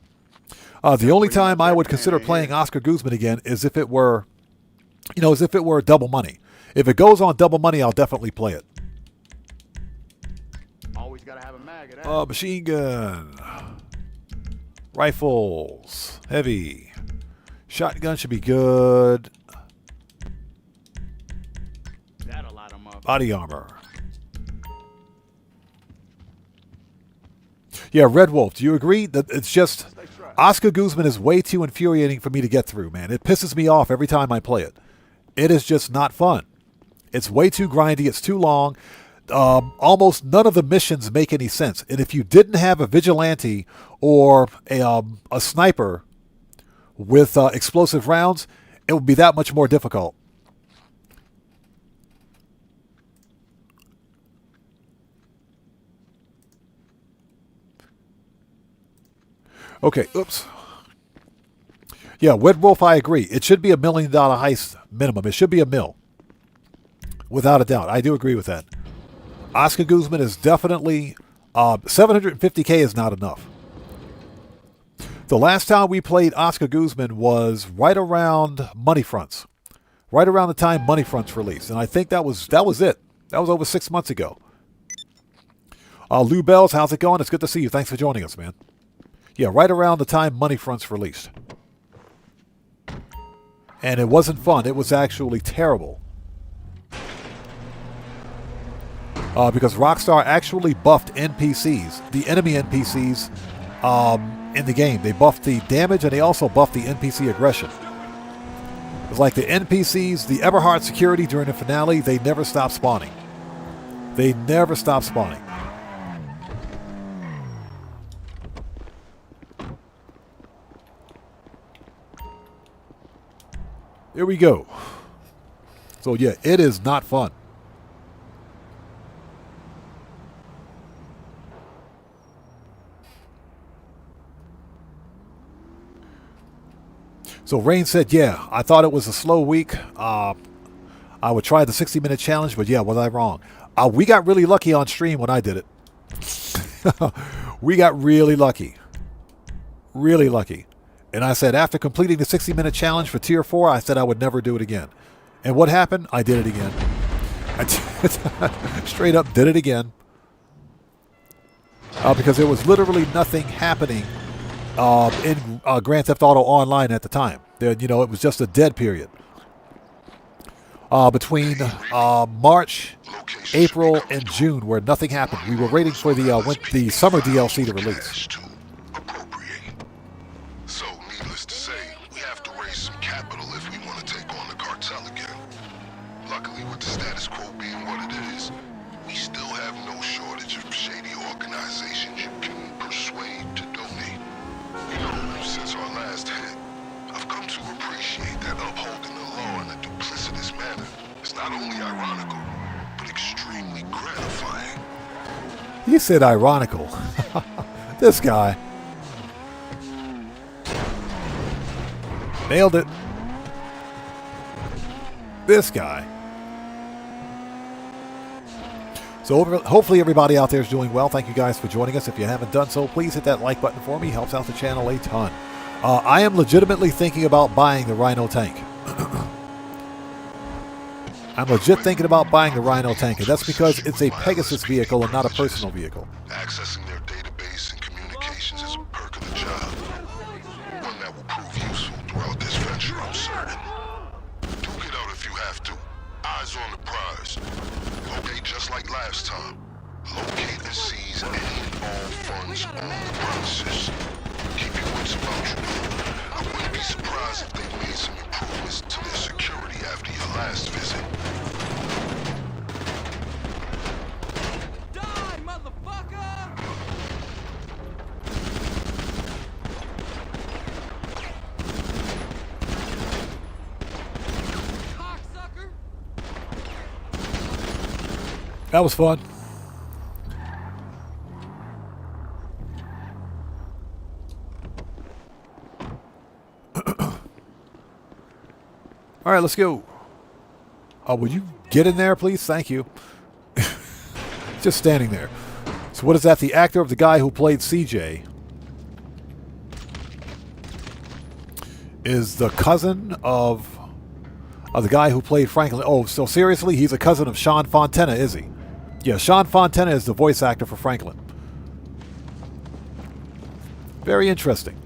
The only time I would consider playing Oscar Guzman again is if it were, double money. If it goes on double money, I'll definitely play it. Always gotta have a mag of that. Machine gun, rifles, heavy. Shotgun should be good. That'll light 'em up. Body armor. Yeah, Red Wolf, do you agree that it's just Oscar Guzman is way too infuriating for me to get through, man. It pisses me off every time I play it. It is just not fun. It's way too grindy. It's too long. Almost none of the missions make any sense. And if you didn't have a vigilante or a sniper with explosive rounds, it would be that much more difficult. Okay, oops. Yeah, Red Wolf, I agree. It should be $1 million heist minimum. It should be $1 million. Without a doubt. I do agree with that. Oscar Guzman is definitely... 750K is not enough. The last time we played Oscar Guzman was right around Money Fronts. Right around the time Money Fronts released. And I think that was it. That was over 6 months ago. Lou Bells, how's it going? It's good to see you. Thanks for joining us, man. Yeah, right around the time Money Fronts released. And it wasn't fun. It was actually terrible. Because Rockstar actually buffed NPCs, the enemy NPCs in the game. They buffed the damage and they also buffed the NPC aggression. It's like the NPCs, the Everhard security during the finale, they never stopped spawning. They never stopped spawning. Here we go. So yeah, it is not fun. So Rain said, yeah, I thought it was a slow week. I would try the 60-minute challenge, but yeah, was I wrong? We got really lucky on stream when I did it. We got really lucky. Really lucky. And I said, after completing the 60-minute challenge for Tier 4, I said I would never do it again. And what happened? I did it again. I straight up did it again. Because there was literally nothing happening in Grand Theft Auto Online at the time. There, it was just a dead period. between March, April, and June, where nothing happened. We were waiting for the summer DLC to release. So, needless to say, we have to raise some capital if we want to take on the cartel again. Luckily, with the status quo being what it is, we still have no shortage of shady organizations you can persuade to donate. You know, since our last hit, I've come to appreciate that upholding the law in a duplicitous manner is not only ironical, but extremely gratifying. He said ironical. This guy. Nailed it. This guy. So hopefully everybody out there is doing well. Thank you guys for joining us. If you haven't done so, please hit that like button for me. Helps out the channel a ton. I am legitimately thinking about buying the Rhino tank. I'm legit thinking about buying the Rhino tank, and that's because it's a Pegasus vehicle and not a personal vehicle. Accessing their database and communications is a perk of the job. One that will prove useful throughout this venture, I'm certain. Duke it out if you have to. Eyes on the prize. Okay, just like last time. Locate and seize any and all funds on the premises. Keep your wits about you. I wouldn't be surprised if they made some improvements to their security after your last visit. Die, motherfucker! Cocksucker! That was fun. All right, let's go. Would you get in there, please? Thank you. Just standing there. So what is that? The actor of the guy who played CJ is the cousin of the guy who played Franklin. Oh, so seriously? He's a cousin of Sean Fontana, is he? Yeah, Sean Fontana is the voice actor for Franklin. Very interesting.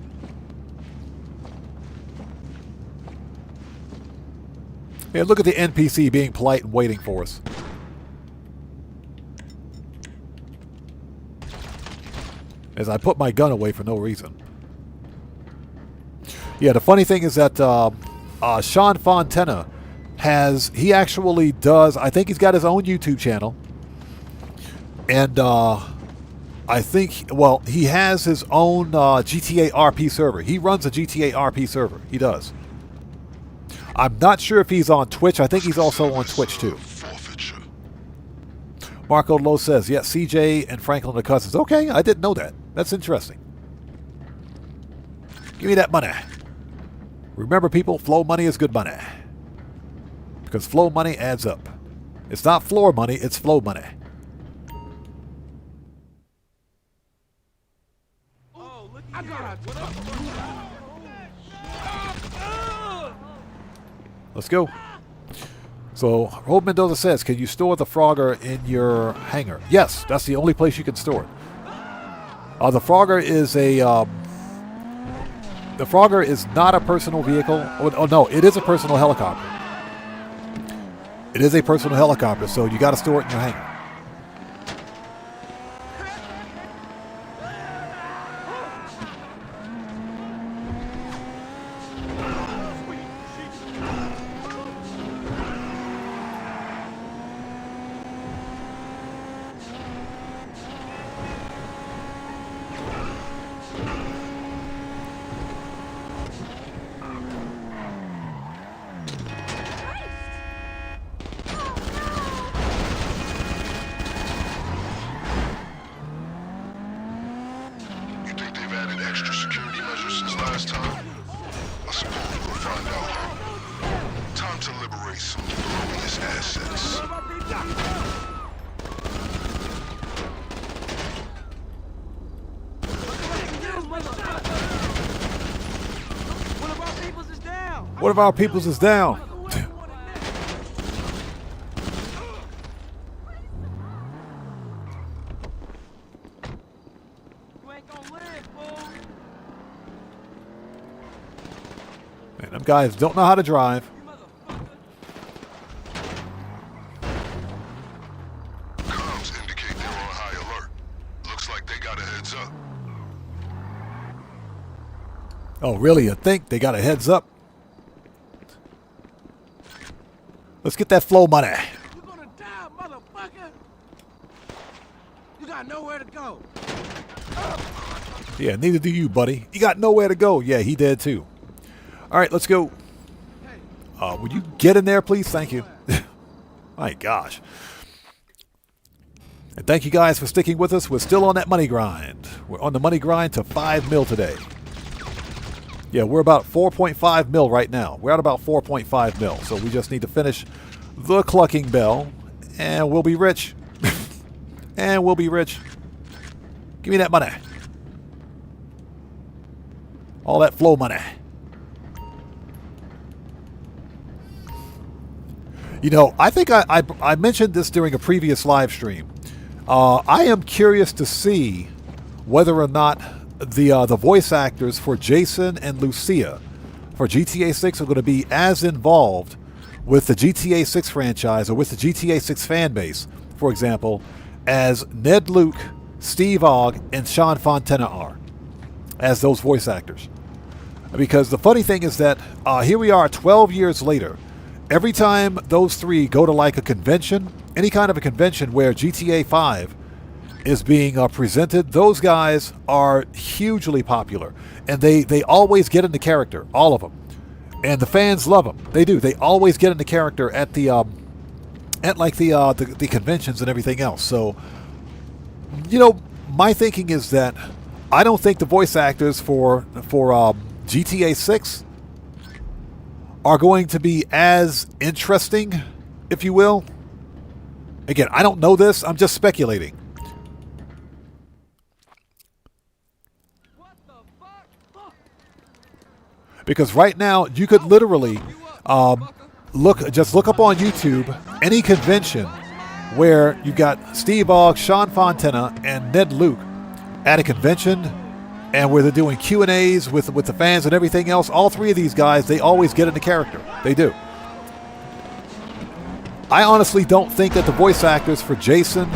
Yeah, look at the NPC being polite and waiting for us. As I put my gun away for no reason. Yeah, the funny thing is that Sean Fontana he actually does, I think he's got his own YouTube channel. And I think, well, he has his own GTA RP server. He runs a GTA RP server. He does. I'm not sure if he's on Twitch. I think he's also on Twitch, too. Marco Lowe says, yeah, CJ and Franklin are cousins. Okay, I didn't know that. That's interesting. Give me that money. Remember, people, flow money is good money. Because flow money adds up. It's not floor money, it's flow money. Let's go. So, Rob Mendoza says, can you store the Frogger in your hangar? Yes, that's the only place you can store it. The Frogger is the Frogger is not a personal vehicle. Oh, no, it is a personal helicopter. It is a personal helicopter, so you got to store it in your hangar. One of our peoples is down. Man, them guys don't know how to drive. Oh, really? You think they got a heads up? Let's get that flow money. You're gonna die, motherfucker. You got nowhere to go. Yeah, neither do you, buddy. You got nowhere to go. Yeah, he did too. All right, let's go. Would you get in there, please? Thank you. My gosh. And thank you guys for sticking with us. We're still on that money grind. We're on the money grind to 5 mil today. Yeah, we're about 4.5 mil right now. We're at about 4.5 mil. So we just need to finish the Clucking Bell, and we'll be rich. And we'll be rich. Give me that money. All that flow money. You know, I think I mentioned this during a previous live stream. I am curious to see whether or not the voice actors for Jason and Lucia for GTA 6 are going to be as involved with the GTA 6 franchise or with the GTA 6 fan base, for example, as Ned Luke, Steve Ogg, and Sean Fontana are as those voice actors. Because the funny thing is that here we are 12 years later. Every time those three go to like a convention, any kind of a convention where GTA 5 is being presented, those guys are hugely popular. And they always get into character, all of them. And the fans love them. They do. They always get into character at the conventions and everything else. So, you know, my thinking is that I don't think the voice actors for GTA 6 are going to be as interesting, if you will. Again, I don't know this. I'm just speculating. Because right now, you could literally look up on YouTube any convention where you've got Steve Ogg, Sean Fontana, and Ned Luke at a convention, and where they're doing Q&As with the fans and everything else. All three of these guys, they always get into character. They do. I honestly don't think that the voice actors for Jason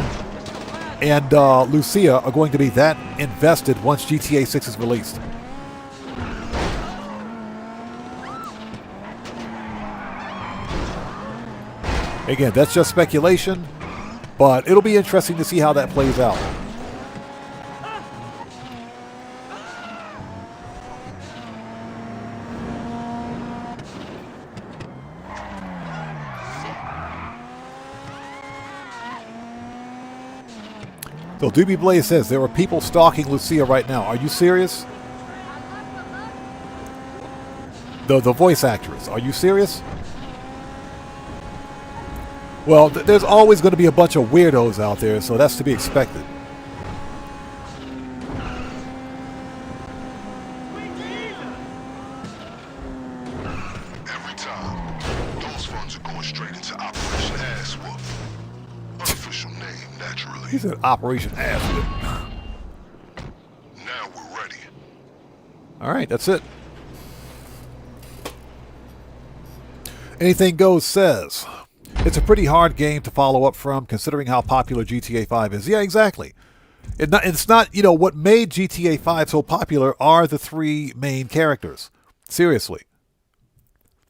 and Lucia are going to be that invested once GTA 6 is released. Again, that's just speculation, but it'll be interesting to see how that plays out. So Doobie Blaze says there are people stalking Lucia right now. Are you serious? The voice actress. Are you serious? Well, there's always going to be a bunch of weirdos out there, so that's to be expected. Every time, those funds are going straight into Operation Ass Whoop. Unofficial name, naturally. He said Operation Ass Whoop. Now we're ready. All right, that's it. Anything Goes says, it's a pretty hard game to follow up from, considering how popular GTA 5 is. Yeah, exactly. It's not, you know, what made GTA 5 so popular are the three main characters. Seriously.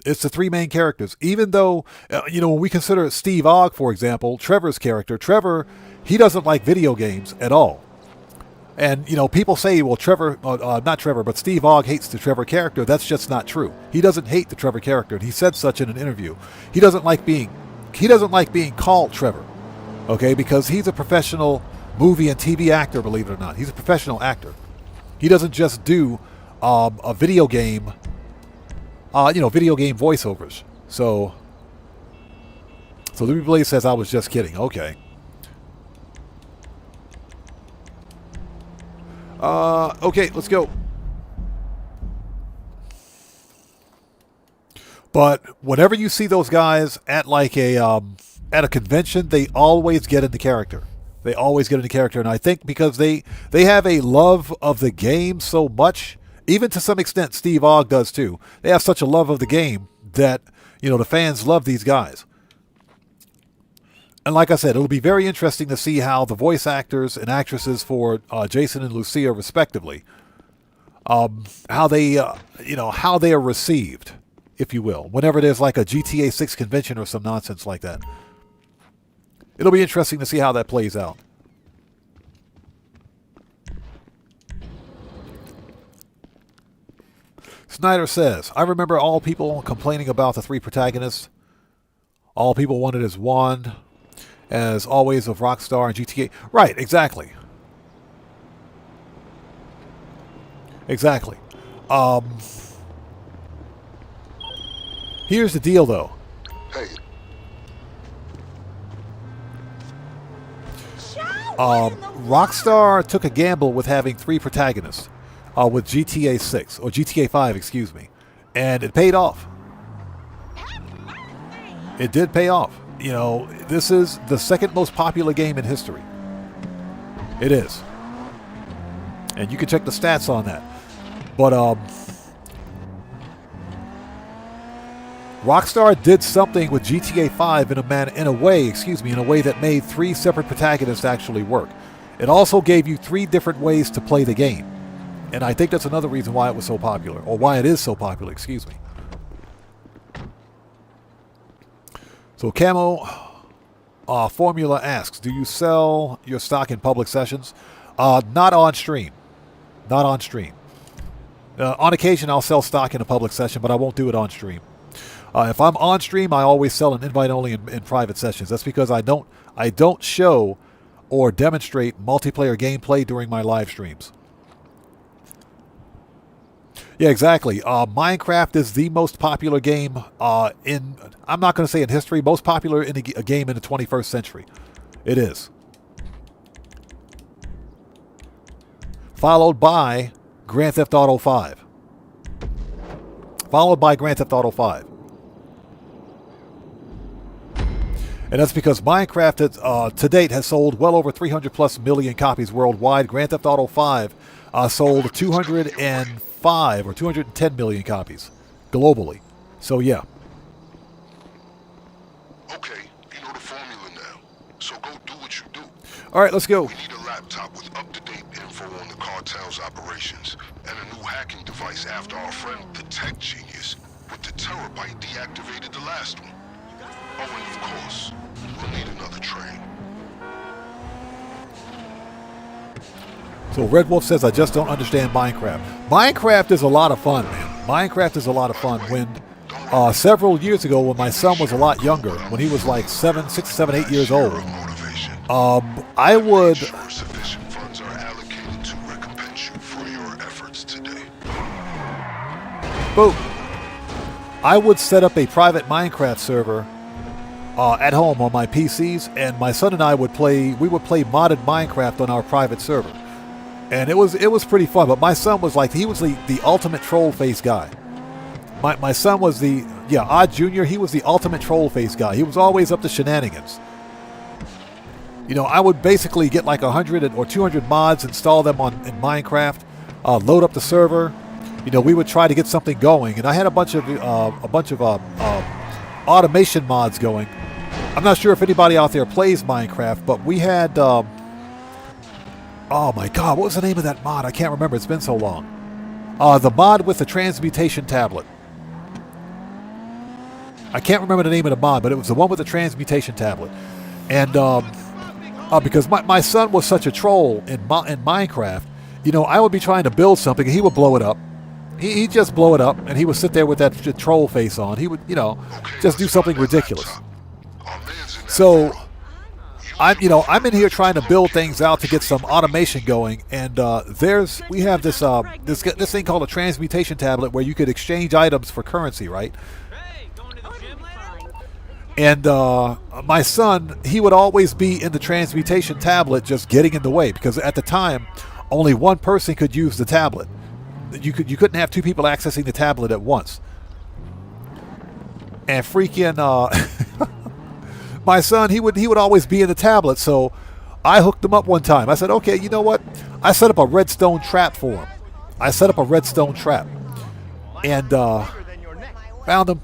It's the three main characters. Even though, you know, when we consider Steve Ogg, for example, Trevor's character, Trevor, he doesn't like video games at all. And, you know, people say, well, Trevor, not Trevor, but Steve Ogg hates the Trevor character. That's just not true. He doesn't hate the Trevor character. And he said such in an interview. He doesn't like being called Trevor, okay, because he's a professional movie and TV actor, believe it or not. He's a professional actor. He doesn't just do a video game, video game voiceovers. So Louis Blaze says I was just kidding. Okay. Okay, let's go. But whenever you see those guys at like at a convention, they always get into character. They always get into character, and I think because they have a love of the game so much, even to some extent Steve Ogg does too. They have such a love of the game that, you know, the fans love these guys. And like I said, it'll be very interesting to see how the voice actors and actresses for Jason and Lucia, respectively, how they, how they are received, if you will, whenever there's like a GTA 6 convention or some nonsense like that. It'll be interesting to see how that plays out. Snyder says, I remember all people complaining about the 3 protagonists. All people wanted is one, as always, of Rockstar and GTA. Right, exactly. Exactly. Here's the deal, though. Hey. Rockstar took a gamble with having 3 protagonists with GTA 6, or GTA 5, excuse me. And it paid off. It did pay off. You know, this is the 2nd most popular game in history. It is. And you can check the stats on that. But Rockstar did something with GTA 5 in a way that made 3 separate protagonists actually work. It also gave you 3 different ways to play the game. And I think that's another reason why it was so popular, or why it is so popular, excuse me. So Camo Formula asks, do you sell your stock in public sessions? Not on stream. Not on stream. On occasion, I'll sell stock in a public session, but I won't do it on stream. If I'm on stream, I always sell an invite only in private sessions. That's because I don't show or demonstrate multiplayer gameplay during my live streams. Yeah, exactly. Minecraft is the most popular game I'm not going to say in history, most popular in a game in the 21st century. It is. Followed by Grand Theft Auto 5. Followed by Grand Theft Auto 5. And that's because Minecraft to date has sold well over 300+ million copies worldwide. Grand Theft Auto 5 sold 205 or 210 million copies globally. So yeah. Okay, you know the formula now. So go do what you do. All right, let's go. We need a laptop with up-to-date info on the cartel's operations and a new hacking device after our friend, the tech genius, with the terabyte deactivated the last one. Oh, and of course, we'll need another train. So Red Wolf says, I just don't understand Minecraft. Minecraft is a lot of fun, man. Minecraft is a lot of fun. When several years ago, when my son was a lot younger, when he was like 6, 7, 8 years old, I would... Sufficient funds are allocated to recompense you for your efforts today. Boom. I would set up a private Minecraft server at home on my PCs, and my son and I would play modded Minecraft on our private server. And it was pretty fun, but my son was like, he was the ultimate troll face guy. My son was Odd Jr., he was the ultimate troll face guy. He was always up to shenanigans. You know, I would basically get like 100 or 200 mods, install them in Minecraft, load up the server. You know, we would try to get something going, and I had a bunch of automation mods going. I'm not sure if anybody out there plays Minecraft, but we had... oh my god, what was the name of that mod? I can't remember, it's been so long. The mod with the transmutation tablet. I can't remember the name of the mod, but it was the one with the transmutation tablet. And because my son was such a troll in Minecraft, you know, I would be trying to build something and he would blow it up. He'd just blow it up and he would sit there with that troll face on. He would, you know, just do something ridiculous. So... I'm in here trying to build things out to get some automation going, and we have this this thing called a transmutation tablet where you could exchange items for currency, right? And my son, he would always be in the transmutation tablet, just getting in the way, because at the time, only one person could use the tablet. You couldn't have 2 people accessing the tablet at once. And freaking. My son, he would always be in the tablet, so I hooked him up one time. I said, okay, you know what? I set up a redstone trap for him. I set up a redstone trap. And found him.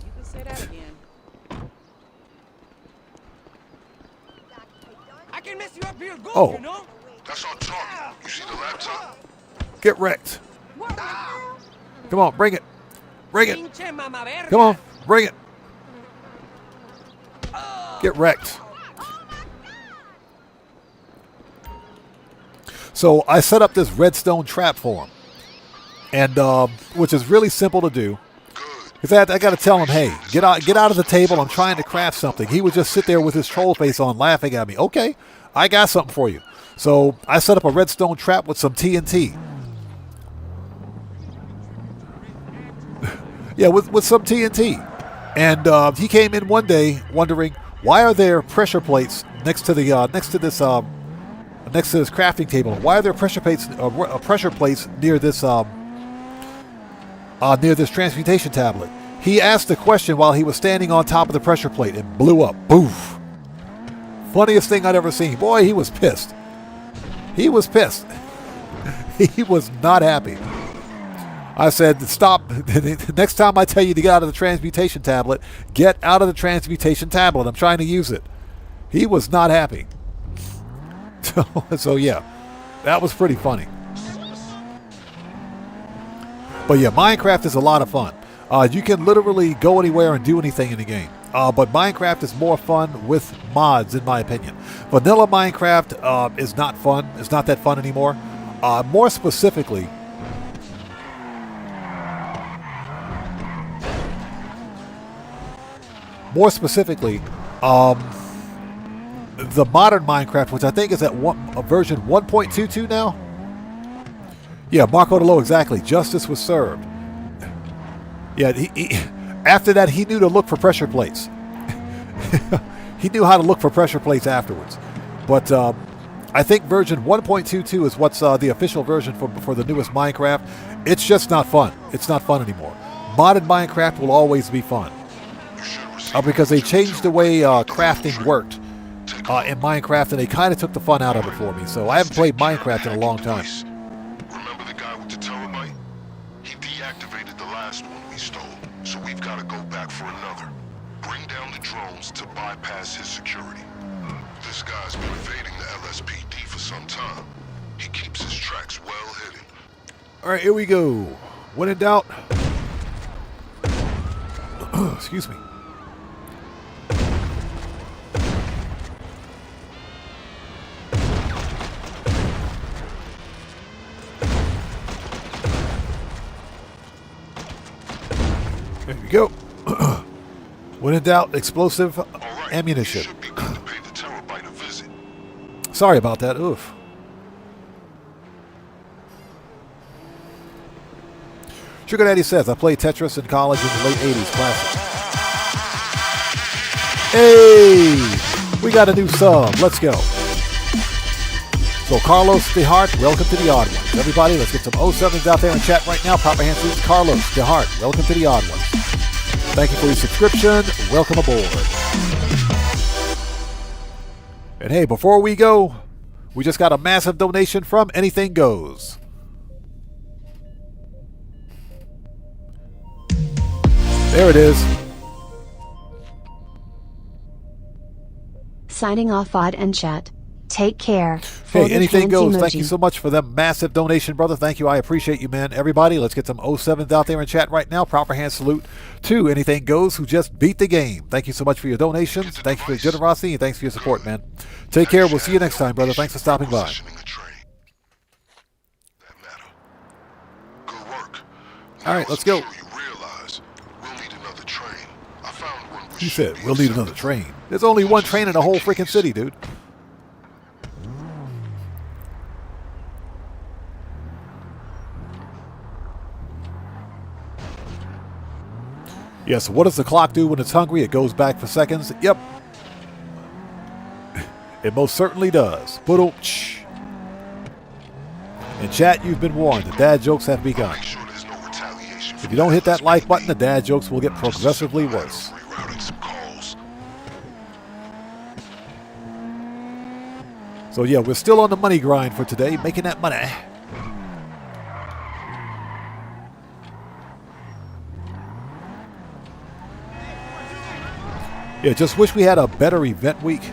Oh. That's our target. You see the laptop? Get wrecked. Come on, bring it. Bring it. Come on, bring it. Get wrecked. So I set up this redstone trap for him, and which is really simple to do. Because I got to tell him, hey, get out of the table. I'm trying to craft something. He would just sit there with his troll face on, laughing at me. Okay, I got something for you. So I set up a redstone trap with some TNT. Yeah, with some TNT. And he came in one day wondering, why are there pressure plates next to this crafting table? Why are there pressure plates near this transmutation tablet? He asked the question while he was standing on top of the pressure plate and blew up. Boof. Funniest thing I'd ever seen. Boy, he was pissed. He was pissed. He was not happy. I said, stop. Next time I tell you to get out of the transmutation tablet, get out of the transmutation tablet. I'm trying to use it. He was not happy. So yeah, that was pretty funny. But yeah, Minecraft is a lot of fun. You can literally go anywhere and do anything in the game. But Minecraft is more fun with mods, in my opinion. Vanilla Minecraft is not fun. It's not that fun anymore. More specifically, the modern Minecraft, which I think is at version 1.22 now. Yeah, Marco DeLo, exactly. Justice was served. Yeah, after that, he knew to look for pressure plates. He knew how to look for pressure plates afterwards. But I think version 1.22 is what's the official version for the newest Minecraft. It's just not fun. It's not fun anymore. Modded Minecraft will always be fun. Because they changed the way crafting worked in Minecraft, and they kind of took the fun out of it for me. So I haven't played Minecraft in a long time. Remember the guy with the terabyte? He deactivated the last one we stole, so we've got to go back for another. Bring down the drones to bypass his security. This guy's been evading the LSPD for some time. He keeps his tracks well hidden. All right, here we go. When in doubt, excuse me. There we go. When in doubt, explosive ammunition. Sorry about that. Oof. Sugar Daddy says, I played Tetris in college in the late 80s. Classic. Hey! We got a new sub. Let's go. So Carlos DeHart, welcome to the Odd Ones. Everybody, let's get some 07s out there in chat right now. Proper hand salutes. Carlos DeHart, welcome to the Odd Ones. Thank you for your subscription. Welcome aboard. And hey, before we go, we just got a massive donation from Anything Goes. There it is. Signing off, Odd and Chat. Take care. Hey, Anything Goes. Thank you so much for that massive donation, brother. Thank you. I appreciate you, man. Everybody, let's get some 07s out there in chat right now. Proper hand salute to Anything Goes, who just beat the game. Thank you so much for your donations. Thank you for your generosity, and thanks for your support, man. Take care. We'll see you next time, brother. Thanks for stopping by. All right, let's go. He said, we'll need another train. There's only one train in the whole freaking city, dude. Yes, what does the clock do when it's hungry? It goes back for seconds. Yep. It most certainly does. In chat, you've been warned. The dad jokes have begun. If you don't hit that like button, the dad jokes will get progressively worse. So yeah, we're still on the money grind for today, making that money. Yeah, just wish we had a better event week.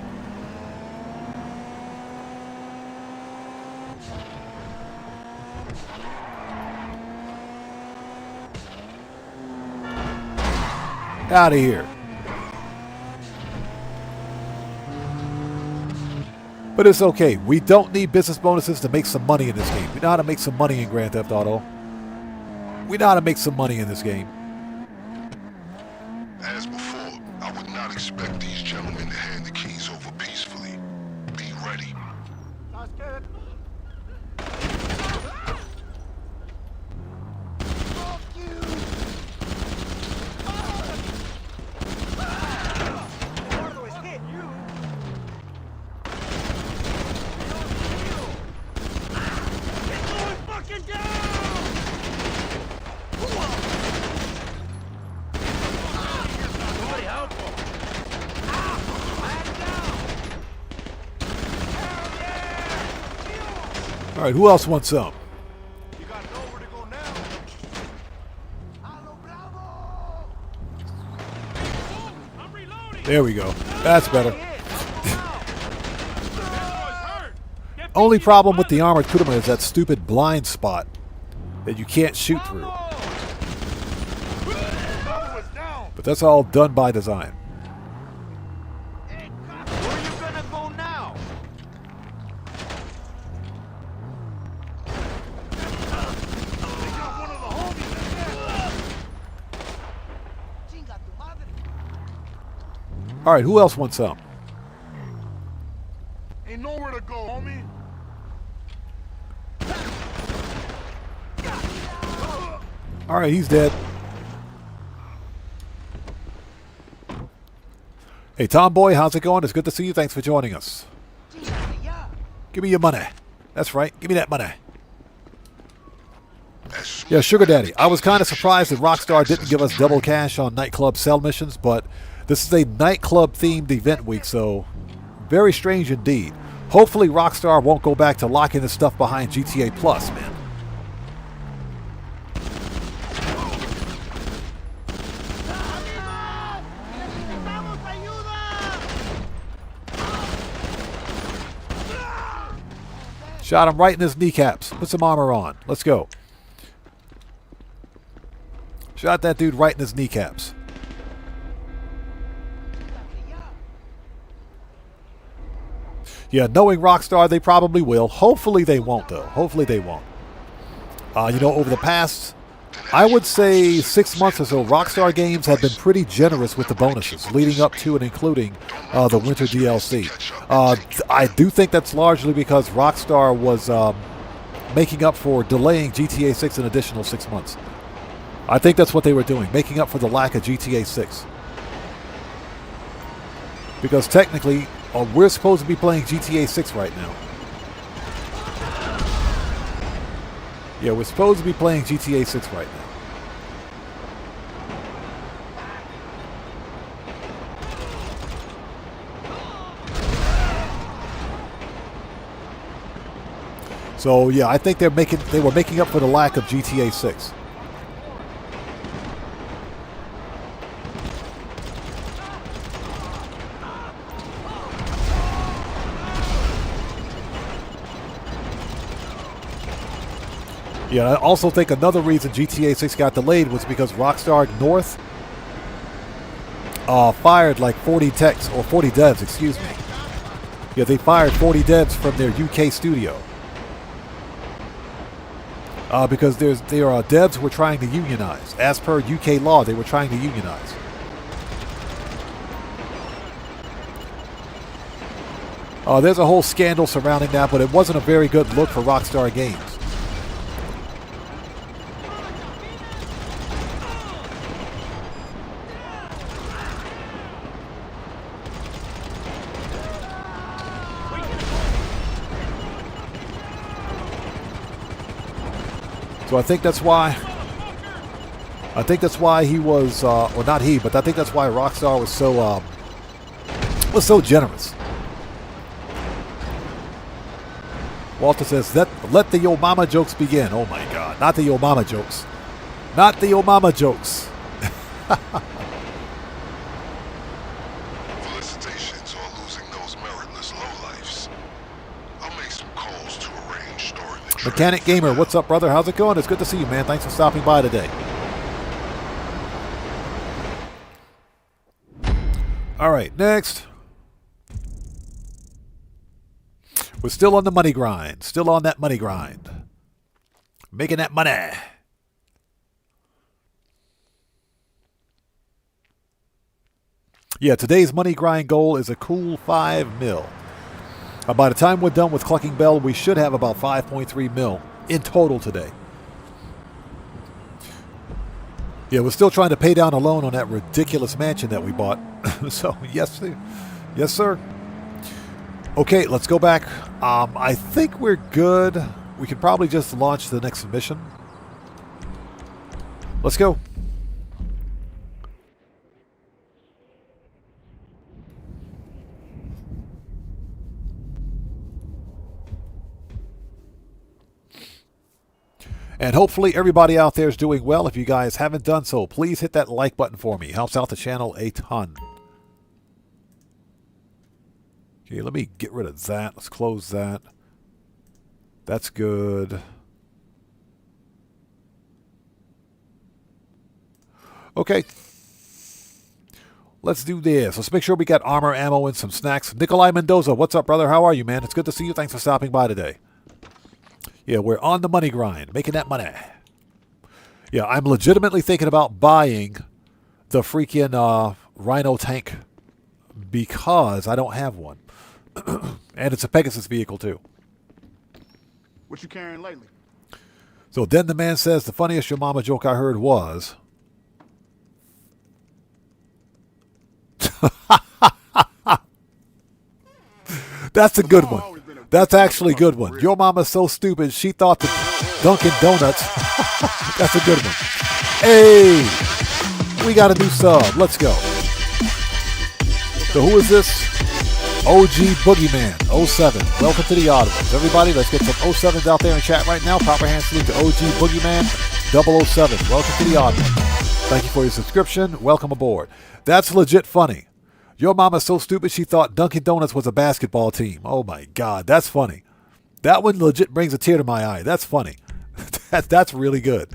Out of here. But it's okay. We don't need business bonuses to make some money in this game. We know how to make some money in Grand Theft Auto. We know how to make some money in this game. As before, I would not expect these gentlemen to hand the keys over peacefully. Be ready. Sounds good. All right, who else wants some? There we go. That's better. Only problem with the armored Kudama is that stupid blind spot that you can't shoot through. But that's all done by design. All right, who else wants some? Ain't nowhere to go, homie. All right, he's dead. Hey, Tomboy, how's it going? It's good to see you. Thanks for joining us. Give me your money. That's right. Give me that money. Yeah, Sugar Daddy. I was kind of surprised that Rockstar didn't give us double cash on Nightclub sell missions, but this is a Nightclub-themed event week, so very strange indeed. Hopefully Rockstar won't go back to locking this stuff behind GTA Plus, man. Shot him right in his kneecaps. Put some armor on. Let's go. Shot that dude right in his kneecaps. Yeah, knowing Rockstar, they probably will. Hopefully they won't, though. Hopefully they won't. You know, over the past, I would say 6 months or so, Rockstar Games have been pretty generous with the bonuses, leading up to and including the Winter DLC. I do think that's largely because Rockstar was making up for delaying GTA 6 an additional 6 months. I think that's what they were doing, making up for the lack of GTA 6. Because technically, we're supposed to be playing GTA 6 right now. Yeah, we're supposed to be playing GTA 6 right now. So yeah, I think they were making up for the lack of GTA 6. Yeah, I also think another reason GTA 6 got delayed was because Rockstar North fired like 40 techs, or 40 devs, excuse me. Yeah, they fired 40 devs from their UK studio. Because there are devs who were trying to unionize. As per UK law, they were trying to unionize. There's a whole scandal surrounding that, but it wasn't a very good look for Rockstar Games. So I think that's why he was, or not he, but I think that's why Rockstar was so generous. Walter says, let the Yo Mama jokes begin. Oh my God, not the Yo Mama jokes. Not the Yo Mama jokes. Felicitations on losing those meritless lowlifes. I'll make some calls to arrange storing the Mechanic Gamer, what's up, brother? How's it going? It's good to see you, man. Thanks for stopping by today. All right, next. We're still on the money grind. Still on that money grind. Making that money. Yeah, today's money grind goal is a cool 5 mil. By the time we're done with Clucking Bell, we should have about 5.3 mil in total today. Yeah, we're still trying to pay down a loan on that ridiculous mansion that we bought. So, yes, sir. Yes, sir. Okay, let's go back. I think we're good. We could probably just launch the next mission. Let's go. And hopefully everybody out there is doing well. If you guys haven't done so, please hit that like button for me. It helps out the channel a ton. Okay, let me get rid of that. Let's close that. That's good. Okay. Let's do this. Let's make sure we got armor, ammo, and some snacks. Nikolai Mendoza, what's up, brother? How are you, man? It's good to see you. Thanks for stopping by today. Yeah, we're on the money grind, making that money. Yeah, I'm legitimately thinking about buying the freaking Rhino tank because I don't have one. And it's a Pegasus vehicle, too. What you carrying lately? So then the man says the funniest your mama joke I heard was... That's a good one. That's actually a good one. Your mama's so stupid, she thought the Dunkin' Donuts. That's a good one. Hey, we got a new sub. Let's go. So who is this? OG Boogeyman 07. Welcome to the Odd Ones. Everybody, let's get some 07s out there in chat right now. Proper hand salute to OG Boogeyman 007. Welcome to the Odd Ones. Thank you for your subscription. Welcome aboard. That's legit funny. Your mama's so stupid she thought Dunkin' Donuts was a basketball team. Oh my God, that's funny. That one legit brings a tear to my eye. That's funny. That's really good.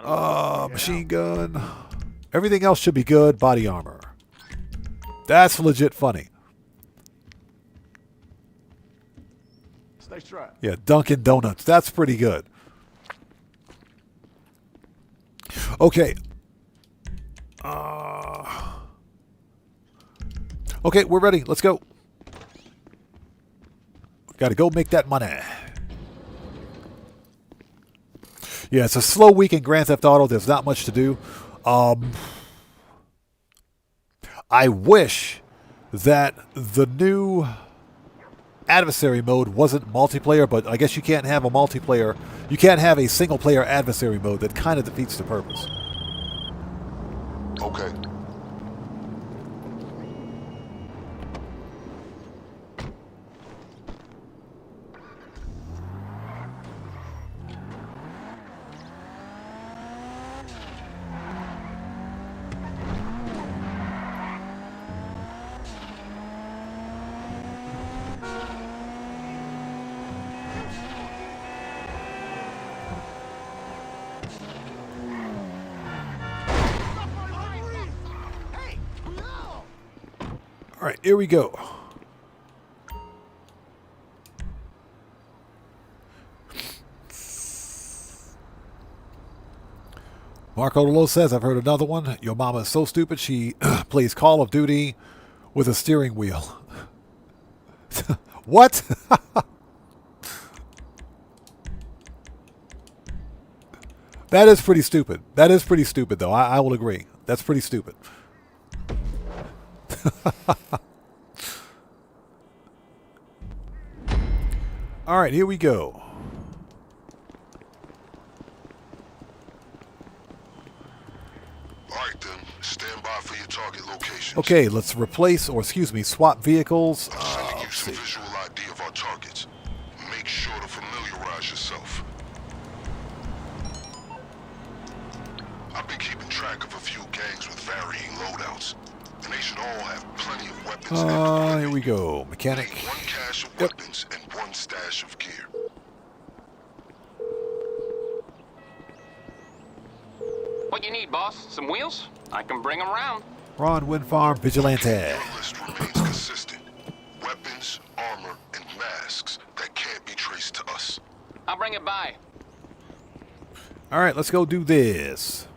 Machine gun. Everything else should be good. Body armor. That's legit funny. Stay strapped. Yeah, Dunkin' Donuts. That's pretty good. Okay. Okay, we're ready. Let's go. Got to go make that money. Yeah, it's a slow week in Grand Theft Auto. There's not much to do. I wish that the new adversary mode wasn't multiplayer, but I guess you can't have a multiplayer. You can't have a single-player adversary mode. That kind of defeats the purpose. Okay. All right, here we go. Marco Lolo says, I've heard another one. Your mama is so stupid she plays Call of Duty with a steering wheel. What? That is pretty stupid. That is pretty stupid, though. I will agree. That's pretty stupid. All right, here we go. All right, then. Stand by for your target locations. Okay, let's replace, or excuse me, swap vehicles. I'm sending you some visual ID of our targets. Make sure to familiarize yourself. I've been keeping track of a few gangs with varying loadouts. And they should all have plenty of weapons. Here we go. Mechanic. One cache of weapons and one stash of gear. What you need, boss? Some wheels? I can bring them round. Ron Wind Farm Vigilante. Your list remains consistent. Weapons, armor, and masks that can't be traced to us. I'll bring it by. All right, let's go do this.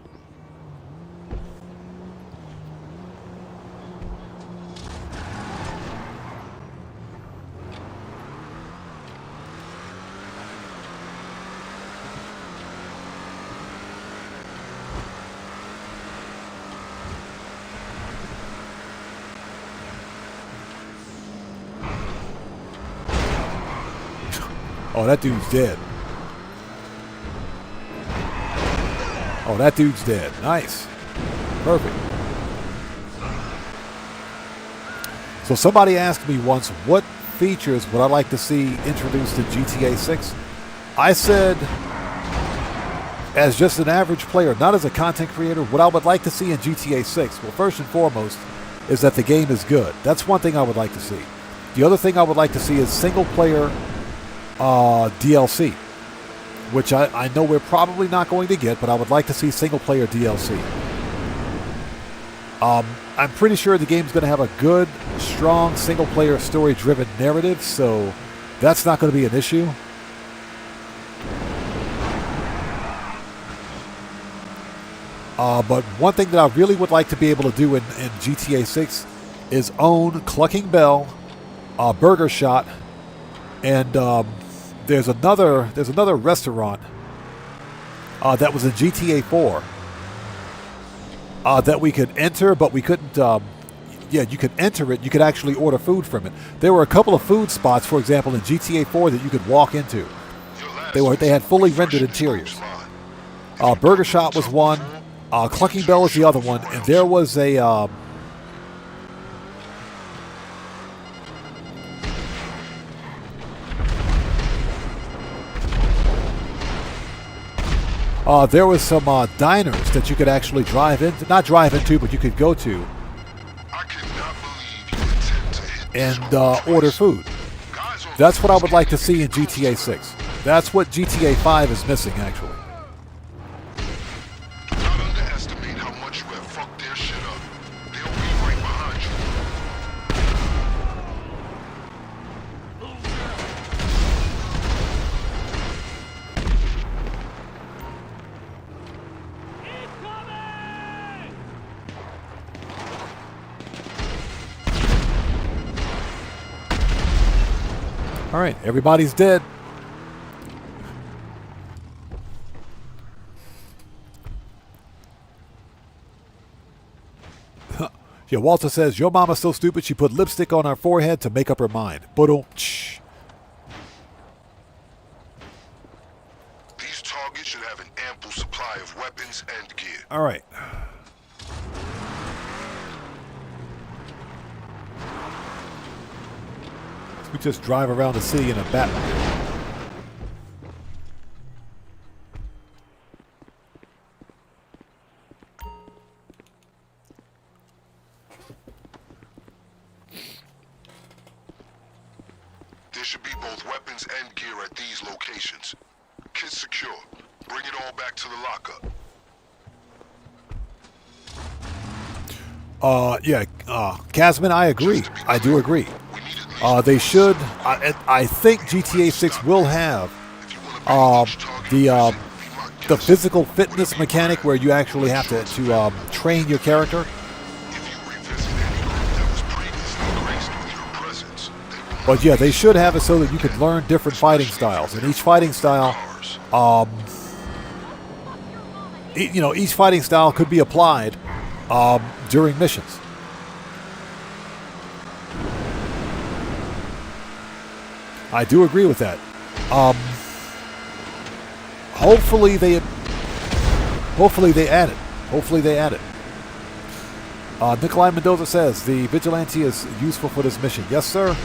Oh, that dude's dead. Oh, that dude's dead. Nice. Perfect. So somebody asked me once, what features would I like to see introduced in GTA 6? I said, as just an average player, not as a content creator, what I would like to see in GTA 6, well, first and foremost, is that the game is good. That's one thing I would like to see. The other thing I would like to see is single-player DLC, which I know we're probably not going to get, but I would like to see single-player DLC. I'm pretty sure the game's going to have a good, strong, single-player, story-driven narrative, so that's not going to be an issue. But one thing that I really would like to be able to do in GTA 6 is own Clucking Bell, Burger Shot, and there's another restaurant that was in GTA 4 that we could enter, but we couldn't. Yeah, you could enter it. You could actually order food from it. There were a couple of food spots, for example, in GTA 4 that you could walk into. They had fully rendered interiors. Burger Shot was one. Clucking Bell was the other one, and there was a. There was some diners that you could actually drive into, not drive into, but you could go to and order food. That's what I would like to see in GTA 6. That's what GTA 5 is missing, actually. Don't underestimate how much you have fucked their shit up. They'll be right behind you. All right, everybody's dead. Yeah, Walter says, your mama's so stupid she put lipstick on her forehead to make up her mind. These targets should have an ample supply of weapons and gear. All right. We just drive around the city in a Batmobile. There should be both weapons and gear at these locations. Kits secure. Bring it all back to the lockup. Casman, I agree. I do agree. They should. I think GTA 6 will have the physical fitness mechanic where you actually have to train your character. But yeah, they should have it so that you could learn different fighting styles, and each fighting style, each fighting style could be applied during missions. I do agree with that. Hopefully they add it. Hopefully they add it. Nikolai Mendoza says the vigilante is useful for this mission. Yes, sir.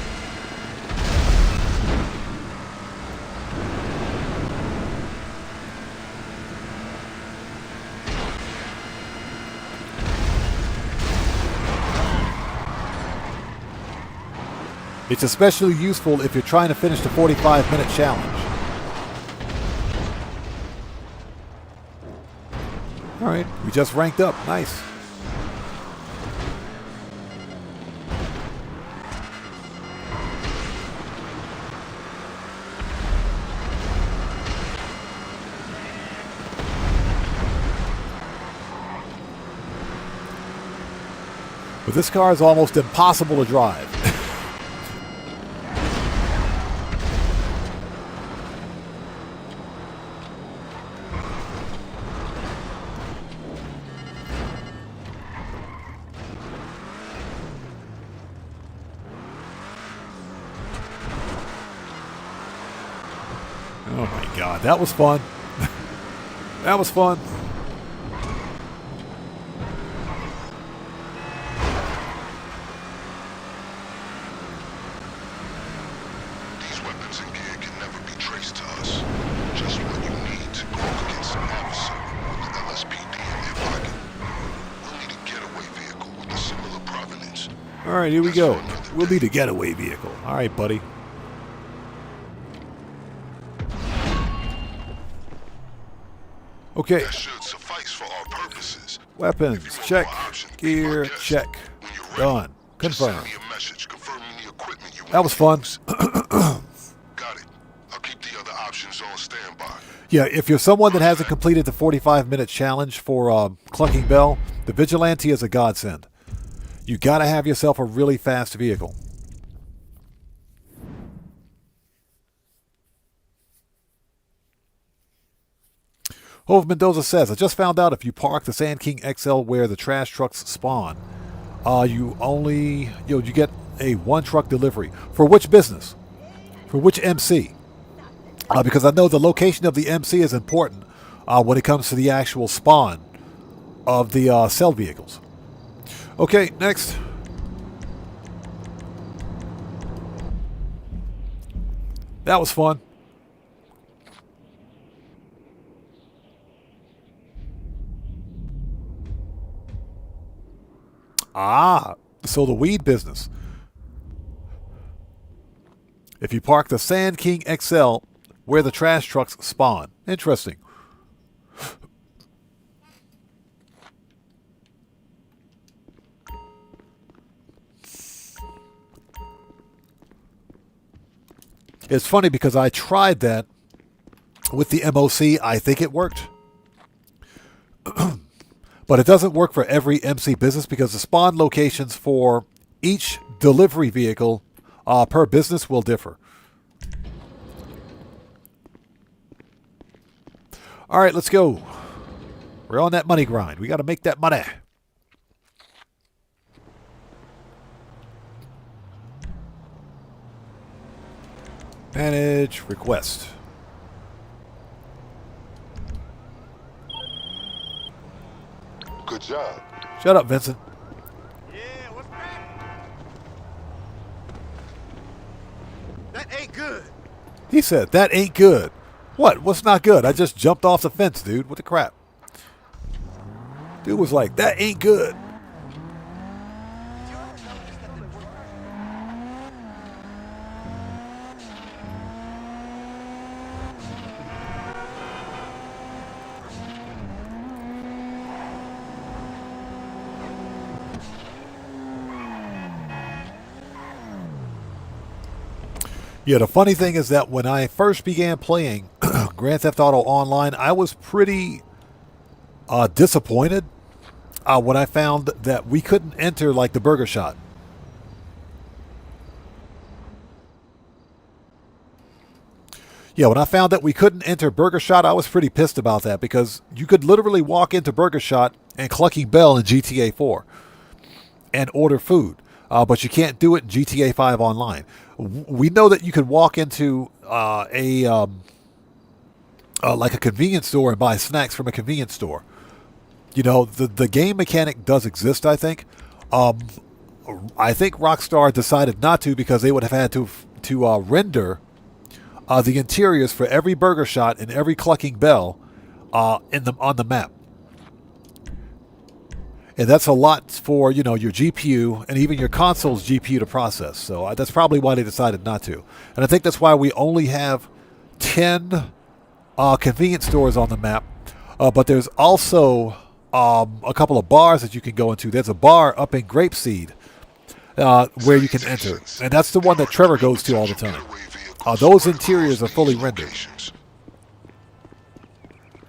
It's especially useful if you're trying to finish the 45-minute challenge. All right, we just ranked up. Nice. But this car is almost impossible to drive. Oh my God, that was fun. That was fun. These weapons and gear can never be traced to us. Just what you need to go up against an adversary with the LSPD in their pocket. We'll need a getaway vehicle with a similar provenance. All right, here we go. We'll need a getaway vehicle. All right, buddy. Okay. That should suffice for our purposes. Weapons, check. Gear, check. Done. Confirm. That was fun. Got it. I'll keep the other options on standby. Yeah, if you're someone that hasn't completed the 45-minute challenge for Clucking Bell, the Vigilante is a godsend. You got to have yourself a really fast vehicle. Hove Mendoza says, I just found out if you park the Sand King XL where the trash trucks spawn, you get a one truck delivery. For which business? For which MC? Because I know the location of the MC is important when it comes to the actual spawn of the cell vehicles. Okay, next. That was fun. Ah, so the weed business. If you park the Sand King XL where the trash trucks spawn. Interesting. It's funny because I tried that with the MOC. I think it worked. But it doesn't work for every MC business because the spawn locations for each delivery vehicle per business will differ. All right, let's go. We're on that money grind. We got to make that money. Manage request. Good job. Shut up, Vincent. Yeah, what's that? That ain't good. He said, that ain't good. What? What's not good? I just jumped off the fence, dude. What the crap? Dude was like, that ain't good. Yeah, the funny thing is that when I first began playing Grand Theft Auto Online, I was pretty disappointed when I found that we couldn't enter like the Burger Shot. Yeah, when I found that we couldn't enter Burger Shot, I was pretty pissed about that because you could literally walk into Burger Shot and Clucking Bell in GTA 4 and order food, but you can't do it in GTA 5 Online. We know that you could walk into like a convenience store and buy snacks from a convenience store. You know, the game mechanic does exist, I think. I think Rockstar decided not to because they would have had to render the interiors for every Burger Shot and every Clucking Bell on the map. And that's a lot for, you know, your GPU and even your console's GPU to process. So that's probably why they decided not to. And I think that's why we only have 10 convenience stores on the map. But there's also a couple of bars that you can go into. There's a bar up in Grapeseed where you can enter. And that's the one that Trevor goes to all the time. Those interiors are fully rendered.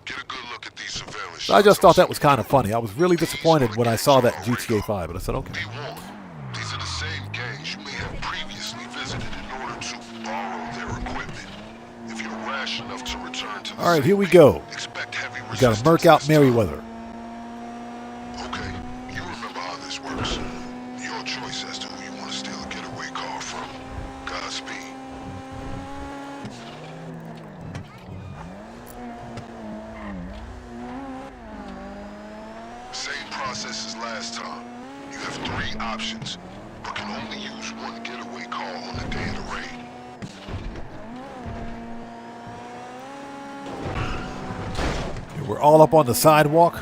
Get a good look at these surveillance So I just thought that was kind of funny. I was really disappointed when I saw that in GTA 5, but I said, okay. These are the same gangs you may have previously visited in order to borrow their equipment. If you're rash enough to return to the All right, here we go. expect heavy We got to murk out Merryweather. Okay, you remember how this works. Your choice as to who you want to steal a getaway car from. Godspeed. Same process as last time. You have 3 options, but can only use 1 getaway car on the day of the raid. We're all up on the sidewalk.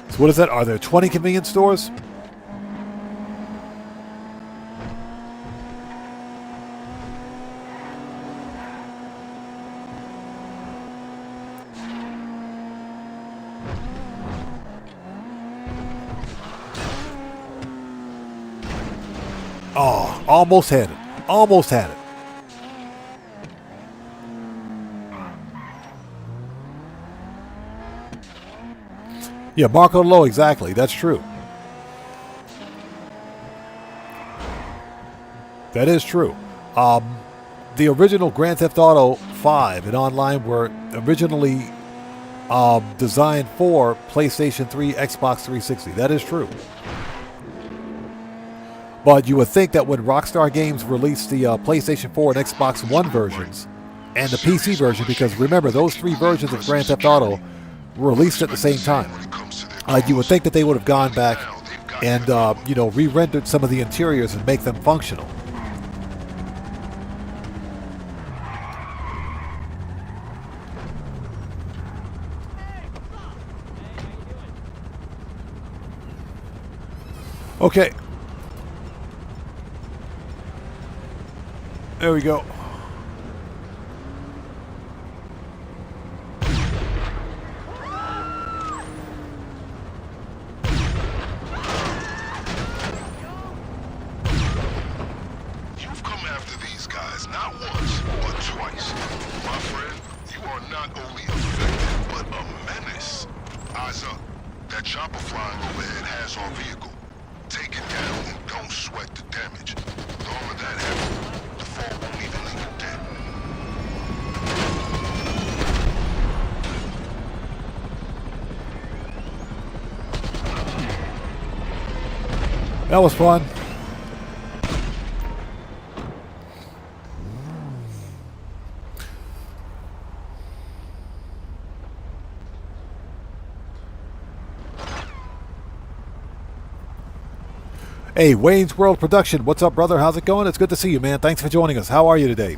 So what is that? Are there 20 convenience stores? Oh, almost had it. Almost had it. Yeah, Marco Low, exactly. That's true. That is true. The original Grand Theft Auto 5 and online were originally designed for PlayStation 3, Xbox 360. That is true. But you would think that when Rockstar Games released the PlayStation 4 and Xbox One versions and the PC version, because remember, those 3 versions of Grand Theft Auto were released at the same time, you would think that they would have gone back and, re-rendered some of the interiors and make them functional. Okay. There we go. You've come after these guys not once, but twice. My friend, you are not only effective, but a menace. Eyes up. That chopper flying overhead has our vehicle. Take it down and don't sweat the damage. The armor that heavy, the fall won't even leave you dead. That was fun. Hey, Wayne's World Production. What's up, brother? How's it going? It's good to see you, man. Thanks for joining us. How are you today?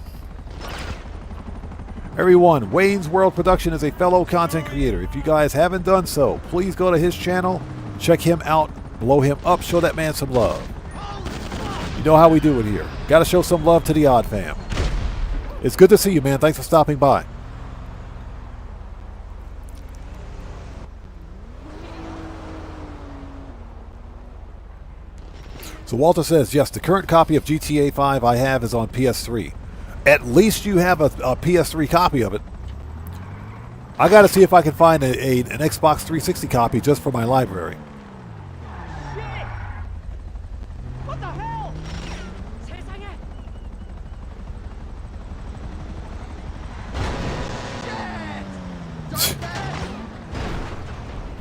Everyone, Wayne's World Production is a fellow content creator. If you guys haven't done so, please go to his channel, check him out, blow him up, show that man some love. You know how we do it here. Got to show some love to the Odd Fam. It's good to see you, man. Thanks for stopping by. So Walter says, yes, the current copy of GTA 5 I have is on PS3. At least you have a PS3 copy of it. I got to see if I can find an Xbox 360 copy just for my library. Shit! What the hell?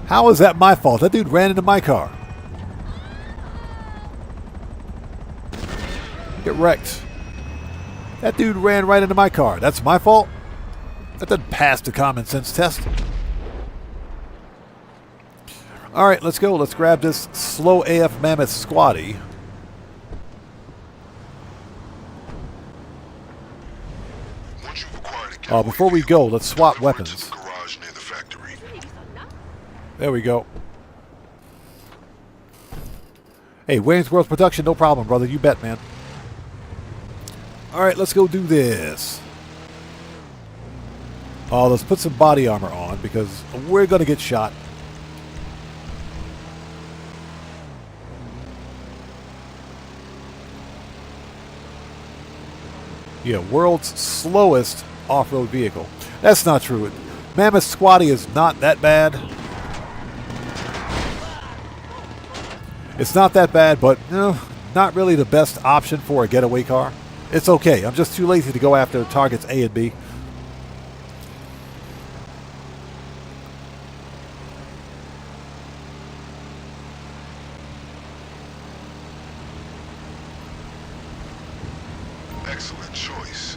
How is that my fault? That dude ran into my car. Get wrecked. That dude ran right into my car. That's my fault? That doesn't pass the common sense test. Alright, let's go. Let's grab this slow AF mammoth squatty. Before we go, let's swap weapons. There we go. Hey, Wayne's World Production, no problem, brother. You bet, man. Alright, let's go do this. Let's put some body armor on because we're going to get shot. Yeah, world's slowest off-road vehicle. That's not true. Mammoth Squatty is not that bad. It's not that bad, but not really the best option for a getaway car. It's okay. I'm just too lazy to go after targets A and B. Excellent choice.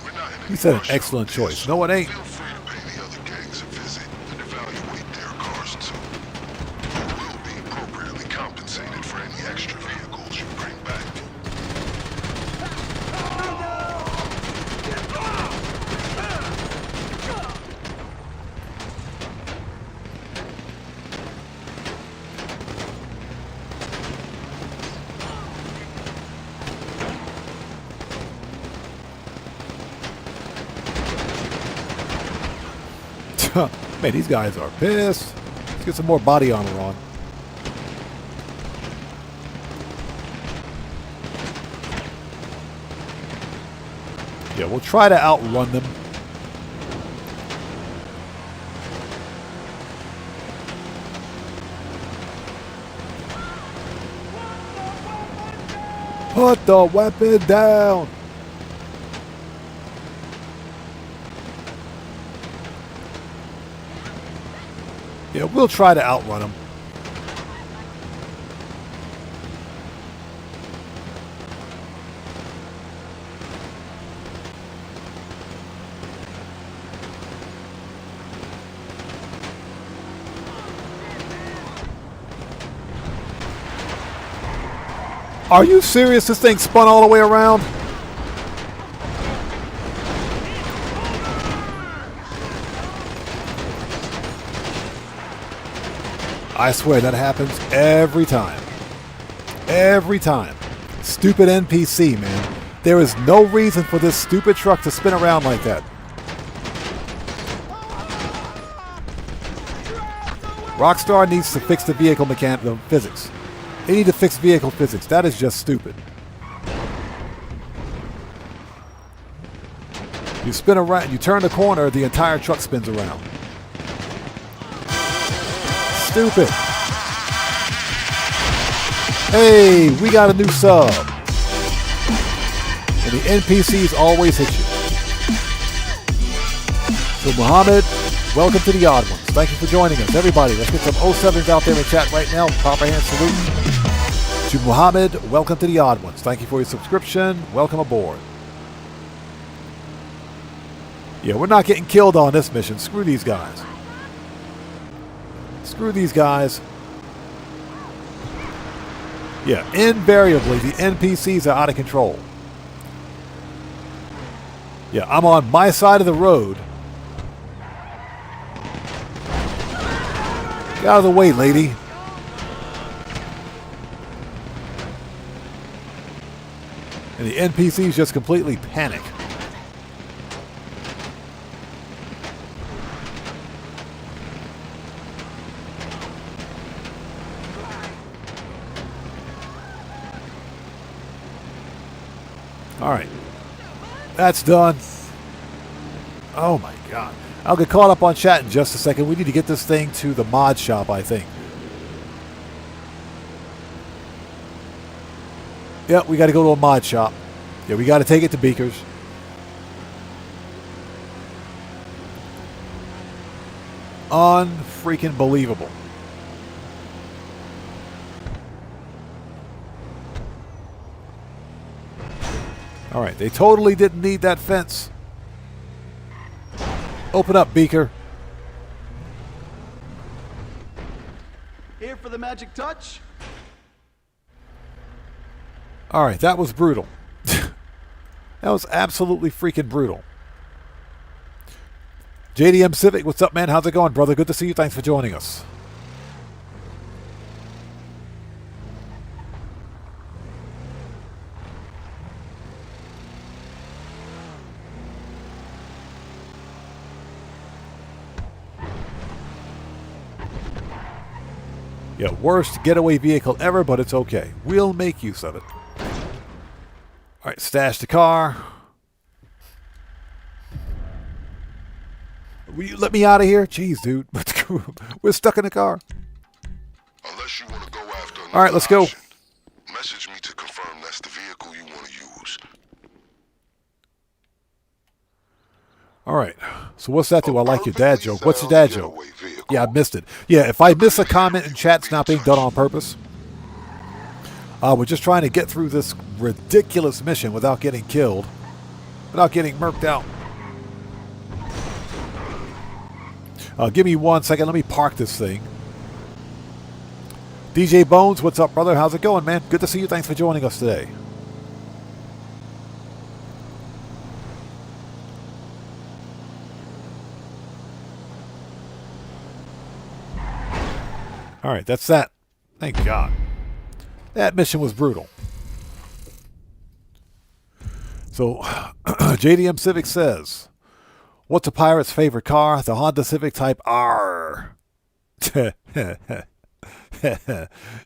We're not in He said an excellent choice. No, it ain't. Feel free to pay the other gangs a visit and evaluate their cars too. You will be appropriately compensated for any extra vehicles you bring back. Man, these guys are pissed. Let's get some more body armor on. Yeah, we'll try to outrun them. Put the weapon down. Yeah, we'll try to outrun them. Are you serious? This thing spun all the way around? I swear that happens every time. Every time. Stupid NPC, man. There is no reason for this stupid truck to spin around like that. Rockstar needs to fix the vehicle the physics. They need to fix vehicle physics. That is just stupid. You spin around, you turn the corner, the entire truck spins around. Stupid. Hey, we got a new sub. And the NPCs always hit you. So Muhammad, welcome to the Odd Ones. Thank you for joining us. Everybody, let's get some 07s out there in chat right now. Proper hand salute. To Muhammad, welcome to the Odd Ones. Thank you for your subscription. Welcome aboard. Yeah, we're not getting killed on this mission. Screw these guys. Screw these guys. Yeah, invariably the NPCs are out of control. Yeah, I'm on my side of the road. Get out of the way, lady. And the NPCs just completely panic. All right, that's done. Oh my God. I'll get caught up on chat in just a second. We need to get this thing to the mod shop, I think. Yep, we got to go to a mod shop. Yeah, we got to take it to Beakers. Unfreaking believable. All right, they totally didn't need that fence. Open up, Beaker. Here for the magic touch. All right, that was brutal. That was absolutely freaking brutal. JDM Civic, what's up, man? How's it going, brother? Good to see you. Thanks for joining us. Yeah, worst getaway vehicle ever, but it's okay. We'll make use of it. All right, stash the car. Will you let me out of here? Jeez, dude. We're stuck in the car. Unless you want to go after All right, let's go. Message me to confirm that's the vehicle you want to use. All right. So what's that do? I like your dad joke. What's your dad joke? Yeah, I missed it. Yeah, if I miss a comment in chat, it's not being done on purpose. We're just trying to get through this ridiculous mission without getting killed, without getting murked out. Give me 1 second. Let me park this thing. DJ Bones, what's up, brother? How's it going, man? Good to see you. Thanks for joining us today. All right, that's that. Thank God. That mission was brutal. So, JDM Civic says, what's a pirate's favorite car? The Honda Civic Type R.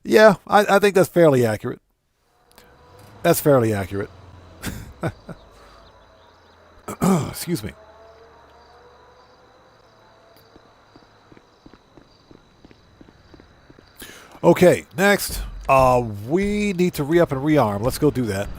Yeah, I think that's fairly accurate. That's fairly accurate. Excuse me. Okay, next, we need to re-up and rearm. Let's go do that.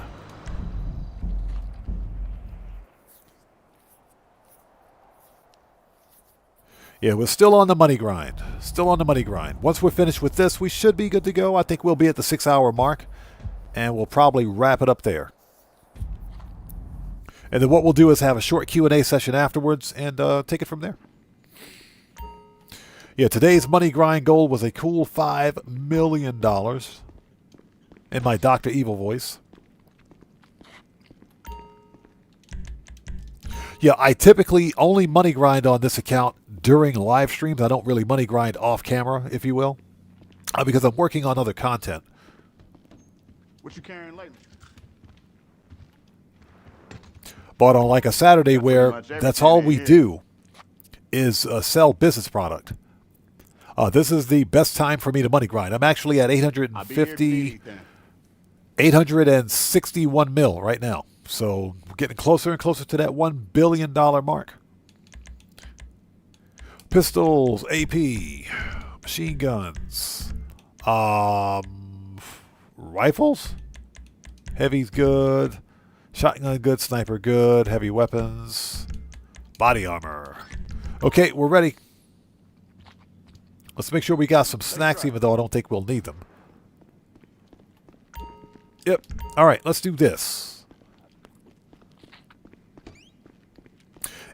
Yeah, we're still on the money grind. Still on the money grind. Once we're finished with this, we should be good to go. I think we'll be at the 6-hour mark, and we'll probably wrap it up there. And then what we'll do is have a short Q&A session afterwards and take it from there. Yeah, today's money grind goal was a cool $5 million in my Dr. Evil voice. Yeah, I typically only money grind on this account during live streams. I don't really money grind off camera, if you will, because I'm working on other content. What you carrying lately? But on like a Saturday where that's all we do is sell business product. This is the best time for me to money grind. I'm actually at 861 mil right now. So we're getting closer and closer to that $1 billion mark. Pistols, AP, machine guns, rifles, heavy's good, shotgun good, sniper good, heavy weapons, body armor. Okay, we're ready. Let's make sure we got some snacks, even though I don't think we'll need them. Yep. All right, let's do this.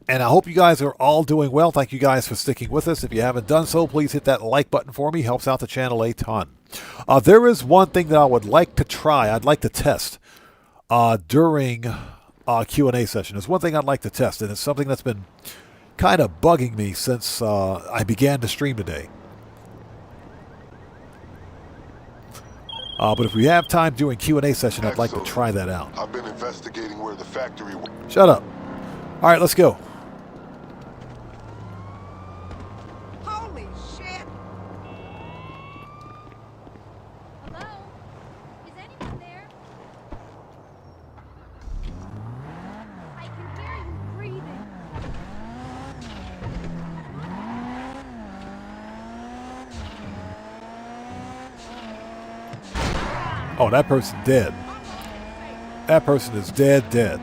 And I hope you guys are all doing well. Thank you guys for sticking with us. If you haven't done so, please hit that like button for me. Helps out the channel a ton. There is one thing that I would like to try. I'd like to test during Q&A session. There's one thing I'd like to test, and it's something that's been kind of bugging me since I began to stream today. But if we have time during Q&A session, I'd like to try that out. I've been investigating where the factory was. Shut up. All right, let's go. Holy shit! Hello? Is anyone there? I can hear you breathing. Oh, that person's dead. That person is dead.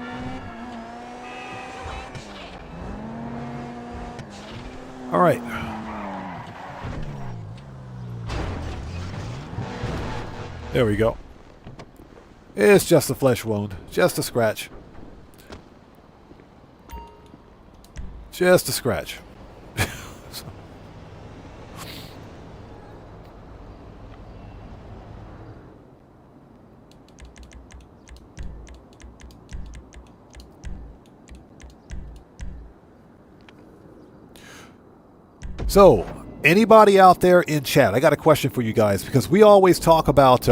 All right. There we go. It's just a flesh wound. Just a scratch. Just a scratch. So, anybody out there in chat, I got a question for you guys, because we always talk about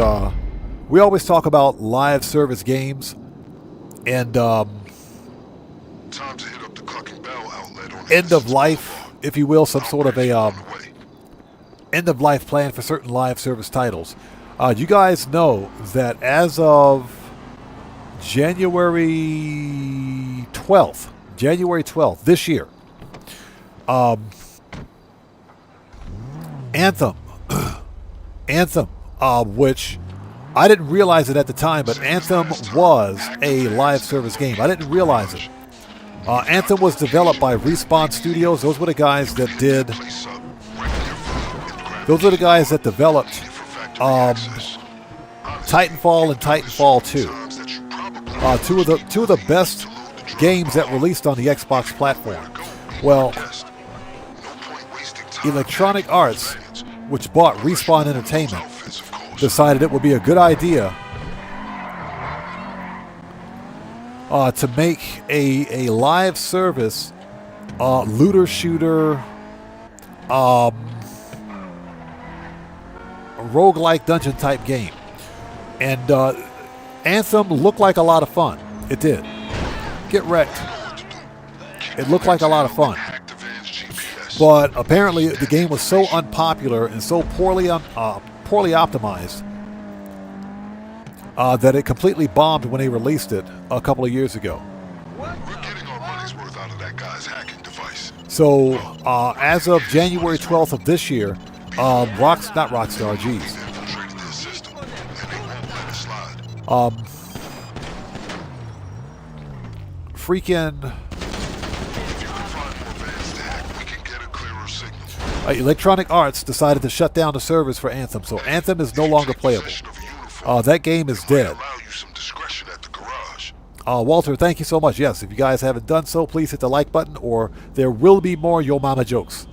live service games and Time to hit up the Clucking Bell outlet on end of life, if you will, some sort of a end of life plan for certain live service titles. You guys know that as of January 12th this year, Anthem. Anthem, which I didn't realize it at the time, but Anthem was a live service game. I didn't realize it. Anthem was developed by Respawn Studios. Those were the guys that did. Those are the guys that developed Titanfall and Titanfall 2. Two of the best games that released on the Xbox platform. Well, Electronic Arts, which bought Respawn Entertainment, decided it would be a good idea to make a live service looter shooter roguelike dungeon type game. And Anthem looked like a lot of fun. It did. Get wrecked. It looked like a lot of fun. But apparently the game was so unpopular and so poorly optimized that it completely bombed when they released it a couple of years ago. So as of January 12th of this year, Electronic Arts decided to shut down the servers for Anthem, so Anthem is no longer playable. That game is dead. Walter, thank you so much. Yes, if you guys haven't done so, please hit the like button, or there will be more Yo Mama jokes.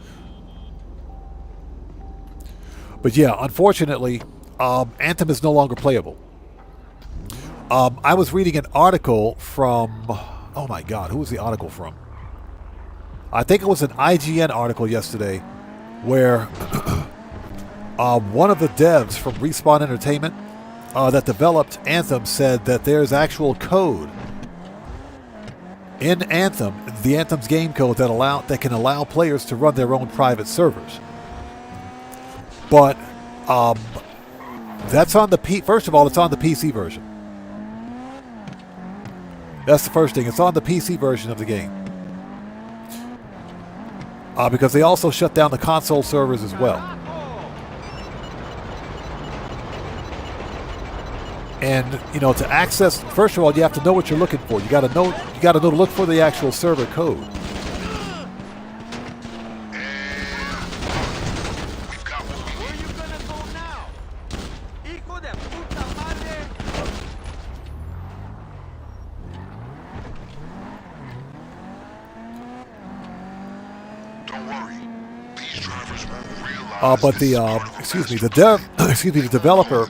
But yeah, unfortunately, Anthem is no longer playable. I was reading an article from... Oh my God, who was the article from? I think it was an IGN article yesterday where one of the devs from Respawn Entertainment that developed Anthem said that there's actual code in Anthem, the Anthem's game code that can allow players to run their own private servers. But that's on the first of all, it's on the PC version. That's the first thing. It's on the PC version of the game. Because they also shut down the console servers as well. And you know, to access, first of all, you have to know what you're looking for. You got to know to look for the actual server code. But the the developer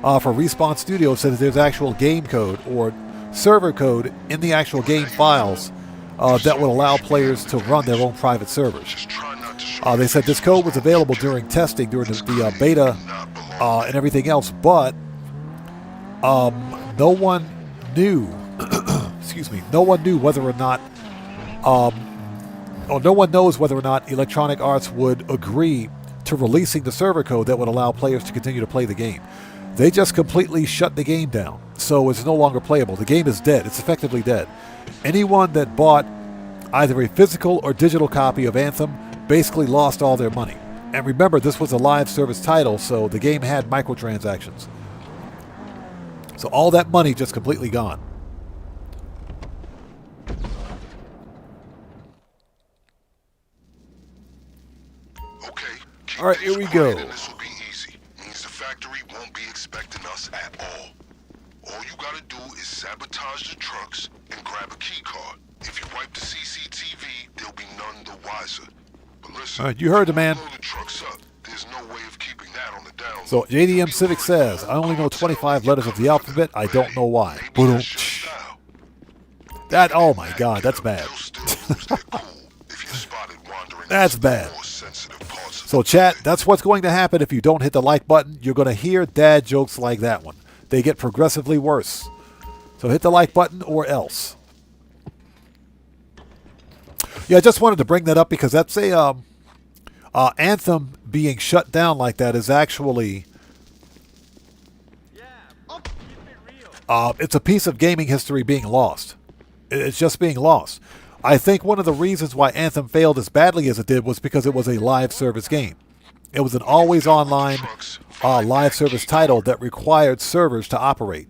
for Respawn Studios said that there's actual game code or server code in the actual game files that would allow players to run their own private servers. They said this code was available during testing, during the beta and everything else, but no one knew. No one knew whether or not, or no one knows whether or not Electronic Arts would agree to releasing the server code that would allow players to continue to play the game. They just completely shut the game down, so it's no longer playable. The game is dead. It's effectively dead. Anyone that bought either a physical or digital copy of Anthem basically lost all their money. And remember, this was a live service title, so the game had microtransactions. So all that money just completely gone. All right, here we go. This will be easy. Means the factory won't be expecting us at all. All you gotta do is sabotage the trucks and grab a key card. If you wipe the CCTV, there'll be none the wiser. But listen, all right, you heard the man. The trucks up. There's no way of keeping that on the down. So JDM Civic says, I only know 25 letters of the alphabet. I don't know why. That, oh my God, that's bad. That's bad. So chat, that's what's going to happen if you don't hit the like button. You're going to hear dad jokes like that one. They get progressively worse. So hit the like button or else. Yeah, I just wanted to bring that up because that's a Anthem being shut down like that is actually it's a piece of gaming history being lost. It's just being lost. I think one of the reasons why Anthem failed as badly as it did was because it was a live service game. It was an always online live service title that required servers to operate.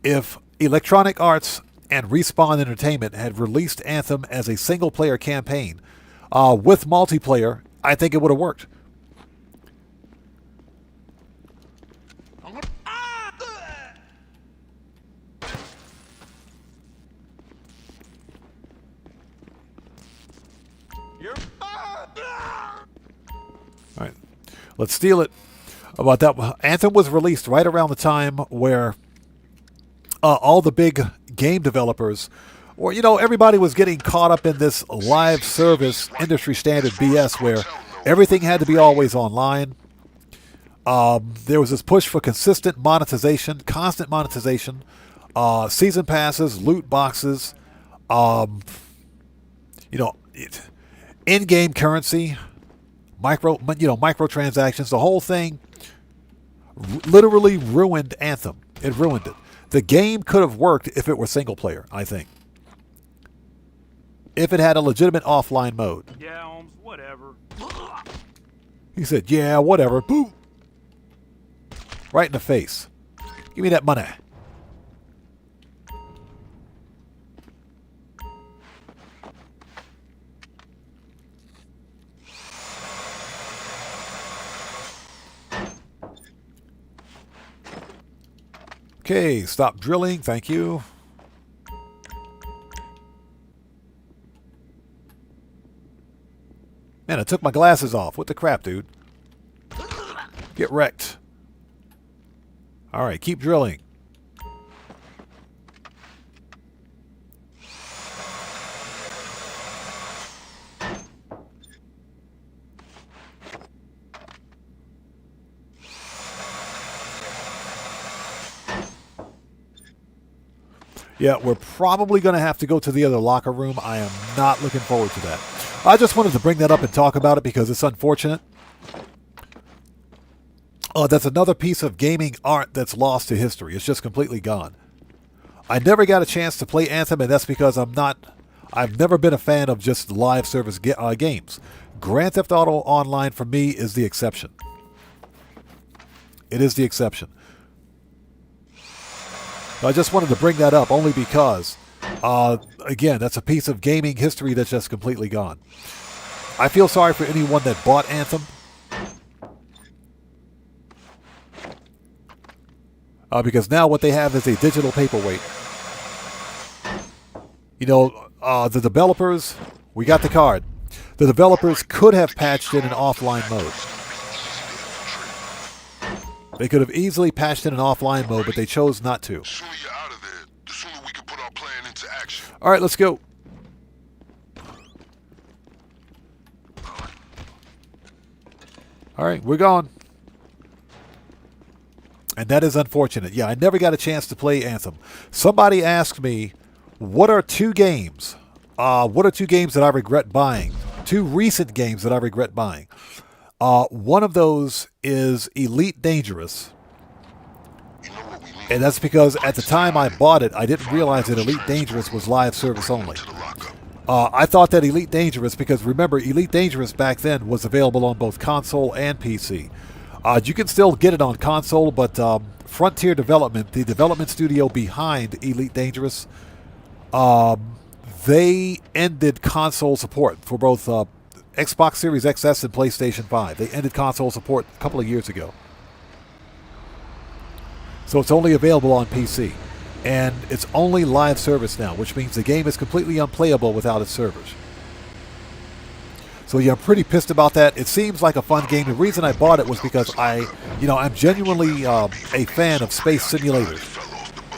If Electronic Arts and Respawn Entertainment had released Anthem as a single-player campaign with multiplayer, I think it would have worked. All right, let's steal it. About that, Anthem was released right around the time where all the big game developers, or everybody was getting caught up in this live service industry standard BS where everything had to be always online. There was this push for consistent monetization, constant monetization, season passes, loot boxes, in-game currency, microtransactions. The whole thing literally ruined Anthem. It ruined it. The game could have worked if it were single player, I think. If it had a legitimate offline mode. Yeah, Holmes, whatever. He said, yeah, whatever. Boom. Right in the face. Give me that money. Okay, stop drilling. Thank you. Man, I took my glasses off. What the crap, dude? Get wrecked. All right, keep drilling. Yeah, we're probably going to have to go to the other locker room. I am not looking forward to that. I just wanted to bring that up and talk about it because it's unfortunate. That's another piece of gaming art that's lost to history. It's just completely gone. I never got a chance to play Anthem, and that's because I've never been a fan of just live service games. Grand Theft Auto Online for me is the exception. It is the exception. I just wanted to bring that up only because, again, that's a piece of gaming history that's just completely gone. I feel sorry for anyone that bought Anthem. Because now what they have is a digital paperweight. The developers, we got the card. The developers could have patched in an offline mode. They could have easily patched in an offline mode, but they chose not to. All right, let's go. All right, we're gone. And that is unfortunate. Yeah, I never got a chance to play Anthem. Somebody asked me, what are two games? What are two games that I regret buying? Two recent games that I regret buying. One of those is Elite Dangerous. And that's because at the time I bought it, I didn't realize that Elite Dangerous was live service only. I thought that Elite Dangerous, because remember, Elite Dangerous back then was available on both console and PC. You can still get it on console, but Frontier Development, the development studio behind Elite Dangerous, they ended console support for both Xbox Series XS and PlayStation 5. They ended console support a couple of years ago. So it's only available on PC. And it's only live service now, which means the game is completely unplayable without its servers. So yeah, I'm pretty pissed about that. It seems like a fun game. The reason I bought it was because I'm genuinely a fan of space simulators.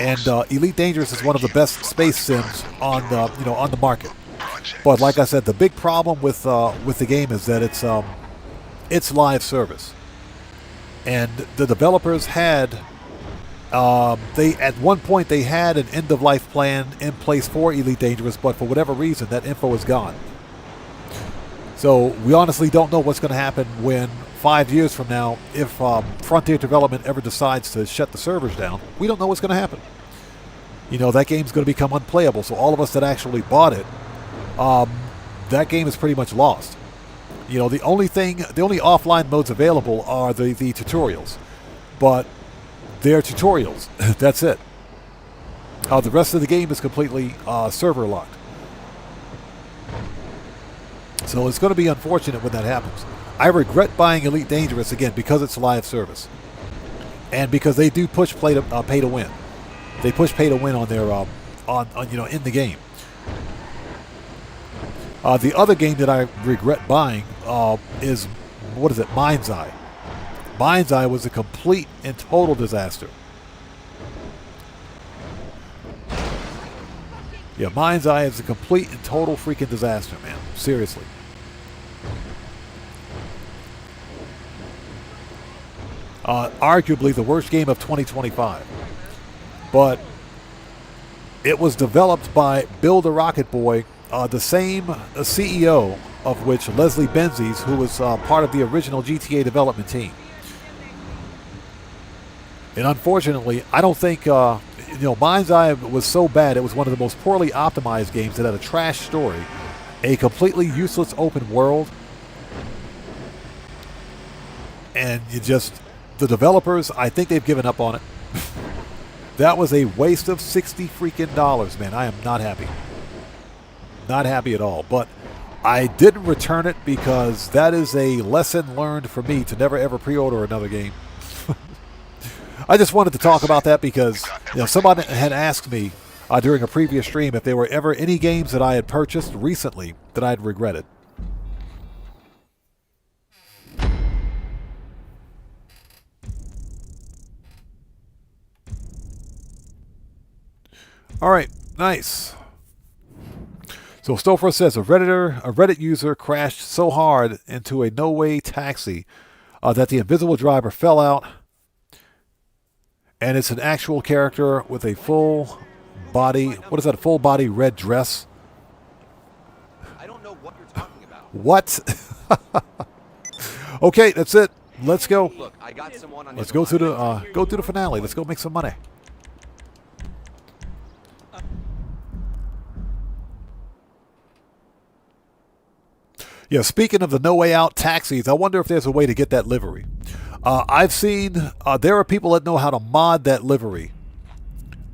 And Elite Dangerous is one of the best space sims on the market. But like I said, the big problem with the game is that it's live service, and the developers had at one point they had an end of life plan in place for Elite Dangerous, but for whatever reason that info is gone. So we honestly don't know what's going to happen when 5 years from now, if Frontier Development ever decides to shut the servers down. We don't know what's going to happen. That game's going to become unplayable. So all of us that actually bought it, that game is pretty much lost. You know, the only offline modes available are the tutorials, but they're tutorials. That's it. The rest of the game is completely server locked. So it's going to be unfortunate when that happens. I regret buying Elite Dangerous again because it's live service, and because they do push pay to win. They push pay to win on their in the game. The other game that I regret buying is, what is it? Mind's Eye. Mind's Eye was a complete and total disaster. Yeah, Mind's Eye is a complete and total freaking disaster, man. Seriously. Arguably the worst game of 2025. But it was developed by Bill the Rocket Boy, the same CEO of which Leslie Benzies, who was part of the original GTA development team. And unfortunately, I don't think, Mind's Eye was so bad, it was one of the most poorly optimized games that had a trash story, a completely useless open world, and the developers, I think they've given up on it. That was a waste of $60 freaking, man. I am not happy. Not happy at all. But I didn't return it because that is a lesson learned for me to never ever pre-order another game. I just wanted to talk about that because somebody had asked me during a previous stream if there were ever any games that I had purchased recently that I had regretted. All right, nice. So Stouffer says a Reddit user crashed so hard into a no-way taxi that the invisible driver fell out, and it's an actual character with a full body. What is that? A full body red dress? I don't know what you're talking about. What? Okay, that's it. Let's go. Look, I got someone on Let's go to the finale. Let's go make some money. Yeah, speaking of the No Way Out taxis, I wonder if there's a way to get that livery. I've seen there are people that know how to mod that livery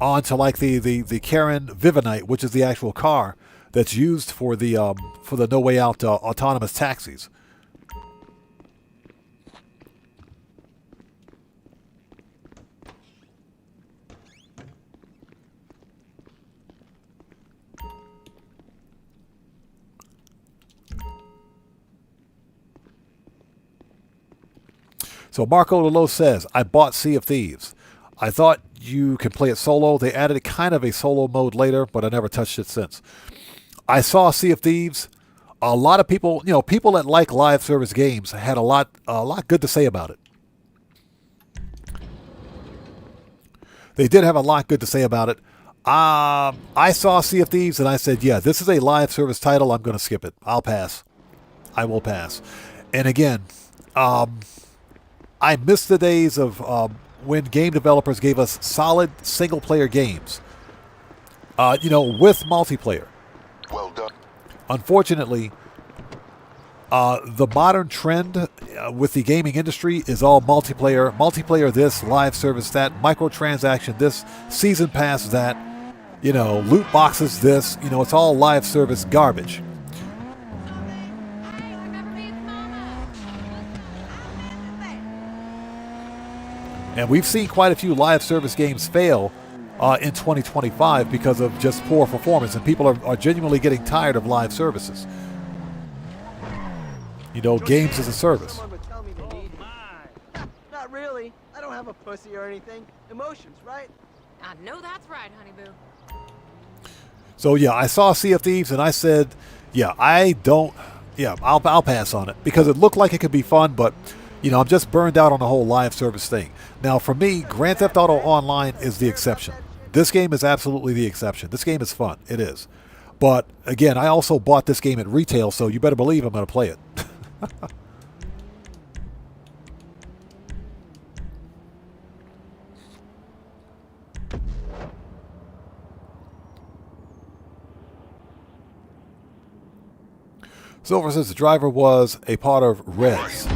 onto like the Karen Vivinite, which is the actual car that's used for the No Way Out autonomous taxis. So Marco Lolo says, I bought Sea of Thieves. I thought you could play it solo. They added kind of a solo mode later, but I never touched it since. I saw Sea of Thieves. A lot of people, people that like live service games had a lot good to say about it. They did have a lot good to say about it. I saw Sea of Thieves and I said, yeah, this is a live service title. I'm going to skip it. I'll pass. I will pass. And again, I miss the days of when game developers gave us solid single-player games, with multiplayer. Well done. Unfortunately, the modern trend with the gaming industry is all multiplayer. Multiplayer this, live service that, microtransaction this, season pass that, loot boxes this. It's all live service garbage. And we've seen quite a few live service games fail in 2025 because of just poor performance. And people are genuinely getting tired of live services. Games as a service. Not really. I don't have a pussy or anything. Emotions, right? I know that's right, honey boo. So yeah, I saw Sea of Thieves and I said, I'll pass on it because it looked like it could be fun, but I'm just burned out on the whole live service thing. Now, for me, Grand Theft Auto Online is the exception. This game is absolutely the exception. This game is fun. It is. But, again, I also bought this game at retail, so you better believe I'm going to play it. Silver says the driver was a part of Reds.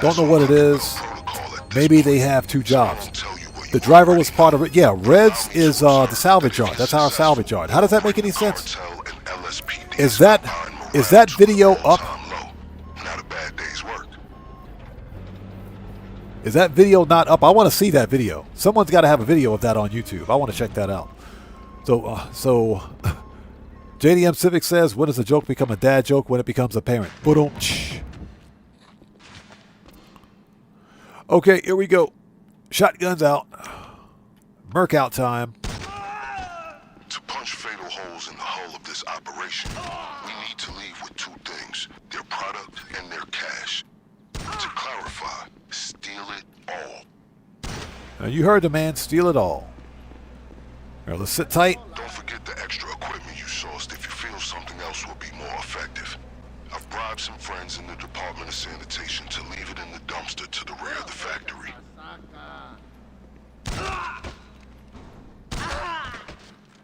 Don't know what it is. Maybe they have two jobs. The driver was part of it. Yeah, Reds is the salvage yard. That's our salvage yard. How does that make any sense? Is that video up? Is that video not up? I want to see that video. Someone's got to have a video of that on YouTube. I want to check that out. So JDM Civic says, when does a joke become a dad joke? When it becomes apparent. Okay, here we go. Shotguns out. Merc out time. To punch fatal holes in the hull of this operation, we need to leave with two things: their product and their cash. To clarify, steal it all. Now you heard the man, steal it all. All right, let's sit tight. Don't forget the extra equipment you sourced if you feel something else will be more effective. I've bribed some friends in the Department of Sanitation to leave it in the dumpster to the rear of the factory.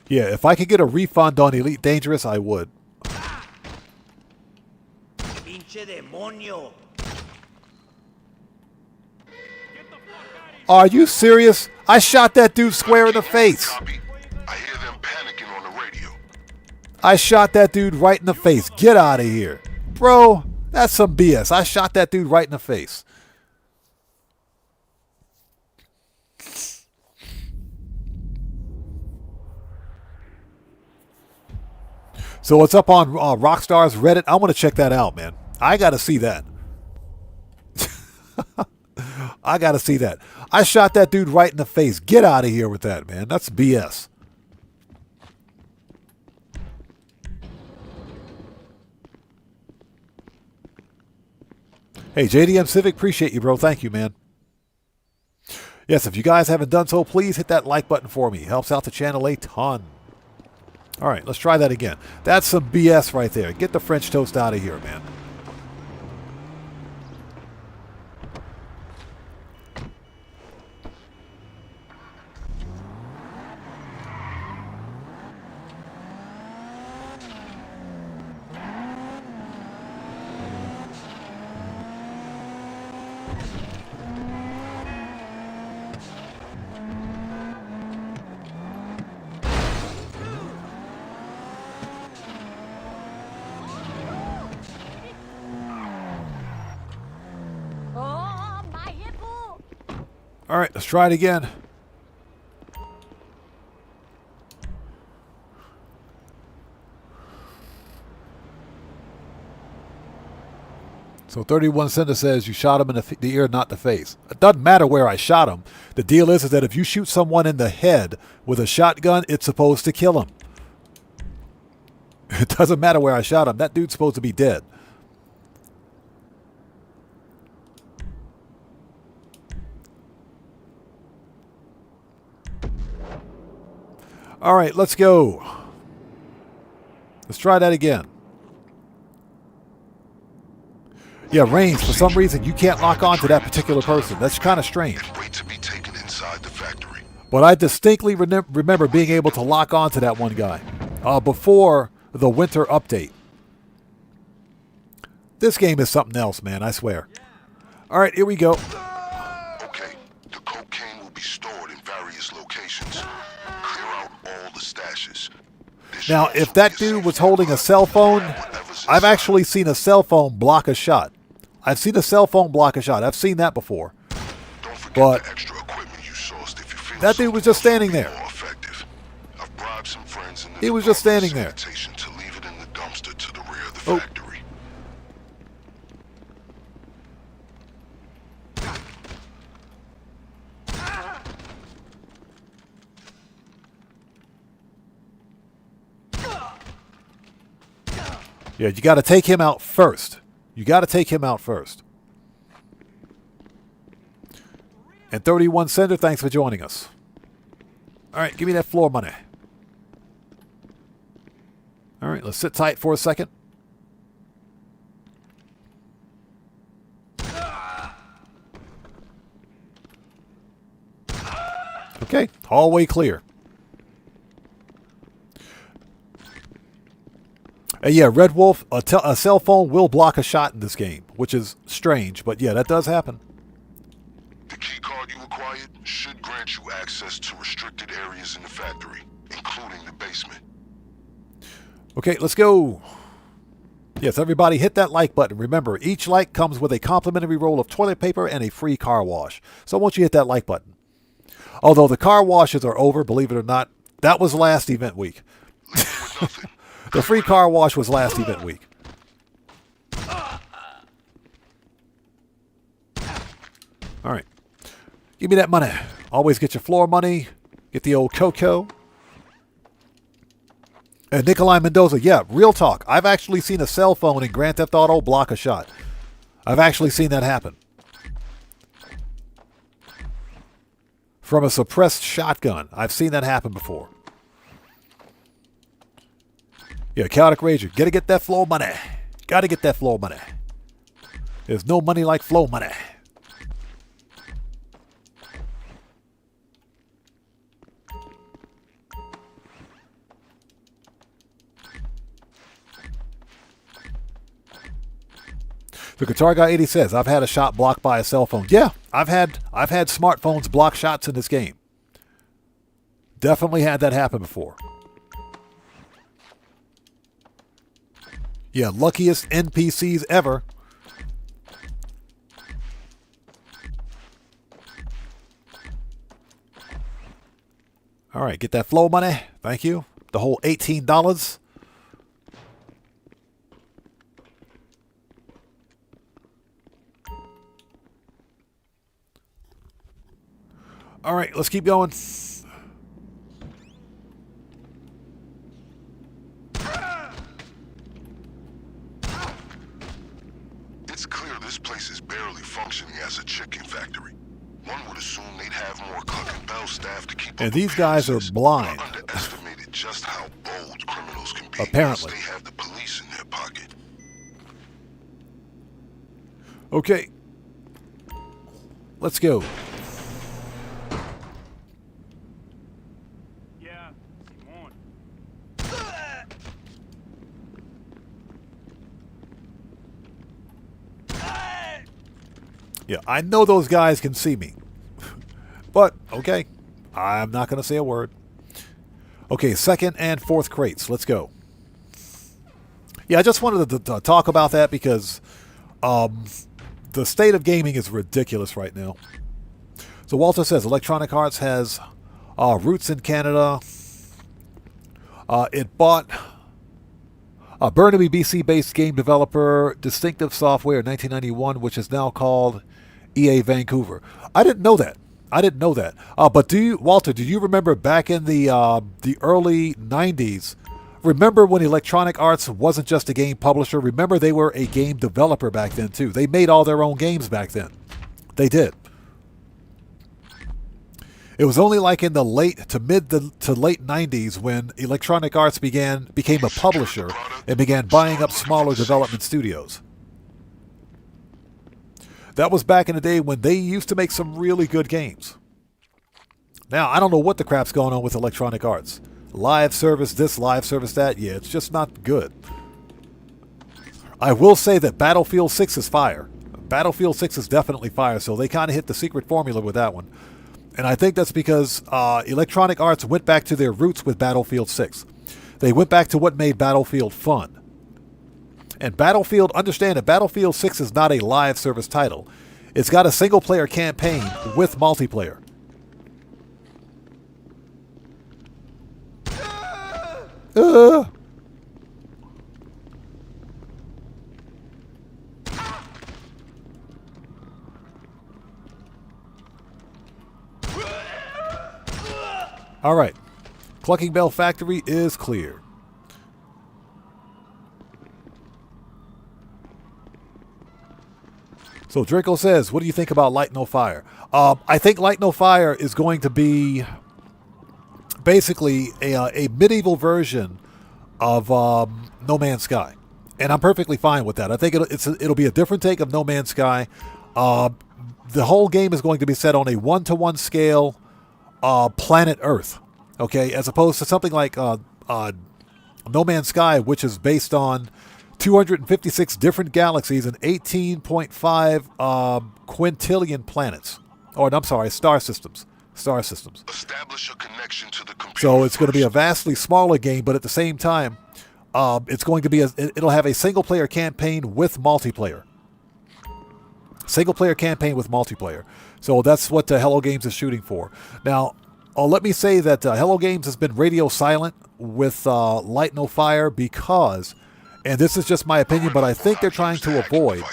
Yeah, if I could get a refund on Elite Dangerous, I would. Pinche demonio. Are you serious? I shot that dude square in the face. I hear them panicking on the radio. I shot that dude right in the face. Get out of here. Bro, that's some BS. I shot that dude right in the face. So it's up on Rockstar's Reddit. I want to check that out, man. I got to see that. I got to see that. I shot that dude right in the face. Get out of here with that, man. That's BS. Hey, JDM Civic, appreciate you, bro. Thank you, man. Yes, if you guys haven't done so, please hit that like button for me. Helps out the channel a ton. All right, let's try that again. That's some BS right there. Get the French toast out of here, man. All right, let's try it again. So 31 Center says you shot him in the ear, not the face. It doesn't matter where I shot him. The deal is that if you shoot someone in the head with a shotgun, it's supposed to kill him. It doesn't matter where I shot him. That dude's supposed to be dead. All right, let's go. Let's try that again. Yeah, Reigns, for some reason, you can't lock on to that particular person. That's kind of strange. But I distinctly remember being able to lock on to that one guy before the winter update. This game is something else, man, I swear. All right, here we go. Okay, the cocaine will be stored in various locations. Clear out all the stashes. Now, if that dude was holding a cell phone, I've actually seen a cell phone block a shot. I've seen a cell phone block a shot. I've seen that before. But that dude was just standing there. He was just standing there. Oh. Yeah, you got to take him out first. You got to take him out first. And 31 Center, thanks for joining us. All right, give me that floor money. All right, let's sit tight for a second. Okay, hallway clear. And yeah, Red Wolf, a cell phone will block a shot in this game, which is strange, but yeah, that does happen. The key card you acquired should grant you access to restricted areas in the factory, including the basement. Okay, let's go. Yes, everybody hit that like button. Remember, each like comes with a complimentary roll of toilet paper and a free car wash. So I want you to hit that like button. Although the car washes are over, believe it or not, that was last event week. The free car wash was last event week. All right. Give me that money. Always get your floor money. Get the old Coco. And Nikolai Mendoza, yeah, real talk. I've actually seen a cell phone in Grand Theft Auto block a shot. I've actually seen that happen. From a suppressed shotgun. I've seen that happen before. Yeah, Chaotic Rager. Gotta get that flow money. Gotta get that flow money. There's no money like flow money. The Guitar Guy 80 says, I've had a shot blocked by a cell phone. Yeah, I've had smartphones block shots in this game. Definitely had that happen before. Yeah, luckiest NPCs ever. All right, get that flow money. Thank you. The whole $18. All right, let's keep going. It's clear this place is barely functioning as a chicken factory. One would assume they'd have more Clucking Bell staff to keep up. And these guys are blind. I underestimated just how bold criminals can be. Apparently. Once they have the police in their pocket. Okay. Let's go. Yeah, I know those guys can see me. But, okay. I'm not going to say a word. Okay, second and fourth crates. Let's go. Yeah, I just wanted to talk about that because the state of gaming is ridiculous right now. So Walter says Electronic Arts has roots in Canada. It bought a Burnaby, BC-based game developer, Distinctive Software, in 1991, which is now called EA Vancouver. I didn't know that. But Walter, do you remember back in the early 90s? Remember when Electronic Arts wasn't just a game publisher? Remember they were a game developer back then too. They made all their own games back then. They did. It was only like in the late to late 90s when Electronic Arts became a publisher and began buying up smaller development studios. That was back in the day when they used to make some really good games. Now, I don't know what the crap's going on with Electronic Arts. Live service this, live service that. Yeah, it's just not good. I will say that Battlefield 6 is fire. Battlefield 6 is definitely fire, so they kind of hit the secret formula with that one. And I think that's because Electronic Arts went back to their roots with Battlefield 6. They went back to what made Battlefield fun. And understand that Battlefield 6 is not a live service title. It's got a single-player campaign with multiplayer. All right. Clucking Bell Factory is clear. So Draco says, what do you think about Light No Fire? I think Light No Fire is going to be basically a medieval version of No Man's Sky. And I'm perfectly fine with that. I think it'll be a different take of No Man's Sky. The whole game is going to be set on a 1-to-1 scale planet Earth. Okay, as opposed to something like No Man's Sky, which is based on 256 different galaxies and 18.5 quintillion planets. Or, I'm sorry, star systems. Star systems. Establish a connection to the computer. So it's going to be a vastly smaller game, but at the same time, it's going to be it'll have a single player campaign with multiplayer. Single player campaign with multiplayer. So that's what Hello Games is shooting for. Now, let me say that Hello Games has been radio silent with Light No Fire because, and this is just my opinion, but I think they're trying to avoid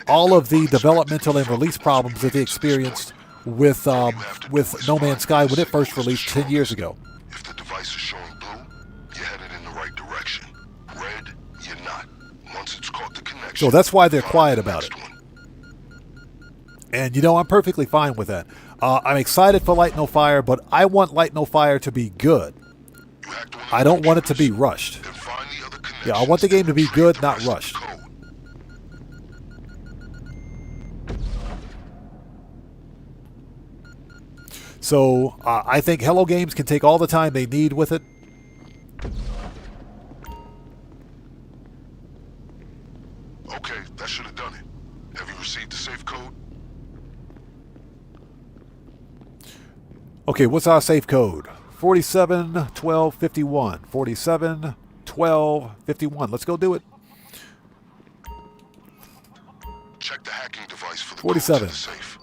all of the developmental and release problems that they experienced with No Man's Sky when it first released 10 years ago. If the device is showing blue, you're headed in the right direction. Red, you're not. Once it's caught the connection. So that's why they're quiet about it. And, I'm perfectly fine with that. I'm excited for Light No Fire, but I want Light No Fire to be good. I don't want it to be rushed. Yeah, I want the game to be good, not rushed. So I think Hello Games can take all the time they need with it. Okay, that should have done it. Have you received the safe code? Okay, what's our safe code? 471251. 471251. Let's go do it. Check the hacking device for the 47. code to the safe.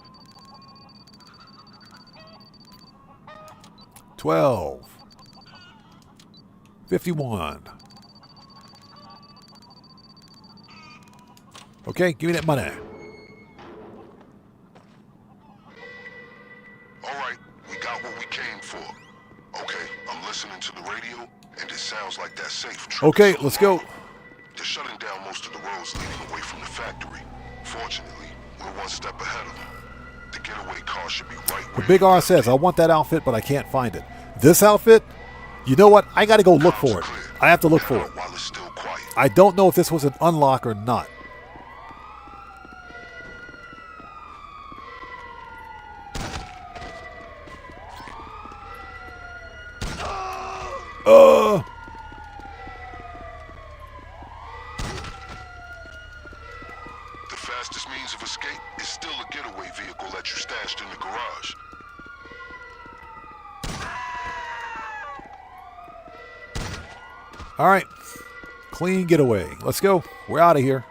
12. 51. Okay, give me that money. All right, we got what we came for. Okay, I'm listening to the radio, and it sounds like that safe. Okay, let's go. They're shutting down most of the roads leading away from the factory. Fortunately, we're one step ahead of them. The getaway car should be right The Big R says, I want that outfit, but I can't find it. This outfit? You know what? I got to go look for it. I have to look for it. I don't know if this was an unlock or not. The fastest means of escape is still a getaway vehicle that you stashed in the garage. All right. Clean getaway. Let's go. We're out of here.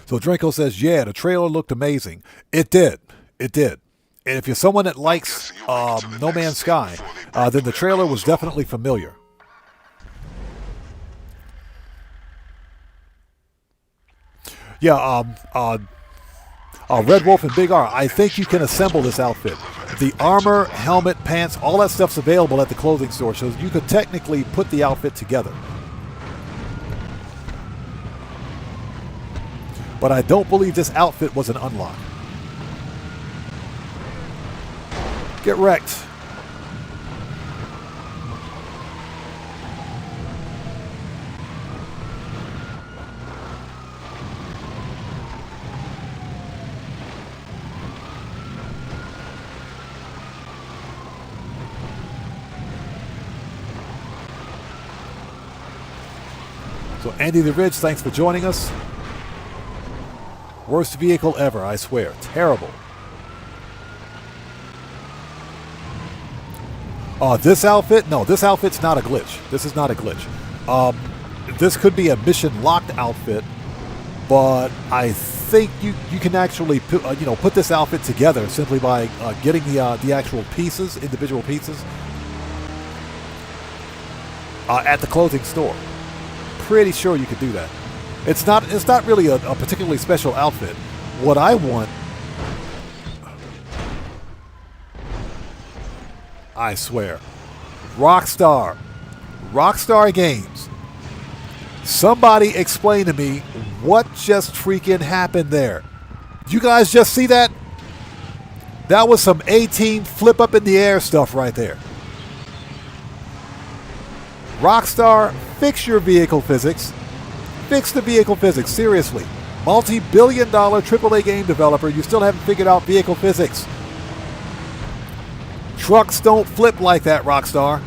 So Draco says, yeah, the trailer looked amazing. It did. It did. And if you're someone that likes No Man's Sky, then the trailer was definitely familiar. Yeah, Red Wolf and Big R, I think you can assemble this outfit. The armor, helmet, pants, all that stuff's available at the clothing store, so you could technically put the outfit together. But I don't believe this outfit was an unlock. Get wrecked. So Andy the Ridge, thanks for joining us. Worst vehicle ever, I swear. Terrible. This outfit? No, this outfit's not a glitch. This is not a glitch. This could be a mission locked outfit, but I think you can actually put this outfit together simply by getting the actual pieces, individual pieces, at the clothing store. Pretty sure you could do that. It's not really a particularly special outfit. What I want, I swear, Rockstar Games. Somebody explain to me what just freaking happened there. You guys just see that? That was some 18 flip up in the air stuff right there. Rockstar, fix your vehicle physics. Fix the vehicle physics, seriously. Multi-billion-dollar AAA game developer, you still haven't figured out vehicle physics. Trucks don't flip like that, Rockstar.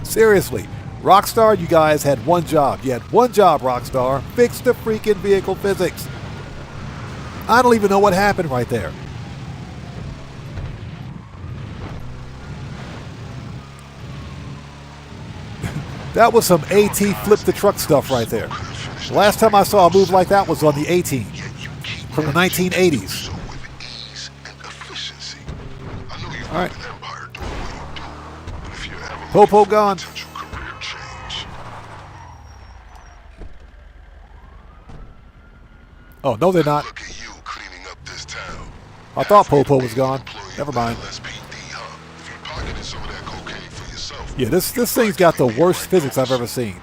Seriously. Rockstar, you guys had one job. You had one job, Rockstar. Fix the freaking vehicle physics. I don't even know what happened right there. That was some AT flip the truck stuff right there. The last time I saw a move like that was on the 18 from the 1980s. All right. Popo gone. Oh, no, they're not. I thought Popo was gone. Never mind. Yeah, this thing's got the worst physics I've ever seen.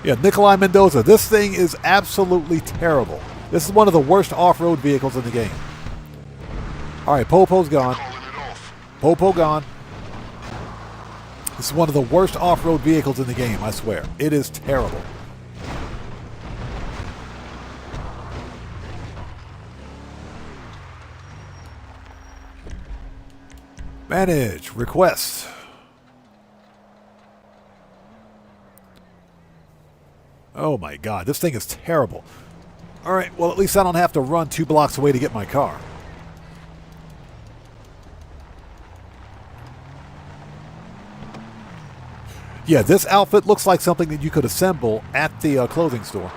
Yeah, Nikolai Mendoza. This thing is absolutely terrible. This is one of the worst off-road vehicles in the game. All right, Popo's gone. Popo gone. This is one of the worst off-road vehicles in the game, I swear. It is terrible. Manage. Request. Oh my God, this thing is terrible. All right, well, at least I don't have to run 2 blocks away to get my car. Yeah, this outfit looks like something that you could assemble at the clothing store.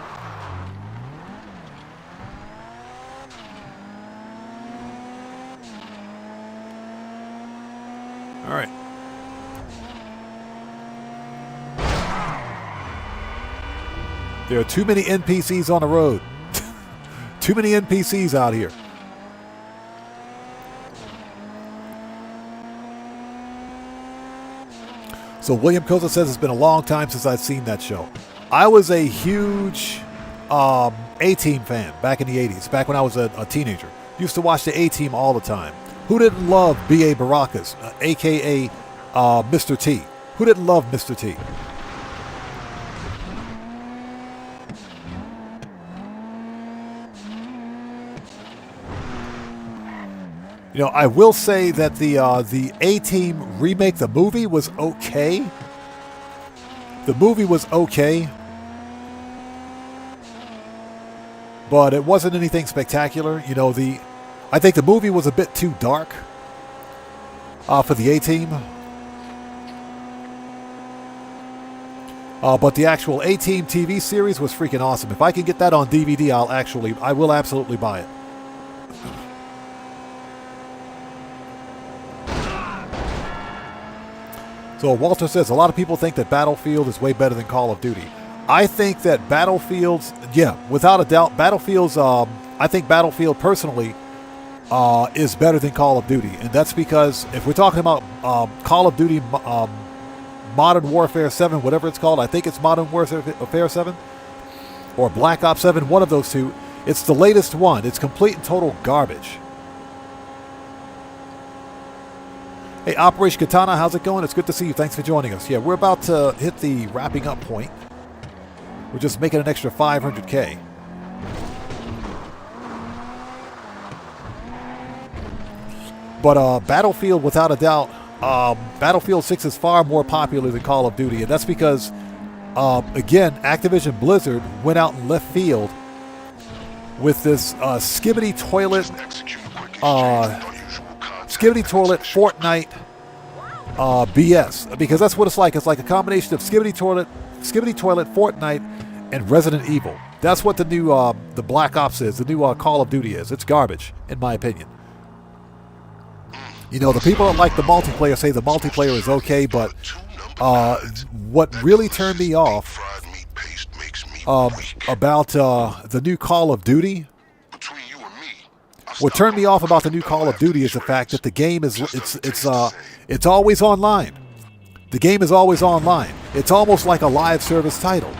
All right. There are too many NPCs on the road. Too many NPCs out here. So William Koza says it's been a long time since I've seen that show. I was a huge A-Team fan back in the 80s, back when I was a teenager. Used to watch the A-Team all the time. Who didn't love B.A. Baracus, a.k.a. Mr. T? Who didn't love Mr. T? You know, I will say that the A-Team remake, the movie, was okay. The movie was okay. But it wasn't anything spectacular. You know, I think the movie was a bit too dark for the A-Team. But the actual A-Team TV series was freaking awesome. If I can get that on DVD, I will absolutely buy it. So Walter says, a lot of people think that Battlefield is way better than Call of Duty. I think that Battlefield's, yeah, without a doubt, Battlefield's, I think Battlefield personally is better than Call of Duty. And that's because if we're talking about Call of Duty Modern Warfare 7, whatever it's called, I think it's Modern Warfare 7 or Black Ops 7, one of those two. It's the latest one. It's complete and total garbage. Hey, Operation Katana, how's it going? It's good to see you. Thanks for joining us. Yeah, we're about to hit the wrapping up point. We're just making an extra 500K. But Battlefield, without a doubt, Battlefield 6 is far more popular than Call of Duty. And that's because, again, Activision Blizzard went out in left field with this skibbity toilet Fortnite BS, because that's what it's like. It's like a combination of skibbity toilet, Fortnite, and Resident Evil. That's what the new the Black Ops is. The new Call of Duty is. It's garbage, in my opinion. You know, the people that like the multiplayer say the multiplayer is okay, but what really turned me off about the new Call of Duty. What turned me off about the new Call of Duty is the fact that the game is it's always online. The game is always online. It's almost like a live service title,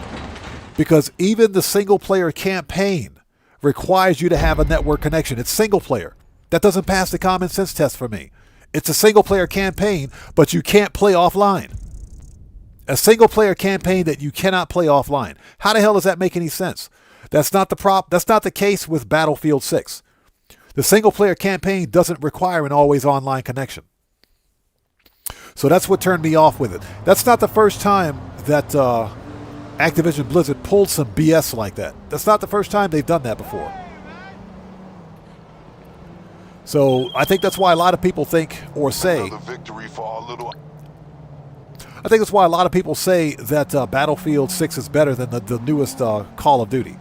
because even the single player campaign requires you to have a network connection. It's single player. That doesn't pass the common sense test for me. It's a single player campaign, but you can't play offline. A single player campaign that you cannot play offline. How the hell does that make any sense? That's not the case with Battlefield 6. The single-player campaign doesn't require an always online connection. So that's what turned me off with it. That's not the first time that Activision Blizzard pulled some BS like that. That's not the first time they've done that before. So I think that's why a lot of people think or say... I think that's why a lot of people say that Battlefield 6 is better than the newest Call of Duty.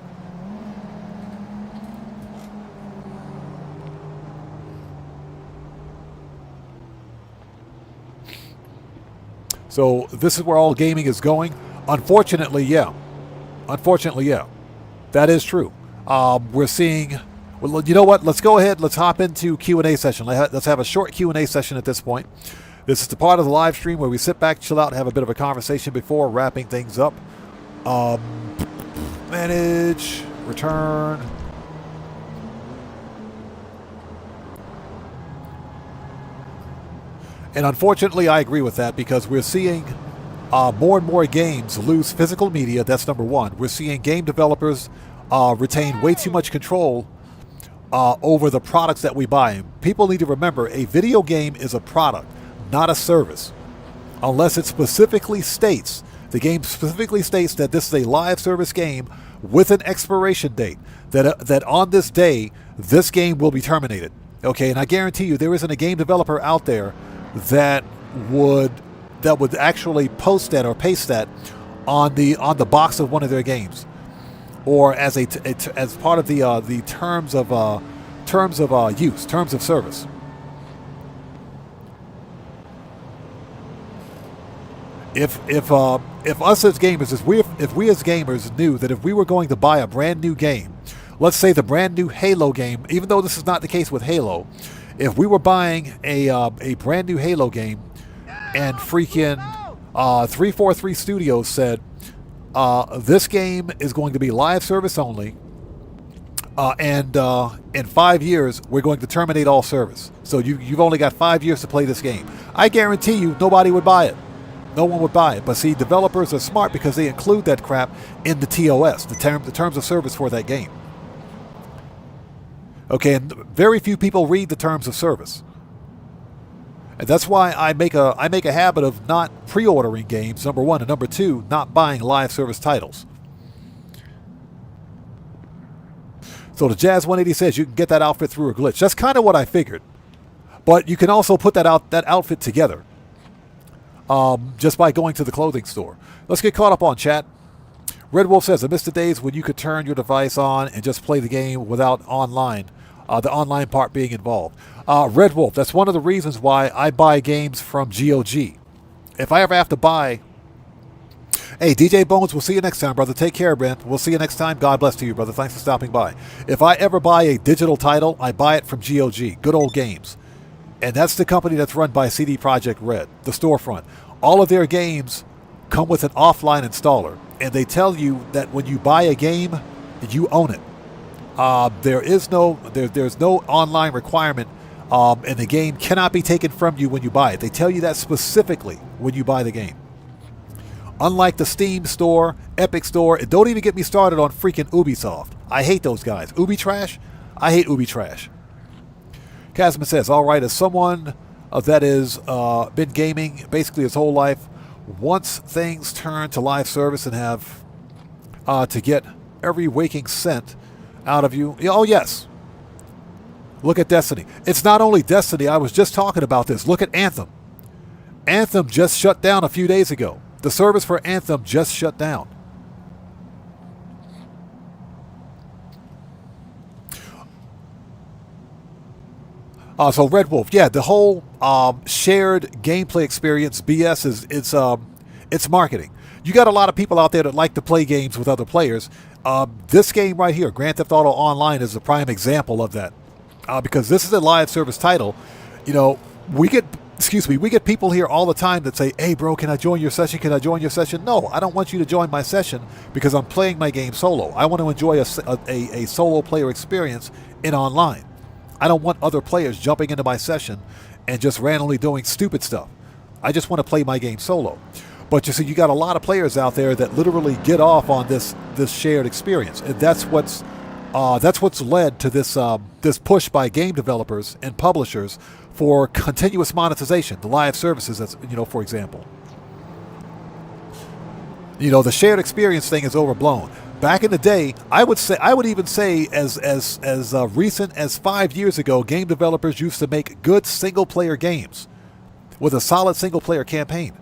So this is where all gaming is going. Unfortunately, yeah. That is true. We're seeing... Well, you know what? Let's go ahead. Let's hop into Q&A session. Let's have a short Q&A session at this point. This is the part of the live stream where we sit back, chill out, and have a bit of a conversation before wrapping things up. Manage, return. And unfortunately, I agree with that because we're seeing more and more games lose physical media. That's number one. We're seeing game developers retain way too much control over the products that we buy. People need to remember a video game is a product, not a service. Unless it specifically states, the game specifically states that this is a live service game with an expiration date, that on this day, this game will be terminated. Okay, and I guarantee you there isn't a game developer out there that would actually post that or paste that on the box of one of their games, or as as part of the terms of use, terms of service. If us as gamers, if we as gamers knew that if we were going to buy a brand new game, let's say the brand new Halo game, even though this is not the case with Halo, if we were buying a brand new Halo game and freaking 343 Studios said this game is going to be live service only, and in 5 years we're going to terminate all service. So you've only got 5 years to play this game. I guarantee you nobody would buy it. No one would buy it. But see, developers are smart because they include that crap in the TOS, the terms of service for that game. Okay, and very few people read the terms of service. And that's why I make a habit of not pre-ordering games, number one, and number two, not buying live service titles. So the Jazz 180 says you can get that outfit through a glitch. That's kind of what I figured. But you can also put that outfit together just by going to the clothing store. Let's get caught up on chat. Red Wolf says, I miss the days when you could turn your device on and just play the game without the online part being involved. Red Wolf, that's one of the reasons why I buy games from GOG. If I ever have to buy... Hey, DJ Bones, we'll see you next time, brother. Take care, Brent. We'll see you next time. God bless to you, brother. Thanks for stopping by. If I ever buy a digital title, I buy it from GOG. Good old games. And that's the company that's run by CD Projekt Red, the storefront. All of their games come with an offline installer. And they tell you that when you buy a game, you own it. There's no online requirement, and the game cannot be taken from you when you buy it. They tell you that specifically when you buy the game. Unlike the Steam store, Epic store, and don't even get me started on freaking Ubisoft. I hate those guys. Ubi trash? I hate Ubi trash. Casman says, all right, as someone that has been gaming basically his whole life, once things turn to live service and have to get every waking cent out of you. Oh, yes. Look at Destiny. It's not only Destiny. I was just talking about this. Look at Anthem. Anthem just shut down a few days ago. The service for Anthem just shut down. So Red Wolf, yeah, the whole shared gameplay experience BS it's marketing. You got a lot of people out there that like to play games with other players. This game right here, Grand Theft Auto Online, is a prime example of that. Because this is a live service title. You know, we get people here all the time that say, hey bro, can I join your session? Can I join your session? No, I don't want you to join my session because I'm playing my game solo. I want to enjoy a solo player experience in online. I don't want other players jumping into my session and just randomly doing stupid stuff. I just want to play my game solo. But you see, you got a lot of players out there that literally get off on this shared experience. And that's what's That's what's led to this this push by game developers and publishers for continuous monetization, the live services. That's, you know, for example, you know, the shared experience thing is overblown. Back in the day, I would even say as recent as 5 years ago, game developers used to make good single player games with a solid single player campaign.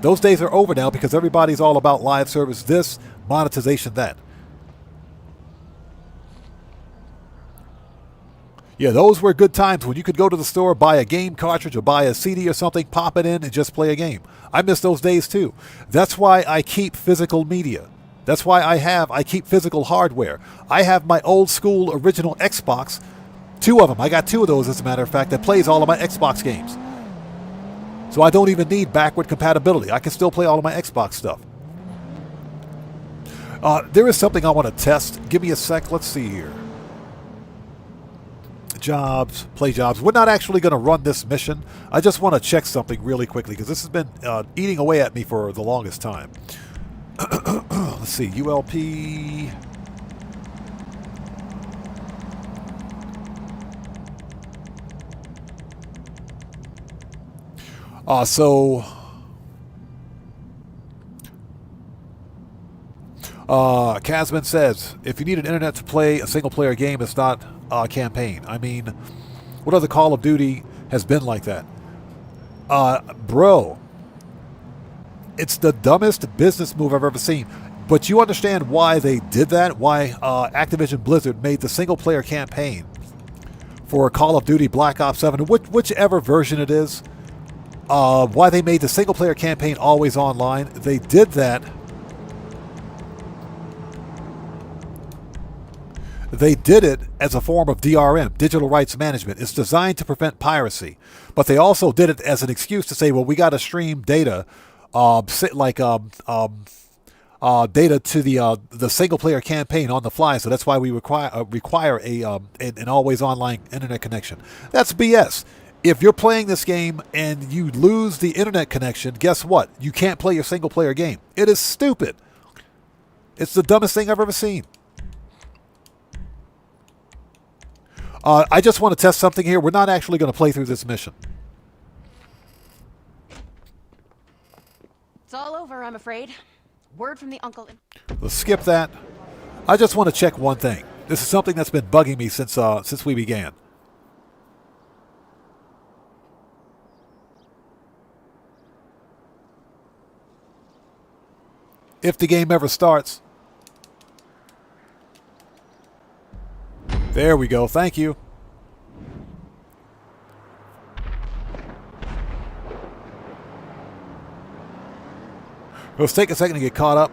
Those days are over now because everybody's all about live service this, monetization that. Yeah, those were good times when you could go to the store, buy a game cartridge or buy a CD or something, pop it in and just play a game. I miss those days too. That's why I keep physical media. That's why I keep physical hardware. I have my old school original Xbox, 2 of them. I got 2 of those, as a matter of fact, that plays all of my Xbox games. So I don't even need backward compatibility. I can still play all of my Xbox stuff. There is something I want to test. Give me a sec. Let's see here. Jobs, play jobs. We're not actually going to run this mission. I just want to check something really quickly because this has been eating away at me for the longest time. Let's see, ULP. Casman says, if you need an internet to play a single-player game, it's not a campaign. I mean, what other Call of Duty has been like that? Bro, it's the dumbest business move I've ever seen. But you understand why they did that? Why Activision Blizzard made the single-player campaign for Call of Duty Black Ops 7, whichever version it is, why they made the single-player campaign always online. They did that. They did it as a form of DRM, digital rights management. It's designed to prevent piracy. But they also did it as an excuse to say, well, we got to stream data, data to the single-player campaign on the fly. So that's why we require an always online internet connection. That's BS. If you're playing this game and you lose the internet connection, guess what? You can't play your single-player game. It is stupid. It's the dumbest thing I've ever seen. I just want to test something here. We're not actually going to play through this mission. It's all over, I'm afraid. Word from the uncle. Let's skip that. I just want to check one thing. This is something that's been bugging me since we began. If the game ever starts. There we go. Thank you. Let's take a second to get caught up.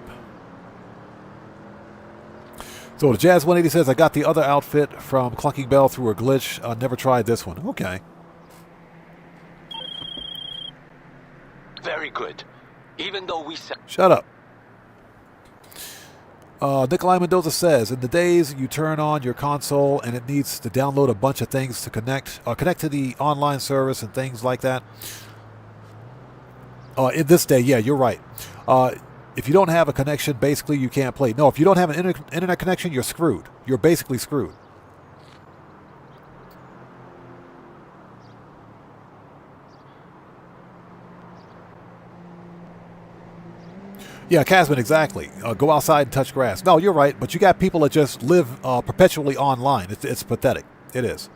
So the Jazz 180 says, I got the other outfit from Clucking Bell through a glitch. I never tried this one. Okay. Very good. Even though we... Shut up. Nikolai Mendoza says, in the days you turn on your console and it needs to download a bunch of things to connect to the online service and things like that. In this day, yeah, you're right. If you don't have a connection, basically you can't play. No, if you don't have an internet connection, you're screwed. You're basically screwed. Yeah, Casman, exactly. Go outside and touch grass. No, you're right, but you got people that just live perpetually online. It's pathetic. It is.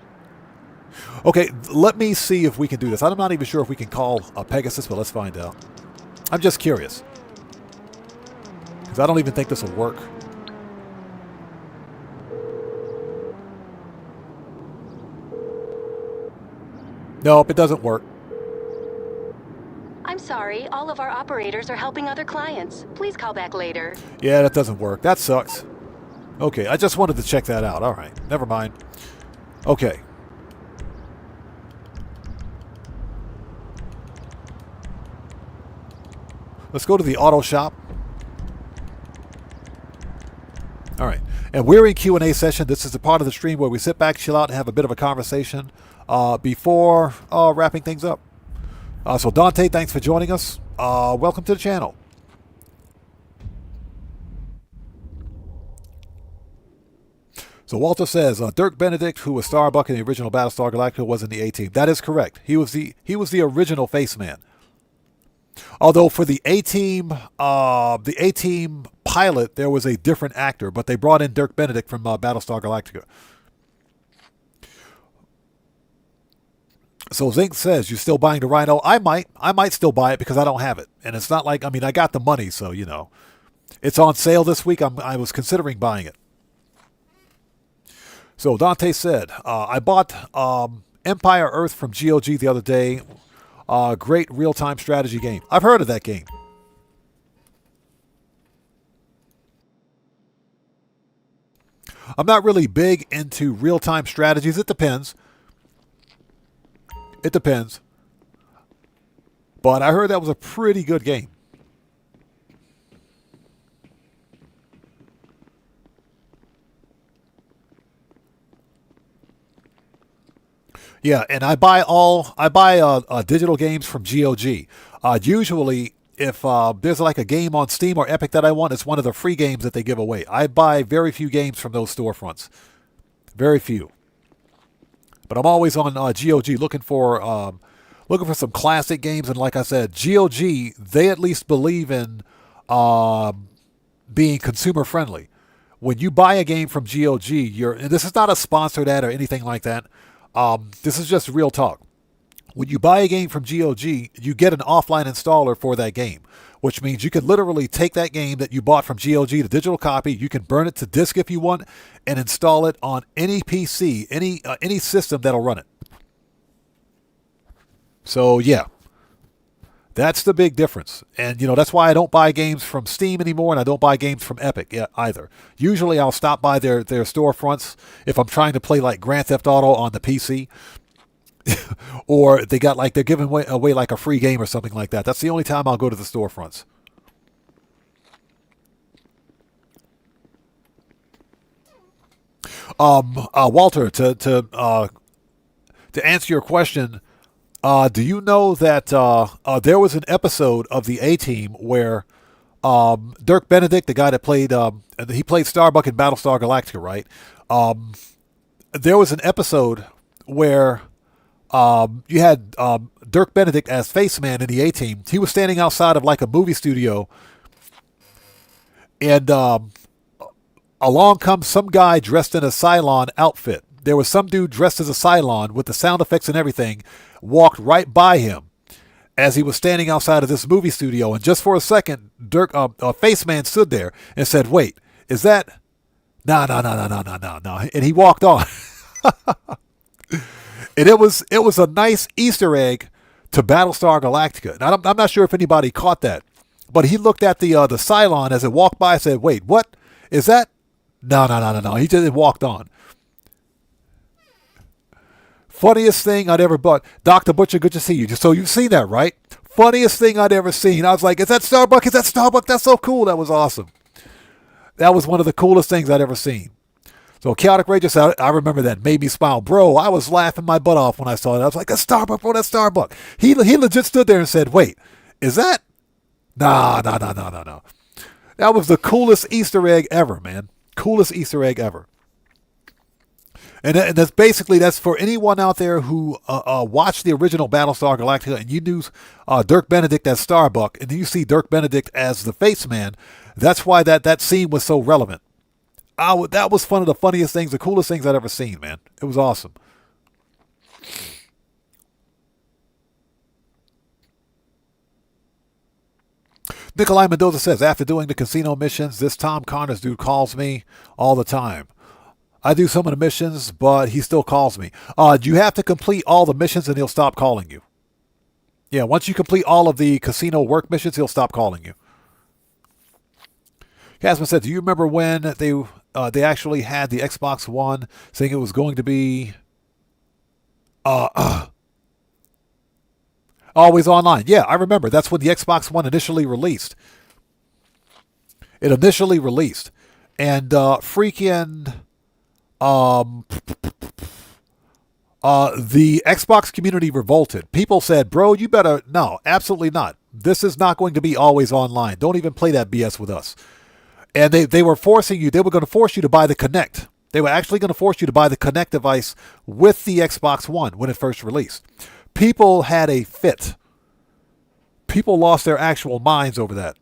Okay, let me see if we can do this. I'm not even sure if we can call Pegasus, but let's find out. I'm just curious. Because I don't even think this will work. Nope, it doesn't work. I'm sorry, all of our operators are helping other clients. Please call back later. Yeah, that doesn't work. That sucks. Okay, I just wanted to check that out. All right, never mind. Okay. Let's go to the auto shop. All right, and we're in Q&A session. This is the part of the stream where we sit back, chill out, and have a bit of a conversation before wrapping things up. So Dante, thanks for joining us. Welcome to the channel. So Walter says Dirk Benedict, who was Starbuck in the original Battlestar Galactica, was in the A-Team. That is correct. He was the original face man. Although for the A-Team pilot, there was a different actor, but they brought in Dirk Benedict from Battlestar Galactica. So Zink says, you still buying the Rhino? I might still buy it because I don't have it. And it's not like, I mean, I got the money, so, you know. It's on sale this week. I was considering buying it. So Dante said, I bought Empire Earth from GOG the other day. Great real-time strategy game. I've heard of that game. I'm not really big into real-time strategies. It depends. It depends. But I heard that was a pretty good game. Yeah, and I buy digital games from GOG. Usually, if there's like a game on Steam or Epic that I want, it's one of the free games that they give away. I buy very few games from those storefronts. Very few. But I'm always on GOG looking for some classic games. And like I said, GOG, they at least believe in being consumer friendly. When you buy a game from GOG, and this is not a sponsored ad or anything like that. This is just real talk. When you buy a game from GOG, you get an offline installer for that game, which means you can literally take that game that you bought from GOG, the digital copy, you can burn it to disk if you want, and install it on any PC, any system that'll run it. So yeah, that's the big difference. And that's why I don't buy games from Steam anymore, and I don't buy games from Epic either. Usually I'll stop by their storefronts if I'm trying to play like Grand Theft Auto on the PC. Or they're giving away like a free game or something like that. That's the only time I'll go to the storefronts. Walter, to answer your question, do you know that there was an episode of the A-Team where Dirk Benedict, the guy that played Starbuck in Battlestar Galactica, right? There was an episode where you had Dirk Benedict as Face Man in the A-Team. He was standing outside of like a movie studio, and along comes some guy dressed in a Cylon outfit. There was some dude dressed as a Cylon with the sound effects and everything, walked right by him as he was standing outside of this movie studio. And just for a second, Dirk, Face Man stood there and said, "Wait, is that? No. And he walked on. And it was a nice Easter egg to Battlestar Galactica. Now, I'm not sure if anybody caught that, but he looked at the Cylon as it walked by and said, "Wait, what is that? No. He just walked on." Funniest thing I'd ever bought. Dr. Butcher, good to see you. So you've seen that, right? Funniest thing I'd ever seen. I was like, is that Starbuck? Is that Starbuck? That's so cool. That was awesome. That was one of the coolest things I'd ever seen. So Chaotic Rager said, I remember that. Made me smile. Bro, I was laughing my butt off when I saw it. I was like, that's Starbuck, bro. That's Starbuck. He legit stood there and said, wait, is that? No. That was the coolest Easter egg ever, man. Coolest Easter egg ever. And that's for anyone out there who watched the original Battlestar Galactica and you knew Dirk Benedict as Starbuck, and then you see Dirk Benedict as the Face Man. That's why that scene was so relevant. That was one of the funniest things, the coolest things I'd ever seen, man. It was awesome. Nikolai Mendoza says, after doing the casino missions, this Tom Connors dude calls me all the time. I do some of the missions, but he still calls me. You have to complete all the missions and he'll stop calling you. Yeah, once you complete all of the casino work missions, he'll stop calling you. Casman said, do you remember when they actually had the Xbox One saying it was going to be always online? Yeah, I remember. That's when the Xbox One initially released. It initially released. And the Xbox community revolted. People said, bro, you better... No, absolutely not. This is not going to be always online. Don't even play that BS with us. And they were going to force you to buy the Kinect. They were actually going to force you to buy the Kinect device with the Xbox One when it first released. People had a fit. People lost their actual minds over that.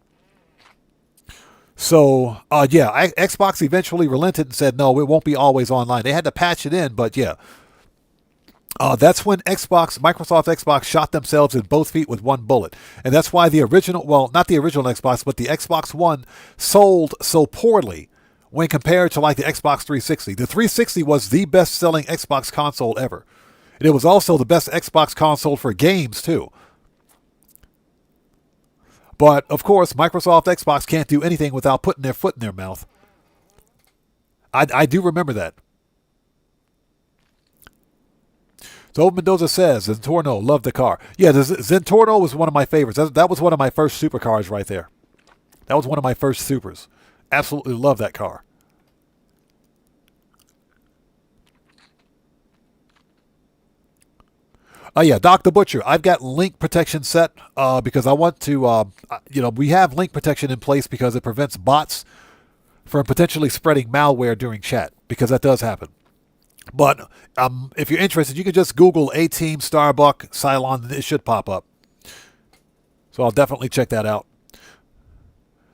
So, Xbox eventually relented and said, no, it won't be always online. They had to patch it in, but yeah. That's when Microsoft Xbox shot themselves in both feet with one bullet. And that's why the original, well, not the original Xbox, but the Xbox One sold so poorly when compared to like the Xbox 360. The 360 was the best-selling Xbox console ever. And it was also the best Xbox console for games, too. But, of course, Microsoft Xbox can't do anything without putting their foot in their mouth. I do remember that. So Mendoza says, Zentorno, love the car. Yeah, the Zentorno was one of my favorites. That was one of my first supercars right there. That was one of my first supers. Absolutely love that car. Oh, yeah, Doc the Butcher. I've got link protection set because I want to, we have link protection in place because it prevents bots from potentially spreading malware during chat, because that does happen. But if you're interested, you can just Google A-Team, Starbuck, Cylon, and it should pop up. So I'll definitely check that out.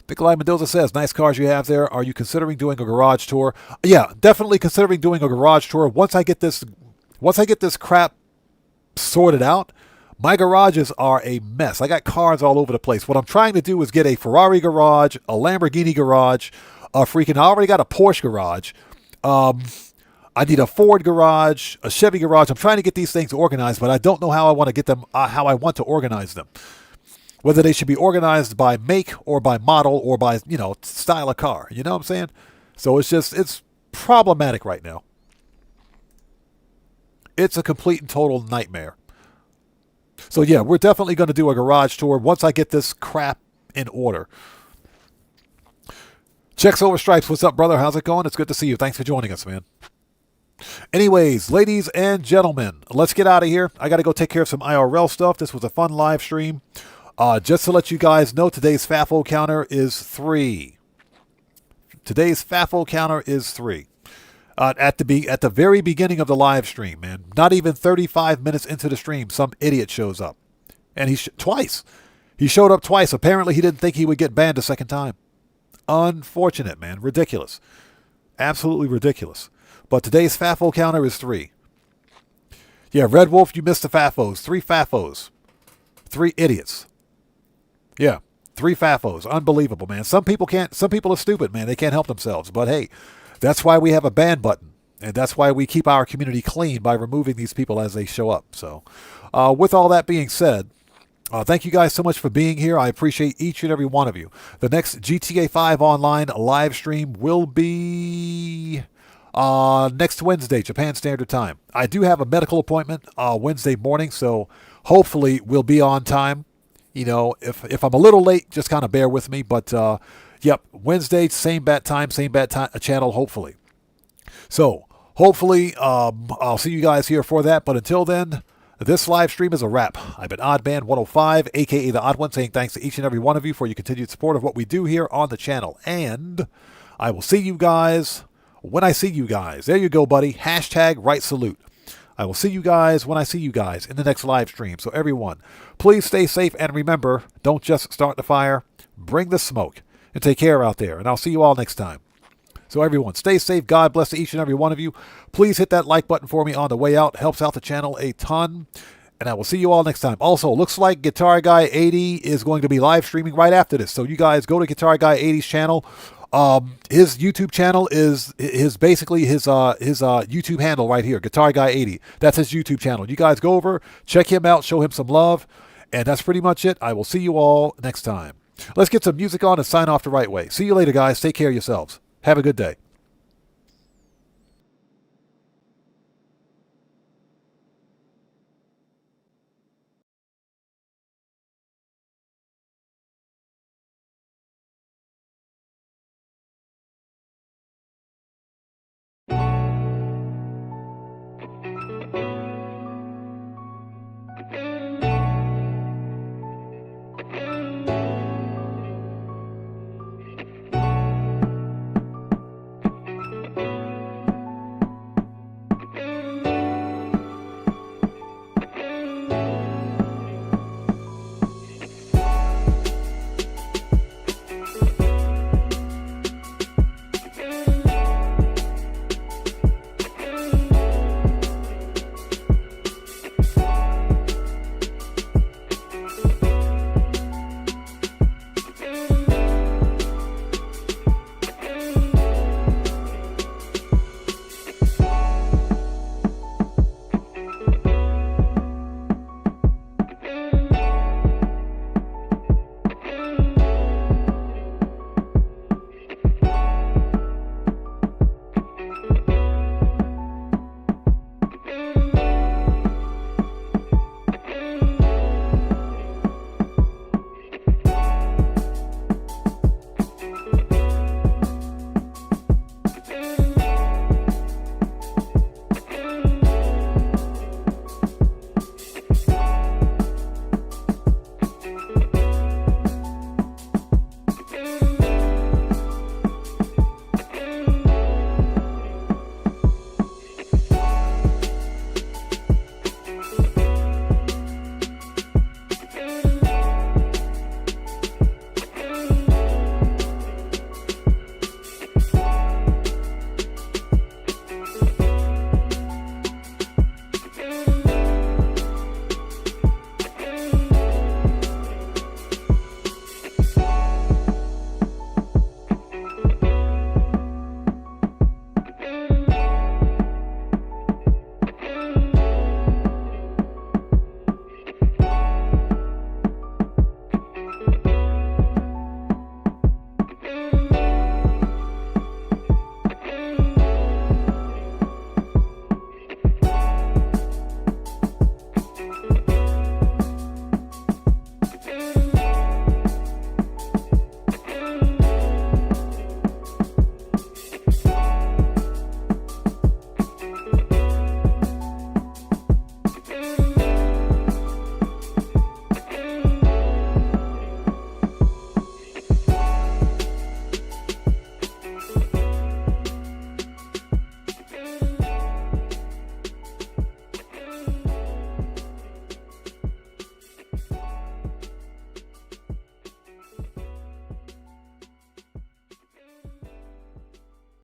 Nikolai Mendoza says, nice cars you have there. Are you considering doing a garage tour? Yeah, definitely considering doing a garage tour. Once I get this crap sorted out, my garages are a mess. I got cars all over the place. What I'm trying to do is get a Ferrari garage, a Lamborghini garage, I already got a Porsche garage. I need a Ford garage, a Chevy garage. I'm trying to get these things organized, but I don't know how I want to get them, how I want to organize them. Whether they should be organized by make or by model or by, style of car. You know what I'm saying? So it's problematic right now. It's a complete and total nightmare. So yeah, we're definitely going to do a garage tour once I get this crap in order. Checks over stripes. What's up, brother? How's it going? It's good to see you. Thanks for joining us, man. Anyways, ladies and gentlemen, let's get out of here. I got to go take care of some IRL stuff. This was a fun live stream. Just to let you guys know, today's FAFO counter is 3. Today's FAFO counter is 3. At the very beginning of the live stream, man, not even 35 minutes into the stream, some idiot shows up. And twice. He showed up twice. Apparently, he didn't think he would get banned a second time. Unfortunate, man. Ridiculous. Absolutely ridiculous. But today's FAFO counter is 3. Yeah, Red Wolf, you missed the FAFOs. 3 FAFOs. 3 idiots. Yeah, 3 FAFOs. Unbelievable, man. Some people are stupid, man. They can't help themselves. But hey, that's why we have a ban button. And that's why we keep our community clean by removing these people as they show up. So with all that being said, thank you guys so much for being here. I appreciate each and every one of you. The next GTA 5 Online live stream will be next Wednesday, Japan Standard Time. I do have a medical appointment Wednesday morning, so hopefully we'll be on time. If I'm a little late, just kind of bear with me. But, yep, Wednesday, same bat time, channel, hopefully. So, hopefully, I'll see you guys here for that. But until then, this live stream is a wrap. I've been Oddman105, a.k.a. The Odd One, saying thanks to each and every one of you for your continued support of what we do here on the channel. And I will see you guys when I see you guys. There you go, buddy. Hashtag right salute. I will see you guys when I see you guys in the next live stream. So everyone, please stay safe and remember, don't just start the fire, bring the smoke. And take care out there. And I'll see you all next time. So everyone, stay safe. God bless each and every one of you. Please hit that like button for me on the way out. It helps out the channel a ton. And I will see you all next time. Also, looks like Guitar Guy 80 is going to be live streaming right after this. So you guys go to Guitar Guy 80's channel. His YouTube channel is basically his YouTube handle right here, Guitar Guy 80. That's his YouTube channel. You guys go over, check him out, show him some love. And that's pretty much it. I will see you all next time. Let's get some music on and sign off the right way. See you later, guys. Take care of yourselves. Have a good day.